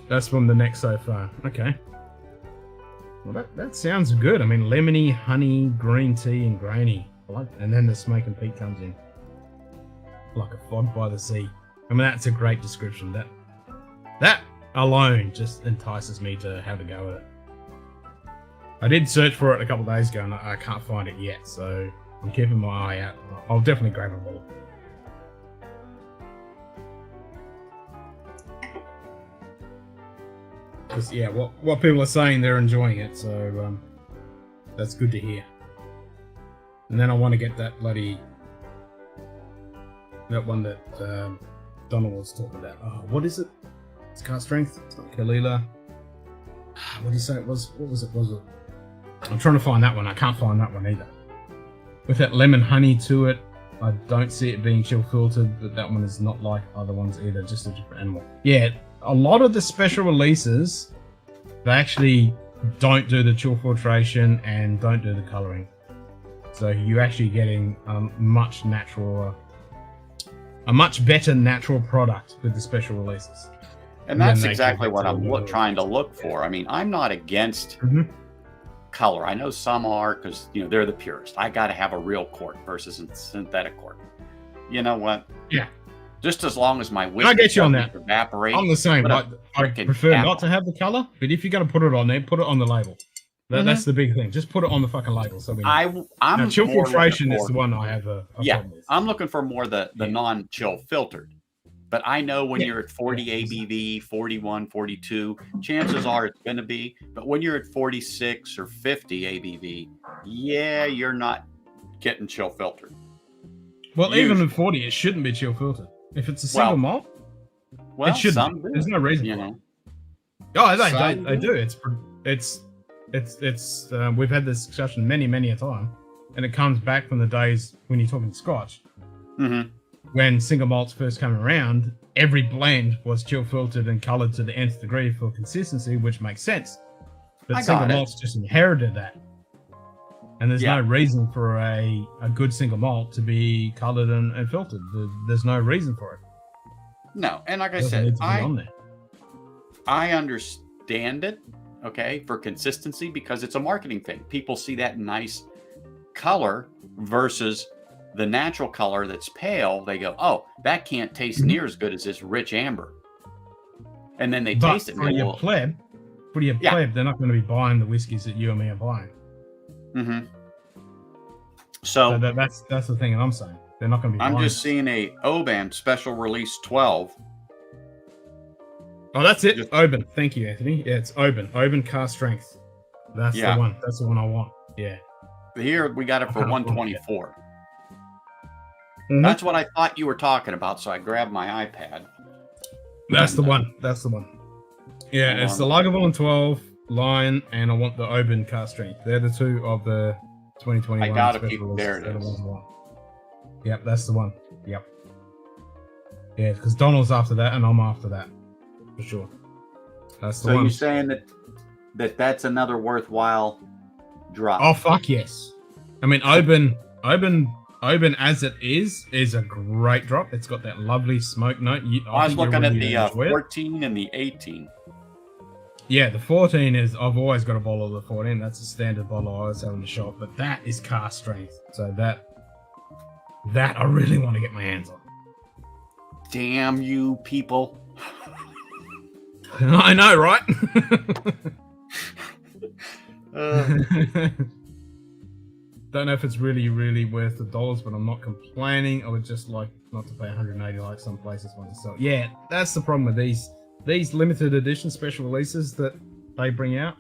That's from the neck so far. Okay. Well, that sounds good. I mean, lemony, honey, green tea, and grainy. I like that. And then the smoke and peat comes in. Like a fog by the sea. I mean, that's a great description. That alone just entices me to have a go at it. I did search for it a couple of days ago, and I can't find it yet, so I'm keeping my eye out. I'll definitely grab a bottle. Because, yeah, what people are saying, they're enjoying it, so that's good to hear. And then I want to get that that one that Donald was talking about. Oh, what is it? It's cast strength. It's not Kalila. What did you say it was? What was it? I'm trying to find that one. I can't find that one either. With that lemon honey to it, I don't see it being chill filtered, but that one is not like other ones either, just a different animal. Yeah, a lot of the special releases, they actually don't do the chill filtration and don't do the colouring. So you're actually getting a much better natural product with the special releases. And that's exactly what I'm trying to look for. I mean, I'm not against color. I know some are because, you know, they're the purest. I got to have a real cork versus a synthetic cork. You know what? Yeah. Just as long as my whiskey I get you on that. Evaporate. I'm the same. I prefer not to have the color, but if you're going to put it on there, put it on the label. That's the big thing. Just put it on the fucking label. So we know. Now, chill filtration is the one I have a problem with. I'm looking for more the non-chill filtered. But I know when you're at 40 ABV, 41, 42, chances are it's going to be. But when you're at 46 or 50 ABV, yeah, you're not getting chill filtered. Well, even at 40, it shouldn't be chill filtered. If it's a single malt, it shouldn't. There's no reason for it. Oh, they do. It's we've had this discussion many a time, and it comes back from the days when you're talking Scotch. When single malts first came around, every blend was chill filtered and coloured to the nth degree for consistency, which makes sense. But single malts just inherited that. And there's no reason for a good single malt to be coloured and filtered. There's no reason for it. No, and like I said, I understand it, okay, for consistency because it's a marketing thing. People see that nice color versus the natural color that's pale. They go, oh, that can't taste near as good as this rich amber. And then they taste it. For your pleb, they're not going to be buying the whiskies that you and me are buying. So that's the thing that I'm saying. They're not going to be. I'm just seeing a Oban special release 12. Oh, that's it. Oban. Thank you, Anthony. Yeah, it's Oban. Oban cast strength. That's the one. That's the one I want. Yeah. Here we got it for 124. That's what I thought you were talking about. So I grabbed my iPad. That's the one. That's the one. Yeah, it's the Lagavulin 12 line, and I want the Oban cast strength. They're the two of the 2021. I gotta keep there. It is. Yep, that's the one. Yep. Yeah, because Donald's after that, and I'm after that for sure. That's the one. So you're saying that's another worthwhile drop? Oh fuck yes! I mean, Oban as it is a great drop. It's got that lovely smoke note. I was looking at the 14 and the 18. Yeah, the 14 is, I've always got a bottle of the 14. That's a standard bottle I always have in the shop, but that is cast strength. So that I really want to get my hands on. Damn you people. I know, right? Don't know if it's really worth the dollars, but I'm not complaining. I would just like not to pay 180 like some places want to sell. Yeah, that's the problem with these limited edition special releases that they bring out.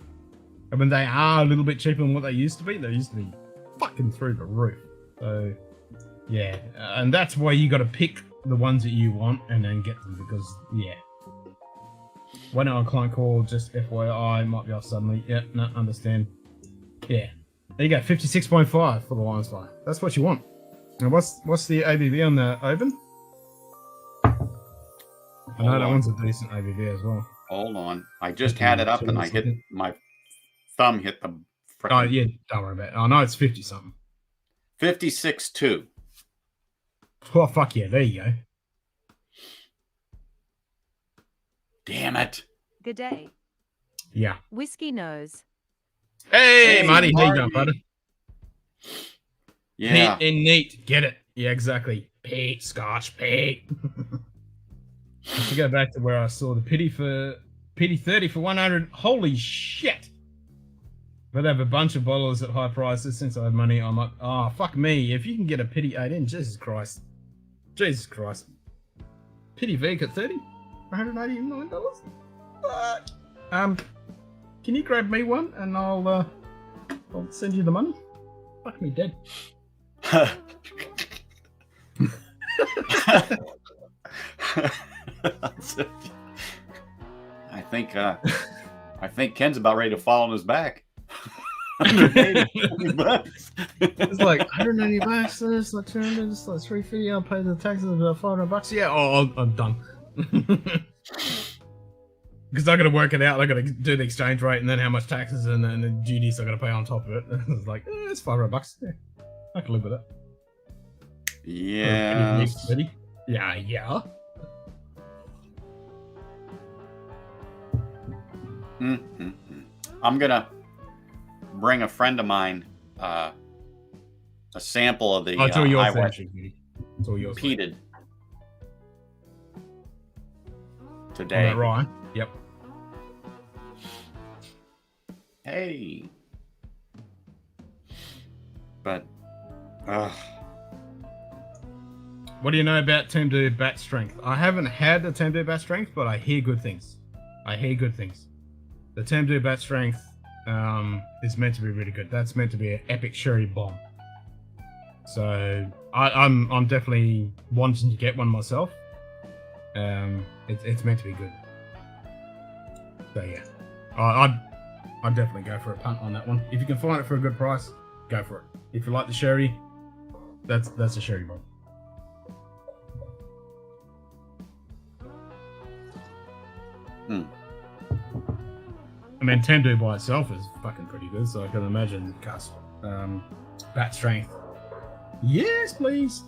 I mean, they are a little bit cheaper than what they used to be. They used to be fucking through the roof. So, yeah, and that's why you got to pick the ones that you want and then get them because, yeah. When our client call, just FYI, might be off suddenly. Yeah, no, understand. Yeah. There you go, 56.5 for the Lion's Fire. That's what you want. Now, what's the ABV on the Oban? I know that one's a decent ABV as well. Hold on. I just had it up and my thumb hit the Oh, yeah, don't worry about it. I know it's 50 something. 56.2. Oh, fuck yeah, there you go. Damn it. Good day. Yeah. Whiskey nose. Hey, Marty, how you going, brother? Yeah. Pete and neat. Get it. Yeah, exactly. Pete, Scotch, Pete. I should go back to where I saw the pity 30 for 100. Holy shit. But I have a bunch of bottles at high prices. Since I have money, I'm like, oh, fuck me. If you can get a pity 18, Jesus Christ. Jesus Christ. Pity Vic at 30? $189? Fuck. Can you grab me one and I'll send you the money? Fuck me dead. I think Ken's about ready to fall on his back. It's like $190. That's like $200. That's like $350. I'll pay the taxes about $500. Yeah, I'm done. Because I got to work it out. I got to do the exchange rate and then how much taxes and the duties I got to pay on top of it. It's like it's $500. Yeah, I can live with it. Yeah. Yeah. Mm-hmm. I'm gonna bring a friend of mine a sample of the it's all yours, it's all yours. Peated today. Right. Yep. Hey. But what do you know about Team Do bat strength? I haven't had the Team Do bat strength, but I hear good things. The Team Do bat strength is meant to be really good. That's meant to be an epic sherry bomb. So I'm definitely wanting to get one myself. It's meant to be good. So yeah, I'd definitely go for a punt on that one. If you can find it for a good price, go for it. If you like the sherry, that's a sherry bomb. I mean, Tendu by itself is fucking pretty good, so I can imagine bat strength. Yes, please.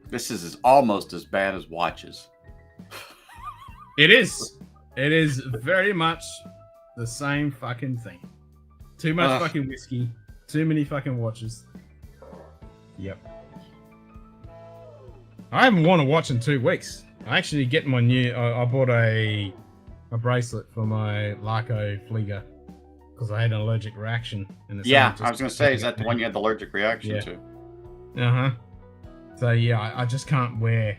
This is almost as bad as watches. It is. It is very much the same fucking thing. Too much fucking whiskey. Too many fucking watches. Yep. I haven't worn a watch in 2 weeks. I actually get my new. I bought a bracelet for my Larco Flieger because I had an allergic reaction. Yeah, I was going to say, is that the one you had the allergic reaction to? Uh-huh. So yeah, I just can't wear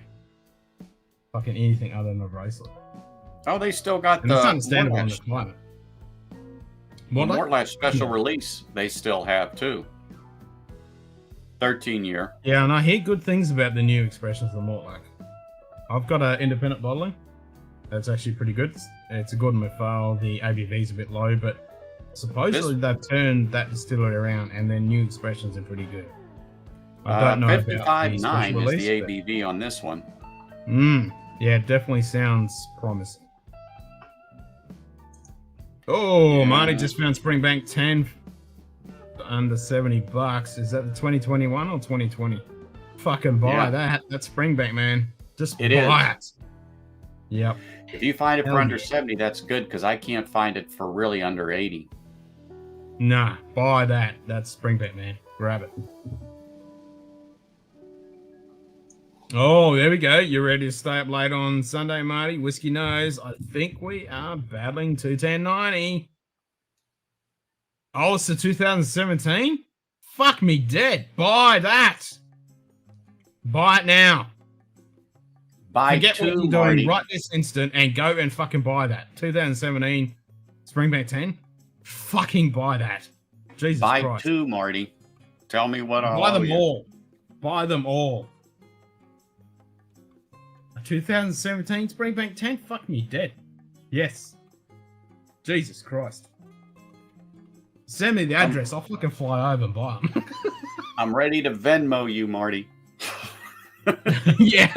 fucking anything other than a bracelet. Oh, they still got and the it's understandable in the climate. Mortlatch special release. They still have too. 13-year. Yeah, and I hear good things about the new expressions of Mortlatch. I've got an independent bottling. That's actually pretty good. It's a Gordon MacPhail. The ABV's a bit low, but supposedly they've turned that distillery around, and their new expressions are pretty good. I don't know 55.9 is the ABV on this one. Yeah, it definitely sounds promising. Oh, yeah. Marty just found Springbank 10 for under $70. Is that the 2021 or 2020? Fucking buy that. That's Springbank, man. Just buy it. Yep. If you find it for under 70, that's good because I can't find it for really under 80. Nah, buy that. That's Springbank, man. Grab it. Oh, there we go. You ready to stay up late on Sunday, Marty? Whiskey Nose. I think we are battling 210.90. Oh, it's the 2017? Fuck me dead. Buy that. Buy it now. Forget what you're doing Marty. right this instant and go and fucking buy that. 2017 Springbank 10. Fucking buy that. Jesus Christ. Buy 2, Marty. Tell me what I'll buy them all. Buy them all. 2017 Springbank 10? Fuck me dead. Yes. Jesus Christ. Send me the address. I'll fucking fly over and buy them. I'm ready to Venmo you, Marty. Yeah.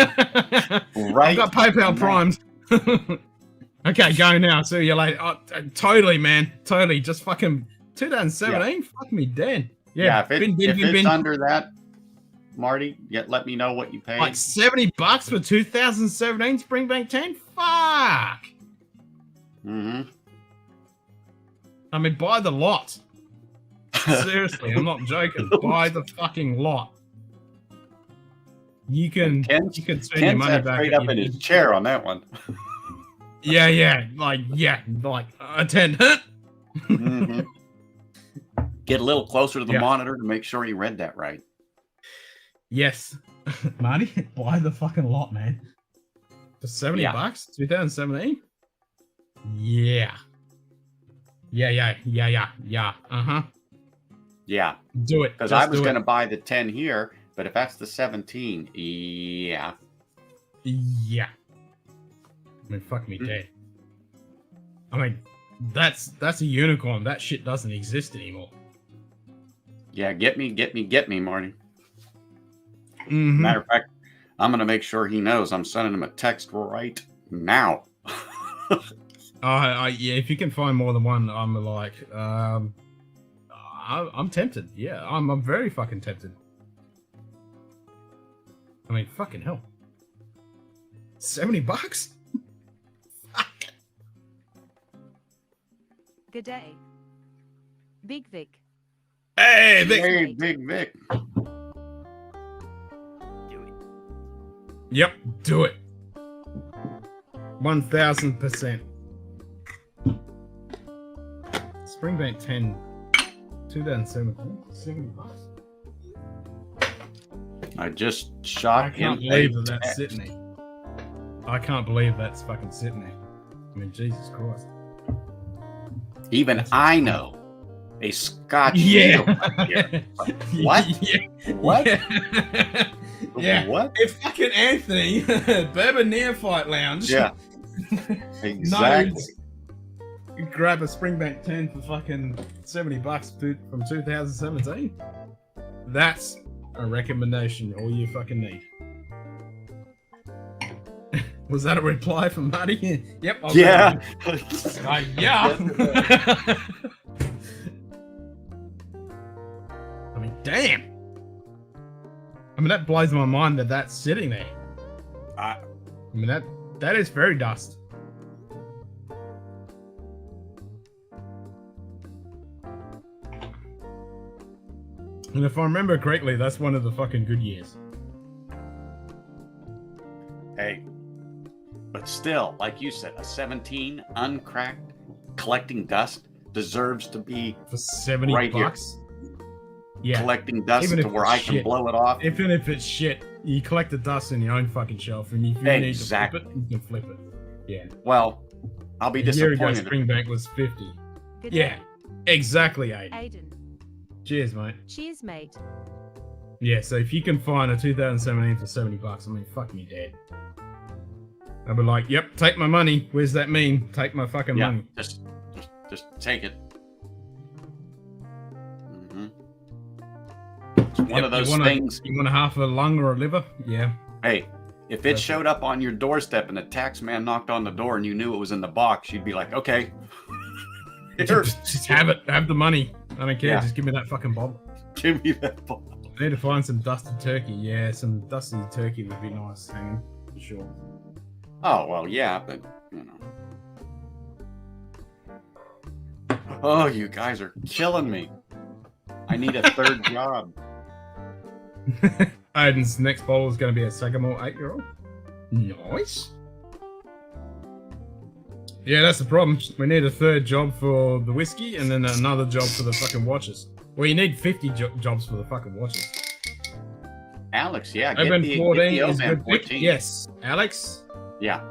Right. I've got PayPal primed. Okay, go now. See you later. Oh, totally, man. Totally. Just fucking 2017. Fuck me dead. Yeah. if it's under that, Marty, let me know what you paid. Like $70 for 2017 Springbank 10. Fuck. Mm-hmm. I mean, buy the lot. Seriously, I'm not joking. Buy the fucking lot. You can spend your money back. Straight up in his chair on that one. Yeah, like attend. Mm-hmm. Get a little closer to the monitor to make sure you read that right. Yes, Marty, buy the fucking lot, man. For $70, 2017. Yeah. Uh-huh. Yeah. Do it. Because I was going to buy the 10 here, but if that's the 17, yeah. Yeah. I mean, fuck me dead. I mean, that's a unicorn. That shit doesn't exist anymore. Yeah, get me, Marty. Mm-hmm. Matter of fact, I'm going to make sure he knows I'm sending him a text right now. Yeah, if you can find more than one, I'm like, I'm tempted. Yeah, I'm very fucking tempted. I mean, fucking hell. $70? Fuck. Good day. Big Vic. Hey, Vic. Hey, Big Vic. Yep, do it. 1000%. Springbank 10, 2017, $70. I just shot I can't believe that's sitting there. I can't believe that's fucking sitting there. I mean, Jesus Christ. Even I know a Scotch. Yeah. What? Yeah. What? Yeah. What? It's fucking Anthony, Bourbon Neophyte Lounge. Yeah. Exactly. You grab a Springbank 10 for fucking $70 from 2017. That's a recommendation all you fucking need. Was that a reply from Marty? Yep. Yeah. Yeah. I mean, damn. I mean, that blows my mind that that's sitting there. I mean, that is fairy dust. And if I remember correctly, that's one of the fucking good years. Hey, but still, like you said, a 17 uncracked collecting dust deserves to be for $70 right here. Yeah, collecting dust even to where I can blow it off. Even if it's shit, you collect the dust in your own fucking shelf, and if you need to flip it, you can flip it. Yeah. Well, I'll be disappointed. A year ago, Springbank was 50. Yeah, exactly, Aiden. Cheers, mate. Cheers, mate. Yeah, so if you can find a 2017 for $70, I mean, fuck me dead. I'll be like, yep, take my money. Where's that mean? Take my fucking money. Just take it. Mm-hmm. It's one of those things. You want a half a lung or a liver? Yeah. Hey, if it showed up on your doorstep and the tax man knocked on the door and you knew it was in the box, you'd be like, okay. Just have it. Have the money. I don't care. Yeah. Just give me that fucking bottle. Give me that bottle. I need to find some dusted turkey. Yeah, some dusted turkey would be nice hanging, for sure. Oh, well, yeah, but, you know. Oh, you guys are killing me. I need a third job. Aiden's next bottle is going to be a Sagamore 8-year-old. Nice. Yeah, that's the problem. We need a third job for the whiskey and then another job for the fucking watches. Well, you need 50 jobs for the fucking watches. Alex, yeah. Open 14 get the is good. 14. Yes, Alex. Yeah.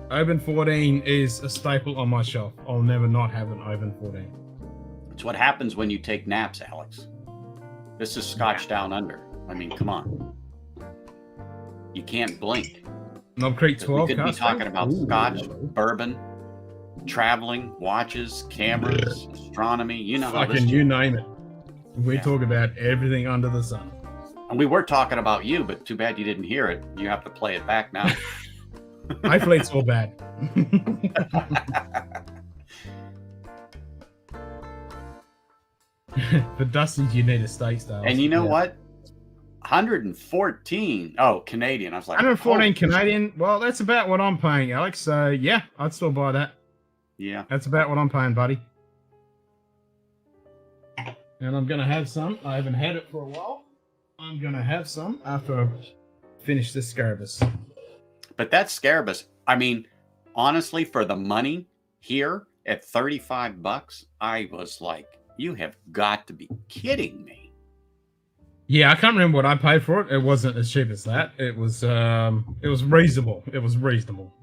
Open 14 is a staple on my shelf. I'll never not have an Open 14. It's what happens when you take naps, Alex. This is Scotch Down Under. I mean, come on. You can't blink. Knob Creek 12. We could be talking about Scotch, bourbon, traveling, watches, cameras, astronomy. You know how this fucking you name it. We talk about everything under the sun. And we were talking about you, but too bad you didn't hear it. You have to play it back now. Hopefully it's all bad. For Dusties, you need a steak style. And you know what? 114. Oh, Canadian. I was like, 114 oh. Canadian. Well, that's about what I'm paying, Alex. So yeah, I'd still buy that. Yeah. That's about what I'm paying, buddy. And I'm gonna have some. I haven't had it for a while. I'm gonna have some after I finish this Scarabus. But that Scarabus, I mean, honestly, for the money here at $35, I was like, you have got to be kidding me. Yeah, I can't remember what I paid for it. It wasn't as cheap as that. It was reasonable. It was reasonable.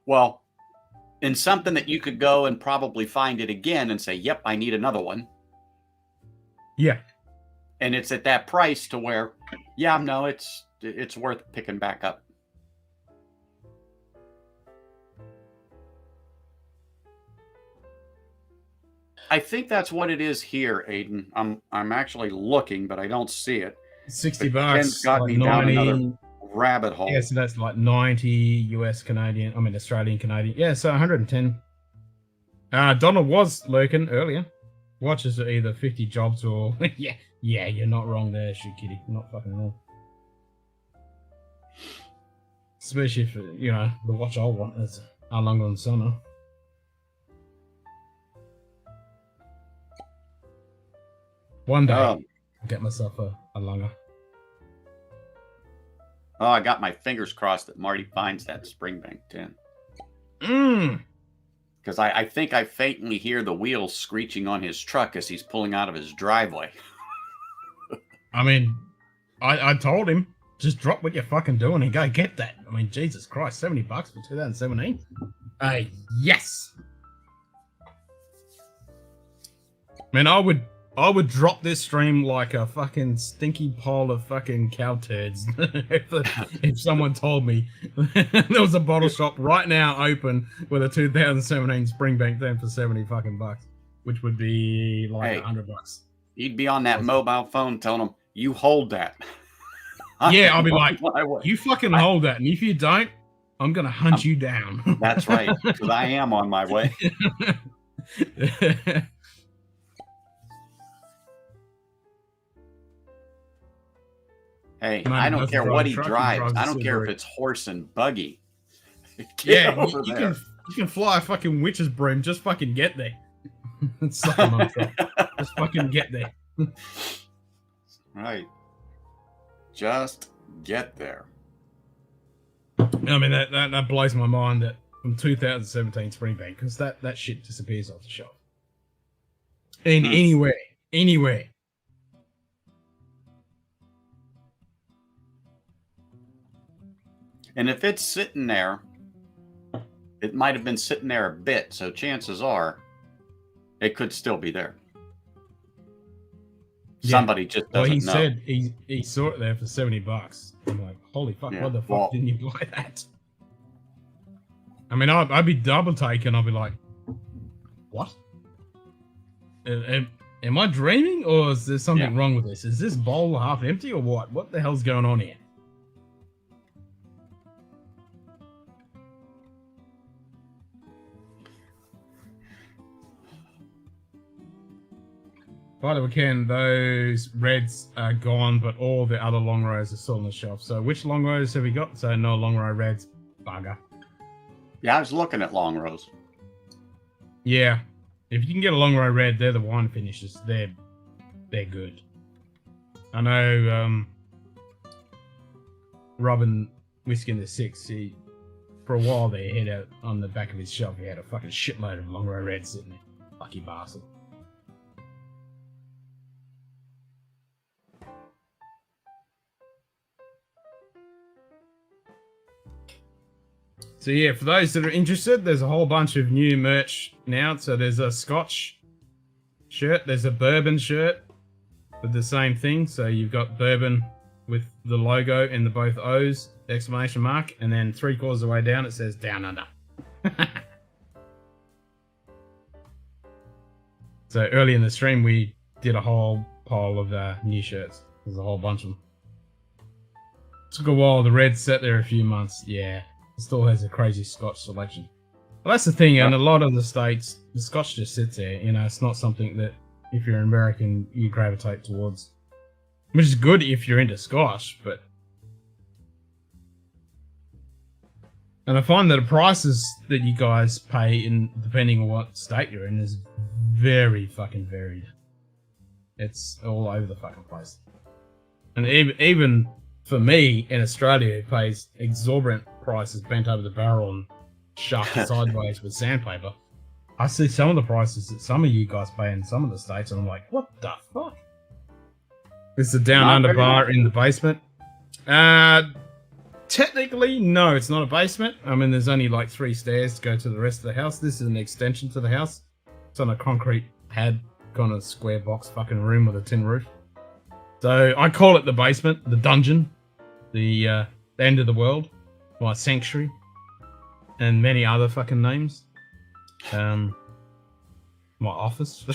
Well, in something that you could go and probably find it again and say, yep, I need another one. Yeah. And it's at that price to where, yeah, no, it's worth picking back up. I think that's what it is here, Aiden. I'm actually looking, but I don't see it. $60. Ken's got like me down another rabbit hole. Yeah, so that's like 90 US Canadian. I mean Australian Canadian. Yeah, so 110. Donald was lurking earlier. Watches are either 50 jobs or yeah, you're not wrong there, shoot kitty. You're not fucking wrong. Especially if the watch I want is a longer than summer. One day, I'll get myself a lunger. Oh, I got my fingers crossed that Marty finds that Springbank tin. Because I think I faintly hear the wheels screeching on his truck as he's pulling out of his driveway. I mean, I told him, just drop what you're fucking doing and go get that. I mean, Jesus Christ, $70 for 2017? Hey, yes! Man, I would drop this stream like a fucking stinky pile of fucking cow turds if someone told me there was a bottle shop right now open with a 2017 Springbank thing for 70 fucking bucks, which would be like $100. You'd be on that mobile phone telling them, you hold that. Yeah, I'll be like, you fucking hold that, and if you don't, I'm going to hunt you down. That's right, because I am on my way. Hey, I don't care what he drives. I don't care if it's horse and buggy. Yeah, you can fly a fucking witch's broom. Just fucking get there. Just fucking get there. Right. Just get there. I mean, that blows my mind that from 2017 Springbank, because that shit disappears off the shelf. Anywhere. And if it's sitting there, it might have been sitting there a bit, so chances are it could still be there. Yeah. Somebody just doesn't know. He said he saw it there for $70. I'm like, holy fuck, what the fuck didn't you buy that? I mean, I'd be double taken. I'd be like, what? Am I dreaming, or is there something wrong with this? Is this bowl half empty, or what? What the hell's going on here? By the way, Ken, those reds are gone, but all the other long rows are still on the shelf. So which long rows have we got? So no long row reds, bugger. Yeah, I was looking at long rows. Yeah. If you can get a long row red, they're the wine finishes. They're good. I know Robin Whiskey in the Six, for a while there, he had out on the back of his shelf, he had a fucking shitload of long row reds sitting there. Lucky bastard. So yeah, for those that are interested, there's a whole bunch of new merch now. So there's a Scotch shirt, there's a bourbon shirt with the same thing. So you've got bourbon with the logo and the both O's, exclamation mark, and then 3/4 of the way down it says Down Under. So early in the stream we did a whole pile of new shirts. There's a whole bunch of them. Took a while. The reds sat there a few months. Yeah. It still has a crazy Scotch selection. Well, that's the thing, and a lot of the states, the Scotch just sits there. You know, it's not something that if you're an American, you gravitate towards. Which is good if you're into Scotch, but... And I find that the prices that you guys pay, depending on what state you're in, is very fucking varied. It's all over the fucking place. And even for me in Australia, who pays exorbitant prices bent over the barrel and shafted sideways with sandpaper, I see some of the prices that some of you guys pay in some of the states, and I'm like, what the fuck? It's a down under bar in the basement. Technically, no, it's not a basement. I mean, there's only like 3 stairs to go to the rest of the house. This is an extension to the house. It's on a concrete pad, kind of square box fucking room with a tin roof. So I call it the basement, the dungeon, the end of the world, my sanctuary, and many other fucking names. My office.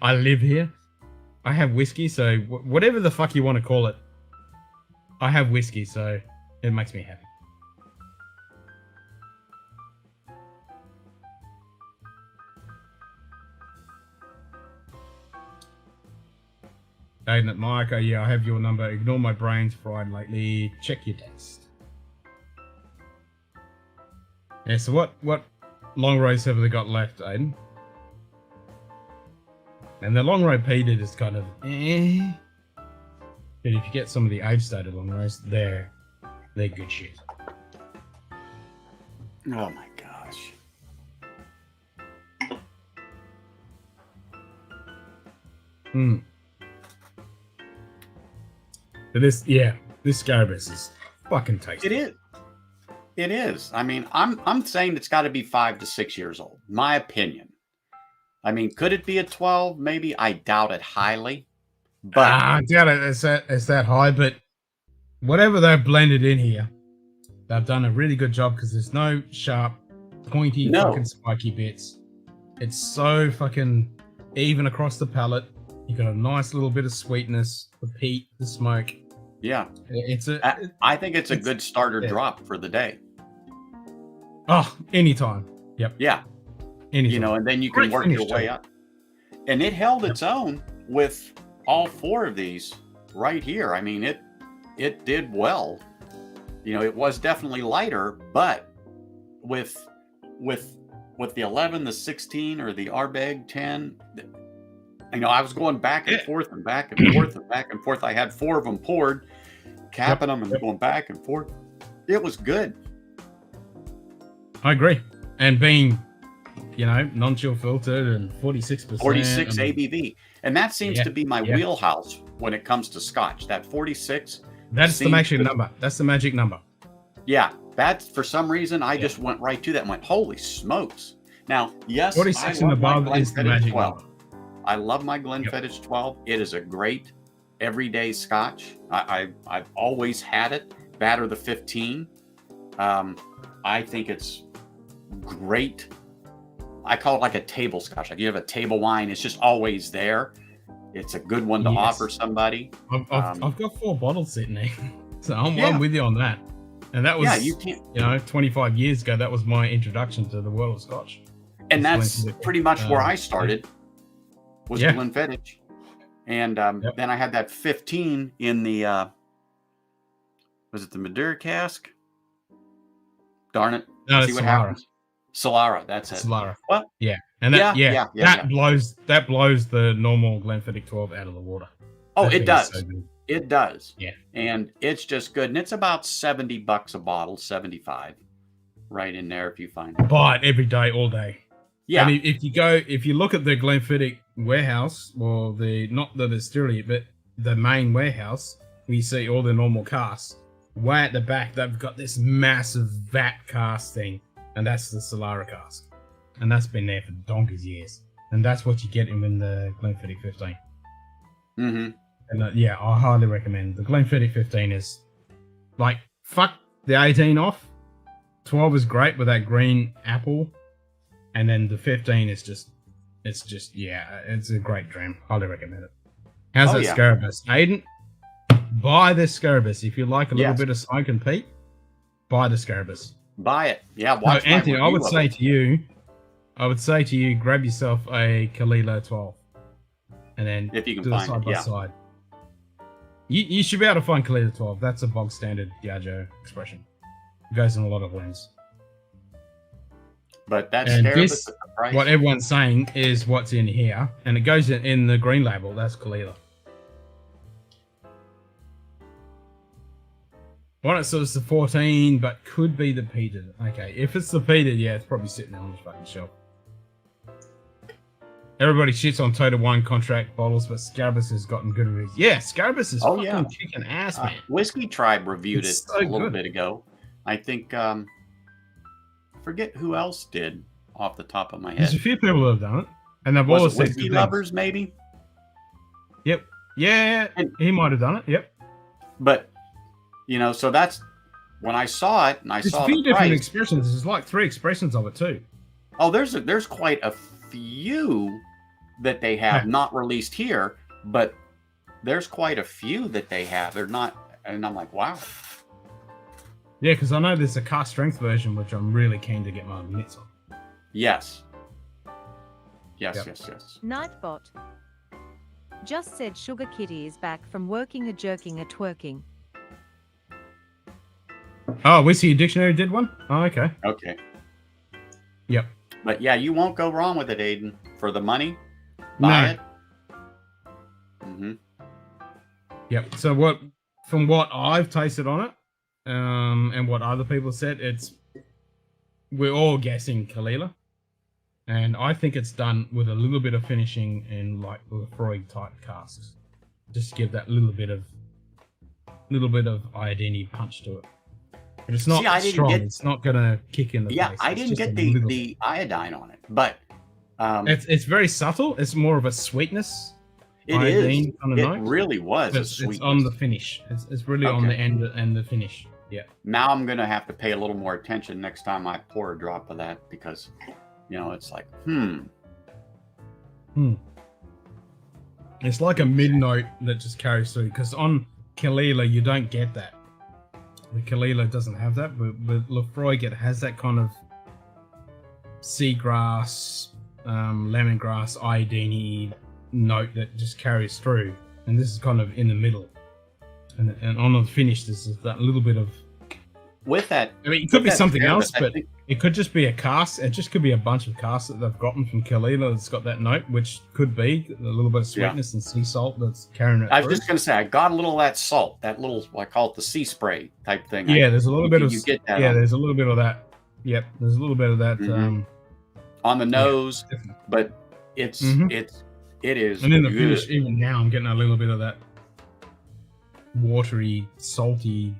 I live here. I have whiskey, so whatever the fuck you want to call it, I have whiskey, so it makes me happy. Aiden at Mike, oh yeah, I have your number. Ignore my brains fried lately. Check your text. Yeah, so what long roads have they got left, Aiden? And the long road peated is kind of eh. But if you get some of the age-stated long roads, they're good shit. Oh my gosh. But this Scarabeus is fucking tasty. It is. It is. I mean, I'm saying it's got to be 5 to 6 years old. My opinion. I mean, could it be a 12? Maybe. I doubt it highly. But I doubt it. It's that high. But whatever they've blended in here, they've done a really good job because there's no sharp, pointy, fucking spiky bits. It's so fucking even across the palate. You got a nice little bit of sweetness, the peat, the smoke. Yeah, I think it's a good starter drop for the day. Oh, anytime. Yep. Yeah. Anytime. You know, and then you can work your way up. And it held its own with all 4 of these right here. I mean, it did well. You know, it was definitely lighter, but with the 11, the 16, or the Arbeg 10, you know, I was going back and forth and back and forth and back and forth. I had 4 of them poured, capping them and going back and forth. It was good. I agree. And being, you know, non-chill filtered and 46%. 46 ABV. And that seems to be my wheelhouse when it comes to Scotch. That 46. That's the magic number. That's the magic number. Yeah. That's, for some reason, I just went right to that and went, holy smokes. Now, yes, 46 and above is the magic number. I love my Glenfiddich 12. It is a great everyday Scotch. I've always had it. That or the 15. I think it's great. I call it like a table Scotch. Like you have a table wine. It's just always there. It's a good one to offer somebody. I've got 4 bottles sitting there, so I'm with you on that. And that was, you know, 25 years ago. That was my introduction to the world of Scotch. And that's pretty much where I started. Was Glenfiddich. And then I had that 15 in the, was it the Madeira cask? Darn it. No, see it's what Solara. Happens. Solara, that's it. Solara. Well, yeah. And that blows the normal Glenfiddich 12 out of the water. Oh, it does. So it does. Yeah. And it's just good. And it's about $70 a bottle, 75 right in there if you find it. Buy it every day, all day. Yeah. And if you look at the Glenfiddich warehouse, or not the distillery, but the main warehouse, we see all the normal casks. Way at the back, they've got this massive vat cask thing, and that's the Solara cask. And that's been there for donkey's years. And that's what you get in the Glenfiddich 15. Mm-hmm. And I highly recommend. The Glenfiddich 15 is like, fuck the 18 off. 12 is great with that green apple. And then the 15 is it's a great dram. Highly recommend it. How's that Scarabeus? Aiden, buy this Scarabeus if you like a little bit of smoke and peat. buy the Scarabaeus. Buy it. Yeah, So, watch my Anthony, I review would of say it. to you, grab yourself a Kalila 12, and then If you can do it find side it, by yeah. side. You should be able to find Kalila 12. That's a bog standard Diageo expression. It goes in a lot of blends. But that's And Scarabaeus this, at the price. what everyone's saying is what's in here, and it goes in the green label. That's Kalila. One it says the 14, but could be the peated. Okay, if it's the peated, yeah, it's probably sitting there on the fucking shelf. Everybody shits on Total Wine contract bottles, but Scarabaeus has gotten good reviews. Yeah, Scarabaeus is fucking kicking ass, man. Whiskey Tribe reviewed It's it so a little good. bit ago. I think, forget who else did off the top of my head. There's a few people that have done it, and they've all Was it said Whiskey good things. Lovers, maybe? Yep. Yeah, he might have done it. Yep. But, you know, so that's when I saw it and I There's saw a few the different price. expressions. There's like 3 expressions of it too. Oh, there's quite a few that they have not released here, but there's quite a few that they have. They're not, and I'm like, wow. Yeah, because I know there's a cast strength version, which I'm really keen to get my mitts on. Yes. Yes, Yep. yes. Nightbot. Just said Sugar Kitty is back from working a jerking a twerking. Oh, Whiskey Dictionary did one? Oh, okay. Okay. Yep. But yeah, you won't go wrong with it, Aiden. For the money, buy it. Mm-hmm. Yep. So from what I've tasted on it, and what other people said, we're all guessing Kalila, and I think it's done with a little bit of finishing in like Lefroy type casks, just to give that little bit of iodine punch to it. But it's not See, I didn't strong. get- It's not gonna kick in the Yeah, face. I It's didn't just get a little the iodine on it, but it's very subtle. It's more of a sweetness. it iodine is. kind of It note. really was a It's sweetness. on the finish. It's really on Okay. the end and the finish. Yeah. Now I'm gonna have to pay a little more attention next time I pour a drop of that because, you know, it's like, It's like a mid note that just carries through. Because on Kalila you don't get that. The Kalila doesn't have that, but Lefroy has that kind of seagrass, lemongrass, iodine note that just carries through, and this is kind of in the middle. And on the finish, there's that little bit of. with that. I mean, it could with be that something Scarabaeus, else, I but think- it could just be a cast. It just could be a bunch of casts that they've gotten from Kalila that's got that note, which could be a little bit of Yeah. sweetness and sea salt that's carrying it I was through. just gonna say I got a little of that salt, that little I call it the sea spray type thing. Yeah, there's a little bit of you get that yeah, on, there's a little bit of that. Yep, there's a little bit of that. Mhm. On the nose, definitely. but it is And in the good. finish, even now, I'm getting a little bit of that watery, salty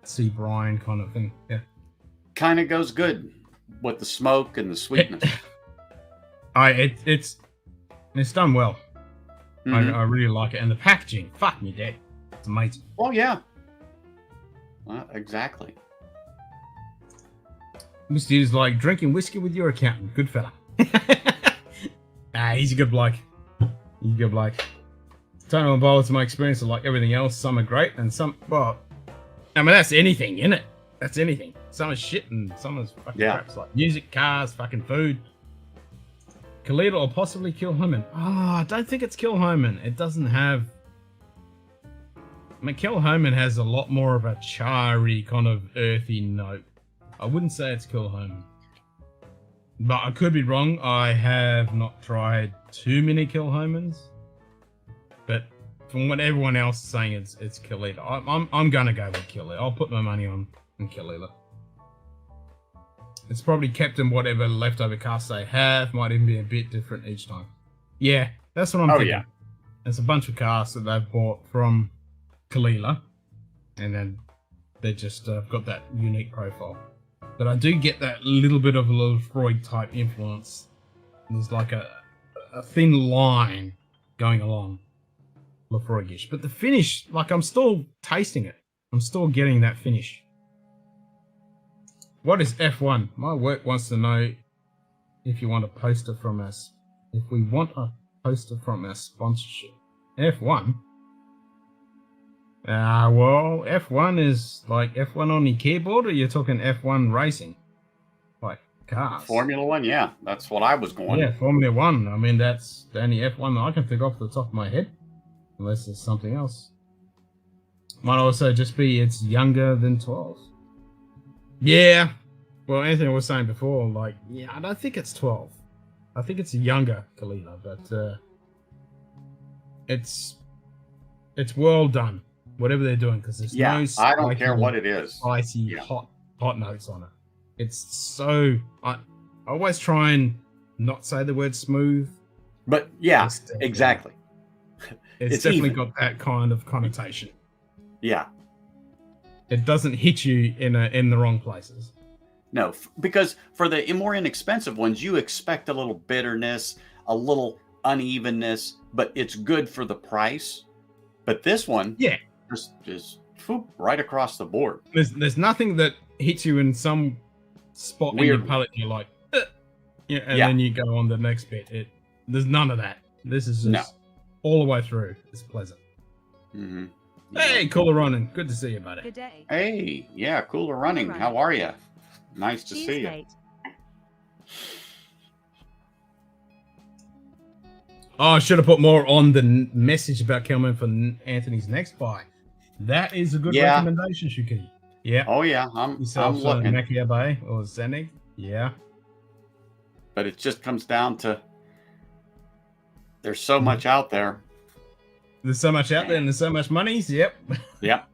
sea brine kind of thing. Yeah. Kind of goes good with the smoke and the sweetness. It's done well. Mhm. I really like it, and the packaging, fuck me dead, it's amazing. Oh yeah, well, exactly. This dude's like drinking whiskey with your accountant. Good fella. He's a good bloke. He's a good bloke. Total and bowl, to my experience, are like everything else. Some are great, and some, well, I mean, that's anything, isn't it? That's anything. Some is shit, and some is fucking Yeah. crap. It's like music, cars, fucking food. Kalila or possibly Kilhoman. I don't think it's Kilhoman. It doesn't have. I mean, Kilhoman has a lot more of a charry, kind of earthy note. I wouldn't say it's Kilhoman. But I could be wrong. I have not tried too many Kilhomans. But from what everyone else is saying, it's Kalila. I'm gonna go with Kalila. I'll put my money on Kalila. It's probably kept in whatever leftover casts they have. Might even be a bit different each time. Yeah, that's what I'm thinking. Yeah. There's a bunch of casts that they've bought from Kalila, and then they just got that unique profile. But I do get that little bit of a little Freud type influence. There's like a thin line going along Lefroy-ish. But the finish, like, I'm still tasting it. I'm still getting that finish. What is F1? My work wants to know if you want a poster from us. If we want a poster from our sponsorship. F1? Well, F1 is like F1 on your keyboard, or you're talking F1 racing? Like cars. Formula One, yeah. That's what I was going. Yeah, Formula One. I mean, that's the only F1 that I can think off the top of my head. Unless there's something else. Might also just be it's younger than 12. Yeah. Well, Anthony was saying before, like, yeah, I don't think it's 12. I think it's a younger Kalila, but it's well done. Whatever they're doing, because there's no I don't care what it is. Spicy, hot notes on it. It's so I always try and not say the word smooth. But yeah, exactly. It's definitely got that kind of connotation. Yeah. It doesn't hit you in the wrong places. No, because for the more inexpensive ones, you expect a little bitterness, a little unevenness, but it's good for the price. But this one, just right across the board. There's nothing that hits you in some spot in your palate. You're like, then you go on the next bit. There's none of that. This is just all the way through. It's pleasant. Mm-hmm. Hey, Cooler Running. Good to see you, buddy. Good day. Hey, yeah, Cooler Running. How are you? Nice to see you. Mate. Oh, I should have put more on the message about Kelman for Anthony's next buy. That is a good recommendation, Shuki. Yeah. Oh, yeah. I'm looking. Makiabe or Zenig. Yeah. But it just comes down to there's so much out there. There's so much out there and there's so much money. Yep. Yep.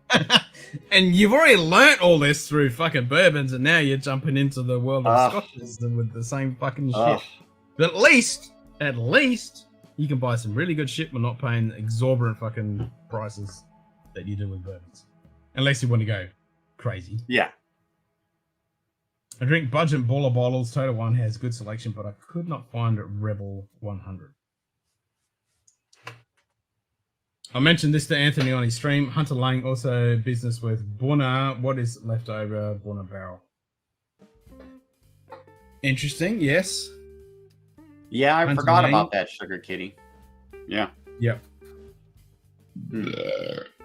And you've already learnt all this through fucking bourbons, and now you're jumping into the world of scotches with the same fucking shit. But at least, you can buy some really good shit but not paying exorbitant fucking prices that you do with bourbons. Unless you want to go crazy. Yeah. I drink budget baller bottles. Total One has good selection, but I could not find Rebel 100. I mentioned this to Anthony on his stream. Hunter Lang also business with Buna. What is left over Buna Barrel? Interesting, yes. Yeah, I forgot about that, Sugar Kitty. Yeah. Yep.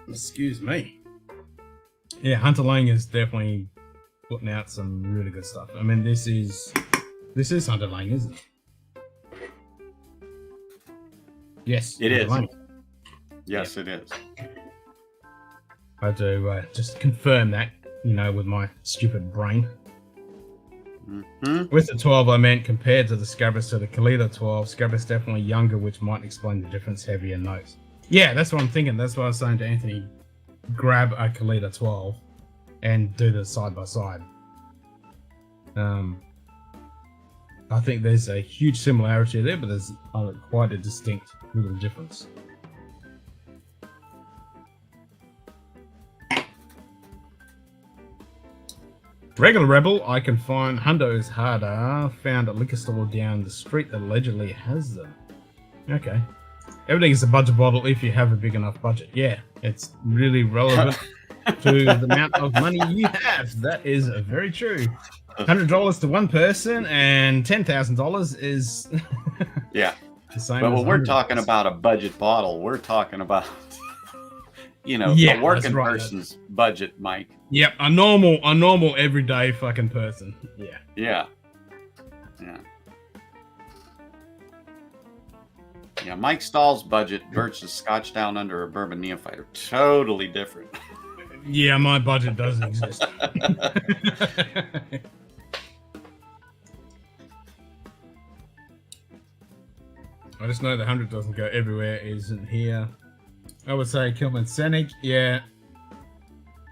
Excuse me. Yeah, Hunter Lang is definitely putting out some really good stuff. I mean, this is Hunter Lang, isn't it? Yes, it is. Lang. Yes, it is. I have to just confirm that, with my stupid brain. Mm-hmm. With the 12, I meant compared to the Scabrous to the Kalila 12, Scabrous definitely younger, which might explain the difference, heavier notes. Yeah, that's what I'm thinking. That's what I was saying to Anthony. Grab a Kalila 12 and do the side by side. I think there's a huge similarity there, but there's quite a distinct little difference. Regular Rebel, I can find. Hundo is harder. Found a liquor store down the street that allegedly has them. Okay. Everything is a budget bottle if you have a big enough budget. Yeah, it's really relevant to the amount of money you have. That is very true. $100 to one person and $10,000 is yeah. the same. But when we're talking about a budget bottle, we're talking about a working person's budget, Mike. Yep, a normal everyday fucking person. Yeah. Yeah. Yeah. Yeah, Mike Stahl's budget versus Scotch Down Under a Bourbon Neophyte are totally different. Yeah, my budget doesn't exist. I just know the 100 doesn't go everywhere, isn't here. I would say Kilman Senig, yeah.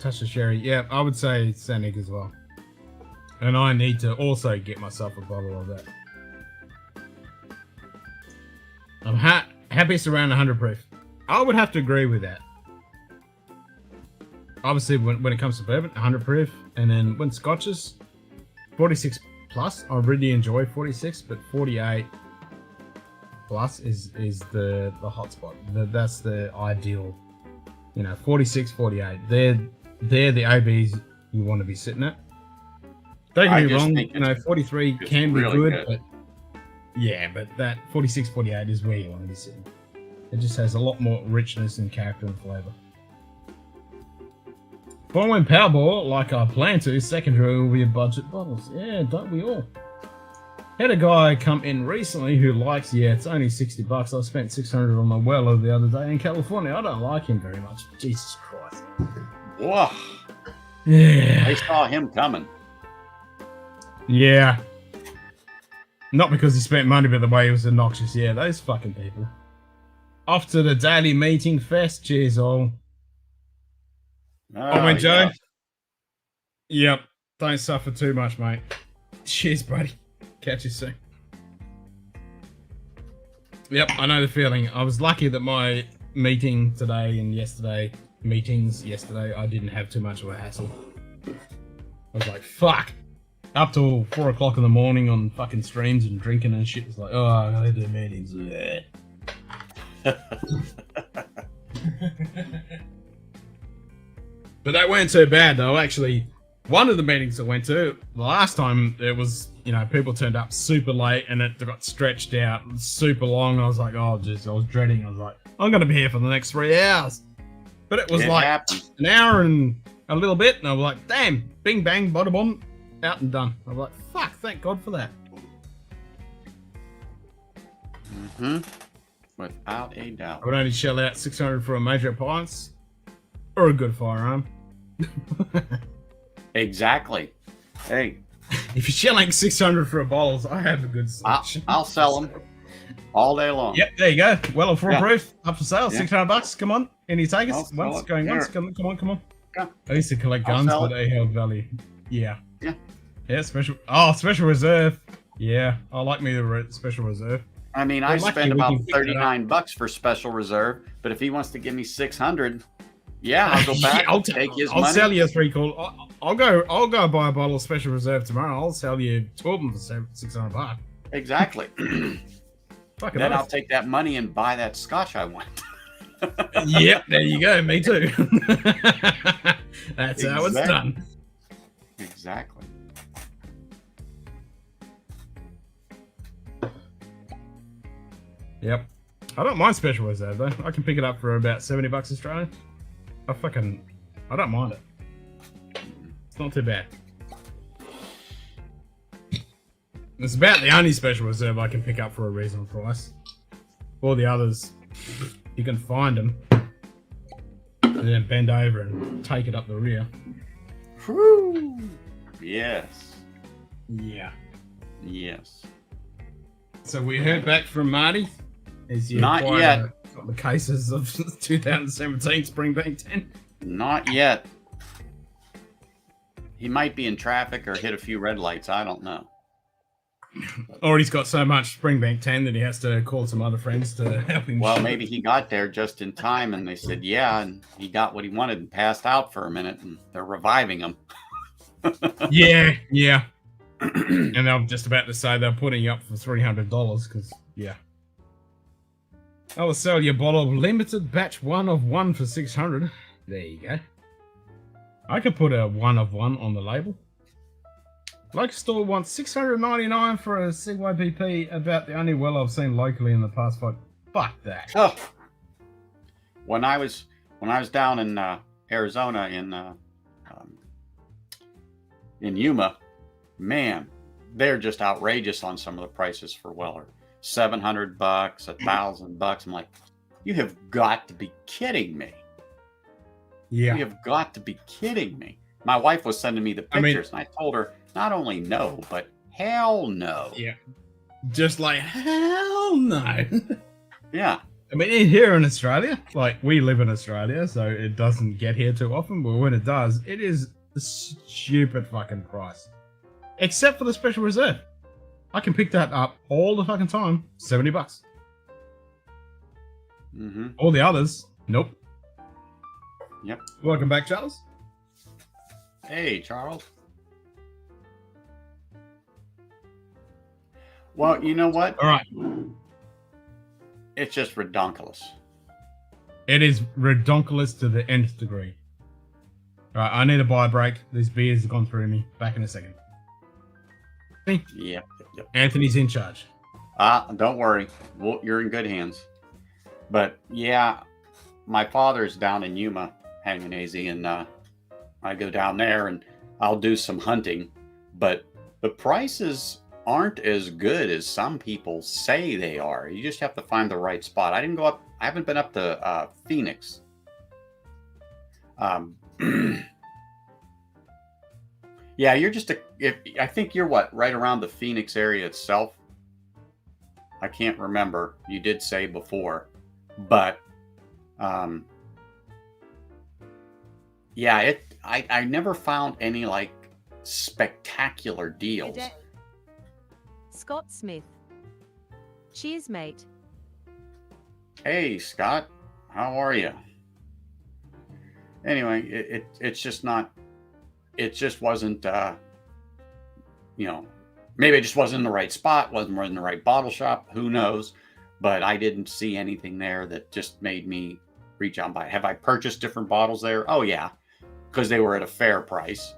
Touch of Sherry, yeah, I would say Senig as well. And I need to also get myself a bottle of that. I'm happiest around 100 proof. I would have to agree with that. Obviously, when it comes to bourbon, 100 proof, and then when scotches, 46 plus. I really enjoy 46, but 48 plus is the hot spot. That's the ideal. 46, 48. They're the ABs you want to be sitting at. Don't get me wrong. 43 can be really good, but yeah, but that 46, 48 is where you want to be sitting. It just has a lot more richness and character and flavor. If I win Powerball like I plan to, secondary will be budget bottles. Yeah, don't we all? Had a guy come in recently who likes, yeah, it's only $60. I spent $600 on my Weller the other day in California. I don't like him very much. Jesus Christ. Whoa. Yeah. I saw him coming. Yeah. Not because he spent money, but the way he was obnoxious. Yeah, those fucking people. Off to the daily meeting fest. Cheers, all. Oh, went Joe. yeah. Yep. Don't suffer too much, mate. Cheers, buddy. Catch you soon. Yep, I know the feeling. I was lucky that my meeting today and meetings yesterday, I didn't have too much of a hassle. I was like, fuck. Up till 4 o'clock in the morning on fucking streams and drinking and shit. It's like, oh, I gotta do meetings. But they weren't too bad though. Actually, one of the meetings I went to, the last time it was, people turned up super late and it got stretched out super long. I was like, oh, jeez, I was dreading. I was like, I'm going to be here for the next 3 hours. But it was an hour and a little bit. And I was like, damn, bing, bang, bada boom, out and done. I was like, fuck, thank God for that. Mm-hmm. Without a doubt. I would only shell out $600 for a major appliance or a good firearm. Exactly. Hey. If you're shelling $600 for a bottles, I have a good selection. I'll sell them all day long. Yep, there you go. Well, foolproof, up for sale, Yeah. $600. Come on, any takers? Once, going once. Come on. I used to collect guns, but they held value. Yeah. Special reserve. Yeah, I like me the special reserve. I mean, I spend about $39 for special reserve, but if he wants to give me $600, yeah, I'll go back. I'll take his money. I'll sell you 3 cool. I'll go buy a bottle of special reserve tomorrow. I'll sell you 2 of them for $600. Exactly. Then I'll take that money and buy that scotch I want. Yep, there you go. Me too. That's how it's done. Exactly. Yep. I don't mind special reserve though. I can pick it up for about $70 Australian. I don't mind it. It's not too bad. It's about the only special reserve I can pick up for a reasonable price. All the others, you can find them and then bend over and take it up the rear. Whew. Yes. Yeah. Yes. So we heard back from Marty. Not yet. Got the cases of 2017 Springbank 10. Not yet. He might be in traffic or hit a few red lights. I don't know. Or he's got so much Springbank 10 that he has to call some other friends to help him. Well, maybe he got there just in time and they said, yeah, and he got what he wanted and passed out for a minute and they're reviving him. Yeah. And I'm just about to say they're putting you up for $300 because, yeah. I will sell you a bottle of limited batch 1 of 1 for $600. There you go. I could put a 1 of 1 on the label. Local store wants $699 for a CYPP, about the only well I've seen locally in the past 5. Fuck that. Oh. When I was down in Arizona in Yuma, man, they're just outrageous on some of the prices for Weller. $700, $1,000. I'm like, you have got to be kidding me. Yeah. You have got to be kidding me. My wife was sending me the pictures, and I told her not only no, but hell no. Yeah. Just like, hell no. Yeah. I mean, here in Australia, like, we live in Australia, so it doesn't get here too often, but when it does, it is a stupid fucking price. Except for the special reserve. I can pick that up all the fucking time. $70. Mm-hmm. All the others, nope. Yep. Welcome back, Charles. Hey, Charles. Well, you know what? All right. It's just redonkulous. It is redonkulous to the nth degree. All right, I need a buy break. These beers have gone through me. Back in a second. Yep. Anthony's in charge. Don't worry. Well, you're in good hands. But yeah, my father's down in Yuma hanging AZ, and I go down there and I'll do some hunting, but the prices aren't as good as some people say they are. You just have to find the right spot. I haven't been up to Phoenix. Yeah, you're just I think you're right around the Phoenix area itself. I can't remember. You did say before, but yeah, I never found any like spectacular deals. Scott Smith. Cheers, mate. Hey, Scott, how are you? Anyway, it's just not. It just wasn't. Maybe it just wasn't in the right spot. Wasn't in the right bottle shop. Who knows? But I didn't see anything there that just made me reach out and buy. Have I purchased different bottles there? Oh yeah, because they were at a fair price,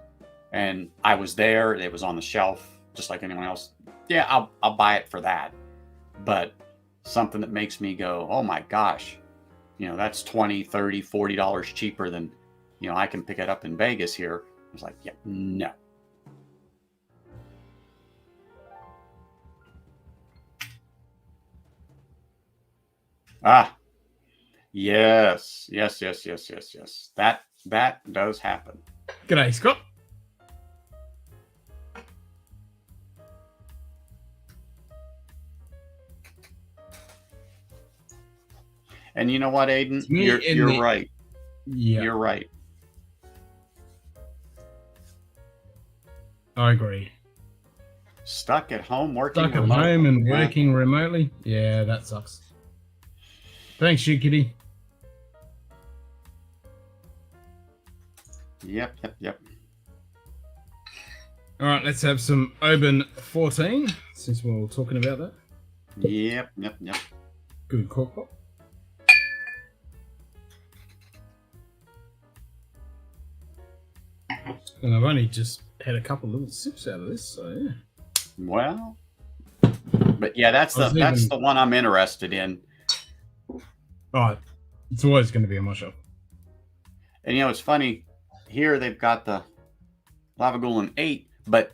and I was there. It was on the shelf, just like anyone else. Yeah, I'll buy it for that. But something that makes me go, oh my gosh, that's $20, $30, $40 cheaper than, I can pick it up in Vegas here. I was like, yeah, no. Ah, yes. That does happen. G'day, Scott. And you know what, Aiden? You're right. Yeah. You're right. I agree. Stuck at home working Stuck at home and working remotely? Yeah, that sucks. Thanks, you kitty. Yep. All right, let's have some Oban 14, since we're all talking about that. Yep. Good cork pop. And I've only just had a couple little sips out of this, so yeah. Well, but yeah, that's the one I'm interested in. Right, it's always going to be on my shelf. And it's funny. Here they've got the Lavagulin 8, but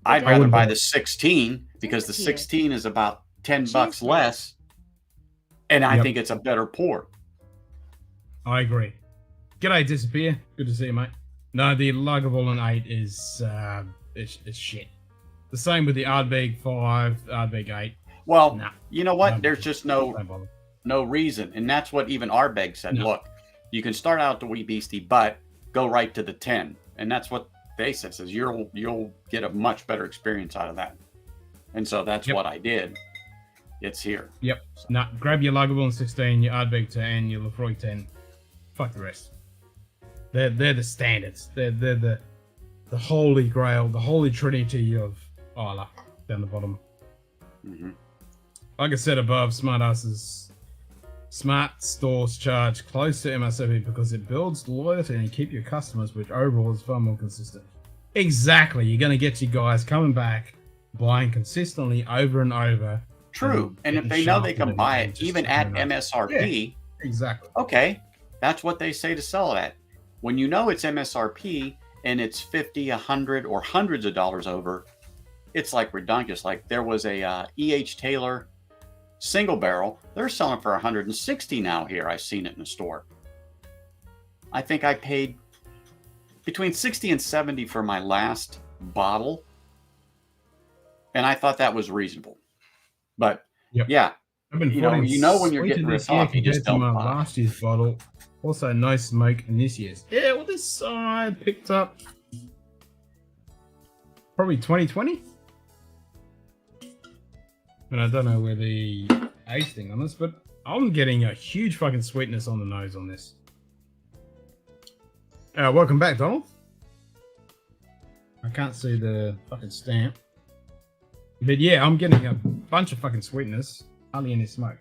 I'd rather buy the 16 because the 16 is about $10 less, and I think it's a better pour. I agree. G'day, Disappear. Good to see you, mate. No, the Lagavulin 8 is it's shit. The same with the Ardbeg 5, Ardbeg 8. Well, you know what? There's just no reason, and that's what even Ardbeg said. No. Look, you can start out the Wee Beastie, but go right to the 10, and that's what they said. Says you'll get a much better experience out of that, and so that's what I did. It's here. Yep. So. Now grab your Lagavulin 16, your Ardbeg 10, your Lefroy 10. Fuck the rest. They're the standards. They're the holy grail, the holy trinity of Isla down the bottom. Mm-hmm. Like I said above, Smart stores charge close to MSRP because it builds loyalty and keep your customers, which overall is far more consistent. Exactly. You're going to get your guys coming back, buying consistently over and over. True. And if they know they can buy it even at MSRP, exactly. Okay. That's what they say to sell it at. When you know it's MSRP and it's 50, 100, or hundreds of dollars over, it's like redonkulous. Like there was a E.H. Taylor single barrel. They're selling for 160 now here. I've seen it in the store. I think I paid between 60 and 70 for my last bottle. And I thought that was reasonable. But yeah, you know when you're getting ripped off, you just don't buy. Last year's bottle. Also, no smoke in this year's. Yeah, well, this I picked up probably 2020. And I don't know where the age thing on this, but I'm getting a huge fucking sweetness on the nose on this. Welcome back, Donald. I can't see the fucking stamp. But yeah, I'm getting a bunch of fucking sweetness. Hardly any smoke.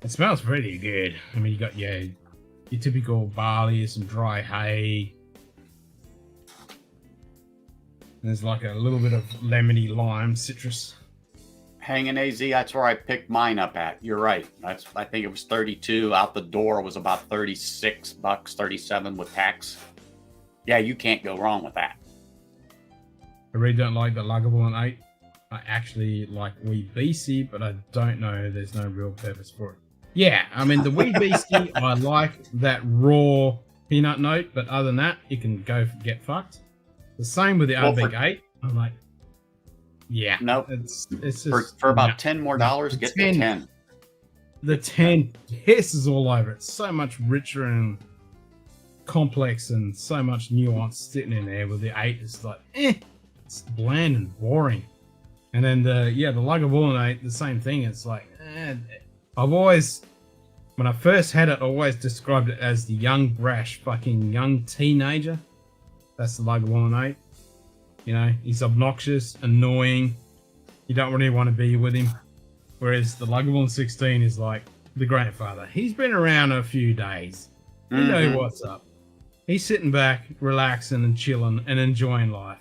It smells pretty good. I mean, you got your typical barley, some dry hay. There's like a little bit of lemony lime citrus. Hanging AZ, that's where I picked mine up at. You're right. I think it was 32. Out the door was about 36 bucks, 37 with tax. Yeah, you can't go wrong with that. I really don't like the Lagavulin 8. I actually like Wee Beastie, but I don't know. There's no real purpose for it. Yeah, I mean, the Wee Beastie, I like that raw peanut note, but other than that, you can go get fucked. The same with the Ardbeg 8. I'm like, yeah. Nope. It's just, for about $10 more, get the 10. The 10 pisses all over it. So much richer and complex and so much nuance sitting in there. With the 8, it's like, it's bland and boring. And then the Lagavulin 8, the same thing. It's like, I've always, when I first had it, I always described it as the young, brash, fucking young teenager. That's the Lagavulin 8. You know, he's obnoxious, annoying. You don't really want to be with him. Whereas the Lagavulin 16 is like the grandfather. He's been around a few days. You know what's up. He's sitting back, relaxing and chilling and enjoying life.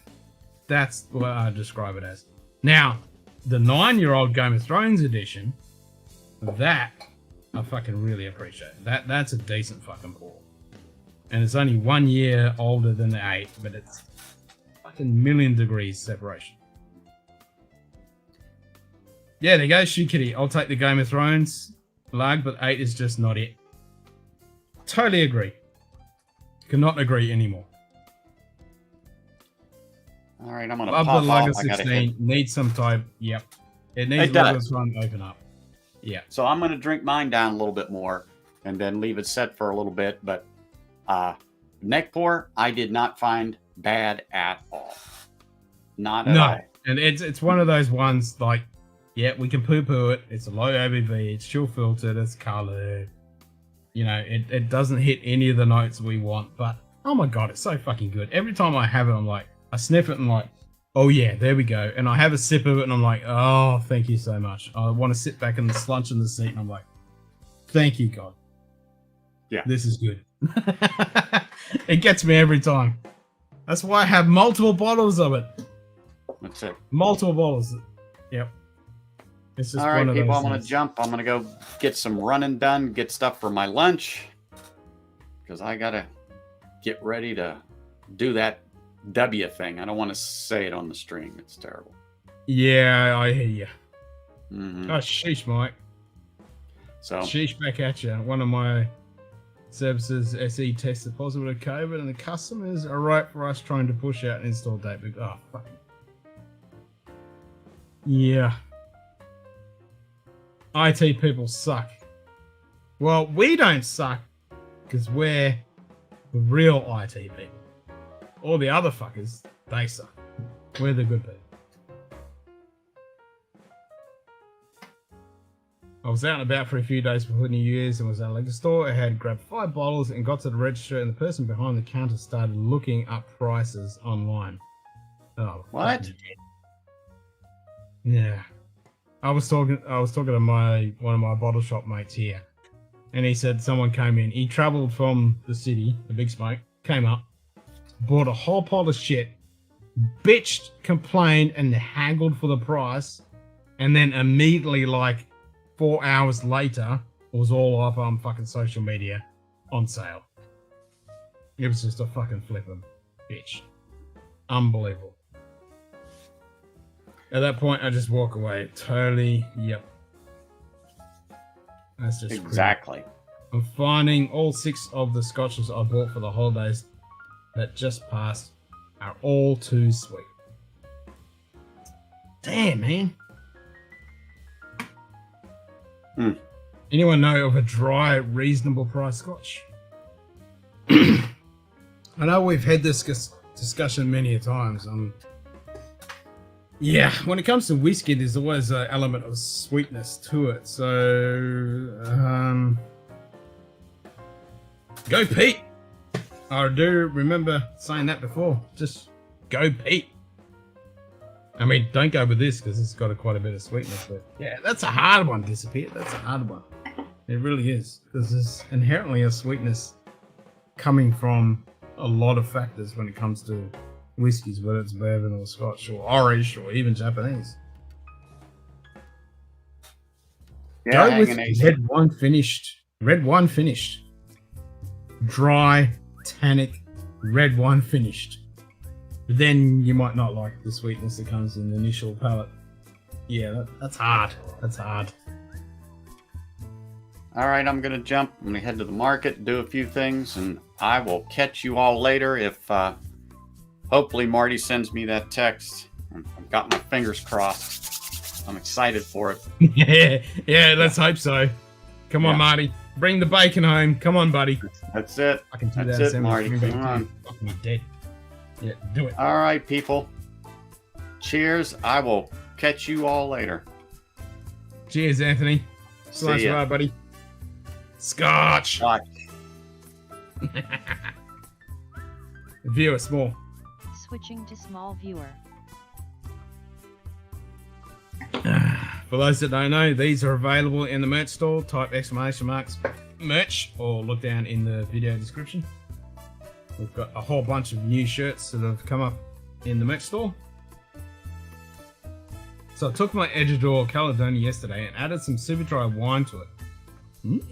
That's what I describe it as. Now, the 9-year-old Game of Thrones edition, that I fucking really appreciate. That's a decent fucking ball. And it's only 1 year older than the 8, but it's fucking million degrees separation. Yeah, there you go, Shoe Kitty. I'll take the Game of Thrones lag, but 8 is just not it. Totally agree. Cannot agree anymore. All right, I'm gonna Love pop the off. Lager 16 needs some type. Yep, it needs a little bit of time to open up. Yeah. So I'm gonna drink mine down a little bit more, and then leave it set for a little bit. But neck pour, I did not find bad at all. Not at all. And it's one of those ones like, yeah, we can poo-poo it. It's a low ABV. It's chill filtered. It's colored. You know, it doesn't hit any of the notes we want. But oh my god, it's so fucking good. Every time I have it, I'm like, I sniff it and like, oh yeah, there we go. And I have a sip of it and I'm like, oh, thank you so much. I want to sit back and slunch in the seat and I'm like, thank you, God. Yeah. This is good. It gets me every time. That's why I have multiple bottles of it. That's it. Multiple bottles. Yep. It's just all right, one of people, those I'm going to things. jump. I'm going to go get some running done, get stuff for my lunch. Because I got to get ready to do that W thing. I don't want to say it on the stream. It's terrible. Yeah, I hear you. Mm-hmm. Oh, sheesh, Mike. So, sheesh back at you. One of my services SE tested positive with COVID, and the customers are right for us trying to push out an install date. Oh, fuck. Yeah. IT people suck. Well, we don't suck because we're the real IT people. All the other fuckers, they suck. We're the good people. I was out and about for a few days before New Year's and was at a liquor store. I had grabbed 5 bottles and got to the register, and the person behind the counter started looking up prices online. Oh, what? Yeah. I was talking to one of my bottle shop mates here, and he said someone came in. He travelled from the city, the Big Smoke, came up, bought a whole pot of shit, bitched, complained, and haggled for the price, and then immediately, like 4 hours later, it was all up on fucking social media on sale. It was just a fucking flippin' bitch. Unbelievable. At that point, I just walk away. Totally, yep. That's just exactly. Crazy. I'm finding all 6 of the scotches I bought for the holidays that just passed are all too sweet. Damn, man. Anyone know of a dry, reasonable price scotch? I know we've had this discussion many a times. Yeah, when it comes to whiskey, there's always an element of sweetness to it. So, go Pete. I do remember saying that before. Just go Pete. I mean, don't go with this because it's got quite a bit of sweetness. But yeah, that's a hard one, Disappear. That's a hard one. It really is. Because there's inherently a sweetness coming from a lot of factors when it comes to whiskeys, whether it's bourbon or Scotch or Irish or even Japanese. Go with hanging ace. red wine finished. Red wine finished. Dry, tannic, red wine finished. But then you might not like the sweetness that comes in the initial palate. Yeah, that's hard. That's hard. All right, I'm going to jump. I'm going to head to the market, do a few things, and I will catch you all later if hopefully Marty sends me that text. I've got my fingers crossed. I'm excited for it. yeah, let's hope so. Come on, Marty. Bring the bacon home. Come on, buddy. That's it. I can do That's that. it, Marty. Come on. Fuck me dead. Yeah, do it. All right, people. Cheers. I will catch you all later. Cheers, Anthony. See ya. Bye, buddy. Scotch. Scotch. Viewer small. Switching to small viewer. For those that don't know, these are available in the merch store. Type exclamation marks merch or look down in the video description. We've got a whole bunch of new shirts that have come up in the merch store. So I took my Edgador Caledonia yesterday and added some super dry wine to it.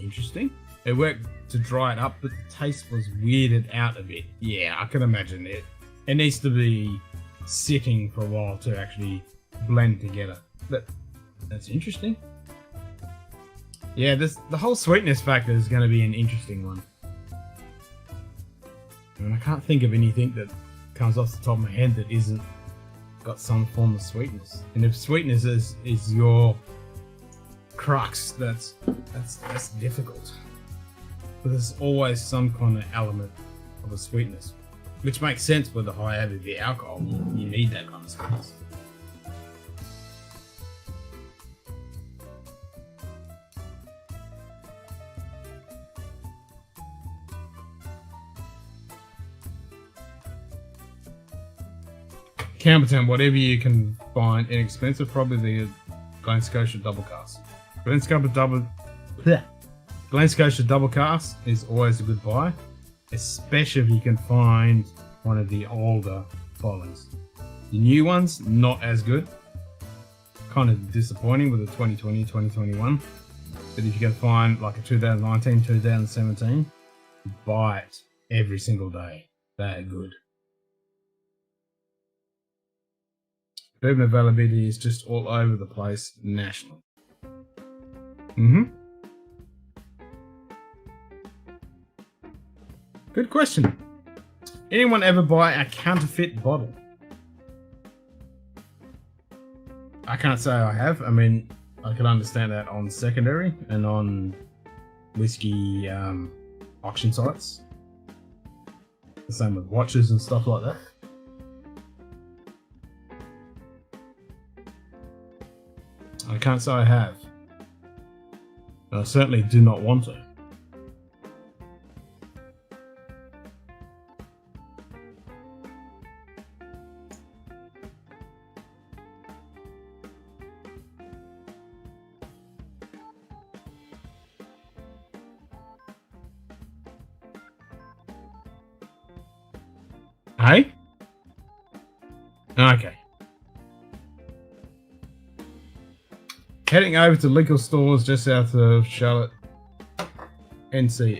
Interesting. It worked to dry it up, but the taste was weirded out a bit. Yeah, I can imagine it. It needs to be sitting for a while to actually blend together. But that's interesting. Yeah, the whole sweetness factor is going to be an interesting one. And I can't think of anything that comes off the top of my head that isn't got some form of sweetness. And if sweetness is your crux, that's difficult. But there's always some kind of element of a sweetness, which makes sense with the high ABV alcohol. You need that kind of sweetness. Cambertown, whatever you can find inexpensive, probably the Glen Scotia double cast. Glen Scotia double cast is always a good buy, especially if you can find one of the older bottlings. The new ones, not as good. Kind of disappointing with the 2020, 2021. But if you can find like a 2019, 2017, buy it every single day. They're good. Bourbon availability is just all over the place nationally. Good question. Anyone ever buy a counterfeit bottle? I can't say I have. I mean, I can understand that on secondary and on whiskey auction sites. The same with watches and stuff like that. I can't say I have. I certainly do not want to. Hey? Okay. Heading over to liquor stores just south of Charlotte. NC.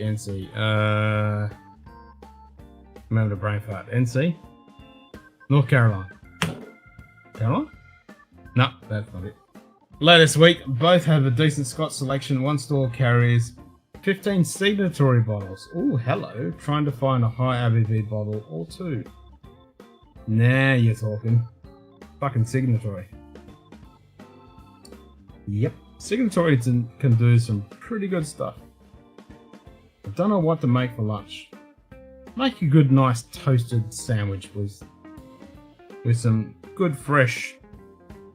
Remember the brain fart. NC? North Carolina. Carolina? No, that's not it. Latest week, both have a decent Scotch selection. One store carries 15 signatory bottles. Oh, hello. Trying to find a high ABV bottle or two. Now you're talking. Fucking signatory. Yep. Signatory can do some pretty good stuff. I don't know what to make for lunch. Make a good, nice toasted sandwich with some good, fresh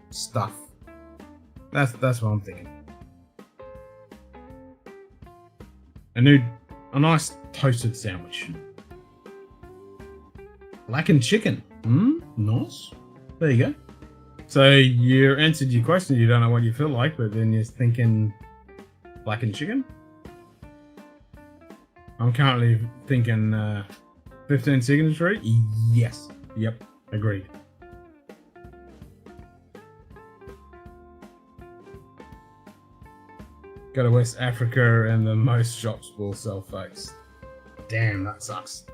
stuff. That's what I'm thinking. A nice toasted sandwich. Blackened chicken. Nice. There you go. So you answered your question. You don't know what you feel like, but then you're thinking blackened chicken. I'm currently thinking 15 signatory. Yes. Yep. Agreed. Go to West Africa and the most shops will sell fakes. Damn, that sucks.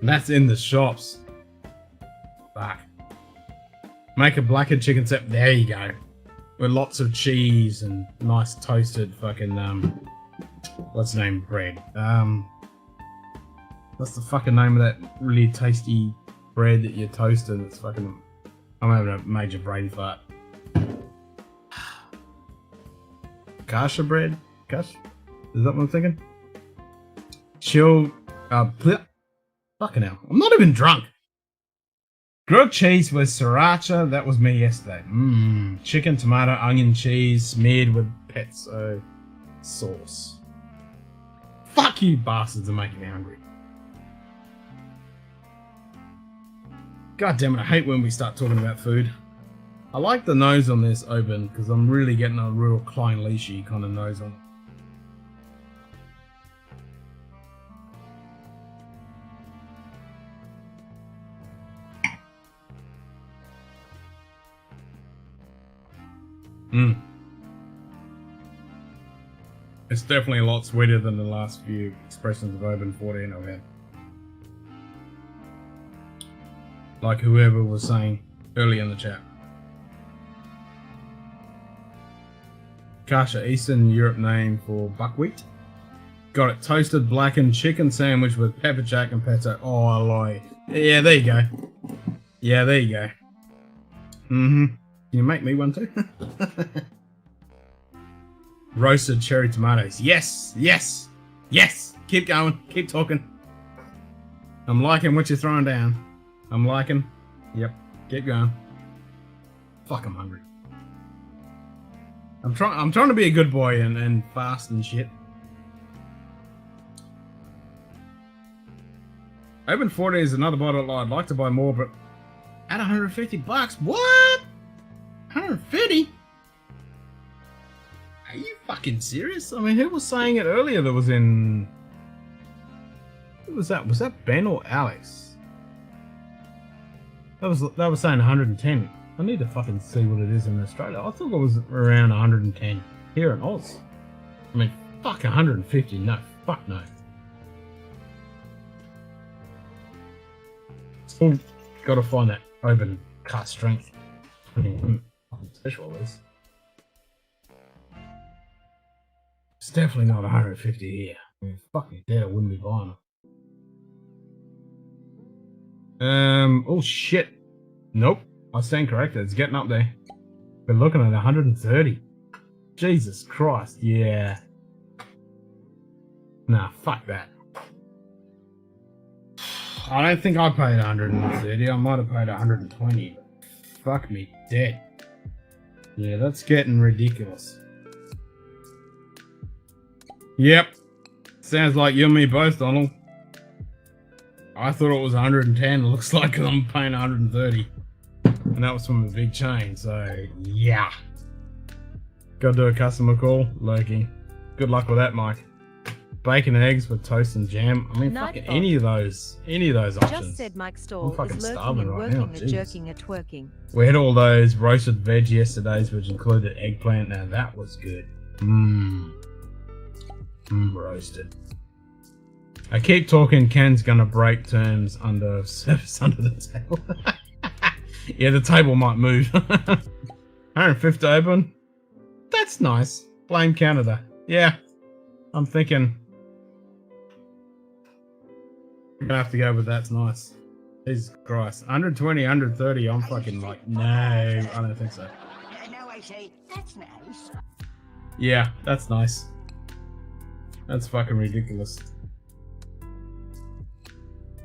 And that's in the shops. Fuck. Make a blackened chicken set. There you go. With lots of cheese and nice toasted fucking what's the name? Bread. What's the fucking name of that really tasty bread that you toasted? It's fucking. I'm having a major brain fart. Kasha bread? Kash? Is that what I'm thinking? Chill. Fucking hell. I'm not even drunk. Grilled cheese with sriracha. That was me yesterday. Chicken, tomato, onion, cheese smeared with pezzo sauce. Fuck you bastards are making me hungry. God damn it, I hate when we start talking about food. I like the nose on this open because I'm really getting a real Klein Leashy kind of nose on it. It's definitely a lot sweeter than the last few expressions of Open 14 I've had. Like whoever was saying earlier in the chat. Kasha, Eastern Europe name for buckwheat. Got it. Toasted blackened chicken sandwich with pepper jack and pezzo. Oh, I lie. Yeah, there you go. Yeah, there you go. Can you make me one too? Roasted cherry tomatoes. Yes, yes, yes. Keep going. Keep talking. I'm liking what you're throwing down. I'm liking. Yep. Keep going. Fuck, I'm hungry. I'm trying to be a good boy and fast and shit. Open 40 is another bottle I'd like to buy more, but at $150 bucks. What? 150? Are you fucking serious? I mean, who was saying it earlier that was in... Who was that? Was that Ben or Alex? That was saying 110. I need to fucking see what it is in Australia. I thought it was around 110 here in Oz. I mean, fuck 150. No, fuck no. Still gotta find that open cut strength. Special is. It's definitely not 150 here. I mean, fucking dead, I wouldn't be buying it. Oh shit. Nope. I stand corrected. It's getting up there. We're looking at 130. Jesus Christ. Yeah. Nah, fuck that. I don't think I paid 130. I might have paid 120. Fuck me dead. Yeah, that's getting ridiculous. Yep. Sounds like you and me both, Donald. I thought it was 110. It looks like I'm paying 130. And that was from a big chain, so yeah. Gotta do a customer call, Loki. Good luck with that, Mike. Bacon and eggs with toast and jam. I mean, fucking any of those options. Just said Mike Stall I'm fucking is lurking starving and right working now. and Jesus. jerking and twerking. We had all those roasted veg yesterdays, which included eggplant. Now that was good. Roasted. I keep talking. Ken's gonna break terms under service under the table. Yeah, the table might move. 150 open. That's nice. Blame Canada. Yeah, I'm thinking. I'm gonna have to go with that's nice. Jesus Christ. 120, 130. I'm fucking like, no, I don't think so. Now I say, that's nice. Yeah, that's nice. That's fucking ridiculous.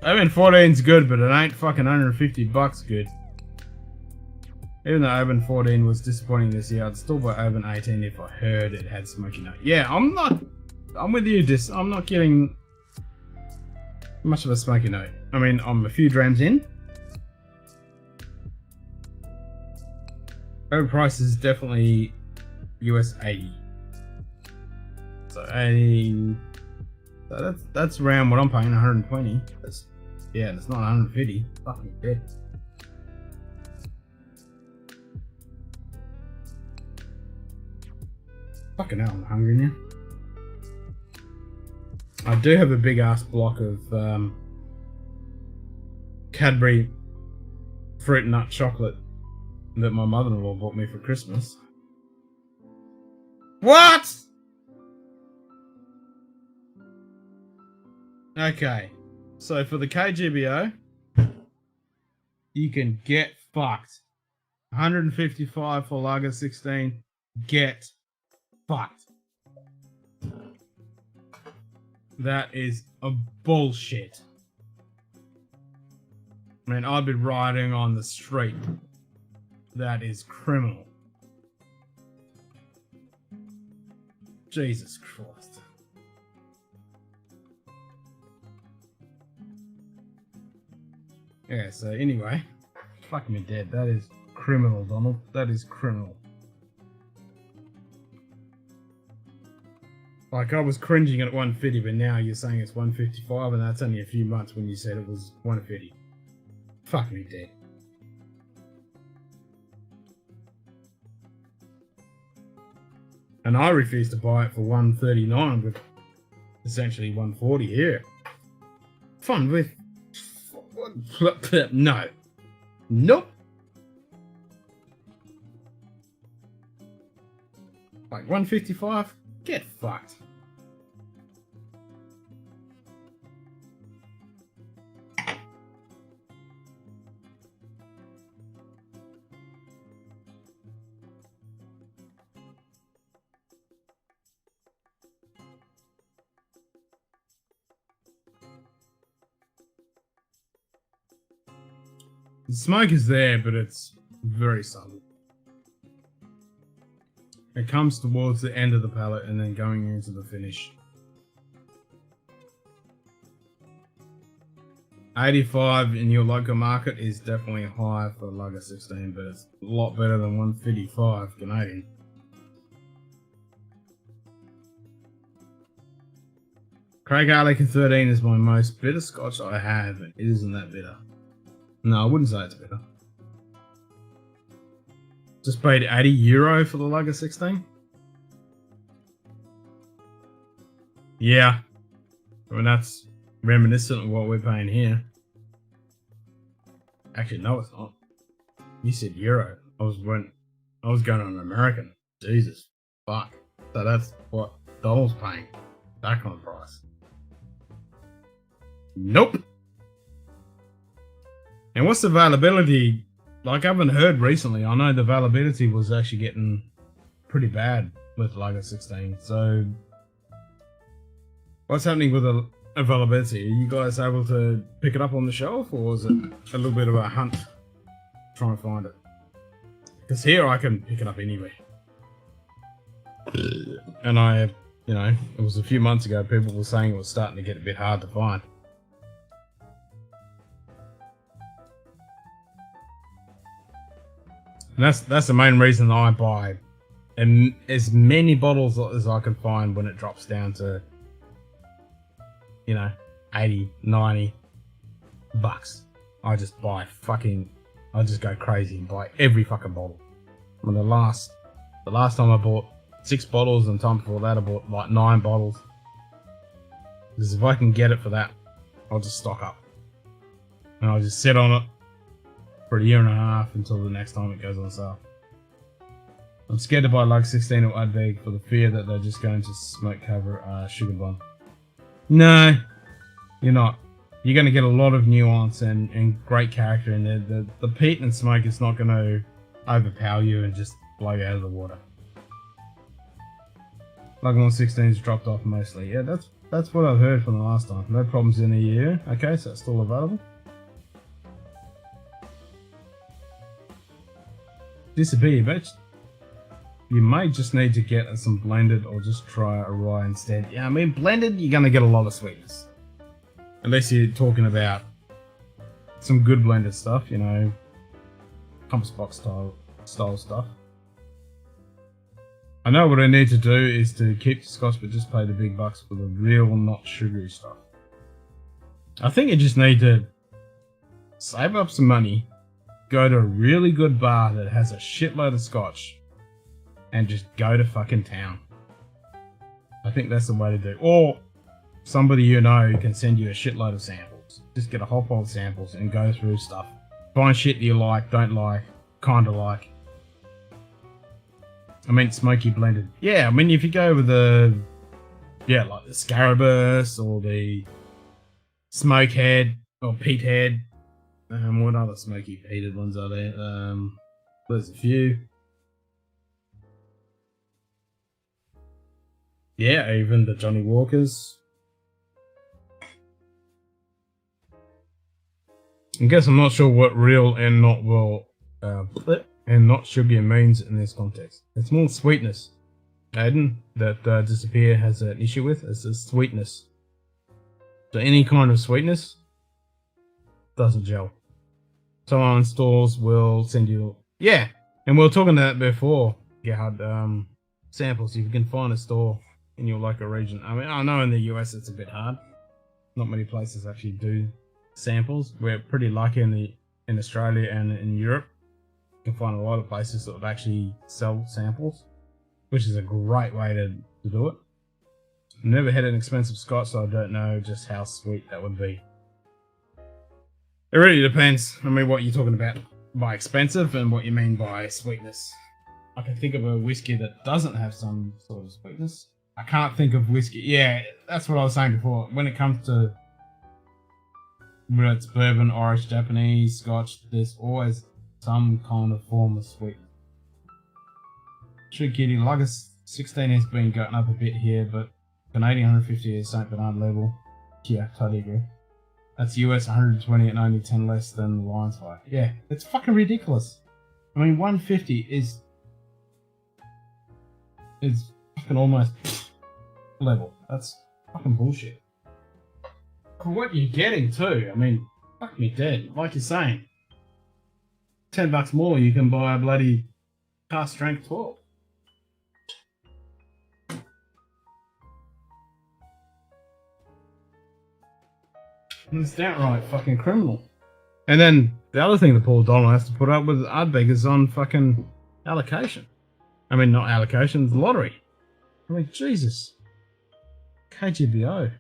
I mean, 14's good, but it ain't fucking 150 bucks good. Even though Open 14 was disappointing this year, I'd still buy Open 18 if I heard it had smoky note. Yeah, I'm with you, I'm not getting much of a smoky note. I mean, I'm a few drams in. Open price is definitely US 80. So 80, so that's around what I'm paying, 120. Yeah, it's not 150. Fucking dead. Fucking hell, I'm hungry now. I do have a big ass block of Cadbury fruit nut chocolate that my mother-in-law bought me for Christmas. What? Okay, so for the KGBO, you can get fucked. 155 for Lager 16. Get fucked. That is a bullshit. I mean, I'd be riding on the street. That is criminal. Jesus Christ. Okay, so anyway, fuck me dead. That is criminal, Donald. That is criminal. Like, I was cringing at 150, but now you're saying it's 155, and that's only a few months when you said it was 150. Fuck me dead. And I refuse to buy it for 139 with essentially 140 here. Fun with... No. Nope. Like 155? Get fucked. The smoke is there, but it's very subtle. It comes towards the end of the palate and then going into the finish. 85 in your local market is definitely high for Lager 16, but it's a lot better than 155 Canadian. Craig Arlican 13 is my most bitter Scotch I have, and it isn't that bitter. No, I wouldn't say it's bitter. Just paid €80 for the Lager 16. Yeah. I mean, that's reminiscent of what we're paying here. Actually, no, it's not. You said euro. I was going on American. Jesus. Fuck. So that's what Donald's paying. That kind of price. Nope. And what's the availability? Like, I haven't heard recently. I know the availability was actually getting pretty bad with Lager 16. So, what's happening with the availability? Are you guys able to pick it up on the shelf, or is it a little bit of a hunt trying to find it? Because here I can pick it up anywhere. And you know, it was a few months ago, people were saying it was starting to get a bit hard to find. And that's the main reason I buy and as many bottles as I can find when it drops down to, you know, 80, 90 bucks. I just buy I just go crazy and buy every fucking bottle. I mean, the last time I bought 6 bottles, and the time before that I bought like 9 bottles. Because if I can get it for that, I'll just stock up. And I'll just sit on it for a year and a half until the next time it goes on sale. I'm scared to buy Lager 16 or Udvig for the fear that they're just going to smoke cover sugar bomb. No, you're not. You're going to get a lot of nuance and great character in there. The peat and smoke is not going to overpower you and just blow you out of the water. Lager 16's dropped off mostly. Yeah, that's what I've heard from the last time. No problems in a year. Okay, so it's still available. Disappear, bitch. You may just need to get some blended or just try a rye instead. Yeah, I mean, blended, you're going to get a lot of sweetness. Unless you're talking about some good blended stuff, you know, compass box style stuff. I know what I need to do is to keep the Scotch, but just pay the big bucks for the real, not sugary stuff. I think you just need to save up some money, go to a really good bar that has a shitload of Scotch, and just go to fucking town. I think that's the way to do it. Or somebody you know can send you a shitload of samples. Just get a whole pile of samples and go through stuff. Find shit you like, don't like, kinda like. I mean, smoky blended. Yeah, I mean, if you go with the, yeah, like the Scarabus or the Smokehead or Peathead. What other smoky peated ones are there? There's a few. Yeah, even the Johnny Walkers. I guess I'm not sure what real and not well and not sugar means in this context. It's more sweetness, Aiden, that Disappear has an issue with. It's the sweetness. So any kind of sweetness doesn't gel. Some stores will send you, yeah, and we were talking that before, Gerhard, samples. If you can find a store in your local region. I mean, I know in the US it's a bit hard. Not many places actually do samples. We're pretty lucky in Australia and in Europe. You can find a lot of places that actually sell samples, which is a great way to do it. I've never had an expensive Scotch, so I don't know just how sweet that would be. It really depends. I mean, what you're talking about by expensive and what you mean by sweetness. I can think of a whiskey that doesn't have some sort of sweetness. I can't think of whiskey. Yeah, that's what I was saying before. When it comes to whether it's bourbon, Irish, Japanese, Scotch, there's always some kind of form of sweetness. True Kitty, Lager 16 has been gotten up a bit here, but Canadian 150 is St. Bernard level. Yeah, totally agree. That's US 120 and only 10 less than the Lions Fire. Yeah, it's fucking ridiculous. I mean, 150 is fucking almost level. That's fucking bullshit. For what you're getting too, I mean, fuck me dead. Like you're saying, $10 more, you can buy a bloody car strength 12. It's downright fucking criminal. And then the other thing that Paul Donald has to put up with Ardbeg is on fucking allocation. I mean, not allocation, it's lottery. I mean, Jesus. KGBO.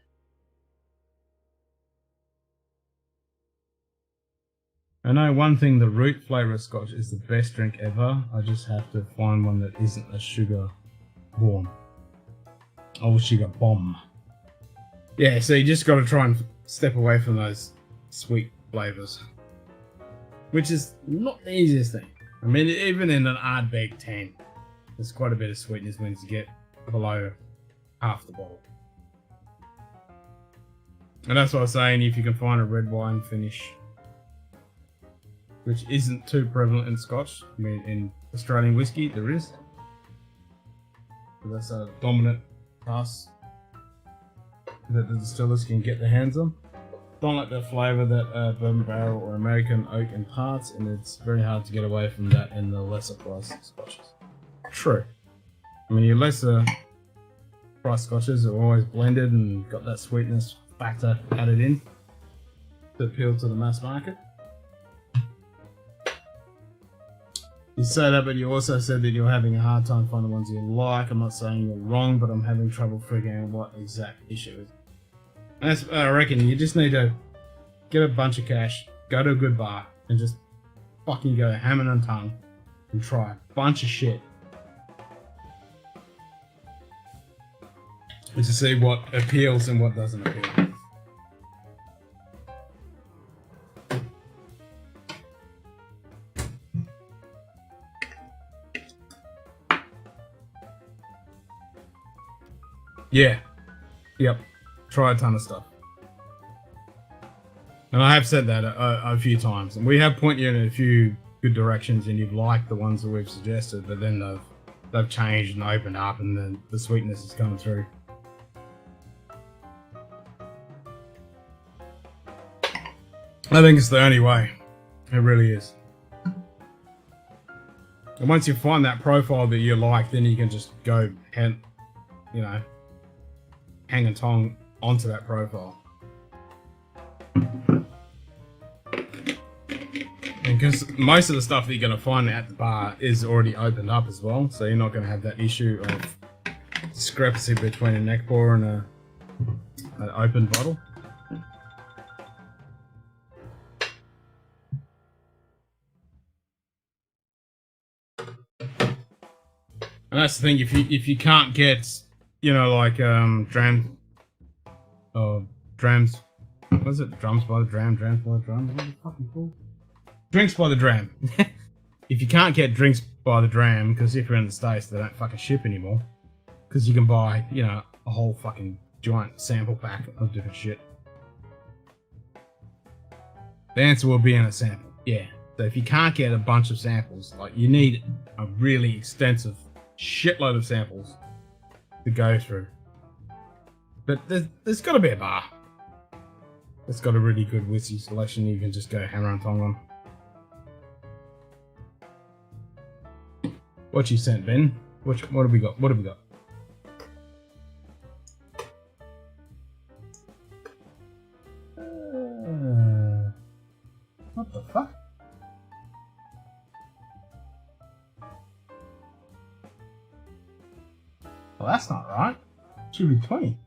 I know one thing, the root flavour of Scotch is the best drink ever. I just have to find one that isn't a sugar bomb. Oh, sugar bomb. Yeah, so you just got to try and step away from those sweet flavours. Which is not the easiest thing. I mean, even in an Ardbeg 10, there's quite a bit of sweetness when you get below half the bottle. And that's what I was saying, if you can find a red wine finish, which isn't too prevalent in Scotch. I mean, in Australian whiskey, there is. But that's a dominant class that the distillers can get their hands on. Don't like the flavour that bourbon barrel or American oak imparts, and it's very hard to get away from that in the lesser priced Scotches. True. I mean, your lesser priced Scotches are always blended and got that sweetness factor added in to appeal to the mass market. You say that, but you also said that you're having a hard time finding ones you like. I'm not saying you're wrong, but I'm having trouble figuring out what exact issue is. And that's, I reckon you just need to get a bunch of cash, go to a good bar, and just fucking go hammer and tongue and try a bunch of shit. And to see what appeals and what doesn't appeal. Yeah. Yep. Try a ton of stuff. And I have said that a few times. And we have pointed you in a few good directions and you've liked the ones that we've suggested, but then they've changed and opened up and then the sweetness is coming through. I think it's the only way. It really is. And once you find that profile that you like, then you can just go and, you know, hang and tong onto that profile. And because most of the stuff that you're going to find at the bar is already opened up as well, so you're not going to have that issue of discrepancy between a neck pour and an open bottle. And that's the thing, if you can't get, you know, like Drams, what is it? Drums by the Dram, Drams by the Drum. What are they fucking called? Drinks by the Dram. If you can't get drinks by the Dram, because if you're in the States, they don't fucking ship anymore. Because you can buy, you know, a whole fucking giant sample pack of different shit. The answer will be in a sample, yeah. So if you can't get a bunch of samples, like you need a really extensive shitload of samples to go through. But there's got to be a bar that's got a really good whiskey selection you can just go hammer and tong on. What you sent, Ben? What have we got? What have we got? What the fuck? Well, that's not right. It should be 20.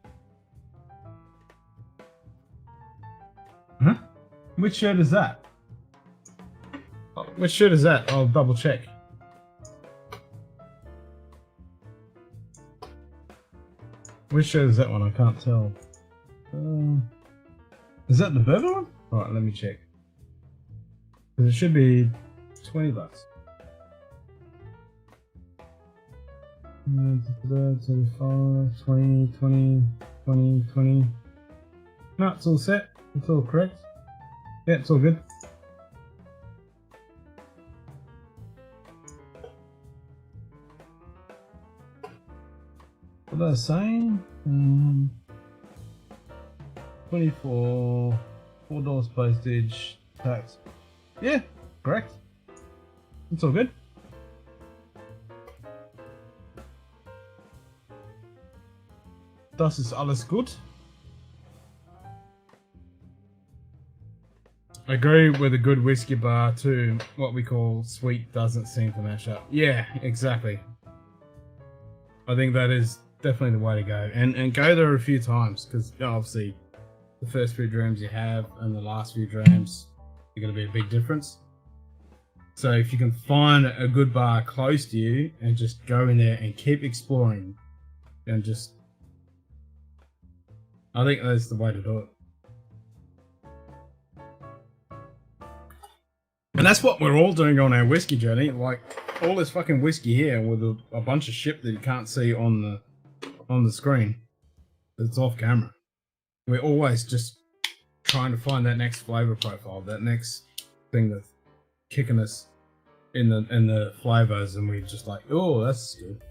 Huh? Which shirt is that? Which shirt is that? I'll double check. Which shirt is that one? I can't tell. Is that the bourbon one? Alright, let me check. Because it should be $20. 35, 20, 20, 20, 20. No, it's all set. It's all correct. Yeah, it's all good. What are they saying? 24, $4 postage, tax. Yeah, correct. It's all good. Das ist alles gut. I agree with a good whiskey bar too. What we call sweet doesn't seem to mash up. Yeah, exactly. I think that is definitely the way to go. And go there a few times, because obviously the first few drams you have and the last few drams are going to be a big difference. So if you can find a good bar close to you and just go in there and keep exploring and just... I think that's the way to do it. And that's what we're all doing on our whiskey journey. Like, all this fucking whiskey here with a bunch of shit that you can't see on the screen. It's off camera. We're always just trying to find that next flavor profile, that next thing that's kicking us in the flavors, and we're just like, oh, that's good.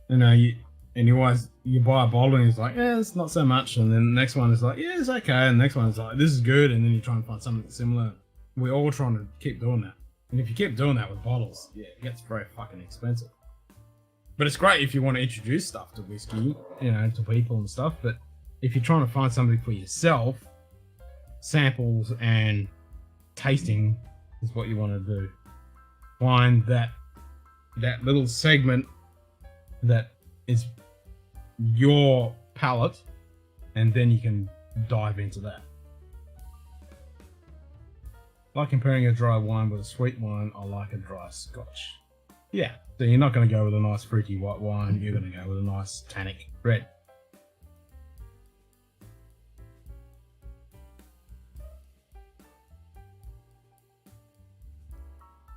You know, you buy a bottle and it's like, yeah, it's not so much, and then the next one is like, yeah, it's okay, and the next one is like, this is good, and then you try and find something similar. We're all trying to keep doing that. And if you keep doing that with bottles, yeah, it gets very fucking expensive. But it's great if you want to introduce stuff to whiskey, you know, to people and stuff. But if you're trying to find something for yourself, samples and tasting is what you want to do. Find that little segment that is your palate, and then you can dive into that. Like comparing a dry wine with a sweet wine, I like a dry Scotch. Yeah, so you're not going to go with a nice fruity white wine, you're going to go with a nice tannic red.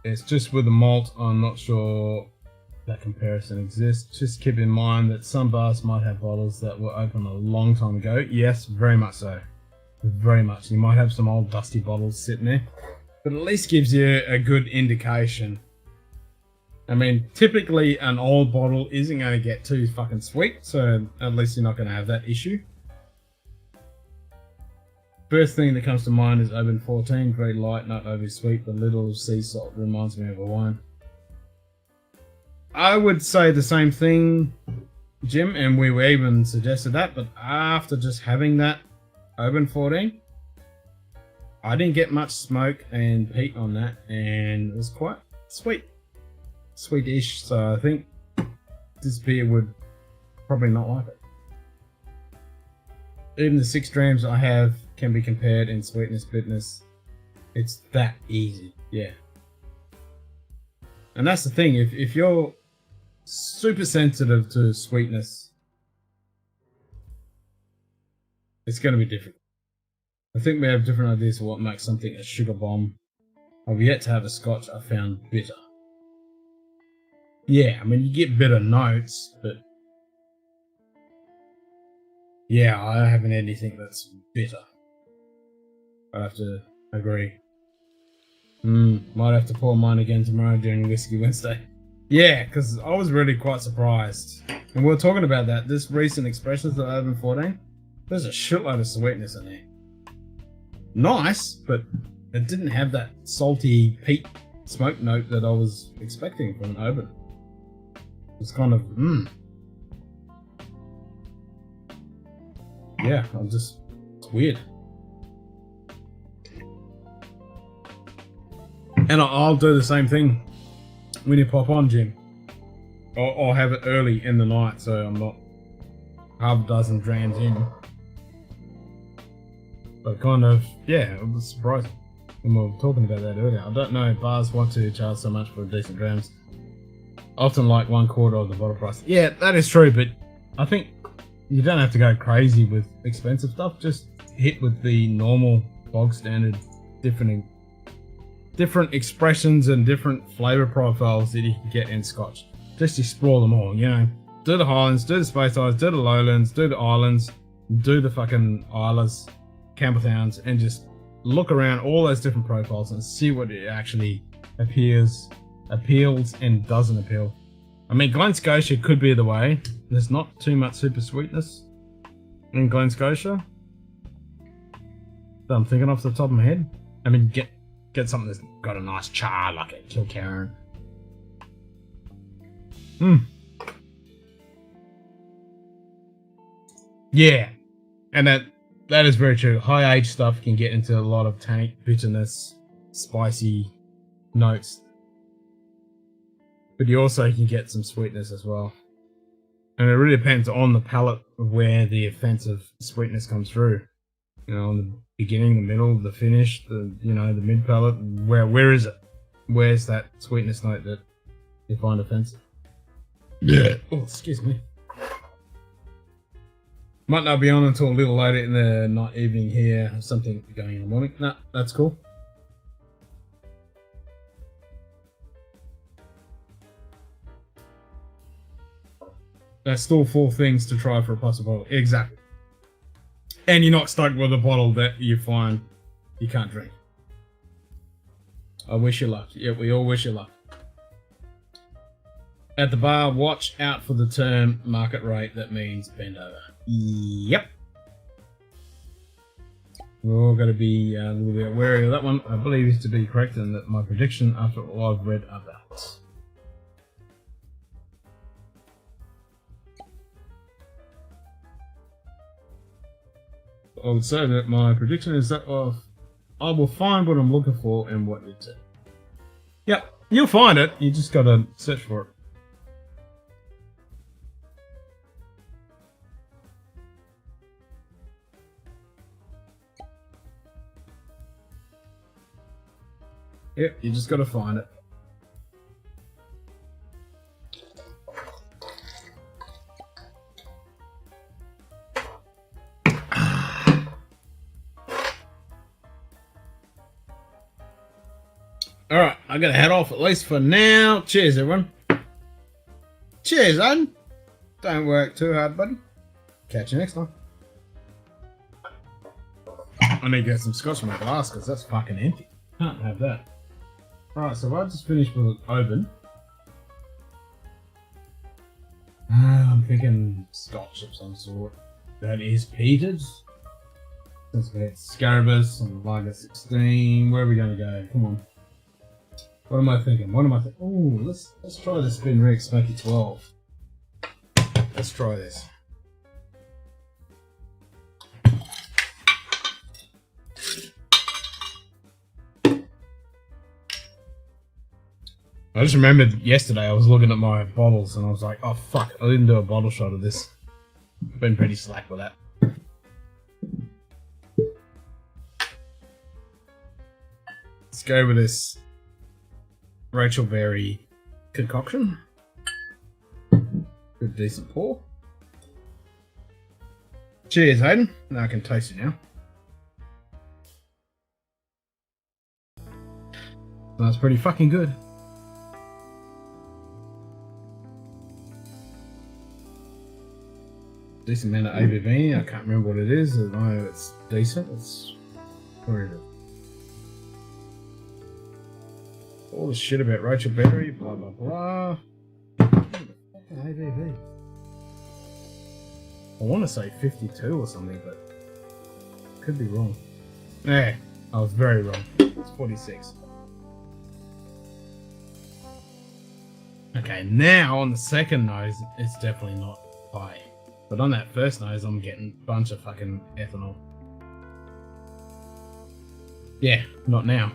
It's just with the malt, I'm not sure that comparison exists. Just keep in mind that some bars might have bottles that were open a long time ago. Yes, very much so. Very much. You might have some old dusty bottles sitting there, but at least gives you a good indication. I mean, typically an old bottle isn't going to get too fucking sweet, so at least you're not going to have that issue. First thing that comes to mind is Oban 14, very light, not overly sweet, but little sea salt reminds me of a wine. I would say the same thing, Jim, and we were even suggested that, but after just having that Oban 14, I didn't get much smoke and peat on that, and it was quite sweet. Sweetish, so I think this beer would probably not like it. Even the 6 drams I have can be compared in sweetness, bitterness. It's that easy, yeah. And that's the thing, if you're super sensitive to sweetness, it's going to be different. I think we have different ideas of what makes something a sugar bomb. I've yet to have a Scotch I found bitter. Yeah, I mean, you get bitter notes, but yeah, I haven't had anything that's bitter. I have to agree. Might have to pour mine again tomorrow during Whiskey Wednesday. Yeah, because I was really quite surprised. And we were talking about that. This recent expressions that I have in 14, there's a shitload of sweetness in there. Nice, but it didn't have that salty peat smoke note that I was expecting from an open. It's kind of, yeah, it's weird. And I'll do the same thing when you pop on, Jim. I'll have it early in the night, so I'm not half a dozen drams in. But kind of, yeah, it was surprising. And we were talking about that earlier. I don't know if bars want to charge so much for decent drams. Often like 1/4 of the bottle price. Yeah, that is true, but I think you don't have to go crazy with expensive stuff. Just hit with the normal bog standard different expressions and different flavor profiles that you can get in Scotch. Just explore them all, you know. Do the Highlands, do the Space Isles, do the Lowlands, do the Islands, do the fucking Islas, Campbelltowns, and just look around all those different profiles and see what it actually appeals and doesn't appeal. I mean, Glen Scotia could be the way. There's not too much super sweetness in Glen Scotia that I'm thinking off the top of my head. I mean, get something that's got a nice char like a Kilkerran. Yeah, and that is very true. High age stuff can get into a lot of tannic bitterness, spicy notes, but you also can get some sweetness as well. And it really depends on the palate of where the offensive sweetness comes through. You know, in the beginning, the middle, the finish, the mid palate. Where is it? Where's that sweetness note that you find offensive? Yeah. Oh, excuse me. Might not be on until a little later in the night, evening here. Something going in the morning. No, that's cool. That's still 4 things to try for a possible bottle. Exactly. And you're not stuck with a bottle that you find you can't drink. I wish you luck. Yeah, we all wish you luck. At the bar, watch out for the term market rate. That means bend over. Yep. We're all going to be a little bit wary of that one. I believe it to be correct and that my prediction after all I've read about. I would say that my prediction is that I will find what I'm looking for and what it's at. Yep, you'll find it. You just got to search for it. Yep, you just got to find it. Alright, I gotta head off at least for now. Cheers, everyone. Cheers, Aiden. Don't work too hard, buddy. Catch you next time. I need to get some scotch in my glass because that's fucking empty. Can't have that. Alright, so I just finished with it open. I'm thinking scotch of some sort. That is peated. Since we had Scarabus and Lager 16. Where are we going to go? Come on. What am I thinking? Oh, let's try this Spin Rig Smoky 12. Let's try this. I just remembered yesterday I was looking at my bottles and I was like, oh fuck, I didn't do a bottle shot of this. Been pretty slack with that. Let's go with this Rachel Berry concoction. Good decent pour. Cheers, Hayden. Now I can taste it now. That's pretty fucking good. Decent amount of ABV. I can't remember what it is. I know it's decent. It's where is it? All the shit about Rachel Berry, blah blah blah. ABV. I want to say 52 or something, but could be wrong. Yeah, I was very wrong. It's 46. Okay, now on the second nose, it's definitely not high. But on that first nose, I'm getting a bunch of fucking ethanol. Yeah, not now.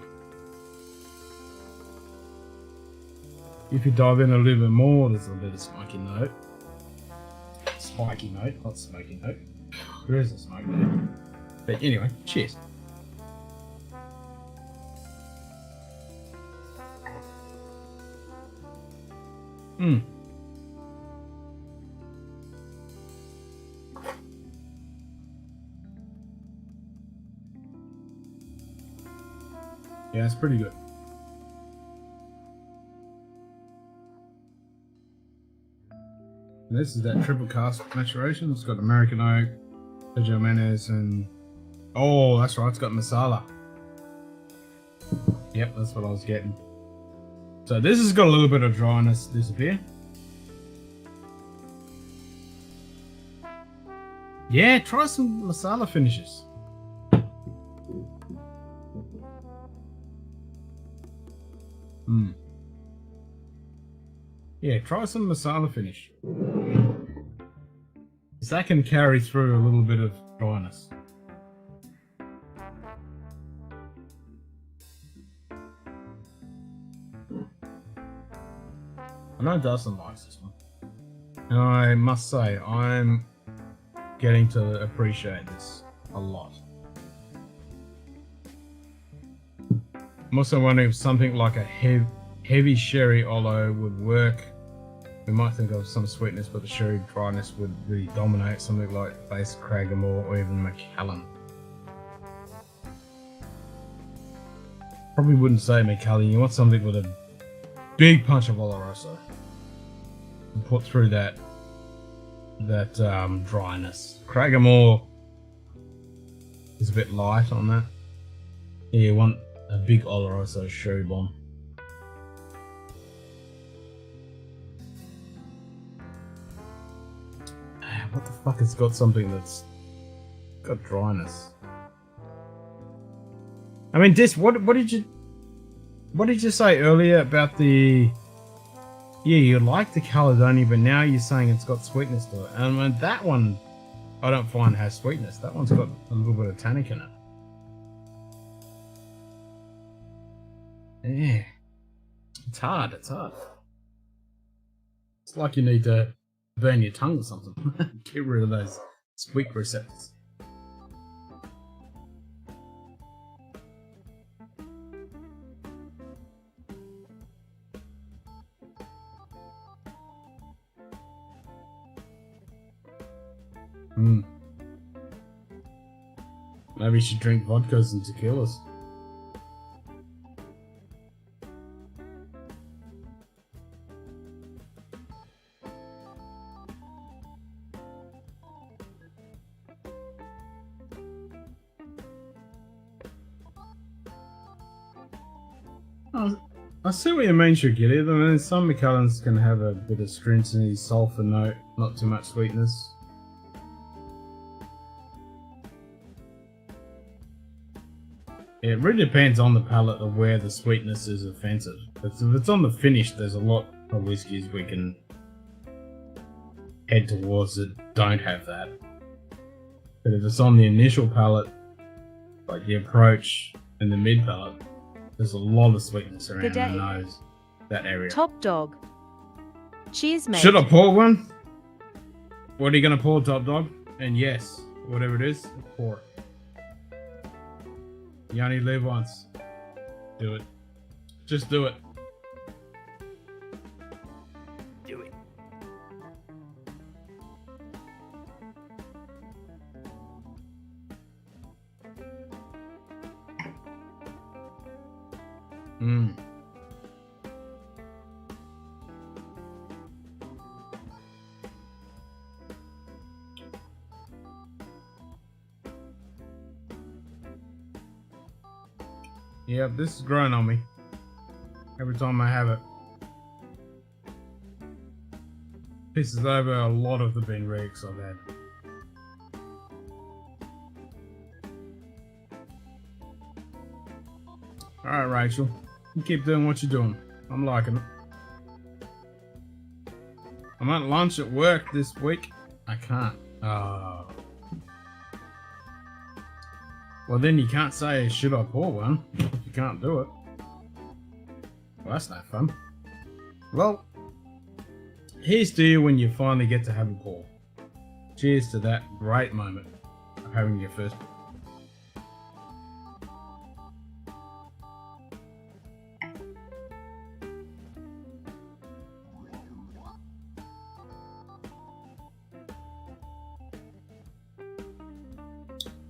If you dive in a little bit more, there's a little bit of smoky note. Spiky note, not smoky note. There is a smoke note. But anyway, cheers. Mm. Yeah, it's pretty good. And this is that triple cask maturation. It's got American oak, Sergio Menez, and oh, that's right, it's got masala. Yep, that's what I was getting. So this has got a little bit of dryness disappear. Yeah, try some masala finishes. Hmm. Yeah, try some masala finish. That can carry through a little bit of dryness. I know Dustin likes this one. And I must say, I'm getting to appreciate this a lot. I'm also wondering if something like a heavy sherry Olo would work. We might think of some sweetness, but the sherry dryness would really dominate something like base Cragganmore or even Macallan. Probably wouldn't say Macallan. You want something with a big punch of Oloroso. And put through that dryness. Cragganmore is a bit light on that. Yeah, you want a big Oloroso sherry bomb. What the fuck has got something that's got dryness? I mean, what did you say earlier about the? Yeah, you like the Caledonia, but now you're saying it's got sweetness to it. And I mean, that one, I don't find has sweetness. That one's got a little bit of tannic in it. Yeah, it's hard. It's hard. It's like you need to burn your tongue or something. Get rid of those sweet receptors. Maybe you should drink vodkas and tequilas. I see what you mean, Shugiri. I mean, some Macallans can have a bit of stringency, sulfur note, not too much sweetness. It really depends on the palate of where the sweetness is offensive. If it's on the finish, there's a lot of whiskies we can head towards that don't have that. But if it's on the initial palate, like the approach and the mid palate, there's a lot of sweetness around the nose, that area. Top dog. Cheers, mate. Should I pour one? What are you gonna pour, Top Dog? And yes, whatever it is, pour it. You only live once. Do it. Just do it. Do it. Mmm. Yep, this is growing on me. Every time I have it. Pisses over a lot of the bin rigs I've had. Alright, Rachel. You keep doing what you're doing. I'm liking it. I'm at lunch at work this week. I can't. Oh. Well, then you can't say, should I pour one? You can't do it. Well, that's no fun. Well, here's to you when you finally get to have a pour. Cheers to that great moment of having your first pour.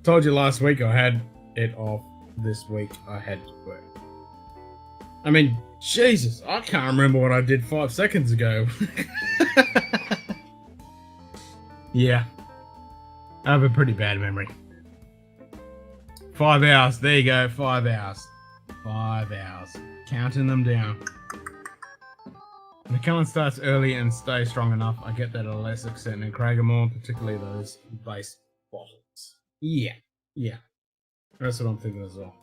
Told you last week I had it off. This week I had to work. I mean, Jesus, I can't remember what I did 5 seconds ago. Yeah, I have a pretty bad memory. 5 hours, there you go, 5 hours. 5 hours, counting them down. The Cullen starts early and stays strong enough. I get that at a less extent in Craigamore, particularly those base bottles. Yeah, yeah. That's what I'm thinking as well.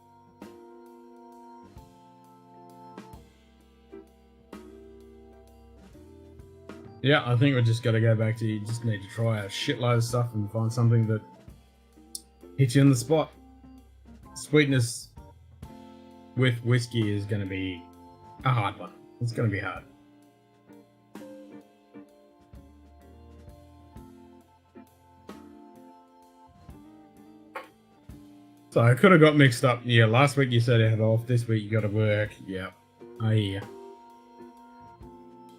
Yeah, I think we just got to go back to you just need to try a shitload of stuff and find something that hits you in the spot. Sweetness with whiskey is going to be a hard one. It's going to be hard. So I could have got mixed up. Yeah, last week you said I had off. This week you got to work. Yeah, I hear.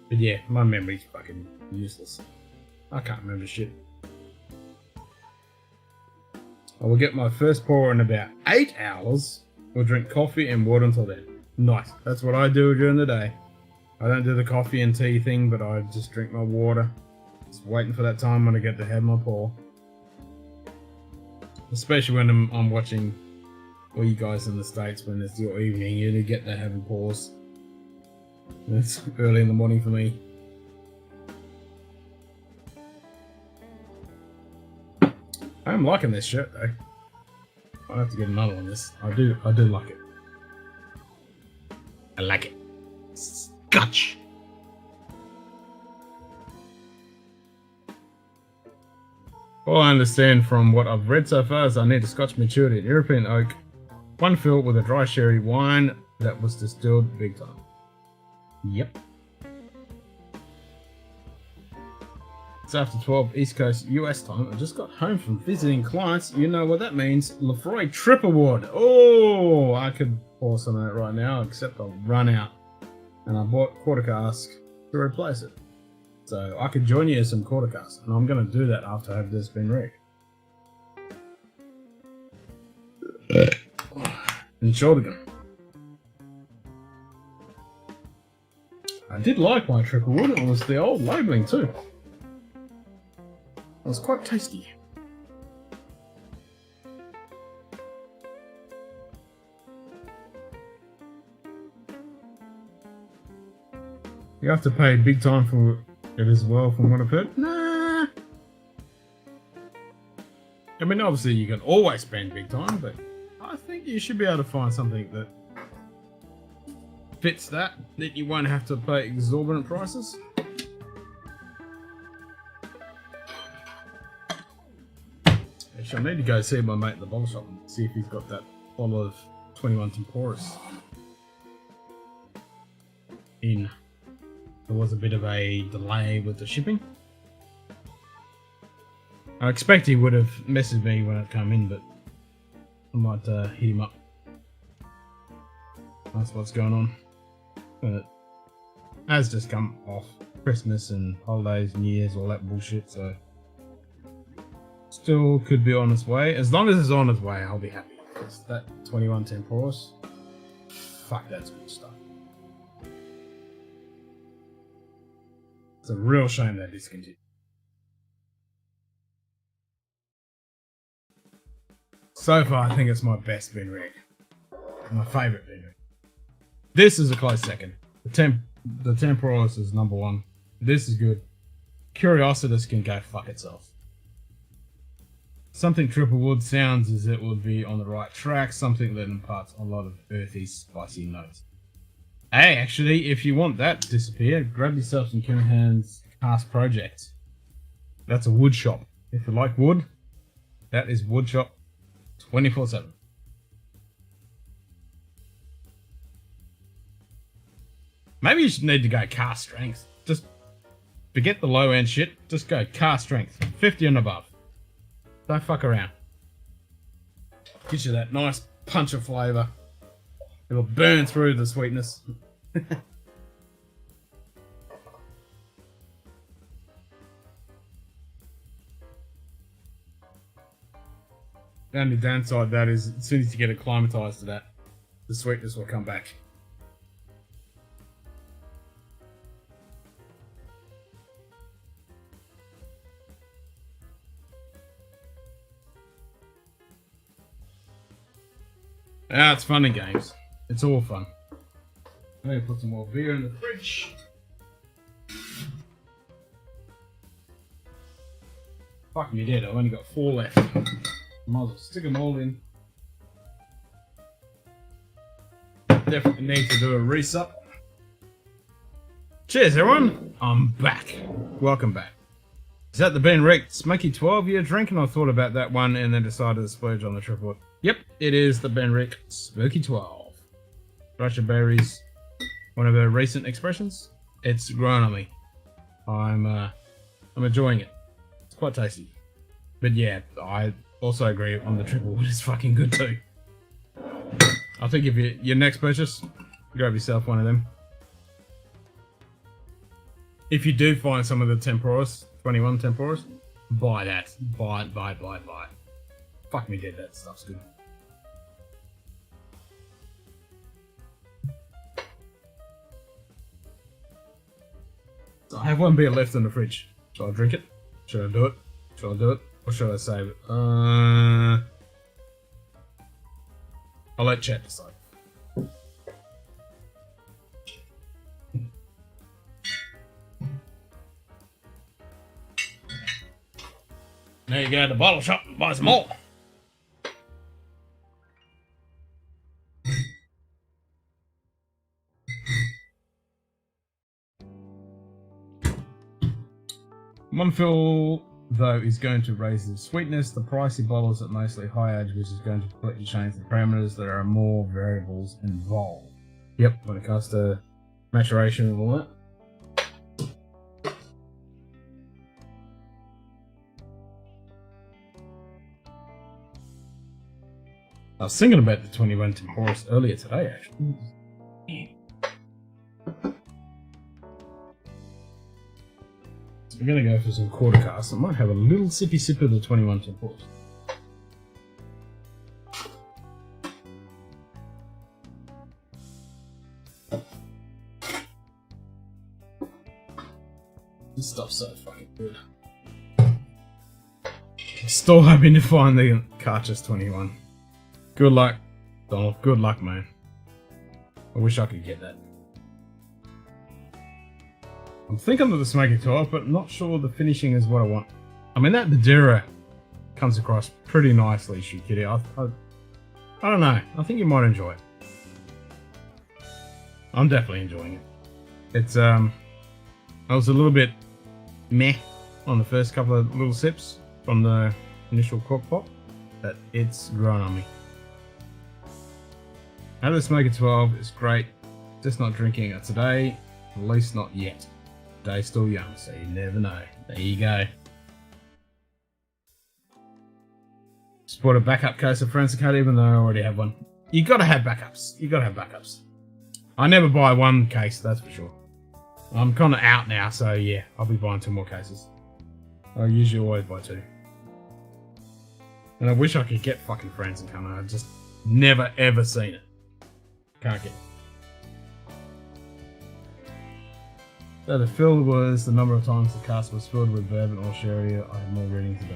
But yeah, my memory's fucking useless. I can't remember shit. I will get my first pour in about 8 hours. We'll drink coffee and water until then. Nice. That's what I do during the day. I don't do the coffee and tea thing, but I just drink my water. Just waiting for that time when I get to have my pour. Especially when I'm watching all you guys in the States when it's your evening, you get to having pours. It's early in the morning for me. I'm liking this shirt though. I have to get another one. This I do like it. I like it. Scotch. All I understand from what I've read so far is I need a Scotch matured in European oak, one filled with a dry sherry wine that was distilled big time. Yep. It's after 12 East Coast US time. I just got home from visiting clients. You know what that means. Lefroy Trip Award. Oh, I could pour some of that right now, except I'll run out. And I bought quarter cask to replace it. So I could join you in some quarter cask, and I'm going to do that after I have this been rigged. And Shortigan. I did like my triple wood. It was the old labelling too. It was quite tasty. You have to pay big time for it as well, from what I've heard. Nah. I mean, obviously you can always spend big time, but I think you should be able to find something that fits that you won't have to pay exorbitant prices. Actually, I need to go see my mate at the bottle shop and see if he's got that bottle of 21 Temporis in. There was a bit of a delay with the shipping. I expect he would have messaged me when it come in, but I might hit him up. That's what's going on. But has just come off Christmas and holidays, New Year's, all that bullshit, so still could be on its way. As long as it's on its way, I'll be happy. Because that 21 Temporis, fuck, that's good stuff. It's a real shame they discontinued. So far, I think it's my best bin rig. My favourite bin rig. This is a close second. The Temporis is number one. This is good. Curiositas can go fuck itself. Something Triple Wood sounds as it would be on the right track. Something that imparts a lot of earthy, spicy notes. Hey, actually, if you want that to disappear, grab yourself some Kimhan's Cast Project. That's a wood shop. If you like wood, that is wood shop 24/7. Maybe you should need to go cast strength. Just forget the low end shit. Just go cast strength. 50 and above. Don't fuck around. Gives you that nice punch of flavour. It'll burn through the sweetness. The only downside of that is as soon as you get acclimatized to that, the sweetness will come back. Ah, it's fun and games. It's all fun. I'm gonna put some more beer in the fridge. Fuck me dead, I've only got 4 left. Might as well stick them all in. Definitely need to do a resup. Cheers everyone, I'm back. Welcome back. Is that the Ben Rick Smoky 12-year drink? And I thought about that one and then decided to splurge on the triple. Yep, it is the Ben Rick Smoky 12. Russia Berries, one of her recent expressions. It's grown on me. I'm enjoying it. It's quite tasty. But yeah, I also agree on the triple. It is fucking good too. I think if your next purchase, grab yourself one of them. If you do find some of the Temporis, 21 Temporis, buy that. Buy it. Fuck me dead, that stuff's good. So I have one beer left in the fridge. Should I drink it? Should I do it? Should I do it? Or should I save it? I'll let chat decide. Now you go to the bottle shop and buy some more. One fill, though, is going to raise the sweetness. The pricey bottles at mostly high age, which is going to completely change the parameters. There are more variables involved. Yep, when it comes to maturation and all that. I was thinking about the 21 Temporis earlier today, actually. So we're going to go for some quarter casts. I might have a little sippy sip of the 21 Temporis. This stuff's so fucking good. Still hoping to find the Cartridge 21. Good luck, Donald. Good luck, man. I wish I could get that. I'm thinking of the Smoky 12, but not sure the finishing is what I want. I mean, that Madeira comes across pretty nicely, Shoot Kitty. I don't know. I think you might enjoy it. I'm definitely enjoying it. It's, I was a little bit meh on the first couple of little sips from the initial cork pop, but it's grown on me. Out of the Smoky 12 is great, just not drinking it today, at least not yet. Day's still young, so you never know. There you go. Just bought a backup case of Forensic Cut, even though I already have one. You gotta have backups. You gotta have backups. I never buy one case, that's for sure. I'm kind of out now, so yeah, I'll be buying 2 more cases. I usually always buy 2. And I wish I could get fucking Forensic Cut. I've just never ever seen it. Can't get it. So the fill was the number of times the cask was filled with bourbon or sherry. I have more reading to do.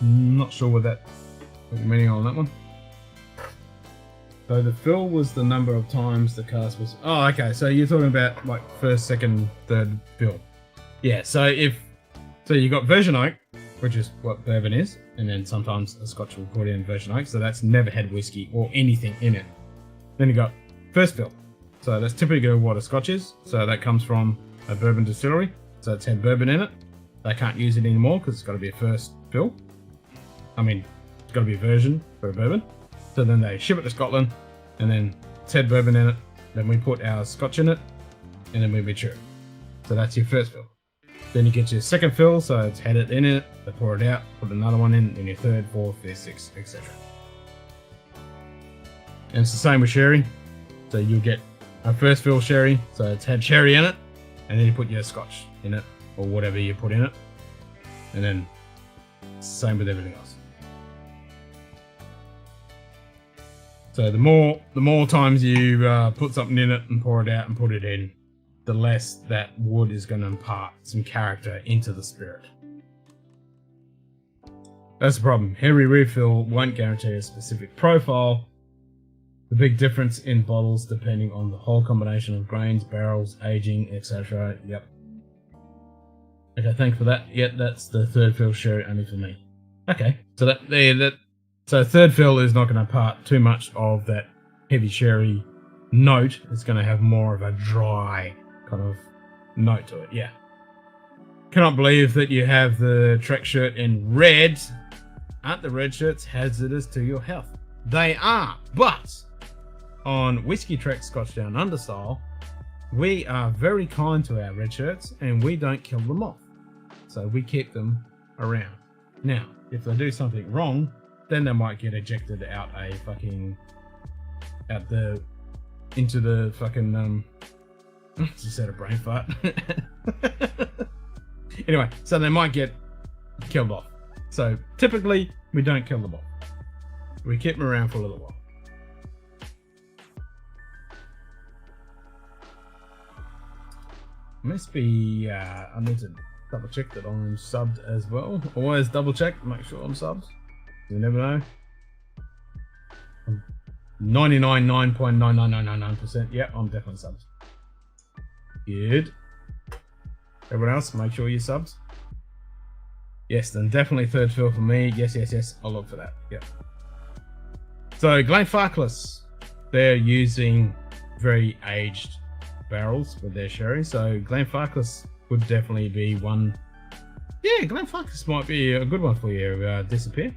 Not sure what the meaning on that one. So the fill was the number of times the cask was. Oh, okay. So you're talking about like first, second, third fill. Yeah. So you got virgin oak, which is what bourbon is, and then sometimes a Scotch will put in virgin oak. So that's never had whiskey or anything in it. Then you got first fill. So that's typically what a Scotch is. So that comes from a bourbon distillery. So it's had bourbon in it. They can't use it anymore because it's got to be a first fill. I mean, it's got to be a version for a bourbon. So then they ship it to Scotland, and then it's had bourbon in it. Then we put our Scotch in it, and then we mature it. So that's your first fill. Then you get your second fill, so it's had it in it. They pour it out, put another one in, and your third, fourth, fifth, sixth, etc. And it's the same with sherry. So you'll get a first fill sherry, so it's had sherry in it, and then you put your Scotch in it, or whatever you put in it, and then it's the same with everything else. So the more times you put something in it and pour it out and put it in, the less that wood is going to impart some character into the spirit. That's the problem. Every refill won't guarantee a specific profile. The big difference in bottles depending on the whole combination of grains, barrels, aging, etc. Yep. Okay, thanks for that. Yep, that's the third fill sherry only for me. Okay, so so third fill is not going to impart too much of that heavy sherry note. It's going to have more of a dry kind of note to it. Yeah. Cannot believe that you have the Trek shirt in red. Aren't the red shirts hazardous to your health? They are, but on Whiskey Trek Scotch Down Under style, we are very kind to our red shirts and we don't kill them off. So we keep them around. Now, if they do something wrong, then they might get ejected out into the fucking just had a brain fart. Anyway, so they might get killed off. So typically we don't kill them off. We keep them around for a little while. Must be I need to double check that I'm subbed as well. Always double check, make sure I'm subbed. You never know. 99.99999%. Yep, I'm definitely subbed. Good. Everyone else, make sure you're subbed. Yes, then definitely third fill for me. Yes, yes, yes. I'll look for that. Yep. So Glenfarclas, they're using very aged barrels with their sherry. So Glenfarclas would definitely be one. Yeah, Glenfarclas might be a good one for you. Disappear.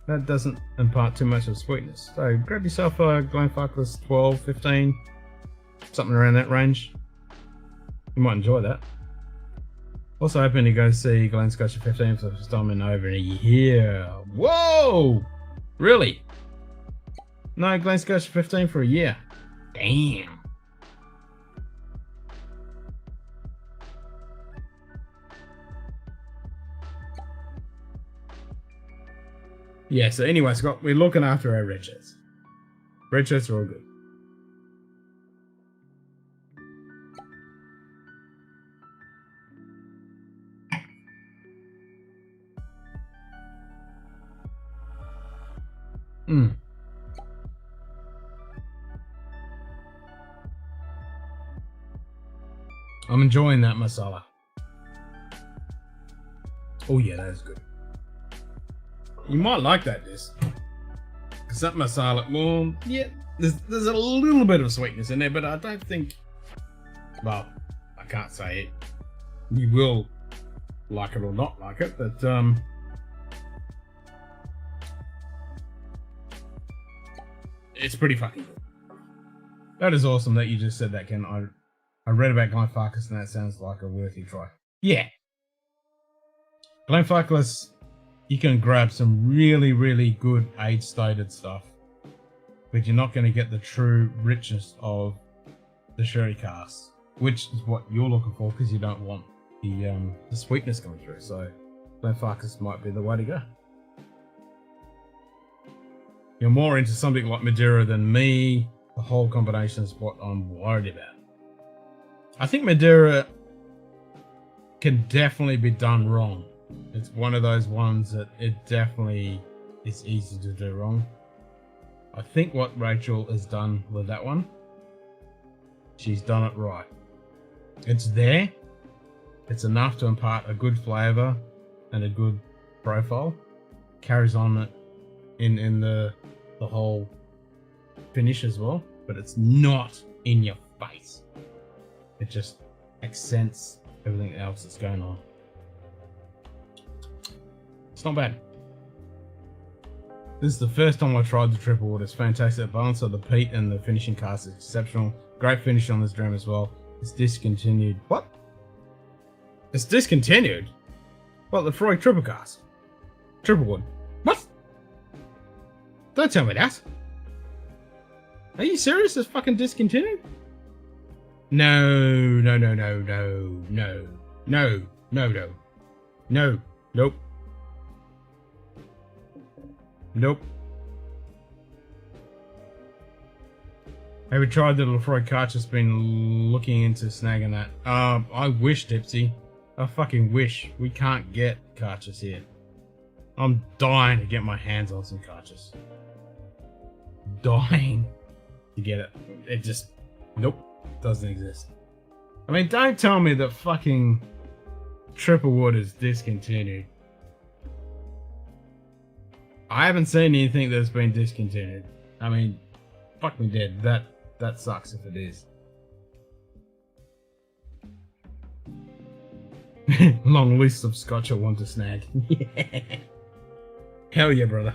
That doesn't impart too much of sweetness. So grab yourself a Glenfarclas 12, 15, something around that range. You might enjoy that. Also hoping to go see Glen Scotch at 15 for the first time in over a year. Whoa! Really? No Glen Scotch at 15 for a year. Damn. Yeah, so anyway, Scott, we're looking after our red shirts. Red shirts are all good. I'm enjoying that masala. Oh yeah, that is good. You might like that, this. Because that masala, well, yeah, there's a little bit of sweetness in there, but I don't think, well, I can't say it. You will like it or not like it, but it's pretty fucking good. That is awesome that you just said that, Ken. I read about Glenfarclas and that sounds like a worthy try. Yeah. Glenfarclas, you can grab some really, really good age-stated stuff, but you're not going to get the true richness of the sherry cask, which is what you're looking for because you don't want the sweetness coming through. So Glenfarclas might be the way to go. You're more into something like Madeira than me. The whole combination is what I'm worried about. I think Madeira can definitely be done wrong. It's one of those ones that it definitely is easy to do wrong. I think what Rachel has done with that one, she's done it right. It's there. It's enough to impart a good flavour and a good profile. Carries on in the whole finish as well, but it's not in your face. It just accents everything else that's going on. It's not bad. This is the first time I tried the triple wood. It's fantastic. The balance of the peat and the finishing cast is exceptional. Great finish on this dram as well. It's discontinued. What? It's discontinued? What, the Freud triple cast? Triple wood. What? Don't tell me that. Are you serious? It's fucking discontinued? No, no, no, no, no, no, no, no, no, no, nope. Nope. Have you tried the Lefroy Karch? Has been looking into snagging that. I wish, Dipsy. I fucking wish. We can't get Karches here. I'm dying to get my hands on some Karches. Dying to get it. It just, nope, doesn't exist. I mean, don't tell me that fucking triple wood is discontinued. I haven't seen anything that's been discontinued. I mean, fuck me dead. That sucks if it is. Long list of Scotch I want to snag. Yeah. Hell yeah, brother.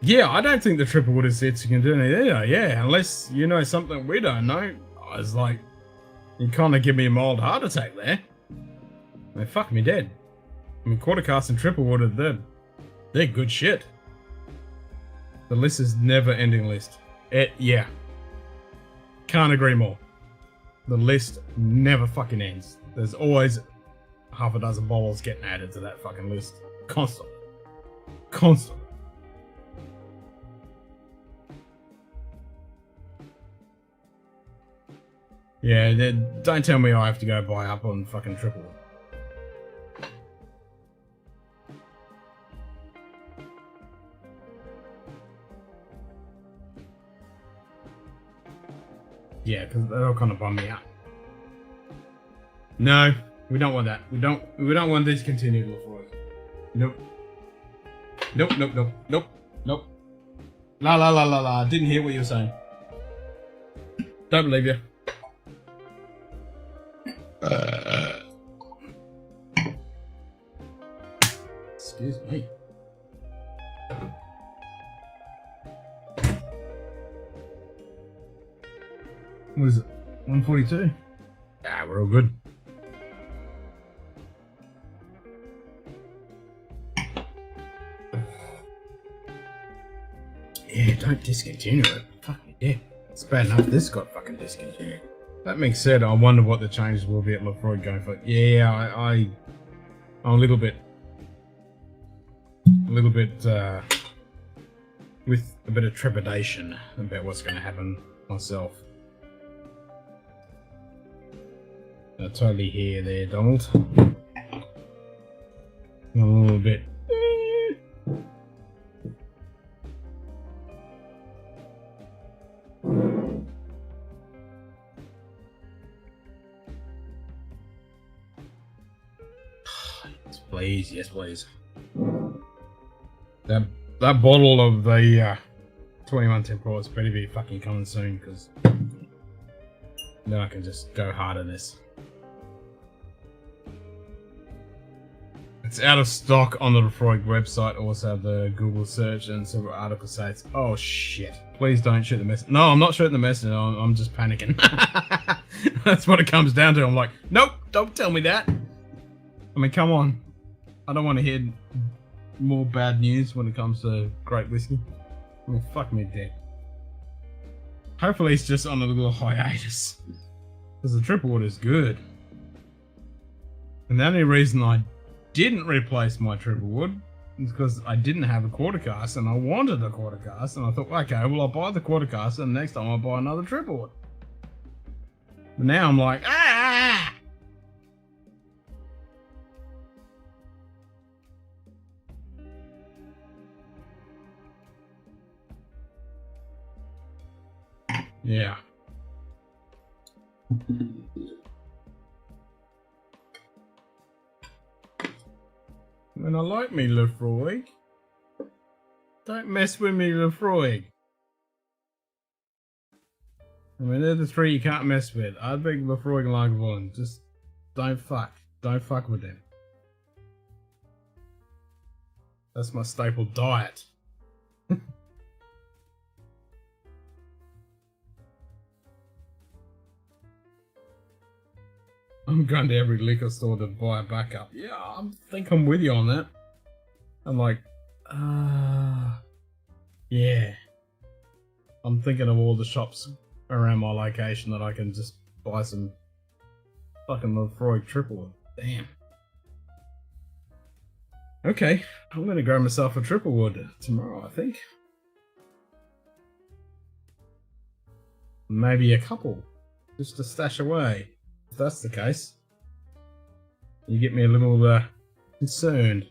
Yeah, I don't think the triple wood is discontinued either. Yeah, unless you know something we don't know. I was like, you kind of give me a mild heart attack there. I mean, fuck me dead. I mean, quarter cast and triple wood, they're good shit. The list is never-ending list. Yeah. Can't agree more. The list never fucking ends. There's always half a dozen bottles getting added to that fucking list. Constantly. Constantly. Yeah, don't tell me I have to go buy up on fucking triple. Yeah, because that'll kind of bum me out. No, we don't want that. We don't want this continued Lefroy. Nope. Nope, nope, nope, nope, nope. La la la la la. Didn't hear what you were saying. Don't believe you. Excuse me. What is it? 142? Ah, we're all good. Yeah, don't discontinue it. Fucking yeah. It's bad enough this got fucking discontinued. That being said, I wonder what the changes will be at Lefroy going for. Yeah, I'm a little bit with a bit of trepidation about what's going to happen myself. I totally hear there, Donald. A little bit. Please, yes, please. That bottle of the 21 Temporals better be fucking coming soon, because then I can just go hard on this. It's out of stock on the Lefroy website. Also, the Google search and several articles say it's. Oh shit! Please don't shoot the message. No, I'm not shooting the message. I'm just panicking. That's what it comes down to. I'm like, nope, don't tell me that. I mean, come on. I don't want to hear more bad news when it comes to great whiskey. I mean, fuck me dead. Hopefully, it's just on a little hiatus. Because the triple wood is good. And the only reason I didn't replace my triple wood is because I didn't have a quarter cask and I wanted a quarter cask, and I thought, okay, well, I'll buy the quarter cask and next time I'll buy another triple wood. But now I'm like, ah! Yeah. I mean, I like me Lefroy. Don't mess with me Lefroy. I mean, they're the three you can't mess with. Ardbeg, Lefroy, and Lagavulin. Just don't fuck. Don't fuck with them. That's my staple diet. I'm going to every liquor store to buy a backup. Yeah, I think I'm with you on that. I'm like, yeah. I'm thinking of all the shops around my location that I can just buy some fucking Lefroy triple. Damn. Okay, I'm going to grab myself a triple wood tomorrow, I think. Maybe a couple, just to stash away. If that's the case, you get me a little concerned.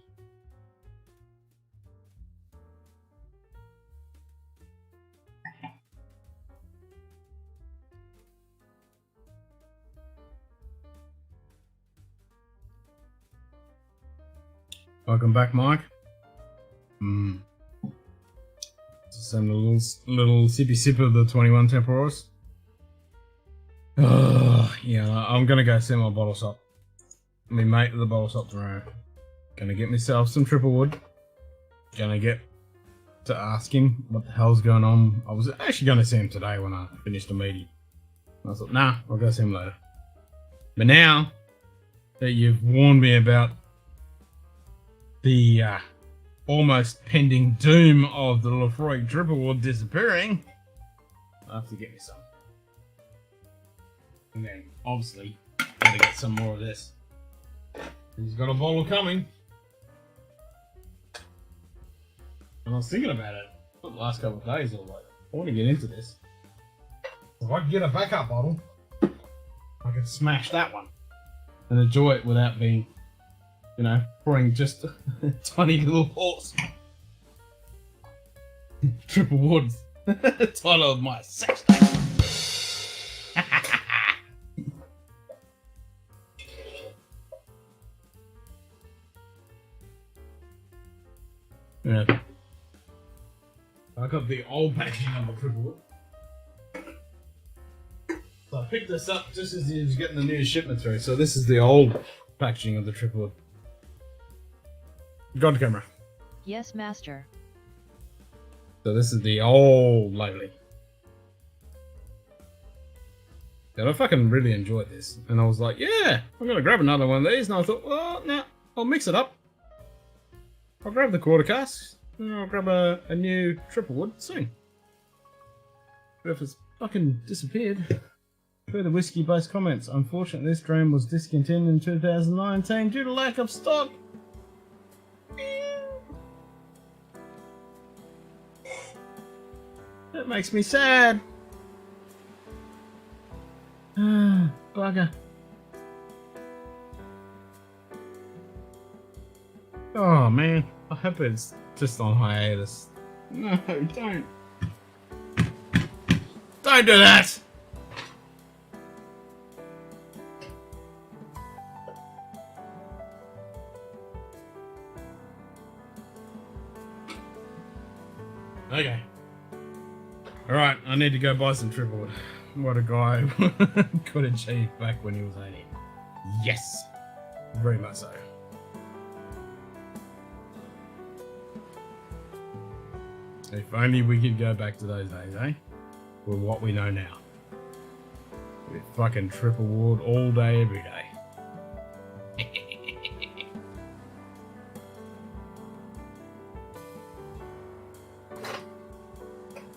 Welcome back, Mike. Just having a little sippy sip of the 21 Temporis. Oh, yeah, I'm gonna go see my bottle shop. Me mate at the bottle shop tomorrow. Gonna get myself some triple wood. Gonna get to ask him what the hell's going on. I was actually gonna see him today when I finished the meeting. I thought, nah, I'll go see him later. But now that you've warned me about the almost pending doom of the Lefroy triple wood disappearing, I have to get me some. And then, obviously, gotta get some more of this. He's got a bottle coming. And I was thinking about it for the last couple of days. I was like, I want to get into this. If I can get a backup bottle, I can smash that one and enjoy it without being, you know, pouring just a tiny little horse. Triple wood. Title of my sex tape. Yeah. I got the old packaging of the triple wood. So I picked this up just as he was getting the new shipment through. So this is the old packaging of the triple wood. Got the camera. Yes, master. So this is the old lately. And I fucking really enjoyed this. And I was like, yeah, I'm gonna grab another one of these. And I thought, well, no, I'll mix it up. I'll grab the quarter cask, and I'll grab a new triple wood soon. But if it's fucking disappeared. Further whiskey-based comments. Unfortunately, this dram was discontinued in 2019 due to lack of stock. That makes me sad. Bugger. Oh man, I hope it's just on hiatus. No, don't. Don't do that! Okay. Alright, I need to go buy some triple wood. What a guy could achieve back when he was 18. Yes! Very much so. If only we could go back to those days, eh? With what we know now. With fucking triple wood all day, every day.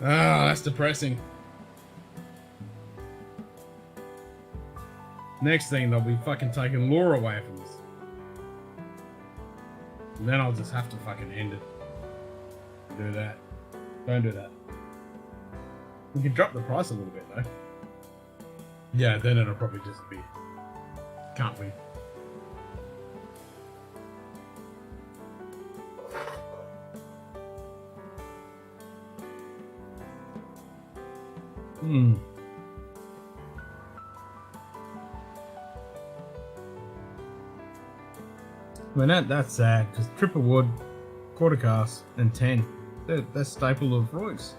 Ah, that's depressing. Next thing, they'll be fucking taking lore away from us. And then I'll just have to fucking end it. Do that. Don't do that. We can drop the price a little bit though. Yeah, then it'll probably disappear. Can't we? Hmm. I mean, that's sad, because triple wood, quarter cast, and 10, they're staple of Roy's.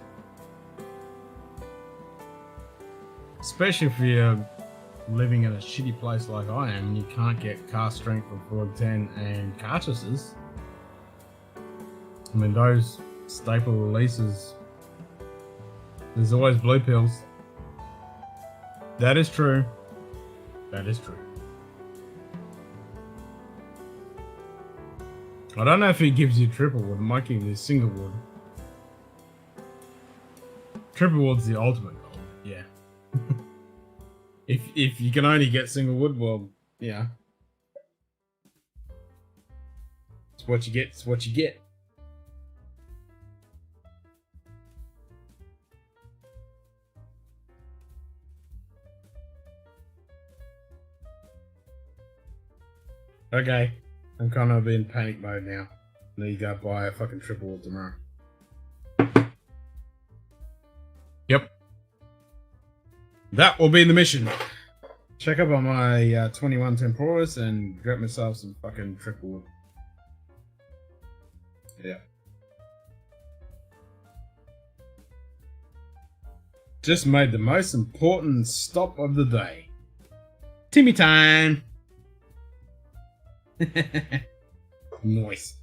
Especially if you're living in a shitty place like I am and you can't get cast strength of Roy 10 and cartridges. I mean, those staple releases, there's always blue pills. That is true. That is true. I don't know if it gives you triple wood. It might give you single wood. Triple wood's the ultimate goal. Yeah. if you can only get single wood, well, yeah. It's what you get. It's what you get. Okay. I'm kind of in panic mode now. I need to go buy a fucking triple wood tomorrow. Yep. That will be the mission. Check up on my 21 temporis and grab myself some fucking triple wood. Yeah. Just made the most important stop of the day. Timmy time! Nice.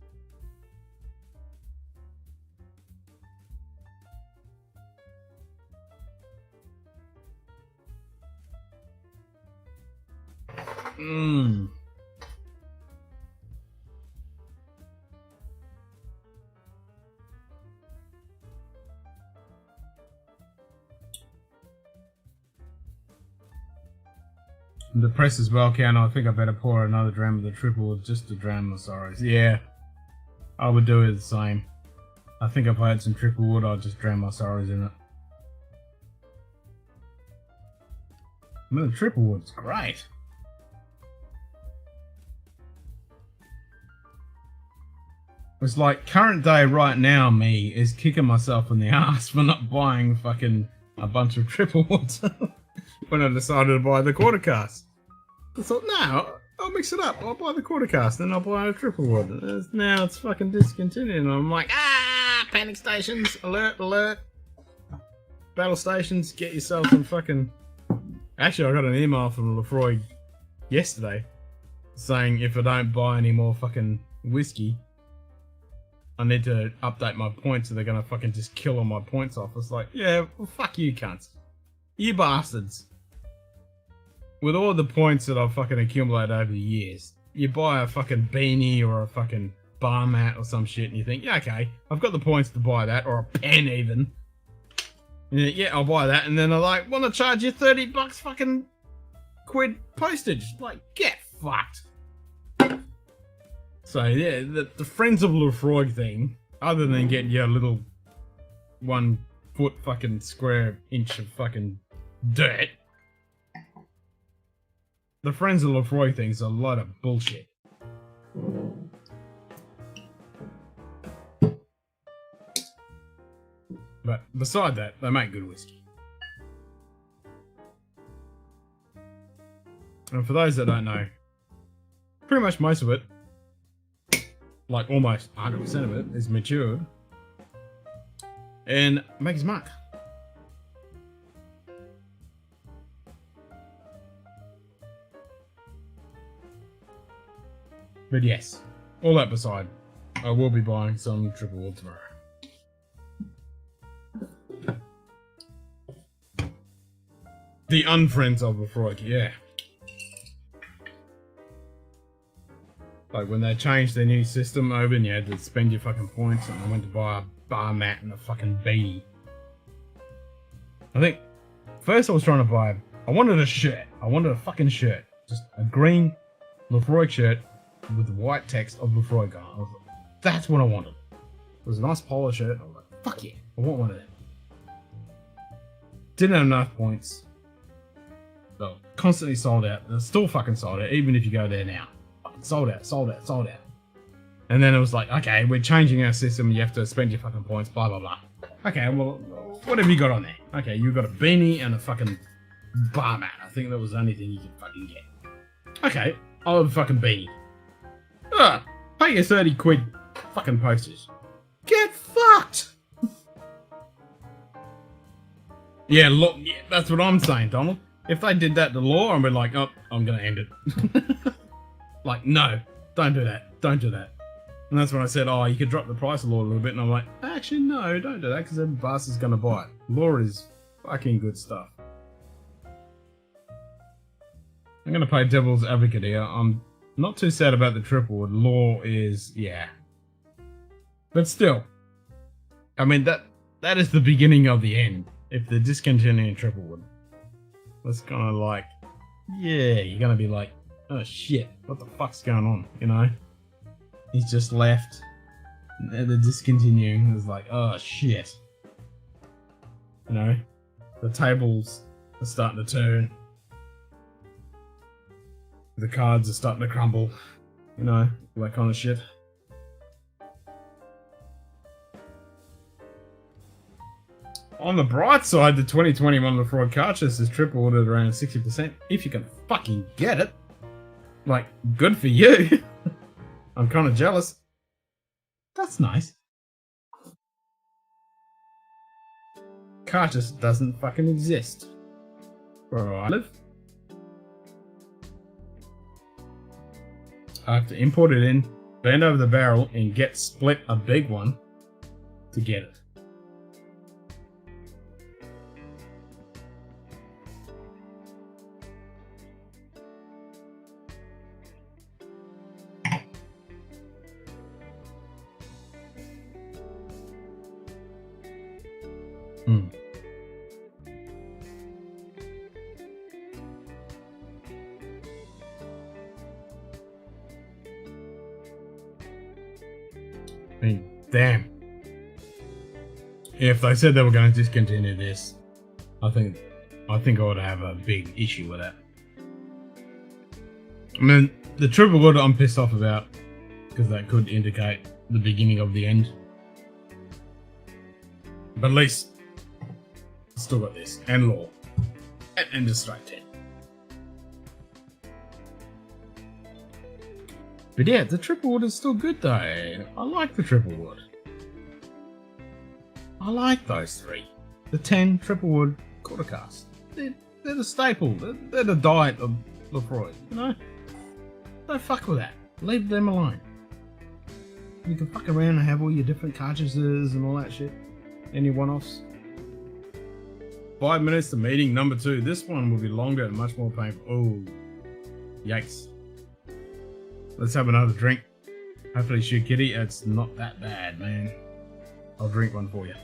Mmm. I'm depressed as well, Ken. I think I better pour another dram of the triple with just a dram of sorrows. Yeah, I would do it the same. I think if I had some triple wood, I'd just drown my sorrows in it. I mean, the triple wood's great. It's like current day right now, me is kicking myself in the ass for not buying fucking a bunch of triple woods when I decided to buy the quarter cast. I thought, no, I'll mix it up. I'll buy the quarter cast, then I'll buy a triple wood. Now it's fucking discontinued, and I'm like, panic stations, alert, alert. Battle stations, get yourself some fucking... Actually, I got an email from Lefroy yesterday saying if I don't buy any more fucking whiskey, I need to update my points, or they're gonna fucking just kill all my points off. It's like, yeah, well, fuck you cunts. You bastards. With all the points that I've fucking accumulated over the years, you buy a fucking beanie or a fucking bar mat or some shit and you think, yeah, okay, I've got the points to buy that, or a pen even. And yeah, I'll buy that, and then they're like, want to charge you 30 bucks fucking quid postage. Like, get fucked. So yeah, the Friends of Lefroy thing, other than getting you a little 1 foot fucking square inch of fucking dirt, the Friends of Lefroy thing's a lot of bullshit. But beside that, they make good whiskey. And for those that don't know, pretty much most of it, like almost 100% of it, is matured and Maker's Mark. But yes, all that beside, I will be buying some triple wood tomorrow. The unfriends of Lefroy, yeah. Like when they changed their new system over and you had to spend your fucking points, and I went to buy a bar mat and a fucking beanie. I think first I was trying to buy, I wanted a shirt. I wanted a fucking shirt. Just a green Lefroy shirt with the white text of Lefroy going. I was like, that's what I wanted. It was a nice polo shirt. I was like, fuck yeah, I want one of them. Didn't have enough points. So constantly sold out. They're still fucking sold out, even if you go there now. Fucking sold out, sold out, sold out. And then it was like, okay, we're changing our system. You have to spend your fucking points, blah, blah, blah. Okay, well, what have you got on there? Okay, you got a beanie and a fucking bar mat. I think that was the only thing you could fucking get. Okay, I'll have a fucking beanie. Pay your 30 quid fucking postage. Get fucked! Yeah, look, yeah, that's what I'm saying, Donald. If they did that to law, I'd be like, oh, I'm gonna end it. Like, no, don't do that, don't do that. And that's when I said, oh, you could drop the price of law a little bit, and I'm like, actually, no, don't do that, because every bastard's gonna buy it. Law is fucking good stuff. I'm gonna play devil's advocate here. I'm not too sad about the triple wood. Law is, yeah. But still, I mean, that is the beginning of the end. If they're discontinuing triple wood, that's kind of like, yeah, you're gonna be like, oh shit, what the fuck's going on, you know? He's just left, and they're discontinuing. It's like, oh shit, you know? The tables are starting to turn. The cards are starting to crumble, you know, that kind of shit. On the bright side, the 2021 Lefroy cartridge is triple ordered around 60%. If you can fucking get it. Like, good for you. I'm kind of jealous. That's nice. Cartridge doesn't fucking exist where I live. I have to import it in, bend over the barrel, and get split a big one to get it. I mean, damn. If they said they were going to discontinue this, I think I would have a big issue with that. I mean, the triple wood I'm pissed off about, because that could indicate the beginning of the end. But at least, I still got this, and law, and the straight 10. But yeah, the triple wood is still good though. I like the triple wood. I like those three. The 10 triple wood quarter cast. They're the staple. They're the diet of Lefroy, you know? Don't fuck with that. Leave them alone. You can fuck around and have all your different cartridges and all that shit. Any one-offs. 5 minutes to meeting number 2. This one will be longer and much more painful. Oh, yikes. Let's have another drink. Hopefully shoot kitty. It's not that bad, man. I'll drink one for you.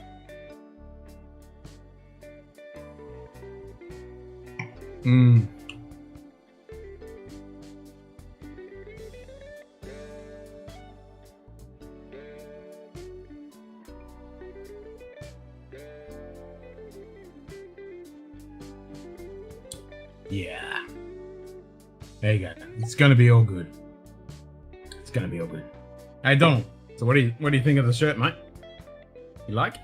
Yeah. There you go. It's gonna be all good. It's gonna be all good. Hey Donald, so what do you think of the shirt, mate? You like it?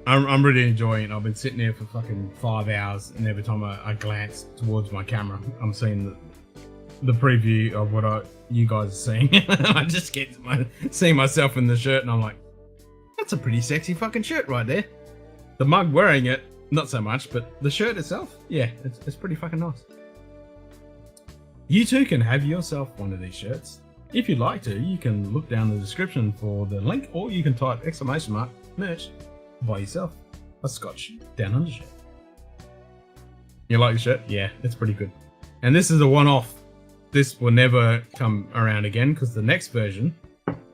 I'm really enjoying it. I've been sitting there for fucking 5 hours, and every time I glance towards my camera, I'm seeing the preview of what you guys are seeing. I just get seeing myself in the shirt, and I'm like, that's a pretty sexy fucking shirt right there. The mug wearing it, not so much, but the shirt itself, yeah, it's pretty fucking nice. You too can have yourself one of these shirts. If you'd like to, you can look down the description for the link, or you can type !merch buy yourself a Scotch Down Under shirt. You like the shirt? Yeah, it's pretty good. And this is a one-off. This will never come around again because the next version,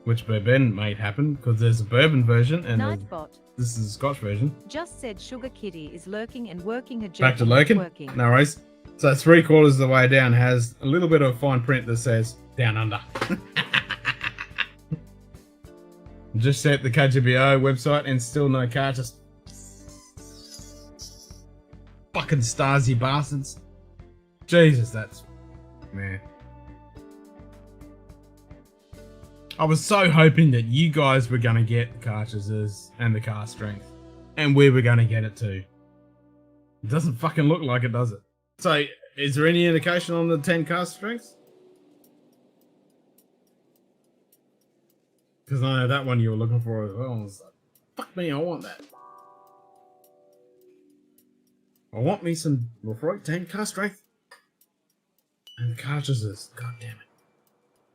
which Ben made happen, because there's a bourbon version and Nightbot this is a Scotch version. just said Sugar Kitty is lurking and working her Back to jerky lurking. No worries. So 3/4 of the way down has a little bit of fine print that says Down Under. Just set the KGBO website and still no car. Just fucking Stasi bastards. Jesus, that's man. I was so hoping that you guys were gonna get the cartridges and the car strength, and we were gonna get it too. It doesn't fucking look like it, does it? So, is there any indication on the 10 car strengths? Because I know that one you were looking for as well. I was like, fuck me, I want that. I want me some Lefroy 10 car strength. And cartridges. God damn it.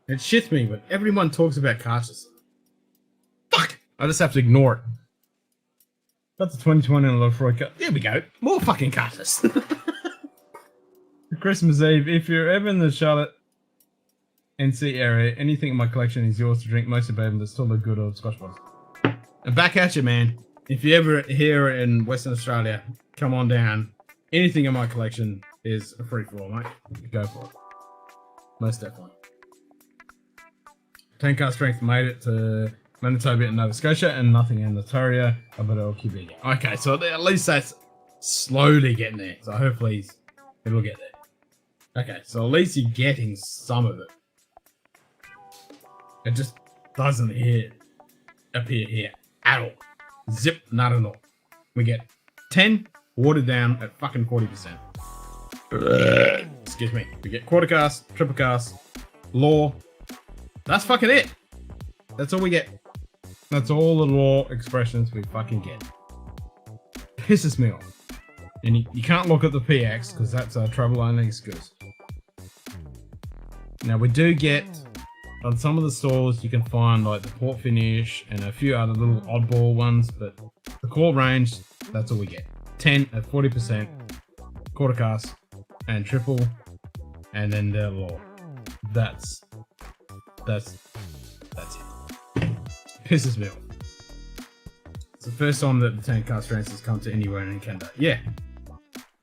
It shits me, but everyone talks about cartridges. Fuck! I just have to ignore it. Got the 2020 and Lefroy car. There we go. More fucking cartridges. Christmas Eve, if you're ever in the Charlotte NC area, anything in my collection is yours to drink. Most of them that still look good of Scotch bottles. And back at you, man. If you ever here in Western Australia, come on down. Anything in my collection is a free for all, mate. Go for it. Most definitely. 10 car strength made it to Manitoba and Nova Scotia, and nothing in Ontario, but it'll keep it. Okay, so at least that's slowly getting there. So hopefully it'll get there. Okay, so at least you're getting some of it. It just doesn't appear here at all. Zip, not at all. We get 10 watered down at fucking 40%. Excuse me. We get quarter cast, triple cast, law. That's fucking it. That's all we get. That's all the law expressions we fucking get. Pisses me off. And you can't look at the PX because that's a trouble only excuse. Now we do get, on some of the stores you can find like the port finish and a few other little oddball ones, but the core range, that's all we get. 10 at 40%, quarter cast and triple, and then the law. That's it. Pisses me off. It's the first time that the 10 cast strengths has come to anywhere in Canada. Yeah.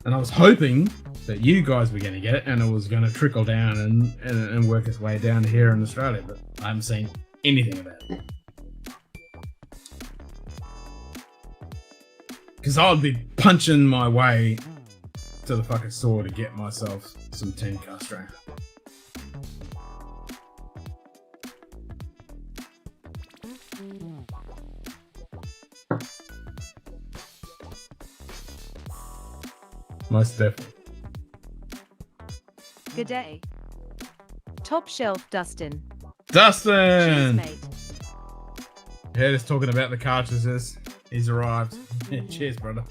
And I was hoping that you guys were going to get it and it was going to trickle down and work its way down here in Australia, but I haven't seen anything about it. Because I would be punching my way to the fucking store to get myself some 10 cast strength. Most definitely. Good day. Top shelf, Dustin. Dustin! Cheers, mate. Heard us talking about the cartridges. He's arrived. Cheers, brother.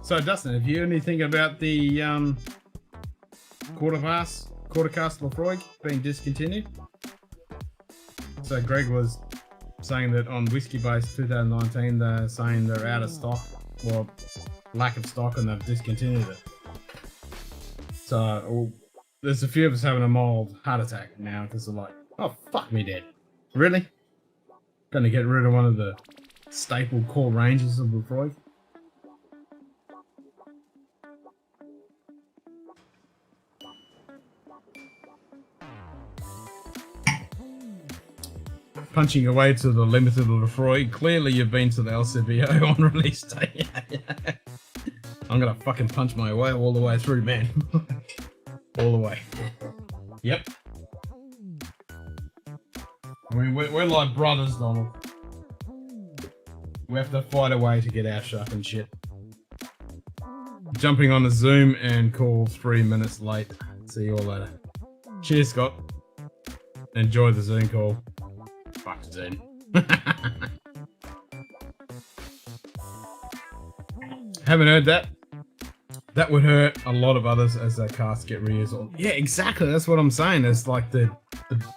So, Dustin, have you heard anything about the quarter cast Lefroy being discontinued? So, Greg was saying that on Whiskey Base 2019, they're saying they're out of stock, well, lack of stock, and they've discontinued it. So, there's a few of us having a mild heart attack now because they're like, oh, fuck me dead. Really? Gonna get rid of one of the staple core ranges of Lefroy? Punching away to the limited Lefroy. Clearly you've been to the LCBO on release day. I'm gonna fucking punch my way all the way through, man. All the way. Yep. I mean, we're like brothers, Donald. We have to fight a way to get our shot and shit. Jumping on a Zoom and call 3 minutes late. See you all later. Cheers, Scott. Enjoy the Zoom call. Fuck Zoom. Haven't heard that. That would hurt a lot of others as their casts get reused. Yeah, exactly. That's what I'm saying. It's like the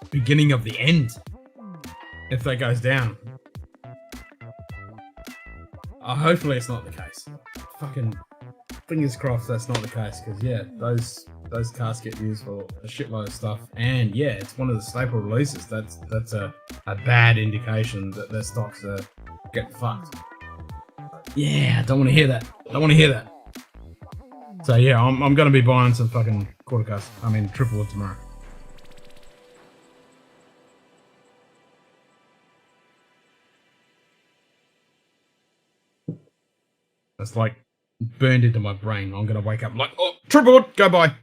beginning of the end. if that goes down. Hopefully it's not the case. Fucking fingers crossed that's not the case, because yeah, those cars get used for a shitload of stuff, and yeah, it's one of the staple releases. That's a bad indication that their stocks are getting fucked. Yeah, I don't want to hear that. I don't want to hear that. So yeah, I'm gonna be buying some fucking quarter cast. I mean triple wood tomorrow. That's like burned into my brain. I'm gonna wake up like, oh, triple wood, go buy.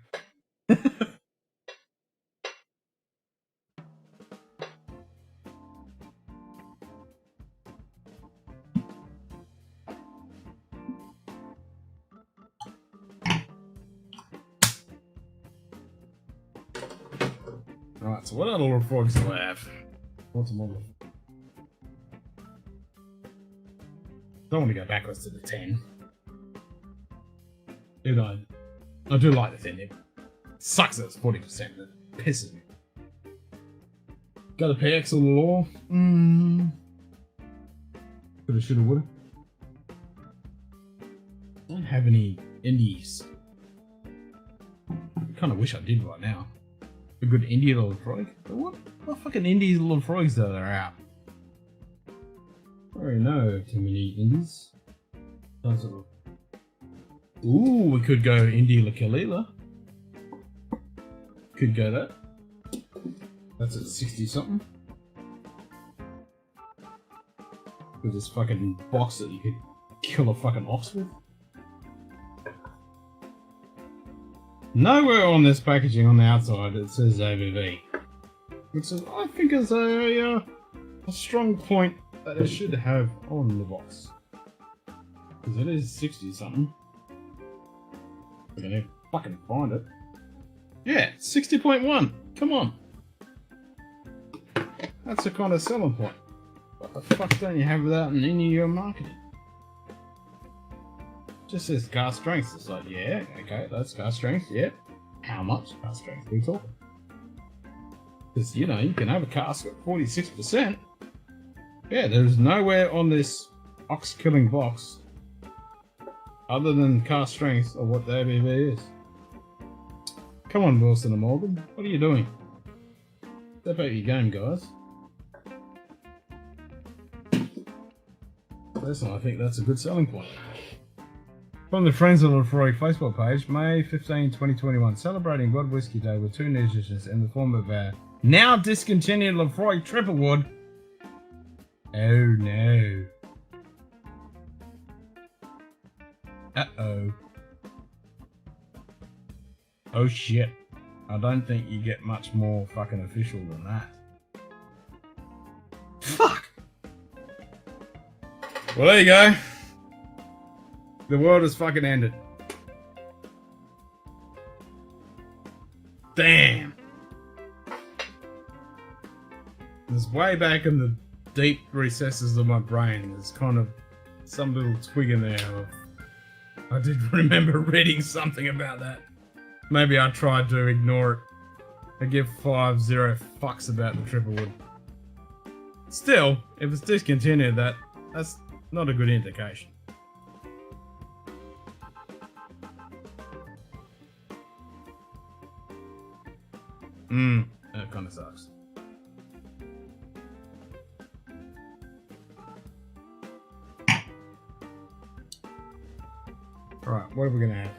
Alright, so what other little frogs do I have? What's some more? Don't want to go backwards to the 10. Even though I do like the 10. It sucks that it's 40%. It pisses me. Got a PX on the law. Coulda, shoulda, woulda. Don't have any indies. I kind of wish I did right now. A good indie little frog. But what fucking indies little frogs that are out? I don't really know too many indies. Ooh, we could go indie La Kalila. Could go that. That's at 60 something. With this fucking box that you could kill a fucking ox with. Nowhere on this packaging on the outside it says ABV, which is, I think is a strong point that it should have on the box, because it is 60 something. We're gonna fucking find it. Yeah, 60.1. Come on, that's the kind of selling point. What the fuck don't you have that in any of your marketing? Just says car strength. It's like, yeah, okay, that's car strength, yeah. How much car strength are we talking? Because, you know, you can have a cask at 46%. Yeah, there's nowhere on this ox killing box other than car strength of what the ABV is. Come on, Wilson and Morgan, what are you doing? Step out your game, guys. Personally, I think that's a good selling point. From the Friends of Lefroy Facebook page, May 15, 2021, celebrating World Whiskey Day with two new additions in the form of our now discontinued Lefroy Triple Wood. Oh no. Uh-oh. Oh shit. I don't think you get much more fucking official than that. Fuck! Well, there you go. The world has fucking ended. Damn. It's way back in the deep recesses of my brain. There's kind of some little twig in there of, I did remember reading something about that. Maybe I tried to ignore it. I give 5-0 fucks about the triple wood. Still, if it's discontinued, that's not a good indication. That kind of sucks. Alright, what are we gonna have?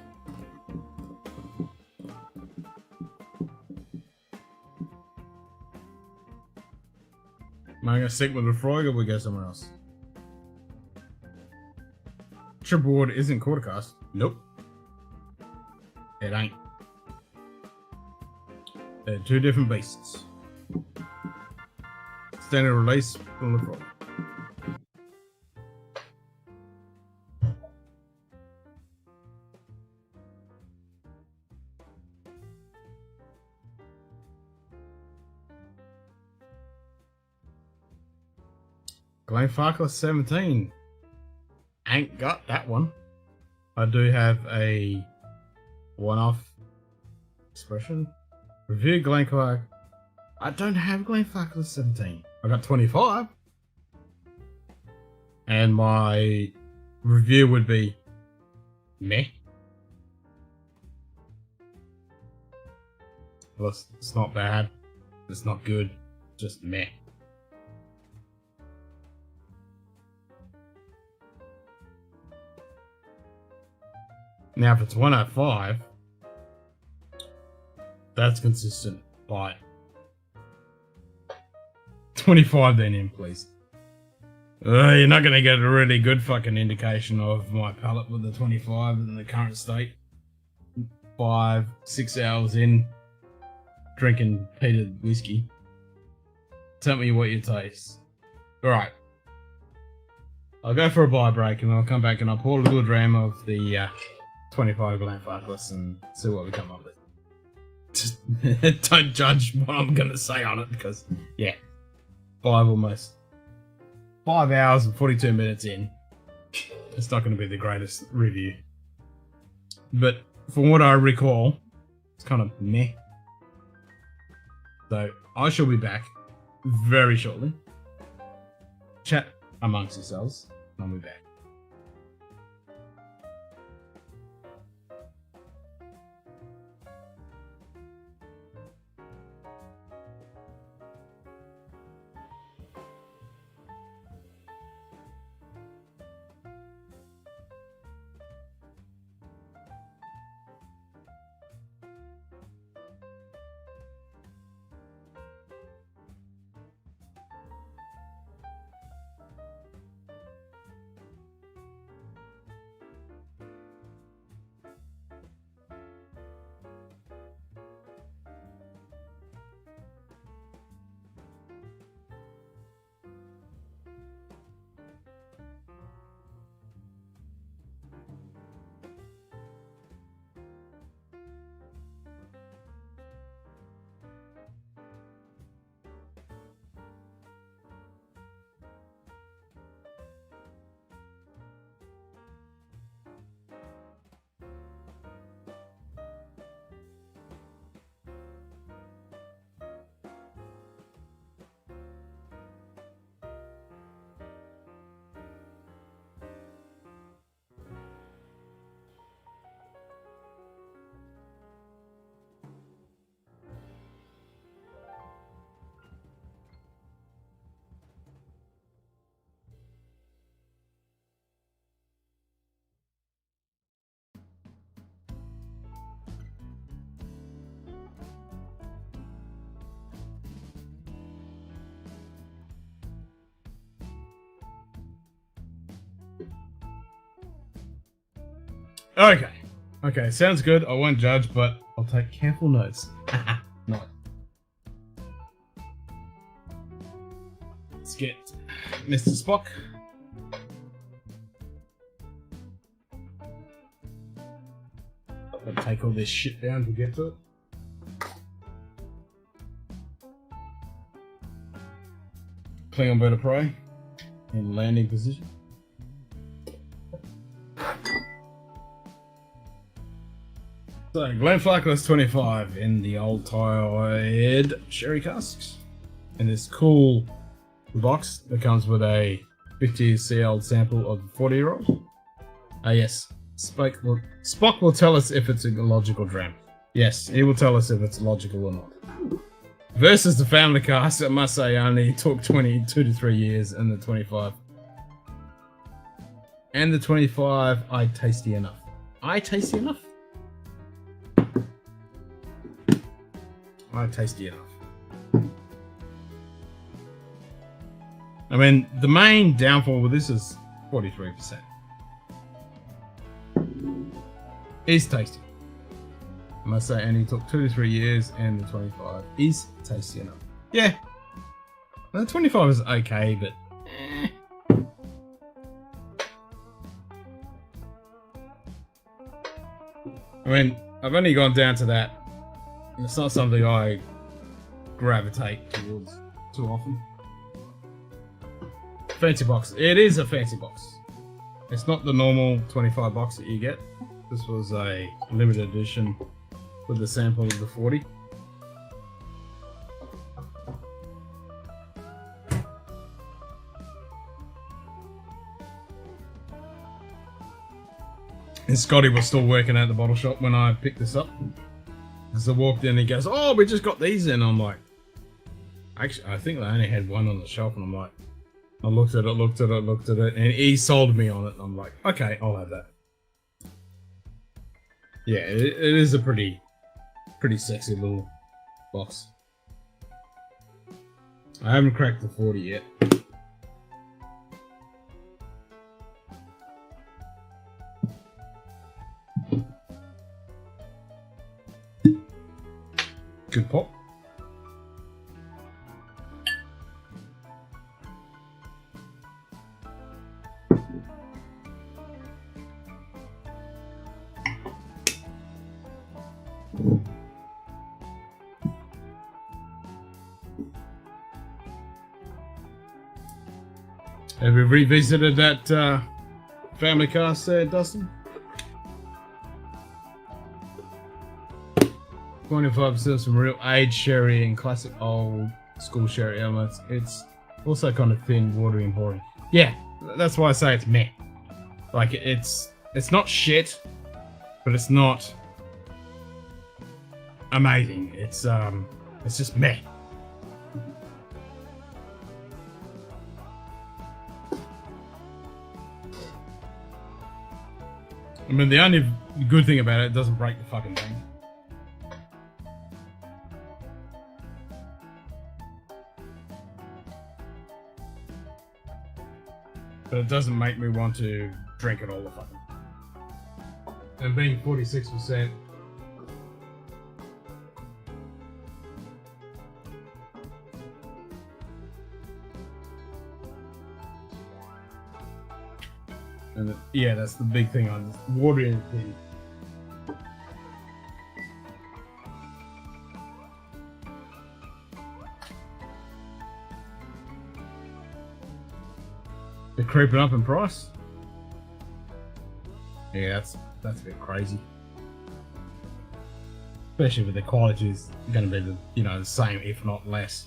Am I gonna stick with the Frog or we go somewhere else? Triple wood isn't quarter cast. Nope. It ain't. They're two different beasts. Standard release from the Frog. Glenfarclas 17. Ain't got that one. I do have a one-off expression. Review Glenfarclas. I don't have Glenfarclas 17. I got 25. And my review would be meh. Well, it's not bad. It's not good. Just meh. Now, if it's 105, that's consistent. Buy. 25 then in, please. You're not going to get a really good fucking indication of my palate with the 25 in the current state. 5-6 hours in, drinking peated whiskey. Tell me what you taste. Alright. I'll go for a buy break and I'll come back and I'll pour a little dram of the 25 Glenfarclas and see what we come up with. Just don't judge what I'm going to say on it because, yeah. 5 hours and 42 minutes in. It's not going to be the greatest review. But from what I recall, it's kind of meh. So I shall be back very shortly. Chat amongst yourselves. I'll be back. Okay, sounds good. I won't judge, but I'll take careful notes. Nice. Let's get Mr. Spock. I'll take all this shit down to get to it. Klingon bird of prey in landing position. So, Glenfarclas 25 in the old tired sherry casks. In this cool box that comes with a 50cl sample of the 40-year-old. Yes, Spock will tell us if it's a logical dram. Yes, he will tell us if it's logical or not. Versus the family cask, I must say only took 22 to 3 years, and the 25. And the 25, I tasty enough. Tasty enough. I mean, the main downfall with this is 43%. Is tasty. I must say, and he took 2 to 3 years, and the 25 is tasty enough. Yeah. The 25 is okay, but I mean, I've only gone down to that. It's not something I gravitate towards too often. Fancy box. It is a fancy box. It's not the normal 25 box that you get. This was a limited edition with the sample of the 40. And Scotty was still working at the bottle shop when I picked this up. As I walked in, he goes, "Oh, we just got these in." I'm like, actually, I think they only had one on the shelf, and I'm like, I looked at it, and he sold me on it. And I'm like, okay, I'll have that. Yeah, it is a pretty sexy little box. I haven't cracked the 40 yet. Good pop. Have you revisited that family cast there, Dustin? 25% some real aged sherry and classic old school sherry elements. It's also kind of thin, watery, and boring. Yeah, that's why I say it's meh. Like it's not shit, but it's not amazing. It's just meh. I mean, the only good thing about it doesn't break the fucking thing. But it doesn't make me want to drink it all the fucking. And being 46%. And yeah, that's the big thing on this. Water and thin. They're creeping up in price. Yeah, that's a bit crazy. Especially with the quality is going to be the same, if not less.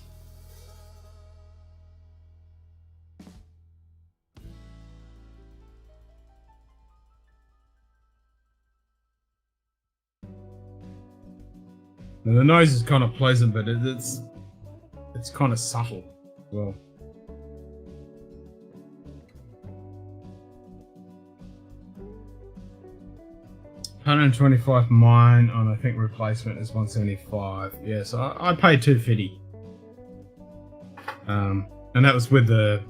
And the nose is kind of pleasant, but it's kind of subtle as well. $125 mine on, I think, replacement is $175. Yeah, so I paid $250. And that was with the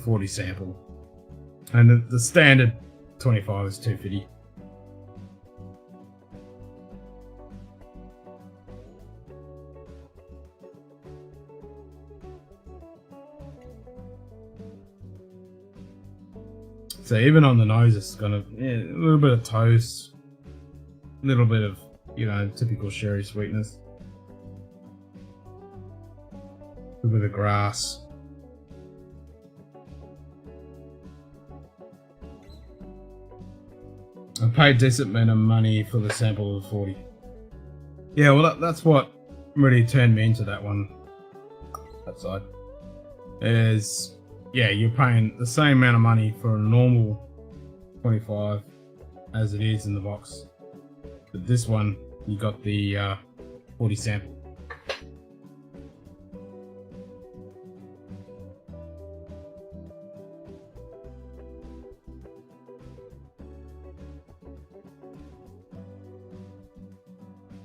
40 sample. And the standard 25 is $250. So even on the nose, it's got a little bit of toast, a little bit of, typical sherry sweetness. A little bit of grass. I paid a decent amount of money for the sample of 40. Yeah, well that's what really turned me into that one. That side. Yeah, you're paying the same amount of money for a normal 25 as it is in the box. But this one, you got the 40 sample.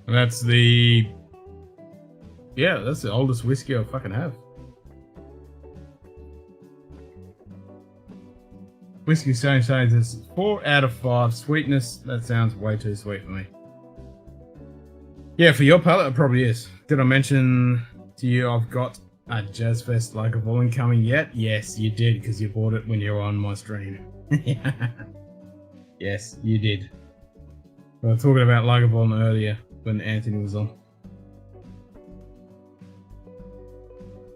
And that's the oldest whiskey I fucking have. Whiskey Exchange says it's 4 out of 5. Sweetness, that sounds way too sweet for me. Yeah, for your palate, it probably is. Did I mention to you I've got a Jazz Fest Lagerwollen coming yet? Yes, you did, because you bought it when you were on my stream. Yes, you did. We were talking about Lagerwollen earlier when Anthony was on.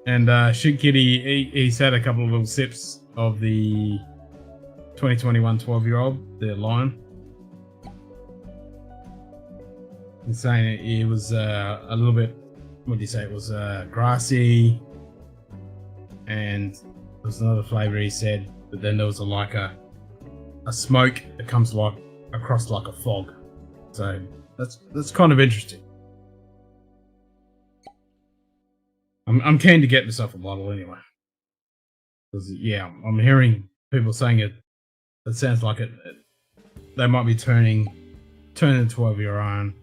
And Shit Kitty, he's had a couple of little sips of the 2021 12-year-old, the Lion. He's saying it was a little bit, what do you say, it was grassy, and there was another flavour he said, but then there was a smoke that comes like across like a fog. So that's kind of interesting. I'm keen to get myself a bottle anyway. Because yeah, I'm hearing people saying it. It sounds like it. They might be turning 12-year old.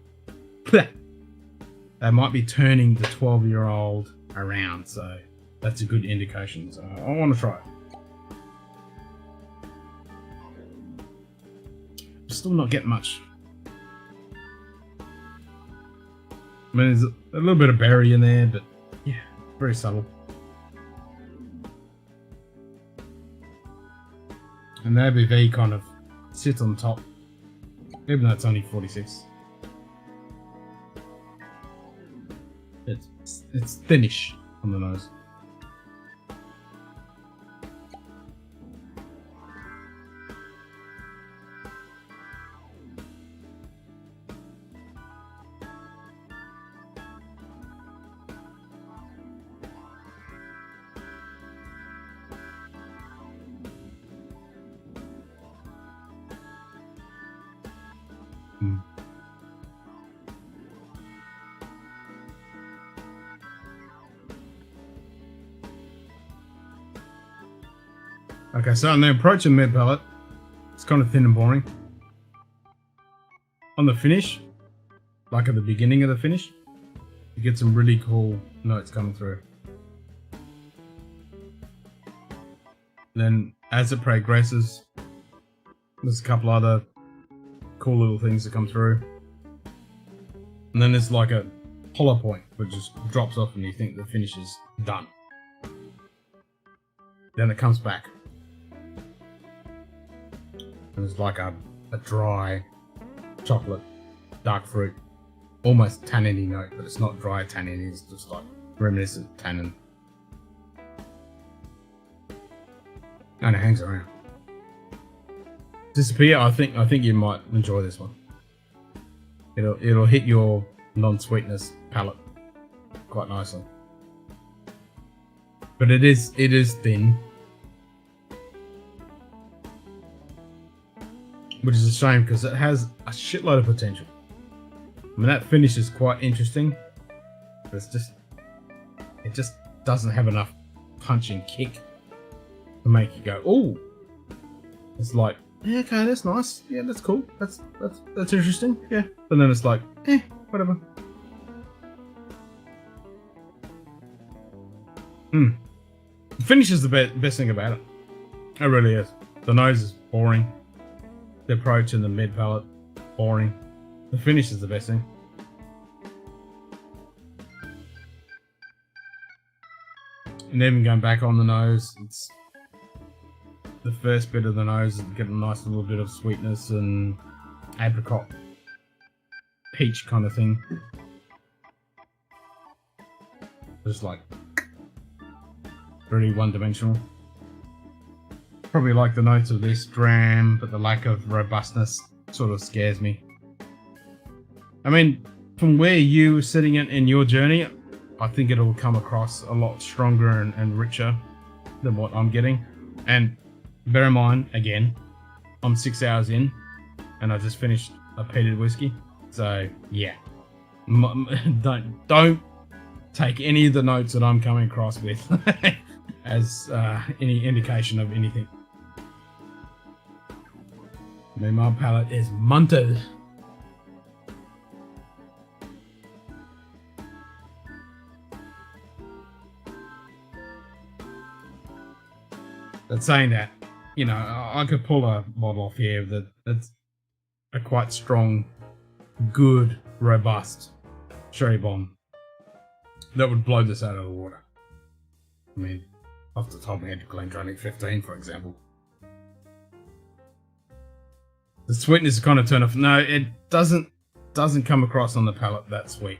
They might be turning the 12-year-old around. So that's a good indication. So I want to try it. Still not getting much. I mean, there's a little bit of berry in there, but yeah, very subtle. And the ABV kind of sits on top, even though it's only 46. It's thinnish on the nose. Okay, so on the approach of mid palate, it's kind of thin and boring. On the finish, like at the beginning of the finish, you get some really cool notes coming through. Then as it progresses, there's a couple other cool little things that come through. And then there's like a hollow point which just drops off and you think the finish is done. Then it comes back. There's like a dry chocolate, dark fruit, almost tanniny note, but it's not dry tannin, it's just like reminiscent tannin. And it hangs around. Disappear, I think you might enjoy this one. It'll hit your non-sweetness palate quite nicely. But it is thin. Which is a shame because it has a shitload of potential. I mean, that finish is quite interesting. But it just doesn't have enough punch and kick to make you go, "Ooh!" It's like, yeah, okay, that's nice. Yeah, that's cool. That's interesting. Yeah, but then it's like, whatever. The finish is the best thing about it. It really is. The nose is boring. The approach and the mid palate, boring. The finish is the best thing. And even going back on the nose, it's the first bit of the nose is getting a nice little bit of sweetness and apricot, peach kind of thing. Just like pretty one-dimensional. Probably like the notes of this dram, but the lack of robustness sort of scares me. I mean, from where you were sitting in your journey, I think it'll come across a lot stronger and richer than what I'm getting. And bear in mind, again, I'm 6 hours in, and I just finished a peated whiskey. So yeah, don't take any of the notes that I'm coming across with as any indication of anything. I mean, my palate is munted. But saying that, you know, I could pull a bottle off here that's a quite strong, good, robust sherry bomb that would blow this out of the water. I mean, off the top of my head, Glendronach 15, for example. The sweetness is kind of turned off. No, it doesn't come across on the palate that sweet.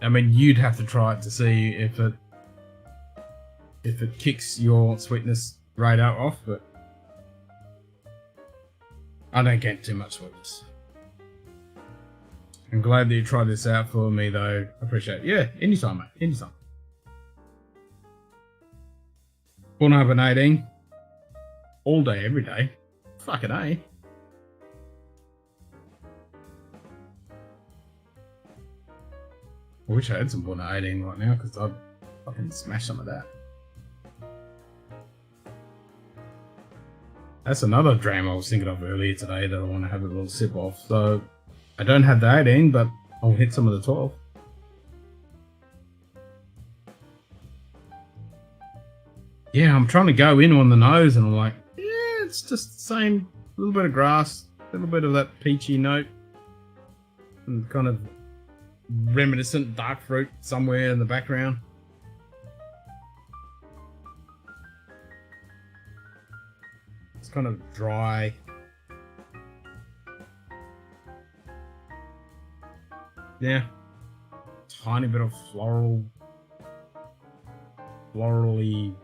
I mean, you'd have to try it to see if it kicks your sweetness radar off, but I don't get too much sweetness. I'm glad that you tried this out for me, though. I appreciate it. Yeah, anytime, mate. Anytime. Born over 18. All day, every day. Fucking A. I wish I had some Borna 18 right now because I'd fucking smash some of that. That's another dram I was thinking of earlier today that I want to have a little sip of. So I don't have the 18, but I'll hit some of the 12. Yeah, I'm trying to go in on the nose and I'm like, yeah, it's just the same. A little bit of grass, a little bit of that peachy note, and kind of reminiscent dark fruit somewhere in the background. It's kind of dry. Yeah. Tiny bit of florally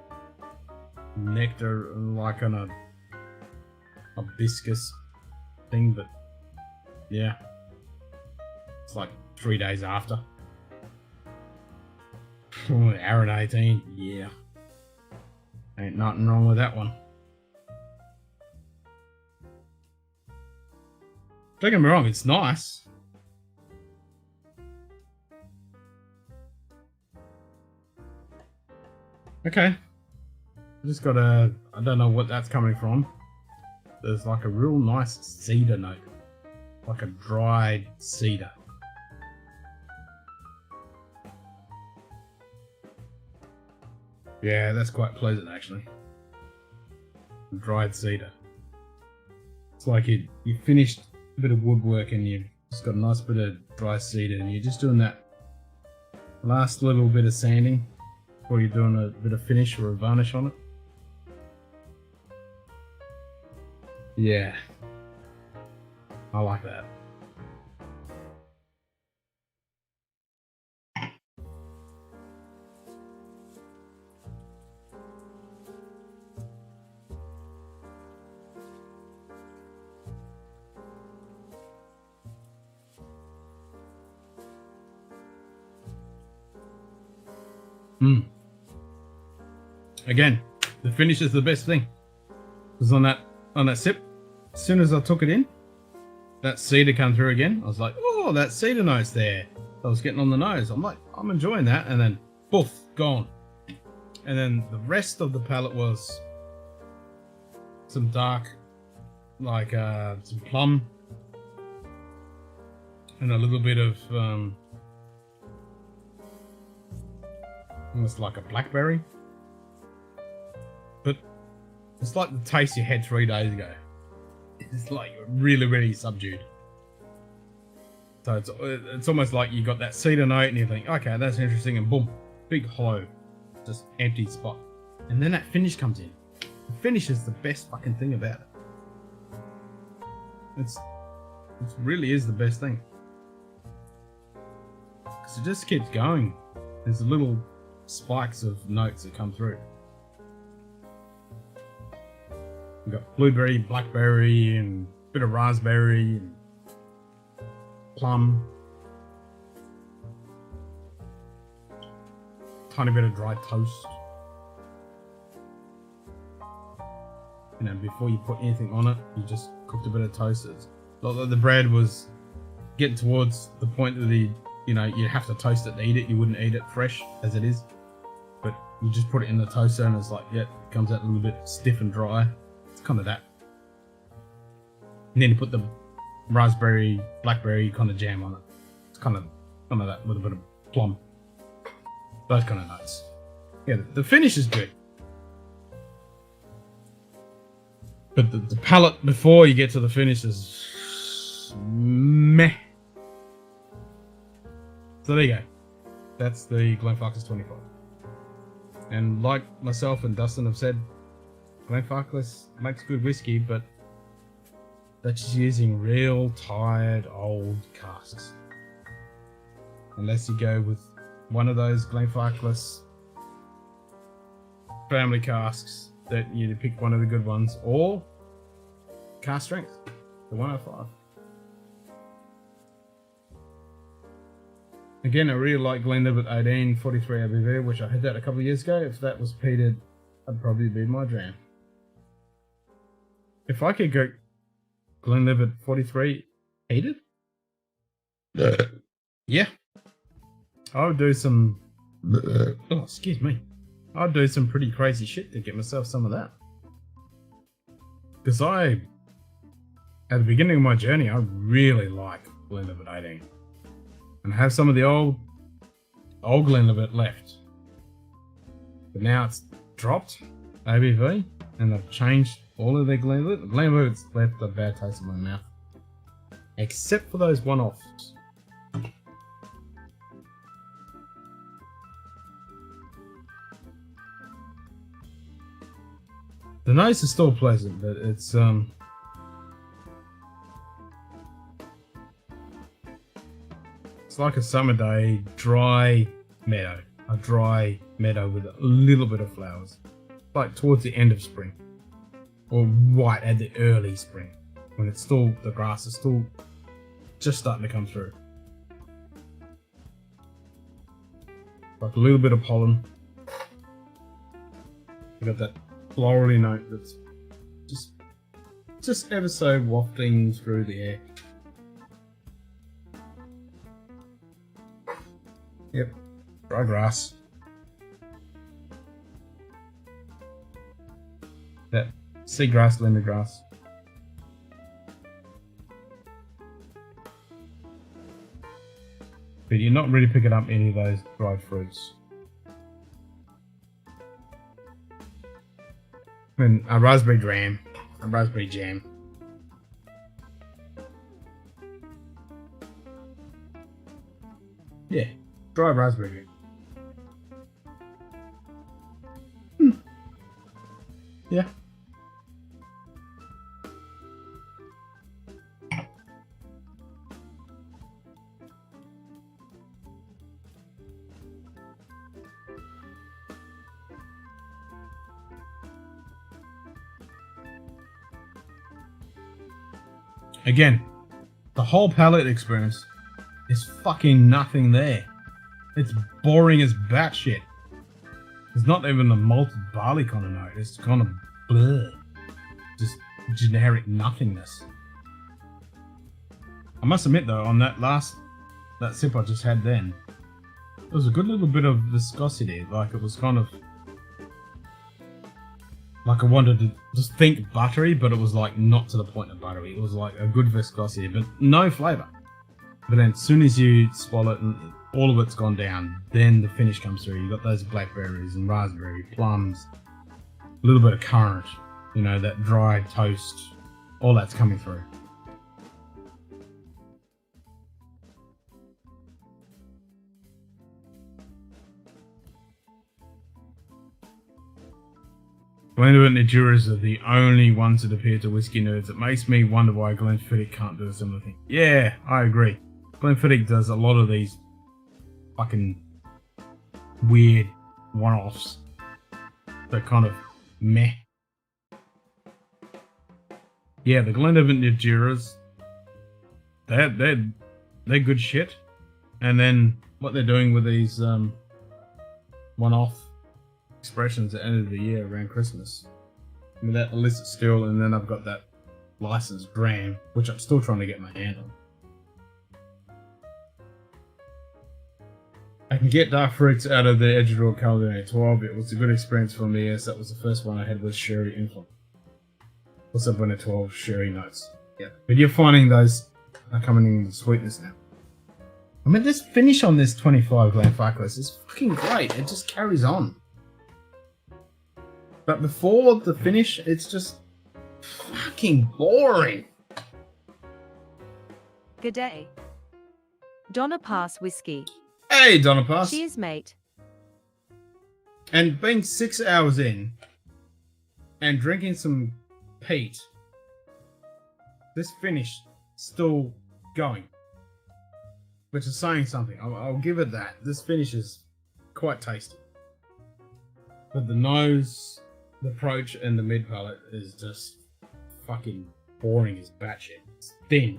nectar, like on a hibiscus thing, but yeah. It's like 3 days after. Aaron 18, yeah. Ain't nothing wrong with that one. Don't get me wrong, it's nice. Okay. I just got a, I don't know what that's coming from. There's like a real nice cedar note. Like a dried cedar. Yeah, that's quite pleasant actually. Dried cedar. It's like you finished a bit of woodwork and you've just got a nice bit of dry cedar and you're just doing that last little bit of sanding before you're doing a bit of finish or a varnish on it. Yeah. I like that. Again, the finish is the best thing. Because on that sip, as soon as I took it in, that cedar come through again. I was like, oh, that cedar note's there. I was getting on the nose. I'm like, I'm enjoying that. And then, poof, gone. And then the rest of the palate was some dark, like some plum. And a little bit of, almost like a blackberry. But it's like the taste you had 3 days ago. It's like really, really subdued. So it's almost like you got that cedar note and you think, okay, that's interesting, and boom, big hollow, just empty spot. And then that finish comes in. The finish is the best fucking thing about it. It really is the best thing. Because it just keeps going. There's little spikes of notes that come through. We've got blueberry, blackberry, and a bit of raspberry, and plum. Tiny bit of dry toast. You know, before you put anything on it, you just cooked a bit of toast. The bread was getting towards the point that you know, you have to toast it to eat it. You wouldn't eat it fresh as it is. But you just put it in the toaster and it's like, yeah, it comes out a little bit stiff and dry. It's kind of that. And then you put the raspberry, blackberry kind of jam on it. It's kind of that with a bit of plum. Those kind of nuts. Yeah, the finish is good. But the palate before you get to the finish is meh. So there you go. That's the Glenfarclas 25. And like myself and Dustin have said, Glenfarclas makes good whiskey, but that's just using real tired old casks. Unless you go with one of those Glenfarclas family casks that you pick one of the good ones, or cask strength, the 105. Again, I really like Glenlivet 18 43 ABV, which I had that a couple of years ago. If that was peated, that'd probably be my jam. If I could go Glenlivet 43 peated, yeah, I would do some. Oh, excuse me. I'd do some pretty crazy shit to get myself some of that. Because at the beginning of my journey, I really like Glenlivet 18. And I have some of the old Glenlivet left. But now it's dropped ABV, and they've changed all of their Glenlivet. Glenlivet's left a bad taste in my mouth. Except for those one-offs. The nose is still pleasant, but it's like a summer day, dry meadow. A dry meadow with a little bit of flowers. Like towards the end of spring. Or right at the early spring. When it's still, the grass is still just starting to come through. Like a little bit of pollen. You got that florally note that's just ever so wafting through the air. Yep, dry grass. That seagrass, lemongrass. But you're not really picking up any of those dried fruits. And a raspberry dram, a raspberry jam. Yeah, dry raspberry jam. Yeah. Again, the whole palate experience is fucking nothing there. It's boring as batshit. It's not even a malted barley kind of note. It's kind of bleh. Just generic nothingness. I must admit though, on that sip I just had then, there was a good little bit of viscosity. Like it was kind of like I wanted to just think buttery, but it was like not to the point of buttery. It was like a good viscosity, but no flavour. But then as soon as you swallow it and all of it's gone down, then the finish comes through. You got those blackberries and raspberry, plums, a little bit of currant, you know, that dry toast, all that's coming through. Glenlivet and Juras are the only ones that appear to whiskey nerds. It makes me wonder why Glenfiddich can't do a similar thing. Yeah, I agree. Glenfiddich does a lot of these fucking weird one-offs that kind of meh. Yeah, the Glenlivet and Juras, they're good shit. And then what they're doing with these one-off expressions at the end of the year around Christmas. With that illicit still, and then I've got that licensed Dram, which I'm still trying to get my hand on. I can get dark fruits out of the Edgedraw Cabernet 12. It was a good experience for me, as that was the first one I had with sherry influence. Also Cabernet 12 sherry notes. Yeah, but you're finding those are coming in with sweetness now. I mean, this finish on this 25 Glenfarclas is fucking great. It just carries on. But before the finish, it's just fucking boring. G'day. Donna Pass Whiskey. Hey, Donna Pass. Cheers, mate. And being 6 hours in and drinking some peat, this finish still going. Which is saying something. I'll give it that. This finish is quite tasty. But the nose, the approach, and the mid palate is just fucking boring as batshit. It's thin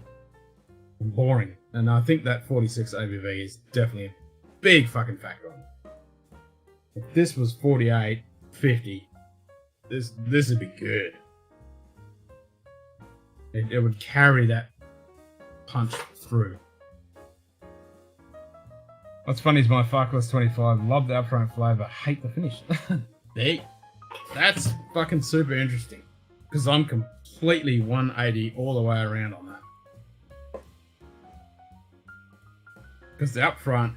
and boring. And I think that 46 ABV is definitely a big fucking factor on it. If this was 48, 50, this would be good. It would carry that punch through. What's funny is my Farkless 25, love the upfront flavour, hate the finish. That's fucking super interesting. Because I'm completely 180 all the way around on that. Because the upfront,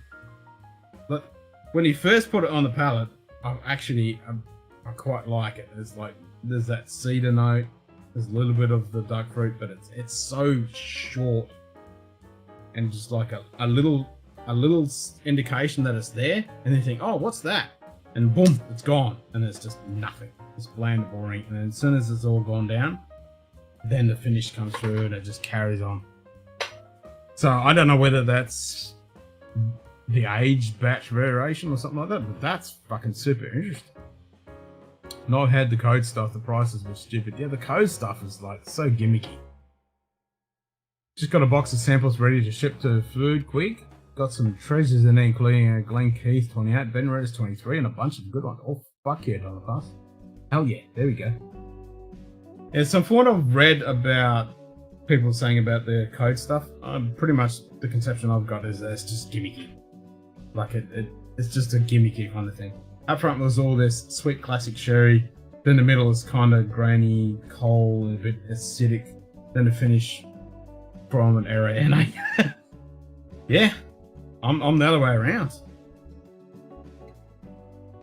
but when you first put it on the palate, I quite like it. It's like, there's that cedar note, there's a little bit of the duck fruit, but it's so short. And just like a little indication that it's there, and then you think, oh, what's that? And boom, it's gone, and it's just nothing. It's bland, boring, and then as soon as it's all gone down, then the finish comes through, and it just carries on. So I don't know whether that's the aged batch variation or something like that, but that's fucking super interesting. And I've had the code stuff, the prices were stupid. Yeah, the code stuff is like so gimmicky. Just got a box of samples ready to ship to Food Quick. Got some treasures in there, including a Glen Keith 28, Ben Redis 23, and a bunch of good ones. Oh, fuck yeah, Dollar Pass. Hell yeah, there we go. Yeah, so from what I've read about people saying about the code stuff, pretty much the conception I've got is that it's just gimmicky. Like, it's just a gimmicky kind of thing. Up front was all this sweet classic sherry, then the middle is kind of grainy, cold, and a bit acidic, then the finish from an era, and yeah. I'm the other way around.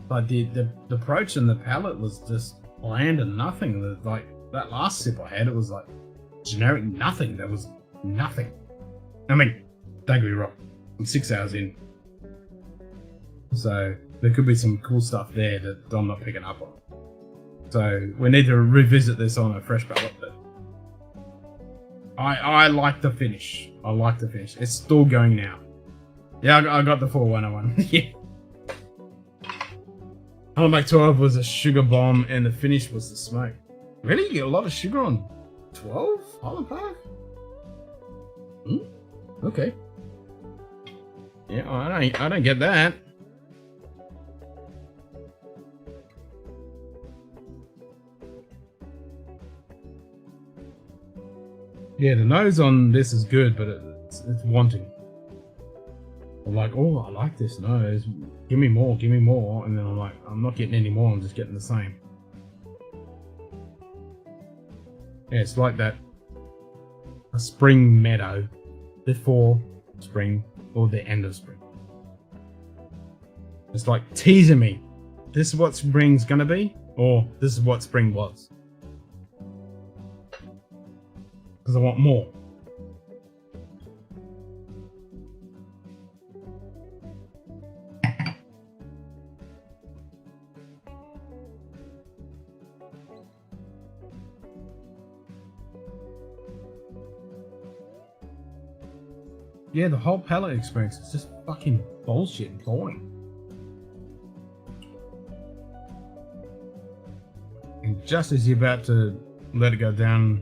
But the approach and the palate was just bland and nothing. Like that last sip I had, it was like generic nothing. There was nothing. I mean, don't get me wrong, I'm 6 hours in. So there could be some cool stuff there that I'm not picking up on. So we need to revisit this on a fresh palate. But I like the finish. I like the finish. It's still going now. Yeah, I got the 4101. Yeah. Hollenbach 12 was a sugar bomb, and the finish was the smoke. Really? You get a lot of sugar on 12? Hollenbach? Okay. Yeah, I don't get that. Yeah, the nose on this is good, but it's wanting. I'm like, oh, I like this nose. Give me more, and then I'm like, I'm not getting any more. I'm just getting the same. Yeah, it's like that. A spring meadow before spring or the end of spring. It's like teasing me. This is what spring's gonna be, or this is what spring was. Because I want more. Yeah, the whole palette experience is just fucking bullshit and boring. And just as you're about to let it go down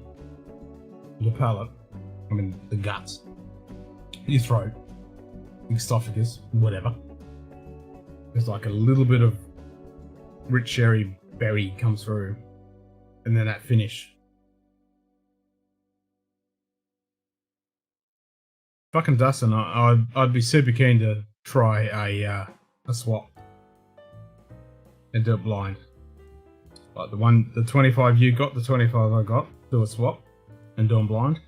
the palate, I mean the guts, your throat, esophagus, whatever, there's like a little bit of rich sherry berry comes through, and then that finish. Fucking Dustin, I'd be super keen to try a swap and do it blind. Like the 25 you got, the 25 I got, do a swap and do them blind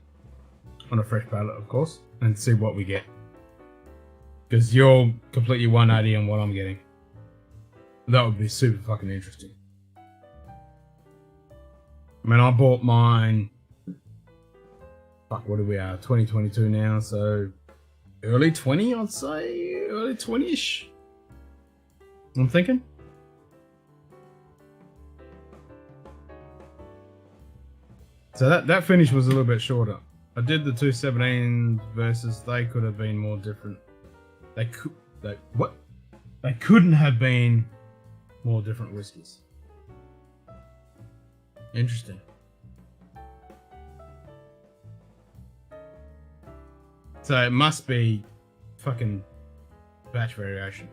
on a fresh palette, of course, and see what we get. Because you're completely 180 on what I'm getting. That would be super fucking interesting. I mean, I bought mine. Fuck, what are we at? 2022 now, so early 20, I'd say. Early 20-ish. I'm thinking. So that finish was a little bit shorter. I did the 217 versus they could have been more different. They couldn't have been more different whiskies. Interesting. So it must be fucking batch variation.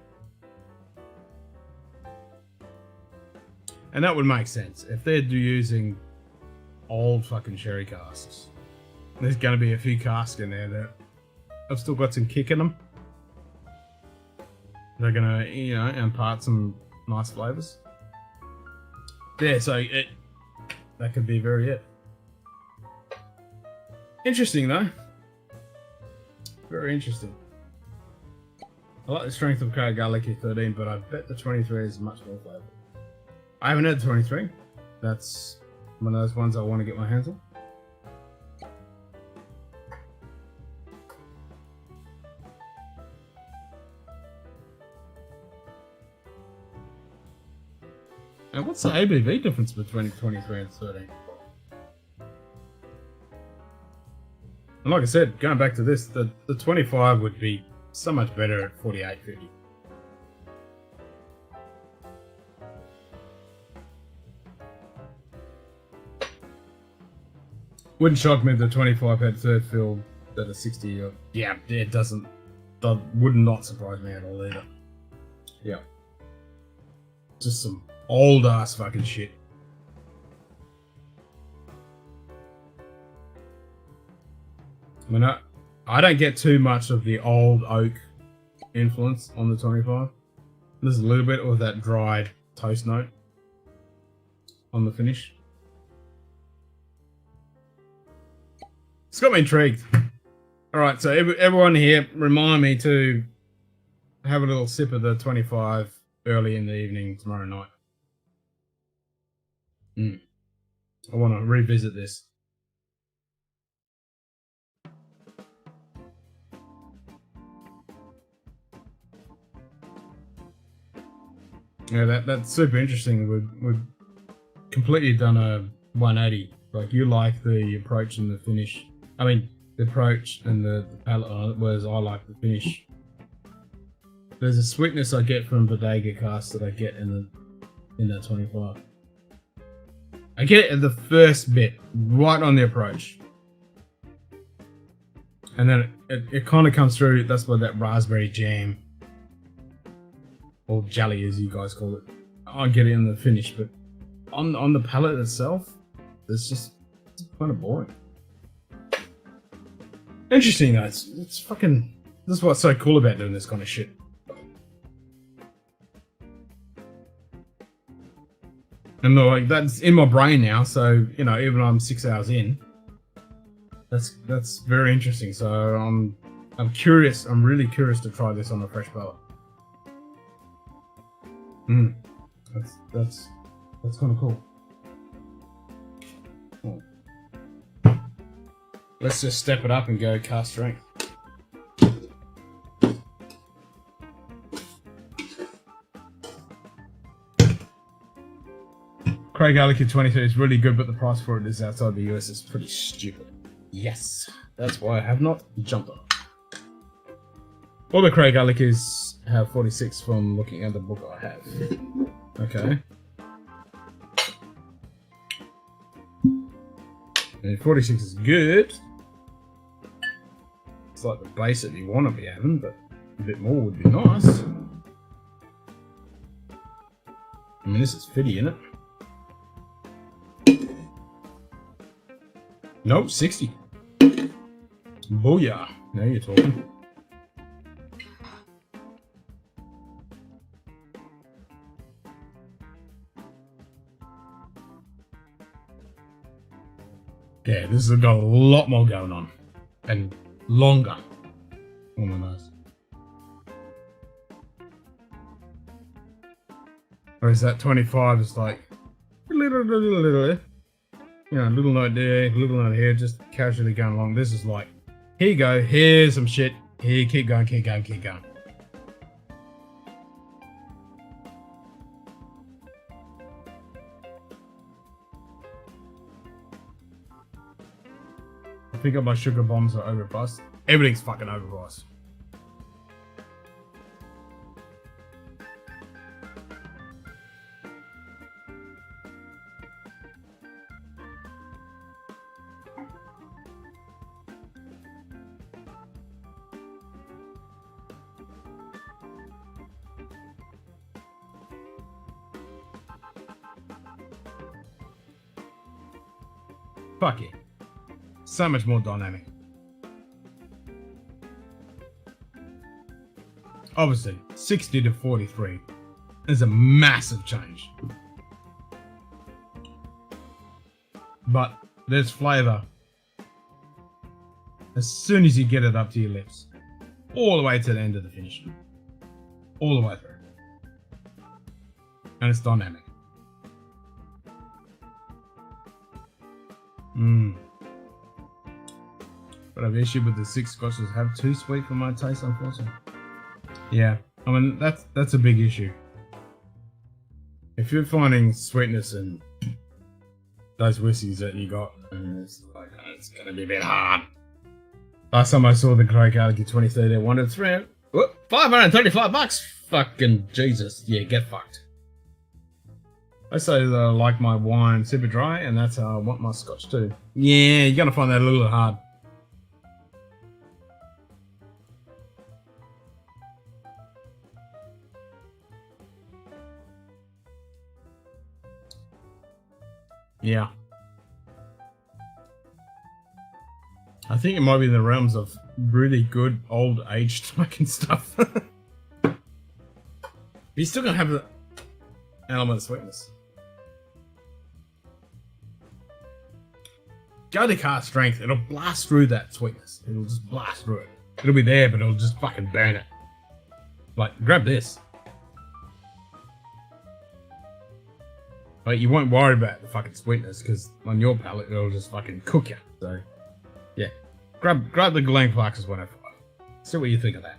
And that would make sense. If they're using old fucking sherry casks, there's going to be a few casks in there that have still got some kick in them. they're gonna, you know, impart some nice flavors. Yeah, so that could be very it. Interesting though. Very interesting. I like the strength of Craig Garlic at 13, but I bet the 23 is much more flavor. I haven't had the 23. That's one of those ones I want to get my hands on. And what's the ABV difference between 23 and 13? And like I said, going back to this, the 25 would be so much better at 48.50. Wouldn't shock me if the 25 had third fill that a 60 or yeah, it doesn't. That would not surprise me at all either. Yeah. Just some old ass fucking shit. I mean, I don't get too much of the old oak influence on the 25. There's a little bit of that dried toast note on the finish. It's got me intrigued. Alright, so everyone here, remind me to have a little sip of the 25 early in the evening tomorrow night. I want to revisit this. Yeah, that's super interesting. We've completely done a 180. Like, you like the approach and the finish. I mean, the approach and the palate on it, whereas I like the finish. There's a sweetness I get from Bodega Cask that I get in that 25. I get it at the first bit, right on the approach. And then it kind of comes through, that's where that raspberry jam, or jelly as you guys call it, I get it in the finish, but on the palate itself, it's kind of boring. Interesting though, it's fucking, this is what's so cool about doing this kind of shit. And like, that's in my brain now, so, you know, even though I'm 6 hours in, that's very interesting. So I'm curious, I'm really curious to try this on a fresh palate. That's kind of cool. Let's just step it up and go cast strength. Craig Alley 23 is really good, but the price for it is outside the US is pretty stupid. Yes, that's why I have not jumped on. All the Craig Allickers have 46 from looking at the book I have. Okay. And 46 is good. It's like the base that you want to be having, but a bit more would be nice. I mean, this is 50, isn't it? Nope, 60. Booyah. Now you're talking. Yeah, this has got a lot more going on. And longer. Oh my nose. Whereas that 25 is like a little, you know, little note there, little note here, just casually going along. This is like, here you go, here's some shit. Here, keep going, keep going, keep going. I think my sugar bombs are overpriced. Everything's fucking overpriced. Fuck it. So much more dynamic. obviously 60 to 43 is a massive change. But there's flavour as soon as you get it up to your lips, all the way to the end of the finish, all the way through, and it's dynamic. But I've issue with the 6 scotches have too sweet for my taste, unfortunately. Yeah, I mean that's a big issue. If you're finding sweetness in those whiskies that you got, it's gonna be a bit hard. Last time I saw the Grey Gallagher 2030, I wanted $535. Fucking Jesus, yeah, get fucked. I say that I like my wine super dry, and that's how I want my Scotch too. Yeah, you're gonna find that a little hard. Yeah. I think it might be in the realms of really good old aged fucking stuff. But you're still gonna have the element of sweetness. Go to cast strength, it'll blast through that sweetness. It'll just blast through it. It'll be there, but it'll just fucking burn it. Like, grab this. But you won't worry about the fucking sweetness, because on your palate, it'll just fucking cook you. So, yeah. Grab the Glenfarclas 105. See what you think of that.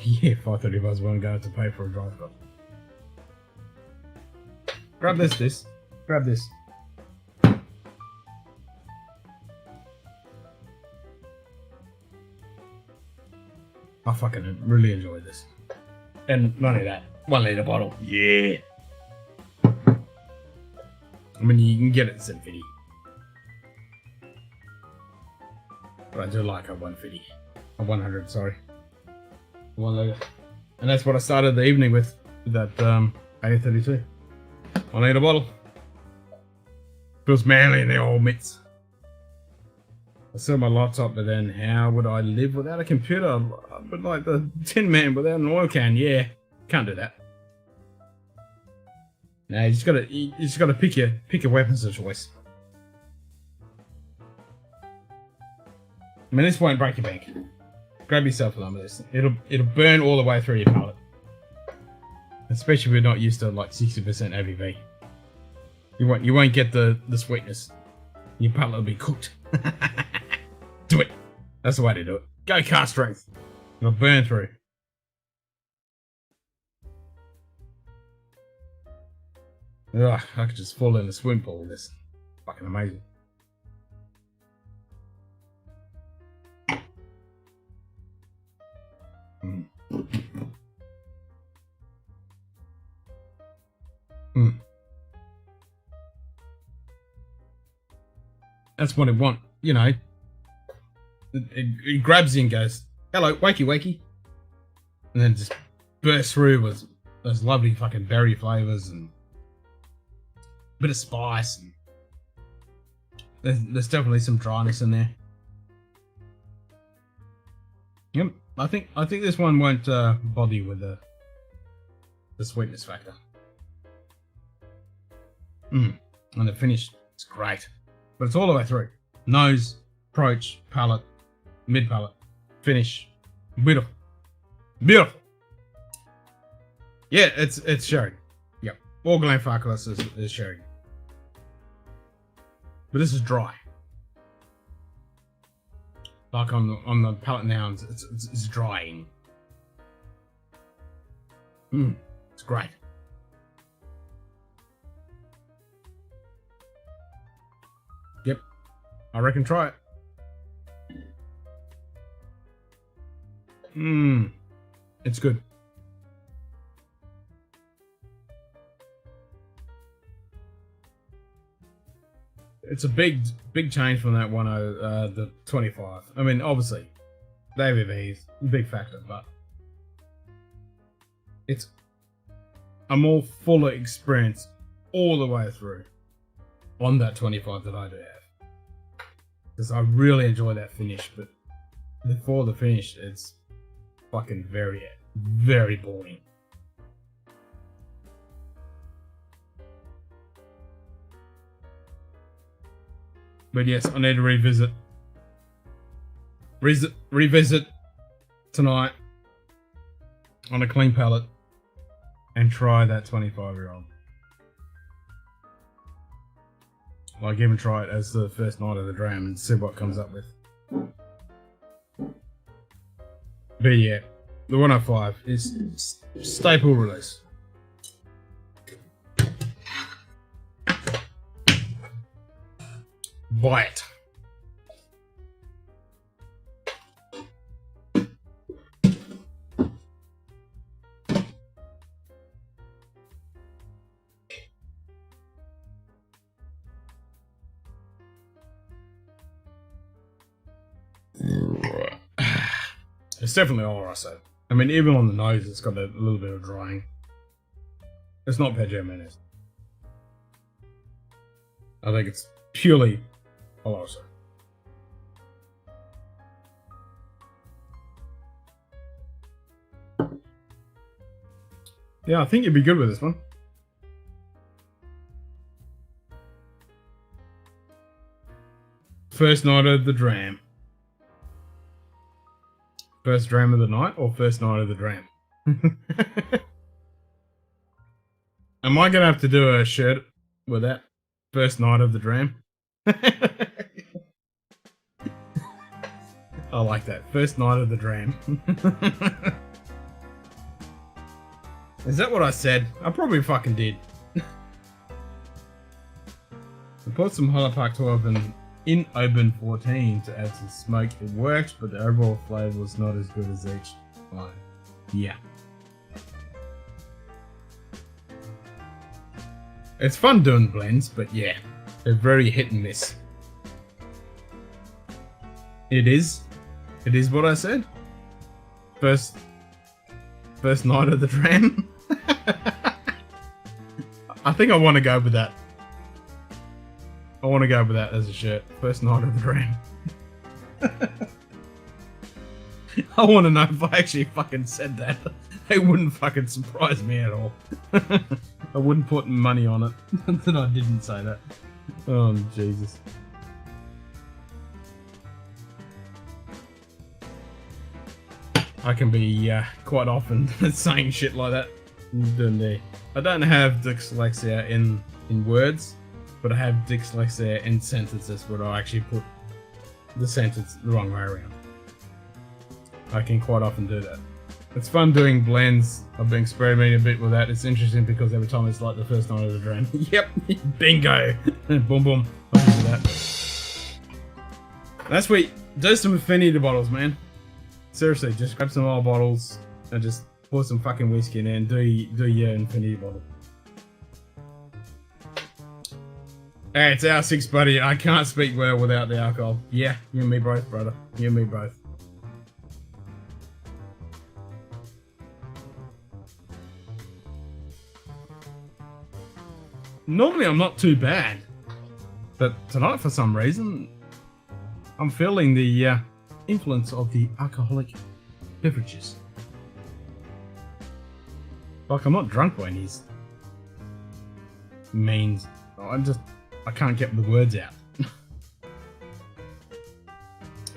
Yeah, 530 buzz won't go to pay for a drive cost. Grab this. Grab this. I fucking really enjoy this. And not only that, 1 litre bottle. Yeah. I mean, you can get it in 750. But I do like a 150. A 100, sorry. 1 litre. And that's what I started the evening with that 1832. 1 litre bottle. Feels manly in the old mitts. I sell my laptop, but then how would I live without a computer? But like the Tin Man without an oil can, yeah. Can't do that. No, you just gotta pick your weapons of choice. I mean, this won't break your bank. Grab yourself a lump of this. It'll burn all the way through your palate. Especially if you're not used to like 60% ABV. You won't get the sweetness. Your palate will be cooked. Do it. That's the way to do it. Go cast strength. It'll burn through. Ugh, I could just fall in a swim pool with this. Fucking amazing. That's what it want, you know. It grabs you and goes, "Hello, wakey, wakey," and then just bursts through with those lovely fucking berry flavors and a bit of spice. And there's definitely some dryness in there. Yep, I think this one won't bother you with the sweetness factor. And the finish is great, but it's all the way through. Nose, approach, palate, mid palate, finish, beautiful, beautiful. Yeah, it's sherry. Yep, all Glenfarclas is sherry, but this is dry. Like on the palate now, it's drying. It's great. Yep, I reckon try it. It's good. It's a big change from that one, the 25. I mean, obviously, the ABV is a big factor, but it's a more fuller experience all the way through on that 25 that I do have. because I really enjoy that finish, but before the finish, it's fucking very, very boring. But yes, I need to revisit tonight on a clean palate and try that 25-year-old. Like, even try it as the first night of the dram and see what it comes up with. But yeah, the 105 is staple release. Buy it. It's definitely all right, so. I mean, even on the nose, it's got a little bit of drying. It's not Pajamanis. I think it's purely Oloroso. Yeah, I think you'd be good with this one. First night of the dram. First dram of the night or first night of the dram? Am I going to have to do a shirt with that? First night of the dram? I like that. First night of the dram. Is that what I said? I probably fucking did. I put some Hollow Park 12 in open 14 to add some smoke. It worked, but the overall flavour was not as good as each one. Yeah. It's fun doing blends, but yeah, they're very hit and miss. It is what I said. First night of the dram. I think I want to go with that. I want to go with that as a shirt. First night of the dram. I want to know if I actually fucking said that. It wouldn't fucking surprise me at all. I wouldn't put money on it that I didn't say that. Oh, Jesus. I can be quite often saying shit like that. I don't have dyslexia in words, but I have dyslexia in sentences where I actually put the sentence the wrong way around. I can quite often do that. It's fun doing blends. I've been experimenting a bit with that. It's interesting because every time it's like the first night of the dram. Yep, bingo. Boom, boom. I'll do that. That's sweet. Do some infinity bottles, man. Seriously, just grab some old bottles and just pour some fucking whiskey in there and do your infinity bottle. Hey, it's our 6, buddy. I can't speak well without the alcohol. Yeah, you and me both, brother. You and me both. Normally I'm not too bad, but tonight for some reason I'm feeling the influence of the alcoholic beverages. Like, I'm not drunk by any means. I can't get the words out.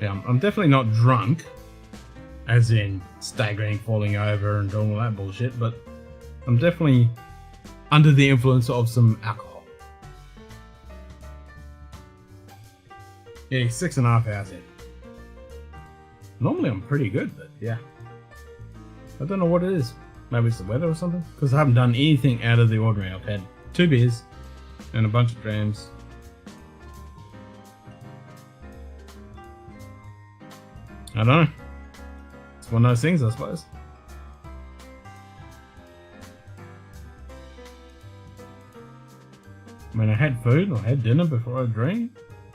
Yeah, I'm definitely not drunk, as in staggering, falling over and doing all that bullshit, but I'm definitely under the influence of some alcohol. Yeah, 6.5 hours in. Normally I'm pretty good, but yeah. I don't know what it is. Maybe it's the weather or something? Because I haven't done anything out of the ordinary. I've had 2 beers and a bunch of drams. I don't know. It's one of those things, I suppose. I mean, I had food, I had dinner before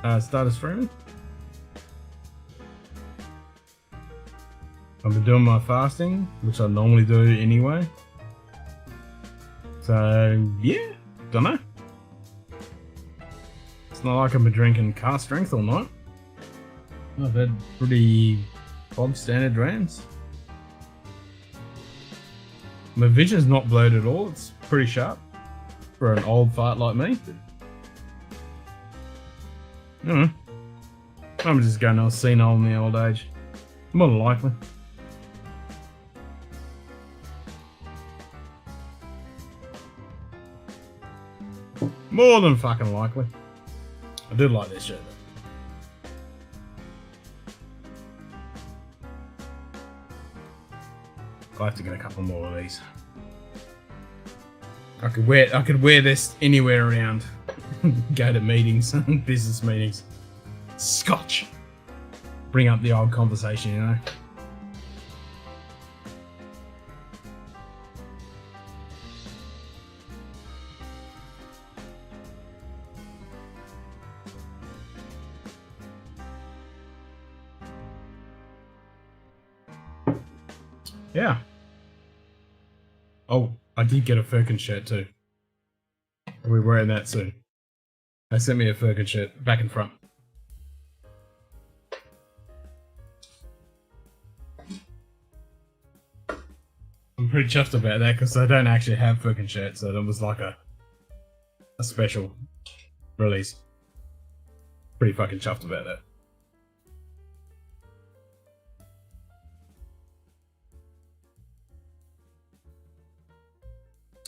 I started streaming. I've been doing my fasting, which I normally do anyway. So, yeah, don't know. It's not like I've been drinking car strength all night. I've had pretty bog standard Drams. My vision's not blurred at all. It's pretty sharp for an old fart like me. I don't know. I'm just going all senile in the old age. More than likely. More than fucking likely. I do like this shirt though. I have to get a couple more of these. I could wear this anywhere around. Go to meetings, business meetings. Scotch. Bring up the old conversation, you know. Yeah. Oh, I did get a Firkin shirt too. We're wearing that soon. They sent me a Firkin shirt, back and front. I'm pretty chuffed about that because I don't actually have Firkin shirts, so it was like a special release. Pretty fucking chuffed about that.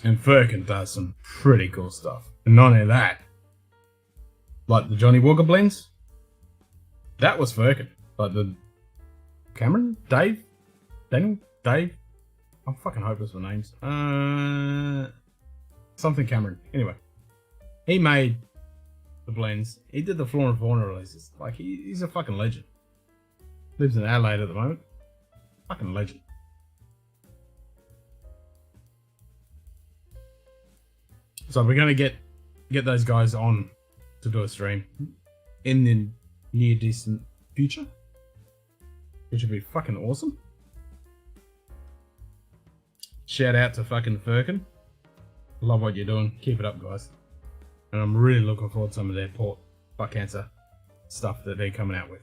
And Firkin does some pretty cool stuff. And not only that, like the Johnny Walker blends, that was Firkin. Like the Cameron? Dave? Daniel? Dave? I'm fucking hopeless with names. Something Cameron. Anyway, he made the blends. He did the Flora and Fauna releases. Like, he's a fucking legend. Lives in Adelaide at the moment. Fucking legend. So we're gonna get those guys on to do a stream in the near distant future, which would be fucking awesome. Shout out to fucking Firkin. Love what you're doing. Keep it up, guys. And I'm really looking forward to some of their port fuck cancer stuff that they're coming out with.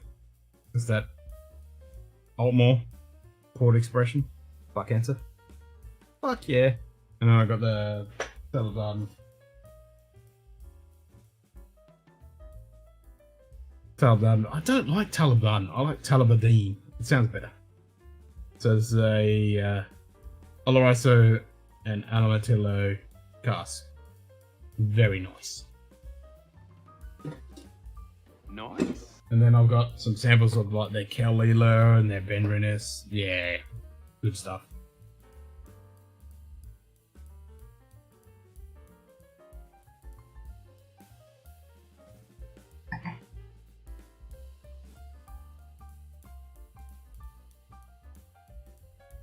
Is that Altmore port expression? Fuck cancer. Fuck yeah. And then I got the Taliban. Taliban. I don't like Taliban. I like Talibadine. It sounds better. So there's a Oloroso and Aromatherapy cask. Very nice. Nice. And then I've got some samples of like their Kalila and their Benrinus. Yeah, good stuff.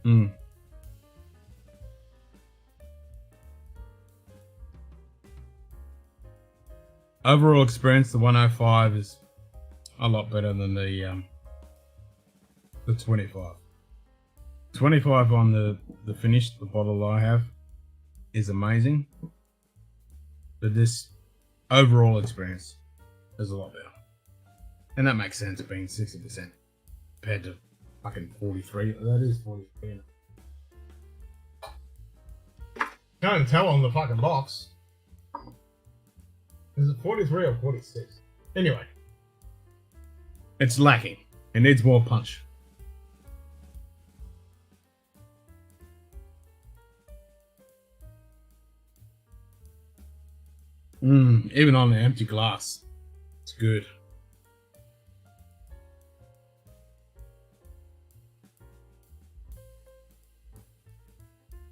Mm. Overall experience, the 105 is a lot better than the 25. 25 on the finished, the bottle I have, is amazing. But this overall experience is a lot better. And that makes sense being 60% compared to fucking 43. That is 43. Can't even tell on the fucking box. Is it 43 or 46? Anyway. It's lacking. It needs more punch. Even on the empty glass. It's good.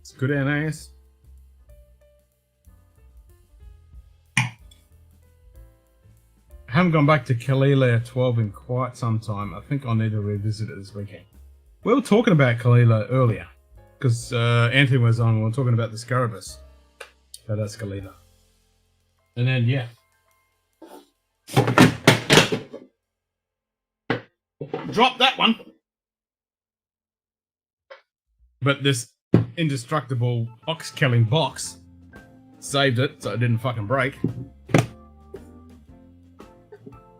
It's good, Ananias. I haven't gone back to Kalila 12 in quite some time. I think I'll need to revisit it this weekend. We were talking about Kalila earlier, because Anthony was on, we were talking about the Scarabus. So that's Kalila. And then, yeah. Drop that one! But this indestructible ox-killing box saved it, so it didn't fucking break.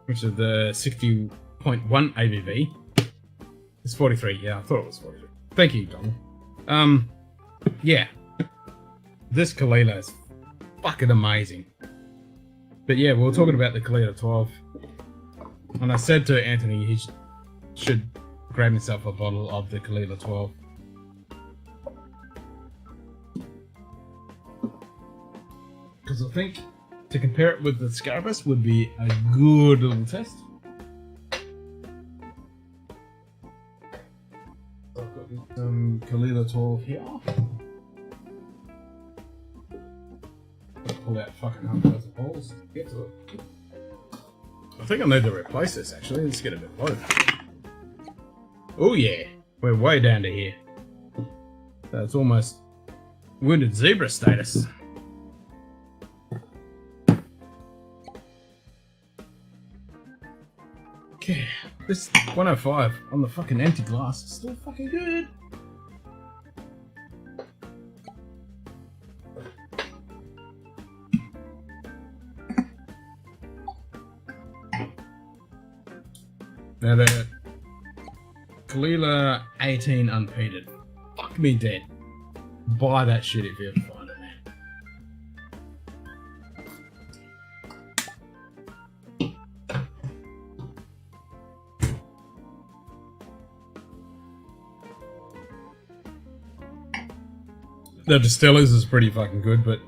Which is the 60 0.1 ABV. It's 43. Yeah, I thought it was 43. Thank you, Donald. Yeah. This Kalila is fucking amazing. But yeah, we were talking about the Kalila 12. And I said to Anthony he should grab himself a bottle of the Kalila 12. Because I think to compare it with the Scarabus would be a good little test. I've got some Kalila 12 here. Pull out fucking half a dozen balls to get to it. I think I need to replace this actually. Let's get a bit low. Oh yeah, we're way down to here. That's almost wounded zebra status. Okay, this 105 on the fucking empty glass is still fucking good. Now the Kalila 18 unpeated. Fuck me dead. Buy that shit if you ever find it, man. The Distillers is pretty fucking good, but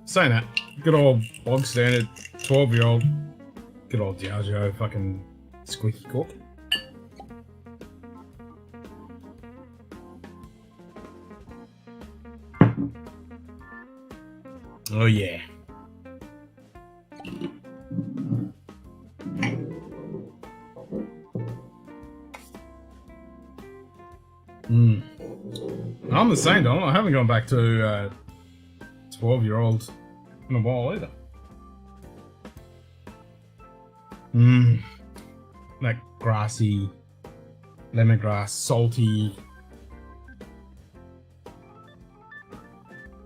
saying that, good old bog standard 12-year-old, good old Diageo fucking squeaky cork. Oh yeah. I'm the same, Donald. I haven't gone back to 12-year-old in a while either. That grassy, lemongrass, salty,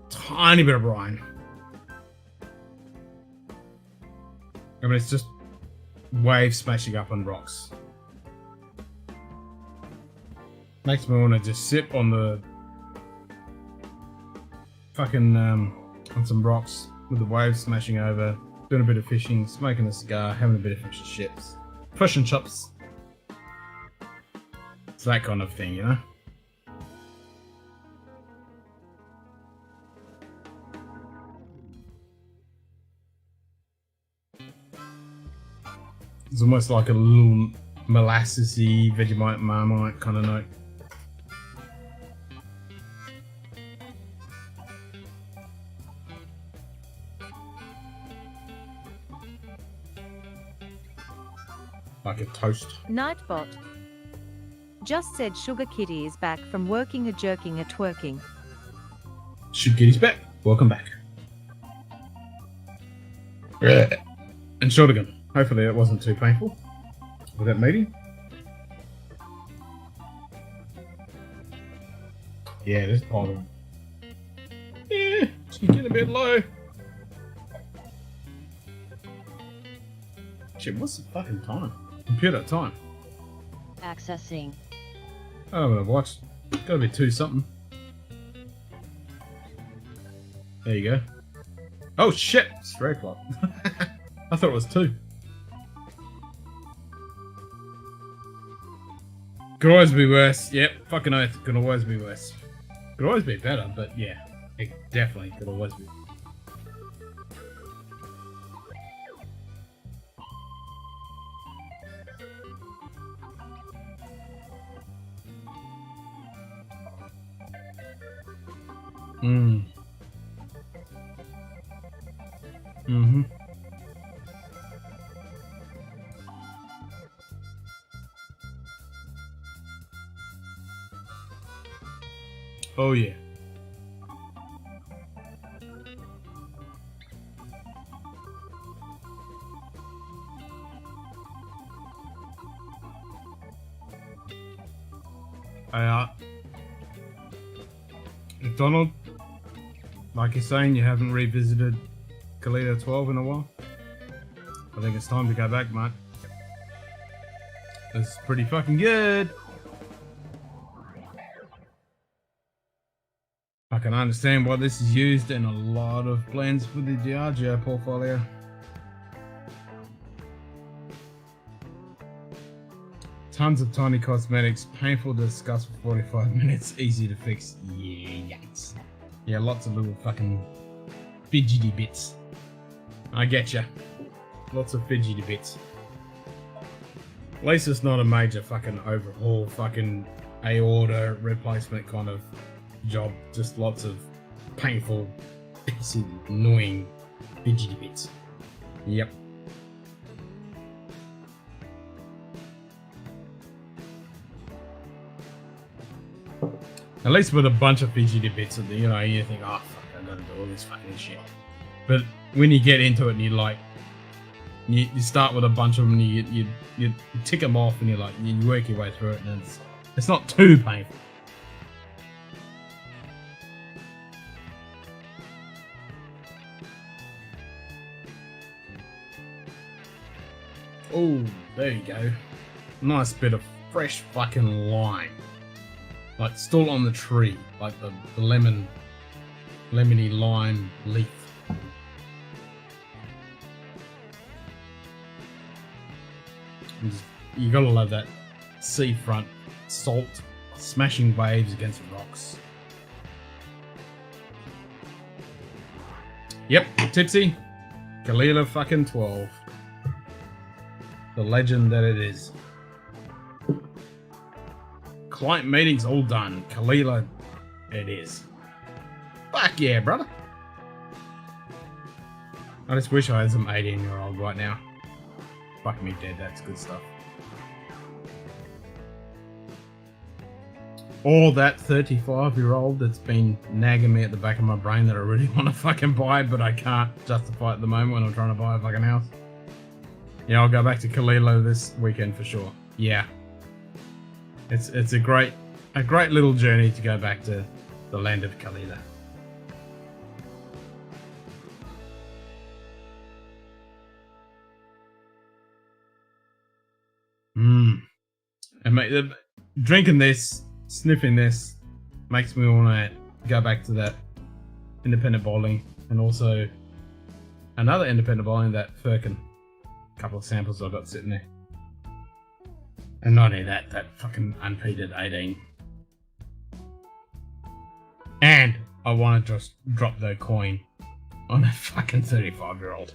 tiny bit of brine. I mean, it's just waves smashing up on rocks. Makes me want to just sit on the fucking on some rocks with the waves smashing over, doing a bit of fishing, smoking a cigar, having a bit of fish and chips. Fish and chips. It's that kind of thing, you know? It's almost like a little molassesy, Vegemite, Marmite kind of note. Like a toast. Nightbot. Just said Sugar Kitty is back from working a jerking a twerking. Sugar Kitty's back. Welcome back. And Shortigan. Hopefully it wasn't too painful with that meeting. Yeah, this bottle. Yeah, it's getting a bit low. Shit, what's the fucking time? Computer time. Accessing. Oh, I'm gonna watch. Gotta be 2 something. There you go. Oh shit! It's 3 o'clock. I thought it was 2. Could always be worse. Yep, fucking oath. Could always be worse. Could always be better, but yeah, it definitely could always be. Oh yeah. Donald, like you're saying, you haven't revisited Kalila 12 in a while. I think it's time to go back, mate. This is pretty fucking good. I can understand why this is used in a lot of blends for the Diageo portfolio. Tons of tiny cosmetics, painful to discuss for 45 minutes, easy to fix. Yeah, yikes. Yeah, lots of little fucking fidgety bits. I get ya. Lots of fidgety bits. At least it's not a major fucking overhaul, fucking aorta replacement kind of job. Just lots of painful, pissy, annoying fidgety bits. Yep. At least with a bunch of fidgety bits, you know, you think, oh fuck, I gotta do all this fucking shit. But when you get into it and you like, you start with a bunch of them and you tick them off and you work your way through it and it's not too painful. Oh, there you go. Nice bit of fresh fucking lime. Like still on the tree, like the lemony lime leaf. You gotta love that seafront salt smashing waves against rocks. Yep, tipsy. Kalila fucking 12. The legend that it is. Client meetings all done. Kalila, it is. Fuck yeah, brother. I just wish I had some 18-year-old right now. Fuck me dead, that's good stuff. Or that 35-year-old that's been nagging me at the back of my brain that I really want to fucking buy, but I can't justify at the moment when I'm trying to buy a fucking house. Yeah, I'll go back to Kalila this weekend for sure. Yeah. It's a great little journey to go back to the land of Kalila. And mate, drinking this, sniffing this, makes me want to go back to that independent bowling and also another independent bowling, that Firkin. Couple of samples I've got sitting there. And not only that fucking unpeated 18. And I want to just drop the coin on a fucking 35-year-old.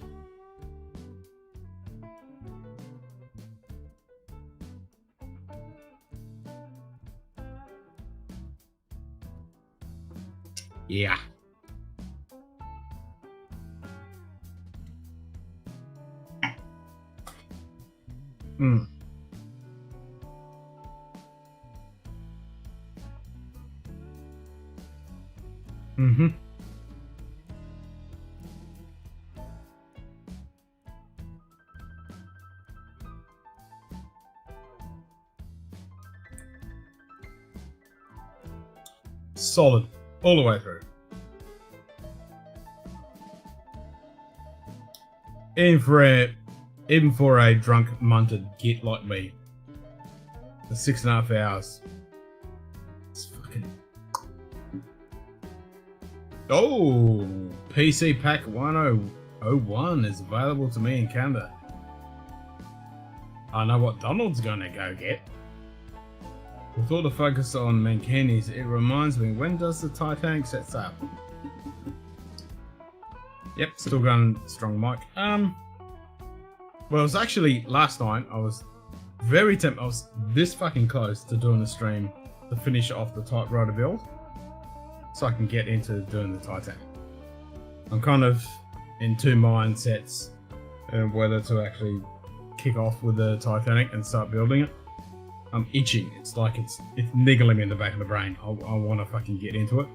Yeah. Solid all the way through. Even for a drunk munted git like me, the 6.5 hours. It's fucking. Oh, PC Pack 1001 is available to me in Canada. I know what Donald's gonna go get. With all the focus on Mancanis, it reminds me, when does the Titanic set sail? Yep, still going strong, Mike. Well, it was actually last night. I was very tempted. I was this fucking close to doing a stream to finish off the typewriter build, so I can get into doing the Titanic. I'm kind of in two mindsets and whether to actually kick off with the Titanic and start building it. I'm itching. It's like it's niggling in the back of the brain. I want to fucking get into it.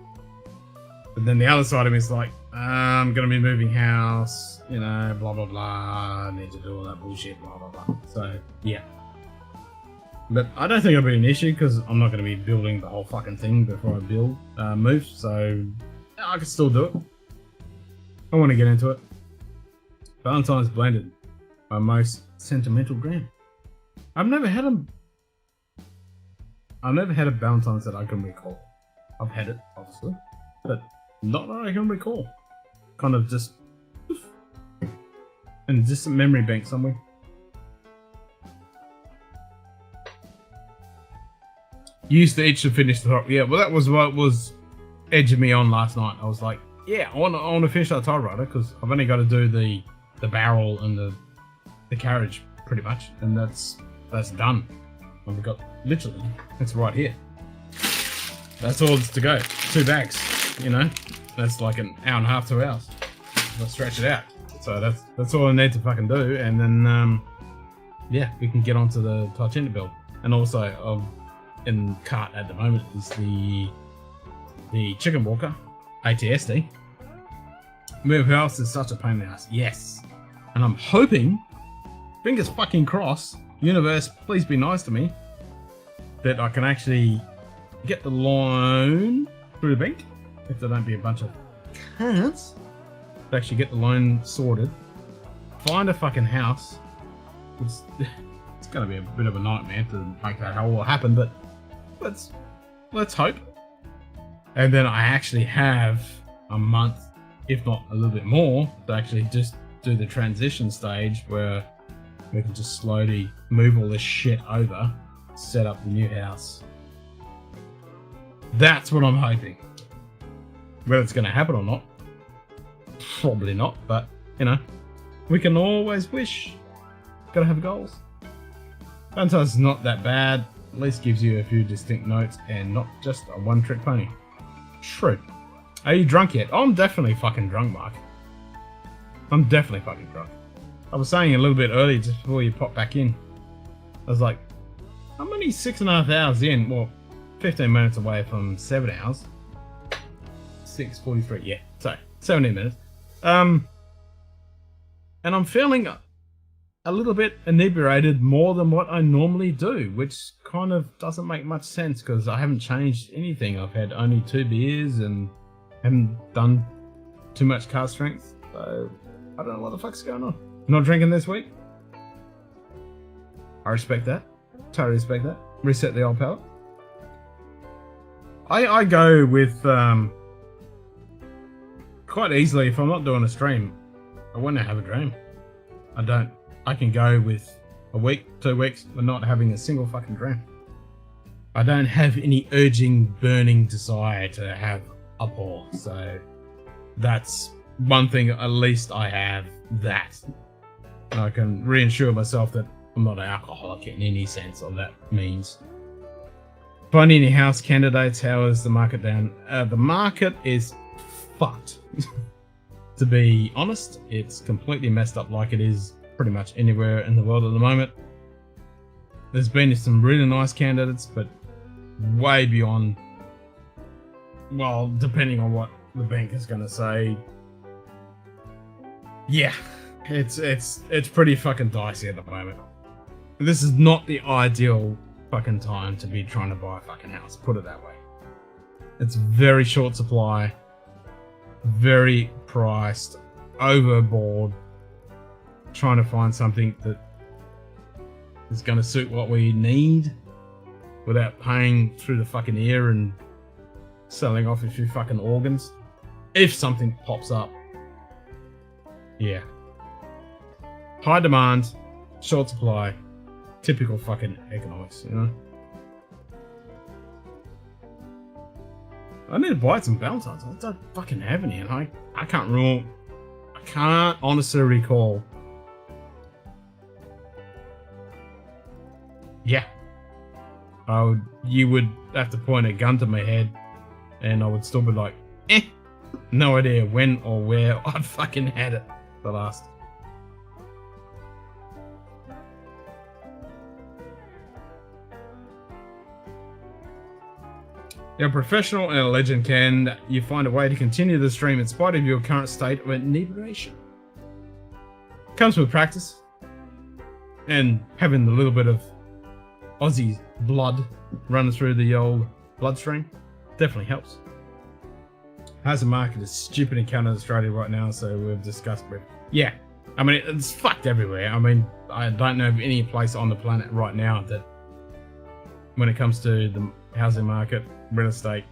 But then the other side of me is like, I'm going to be moving house, you know, blah, blah, blah. I need to do all that bullshit, blah, blah, blah. So, yeah. But I don't think it'll be an issue because I'm not going to be building the whole fucking thing before I move. So, I can still do it. I want to get into it. Valentine's Blended, my most sentimental gram. I've never had I've never had a Valentine's that I can recall. I've had it, obviously, but not that I can recall. Kind of just in a distant memory bank somewhere. You used to itch to finish the top. Yeah, well, that was what was edging me on last night. I was like, yeah, I want to finish that typewriter because I've only got to do the barrel and the carriage pretty much, and that's done. And we've got literally, it's right here. That's all to go. 2 bags, you know. That's like an hour and a half, 2 hours. I'll stretch it out. So that's all I need to fucking do, and then yeah, we can get onto the Titanic build. And also, in cart at the moment is the Chicken Walker ATSD. Move house is such a pain in the ass. Yes, and I'm hoping, fingers fucking crossed, universe, please be nice to me, that I can actually get the loan through the bank, if there don't be a bunch of cunts, to actually get the loan sorted, find a fucking house. It's going to be a bit of a nightmare to make that all happen, but let's hope. And then I actually have a month, if not a little bit more, to actually just do the transition stage where we can just slowly move all this shit over, set up the new house. That's what I'm hoping. Whether it's going to happen or not, probably not, but you know, we can always wish. Gotta have goals. Sometimes it's not that bad, at least gives you a few distinct notes and not just a one-trick pony. True. Are you drunk yet? Oh, I'm definitely fucking drunk, Mark. I'm definitely fucking drunk. I was saying a little bit earlier, just before you pop back in, I was like, I'm only 6.5 hours in, well, 15 minutes away from 7 hours. 6:43, yeah, sorry, 17 minutes. And I'm feeling a little bit inebriated more than what I normally do, which kind of doesn't make much sense because I haven't changed anything. I've had only 2 beers and haven't done too much card strength, so I don't know what the fuck's going on. Not drinking this week. I respect that. Totally respect that. Reset the old palate. I go with quite easily, if I'm not doing a stream, I want to have a dream. I don't. I can go with a week, 2 weeks, with not having a single fucking dream. I don't have any urging, burning desire to have a pour, so that's one thing at least I have that. I can reassure myself that I'm not an alcoholic in any sense of that means. Finding any house candidates, how is the market down? The market is fucked. To be honest, it's completely messed up like it is pretty much anywhere in the world at the moment. There's been some really nice candidates, but way beyond, well, depending on what the bank is going to say. Yeah, it's pretty fucking dicey at the moment. This is not the ideal fucking time to be trying to buy a fucking house, put it that way. It's very short supply, very priced, overboard, trying to find something that is going to suit what we need without paying through the fucking ear and selling off a few fucking organs. If something pops up. Yeah. High demand, short supply, typical fucking economics, you know? I need to buy some Valentine's. I don't fucking have any, and I can't honestly recall. Yeah. You would have to point a gun to my head, and I would still be like, no idea when or where I fucking had it the last. You're a professional and a legend. Can you find a way to continue the stream in spite of your current state of inebriation? Comes with practice and having a little bit of Aussie blood running through the old bloodstream definitely helps. Housing market is stupid in Canada and Australia right now, so we've discussed it. Yeah, I mean, it's fucked everywhere. I mean, I don't know of any place on the planet right now that when it comes to the housing market, real estate,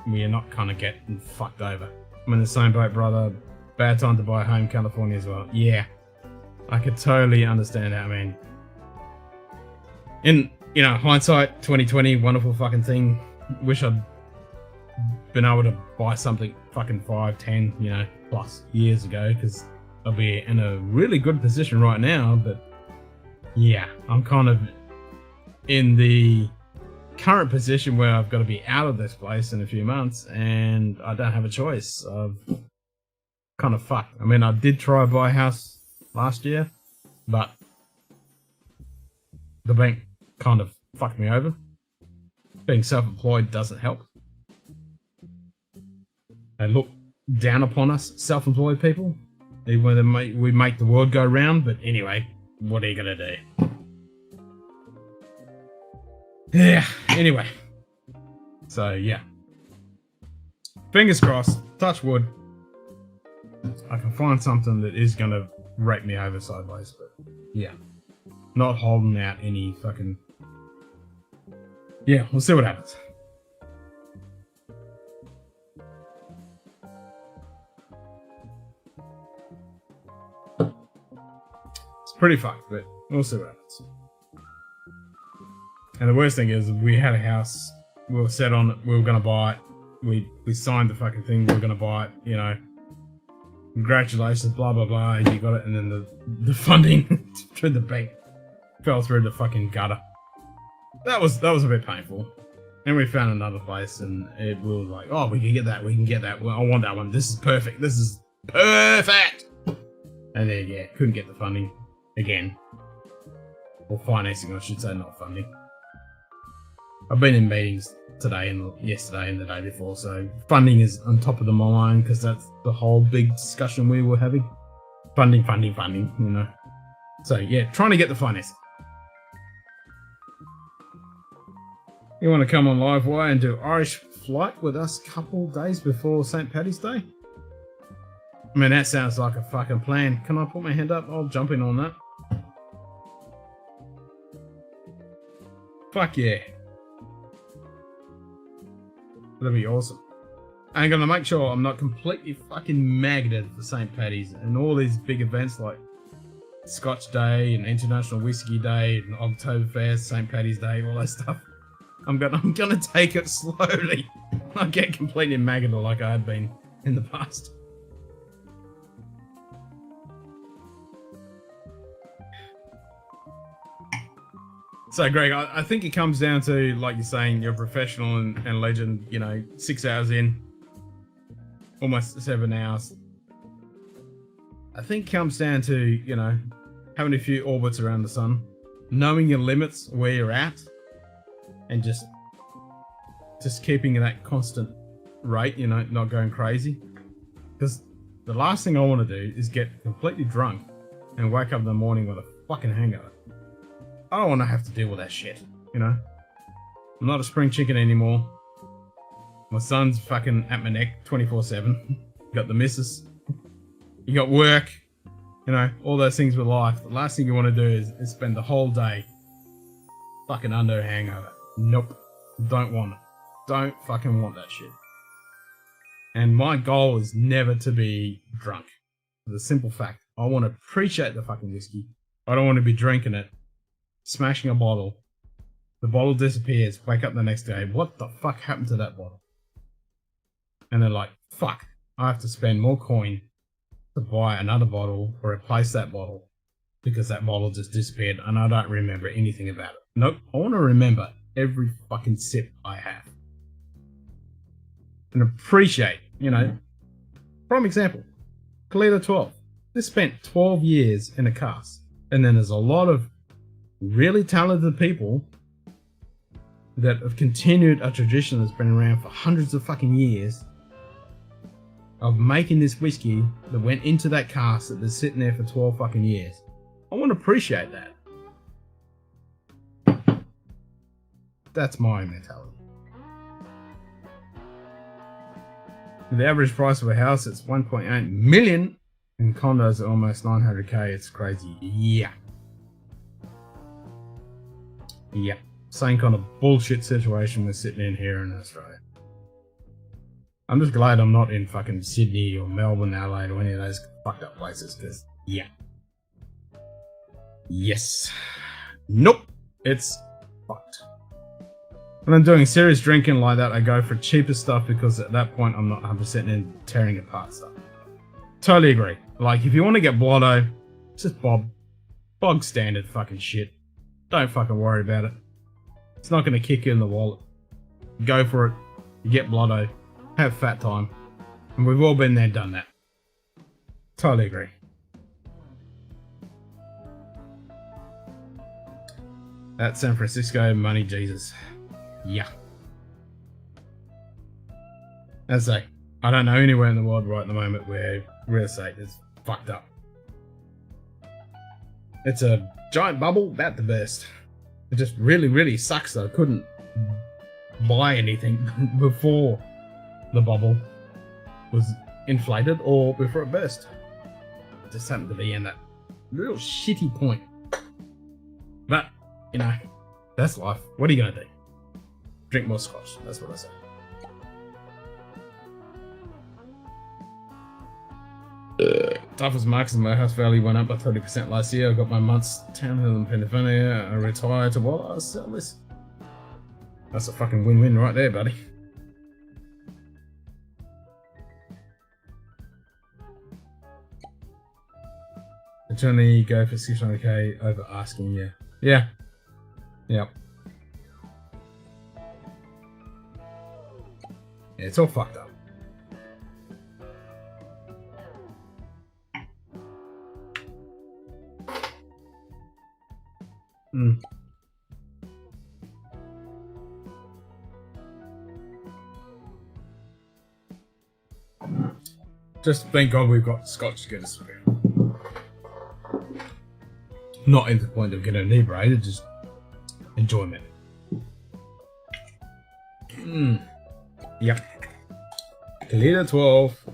we are not kind of getting fucked over. I'm in the same boat, brother. Bad time to buy a home in California as well. Yeah, I could totally understand that, man. In, you know, hindsight, 2020, wonderful fucking thing. Wish I'd been able to buy something fucking 5, 10, you know, plus years ago, because I'll be in a really good position right now. But yeah, I'm kind of in the current position where I've got to be out of this place in a few months, and I don't have a choice. I've kind of fucked. I mean, I did try to buy a house last year, but the bank kind of fucked me over. Being self-employed doesn't help. They look down upon us, self-employed people, even when we make the world go round. But anyway, what are you gonna do? Yeah, anyway. So, yeah. Fingers crossed, touch wood, I can find something that is gonna rape me over sideways, but yeah. Not holding out any fucking... Yeah, we'll see what happens. It's pretty fucked, but we'll see what happens. And the worst thing is, we had a house, we were set on it, we were going to buy it, we signed the fucking thing, we were going to buy it, you know, congratulations, blah, blah, blah, you got it, and then the funding through the bank fell through the fucking gutter. That was a bit painful. And we found another place, and it was like, oh, we can get that, well, I want that one, this is perfect, this is perfect! And then, yeah, couldn't get the funding again. Or financing, I should say, not funding. I've been in meetings today and yesterday and the day before, so funding is on top of the mind because that's the whole big discussion we were having. Funding, you know. So yeah, trying to get the financing. You want to come on live wire and do Irish flight with us a couple days before St. Paddy's Day? I mean, that sounds like a fucking plan. Can I put my hand up? I'll jump in on that. Fuck yeah. That'd be awesome. I'm gonna make sure I'm not completely fucking maggoted for St. Paddy's and all these big events like Scotch Day and International Whisky Day and Oktoberfest, St. Paddy's Day, all that stuff. I'm gonna take it slowly. Not get completely maggoted like I had been in the past. So, Greg, I think it comes down to, like you're saying, you're a professional and legend, you know, 6 hours in, almost 7 hours. I think it comes down to, you know, having a few orbits around the sun, knowing your limits, where you're at, and just keeping that constant rate, you know, not going crazy. Because the last thing I want to do is get completely drunk and wake up in the morning with a fucking hangover. I don't want to have to deal with that shit, you know? I'm not a spring chicken anymore. My son's fucking at my neck 24/7. Got the missus. You got work. You know, all those things with life. The last thing you want to do is spend the whole day fucking under a hangover. Nope. Don't want it. Don't fucking want that shit. And my goal is never to be drunk. For the simple fact, I want to appreciate the fucking whiskey. I don't want to be drinking it, smashing a bottle, the bottle disappears, wake up the next day, what the fuck happened to that bottle? And they're like, fuck, I have to spend more coin to buy another bottle or replace that bottle because that bottle just disappeared and I don't remember anything about it. Nope, I want to remember every fucking sip I have. And appreciate, you know, prime example, Kalita 12. This spent 12 years in a cask. And then there's a lot of really talented people that have continued a tradition that's been around for hundreds of fucking years of making this whiskey that went into that cask that is sitting there for 12 fucking years. I want to appreciate that. That's my mentality. The average price of a house is 1.8 million and condos are almost 900k. It's crazy. Yeah. same kind of bullshit situation we're sitting in here in Australia. I'm just glad I'm not in fucking Sydney or Melbourne, Adelaide, or any of those fucked up places, because, yeah. Yes. Nope. It's fucked. When I'm doing serious drinking like that, I go for cheaper stuff because at that point I'm not 100% in tearing apart stuff. Totally agree. Like, if you want to get blotto, just bog standard fucking shit. Don't fucking worry about it. It's not going to kick you in the wallet. Go for it. You get blotto. Have fat time. And we've all been there and done that. Totally agree. That's San Francisco money Jesus. Yeah. As I say, I don't know anywhere in the world right at the moment where real estate is fucked up. It's a giant bubble about to burst. It just really, really sucks that I couldn't buy anything before the bubble was inflated or before it burst. It just happened to be in that real shitty point. But, you know, that's life. What are you going to do? Drink more scotch. That's what I say. Toughest marks in my house value went up by 30% last year. I got my month's townhill in Pennsylvania. I retired to what? I sell this. That's a fucking win-win right there, buddy. Attorney go for 600k over asking, yeah. Yeah. Yep. Yeah, it's all fucked up. Just thank God we've got Scotch to get us through. Not into the point of getting inebriated, just enjoyment. Yep. Kalita 12.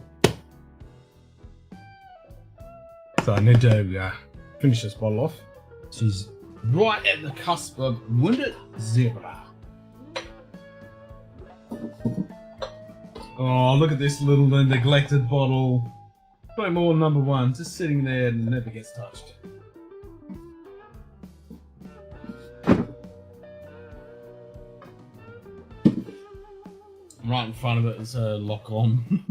So I need to finish this bottle off. She's right at the cusp of Munted Zebra. Oh, look at this little neglected bottle. Probably more number one, just sitting there and never gets touched. Right in front of it is a lock on.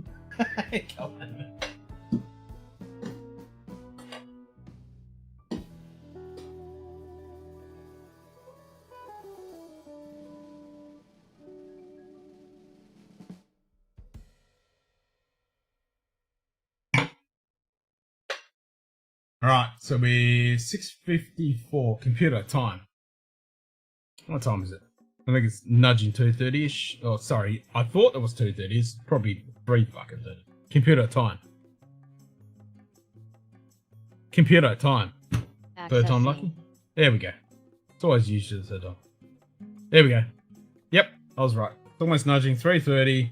Alright, so we're 6:54 computer time. What time is it? I think it's nudging 2:30ish. Oh, sorry, I thought it was 2:30. It's probably 3 fucking 30. Computer time. Computer time. Third time lucky. There we go. It's always usually the third time. There we go. Yep, I was right. It's almost nudging 3:30.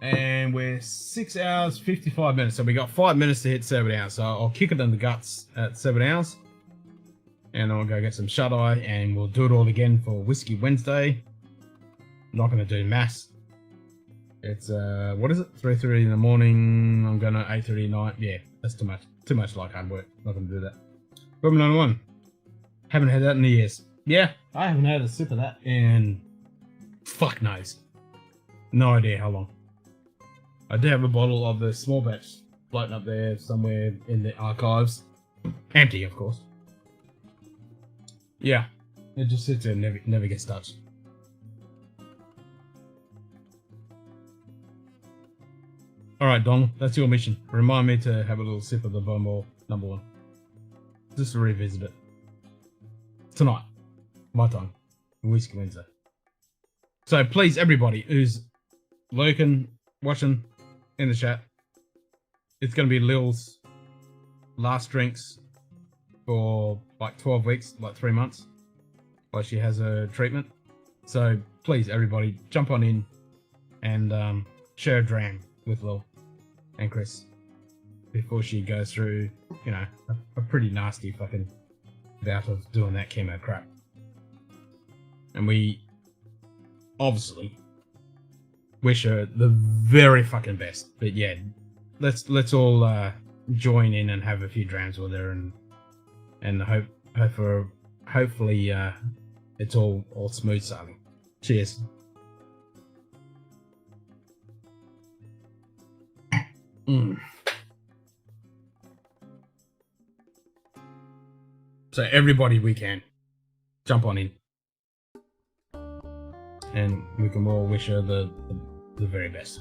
And we're 6 hours, 55 minutes. So we got 5 minutes to hit 7 hours. So I'll kick it in the guts at 7 hours. And then we'll go get some shut-eye. And we'll do it all again for Whiskey Wednesday. I'm not going to do mass. It's, what is it? 3:30 in the morning. I'm going to 8:30 at night. Yeah, that's too much. Too much like hard work. Not going to do that. Problem number 1. Haven't had that in years. Yeah, I haven't had a sip of that in fuck knows. No idea how long. I do have a bottle of the small batch floating up there somewhere in the archives. Empty, of course. Yeah, it just sits there and never gets touched. Alright, Donald, that's your mission. Remind me to have a little sip of the Bumble number 1. Just to revisit it. Tonight. My time. Whiskey Wednesday. So please, everybody who's lurking, watching, in the chat, it's going to be Lil's last drinks for like 12 weeks, like 3 months, while she has her treatment. So please, everybody, jump on in and share a dram with Lil and Chris before she goes through, you know, a pretty nasty fucking bout of doing that chemo crap. and we obviously wish her the very fucking best. But yeah, let's all join in and have a few drams with her, and hopefully it's all smooth sailing. Cheers. So everybody we can jump on in, and we can all wish her the very best.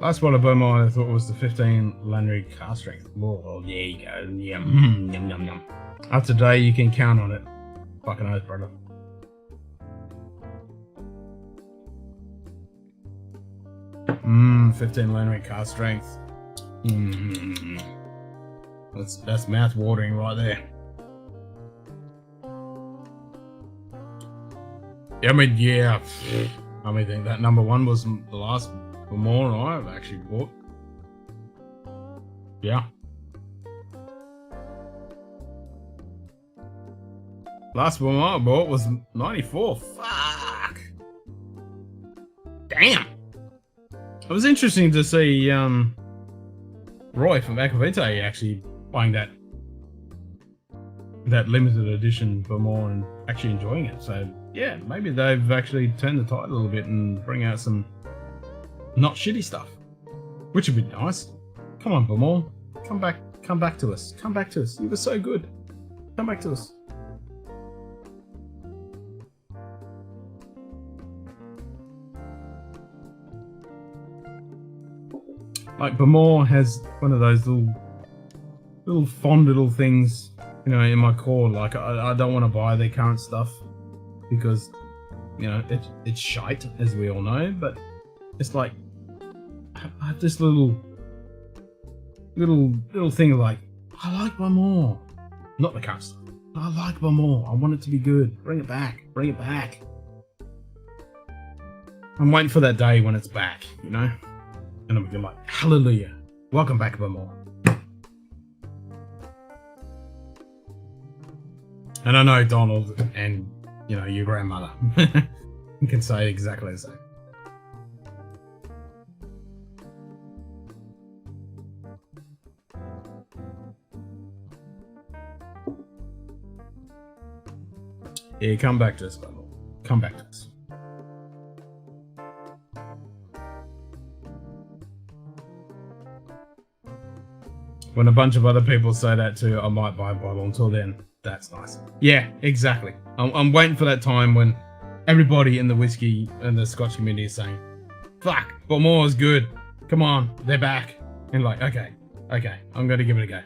Last one of Beaumont I thought was the 15 Lannery car strength. Oh, there you go. Yum, yum, yum, yum. After today, you can count on it. Fucking oath, brother. 15 Lannery car strength. That's mouth watering right there. I mean, yeah. I mean, I think that number one was the last Beaumont I've actually bought. Yeah. Last Beaumont I bought was 94. Fuck. Damn. It was interesting to see Roy from Akavite actually buying that limited edition Beaumont and actually enjoying it. So yeah, maybe they've actually turned the tide a little bit and bring out some not shitty stuff, which would be nice. Come on, Beaumont, come back to us. Come back to us. You were so good. Come back to us. Like Beaumont has one of those little fond little things, you know, in my core. Like I don't want to buy their current stuff because, you know, it's shite, as we all know. But it's like I have this little thing like I like Beaumont, not the current stuff. I like Beaumont. I want it to be good. Bring it back. Bring it back. I'm waiting for that day when it's back, you know. And I'm like, hallelujah, welcome back, Beaumont. And I know Donald and, you know, your grandmother can say exactly the same. Yeah, come back to us, Beaumont. Come back to us. When a bunch of other people say that too, I might buy a bottle. Until then, that's nice. Yeah, exactly. I'm waiting for that time when everybody in the whiskey and the Scotch community is saying, fuck, Beaumont is good. Come on, they're back. And like, okay, I'm going to give it a go.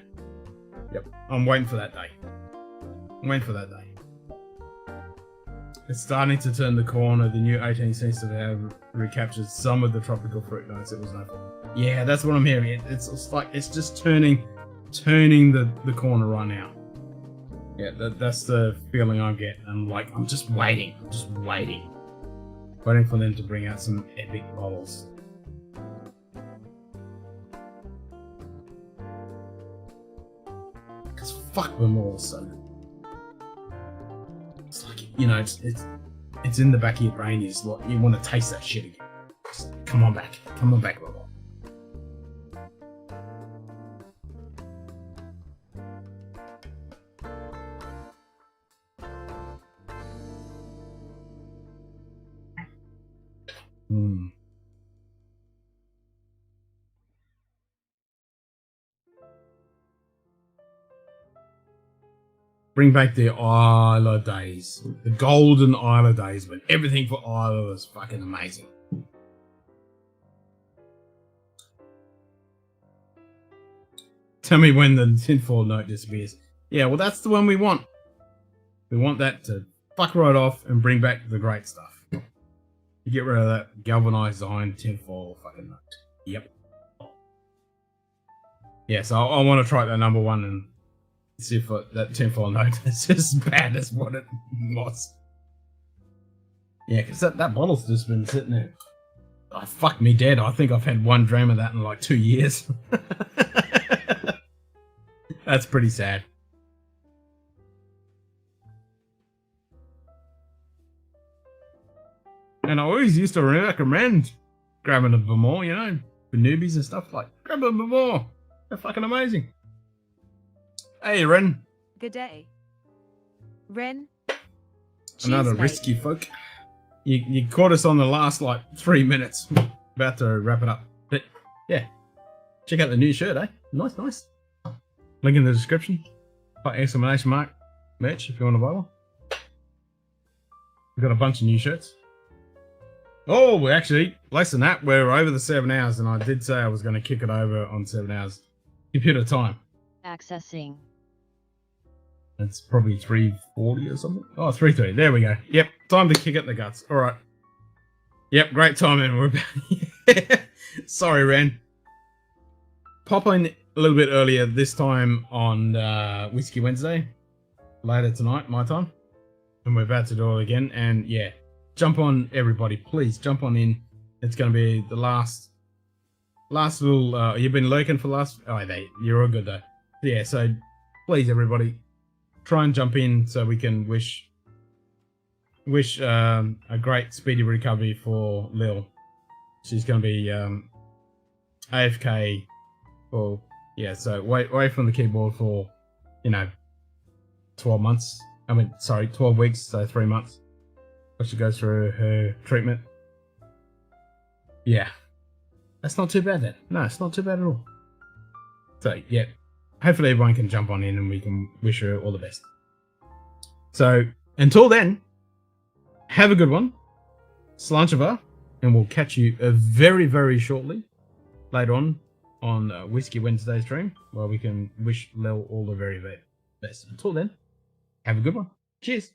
Yep, I'm waiting for that day. I'm waiting for that day. It's starting to turn the corner. The new 18 seems to have recaptured some of the tropical fruit notes it was known for. Yeah, that's what I'm hearing. It's like it's just turning the corner right now. Yeah, that's the feeling I'm getting. I'm like, I'm just waiting. Waiting for them to bring out some epic bottles. Because fuck them all, so it's like, you know, it's in the back of your brain. You want to taste that shit again. Just come on back, Bobo. Bring back the Isla days, the golden Isla days, when everything for Isla was fucking amazing. Tell me when the tinfoil note disappears. Yeah, well, that's the one we want. We want that to fuck right off and bring back the great stuff. You get rid of that galvanized iron tinfoil fucking note. Yep. Yeah, so I want to try that number one and see if that tinfoil note is as bad as what it was. Yeah, because that bottle's just been sitting there. Oh, fuck me dead. I think I've had one dram of that in like 2 years. That's pretty sad. And I always used to recommend grabbing a bit more, you know, for newbies and stuff. Like, grab a bit more. They're fucking amazing. Hey, Ren. Good day. Ren. Another Cheers, mate. risky folk. You caught us on the last, like, 3 minutes. About to wrap it up. But, yeah. Check out the new shirt, eh? Nice, nice. Link in the description. Put exclamation mark merch if you want to buy one. We've got a bunch of new shirts. Oh, we actually, less than that, we're over the 7 hours, and I did say I was going to kick it over on 7 hours. Computer time. Accessing. It's probably 3:40 or something. Oh, 3:30. There we go. Yep, time to kick it in the guts. All right. Yep, great timing. We're back. Sorry, Ren. Pop in a little bit earlier this time on Whiskey Wednesday. Later tonight, my time. And we're about to do it again. And yeah, jump on, everybody. Please jump on in. It's going to be the last little... you've been lurking for the last... Oh, you're all good though. Yeah, so please, everybody, try and jump in so we can wish a great speedy recovery for Lil. She's going to be AFK for, yeah, so away from the keyboard for, 12 months. 12 weeks, so 3 months. But she goes through her treatment. Yeah. That's not too bad then. No, it's not too bad at all. So, yeah. Hopefully everyone can jump on in and we can wish her all the best. So, until then, have a good one. Slanchava, and we'll catch you very, very shortly later on Whiskey Wednesday stream, where we can wish Lil all the very, very best. Until then, have a good one. Cheers.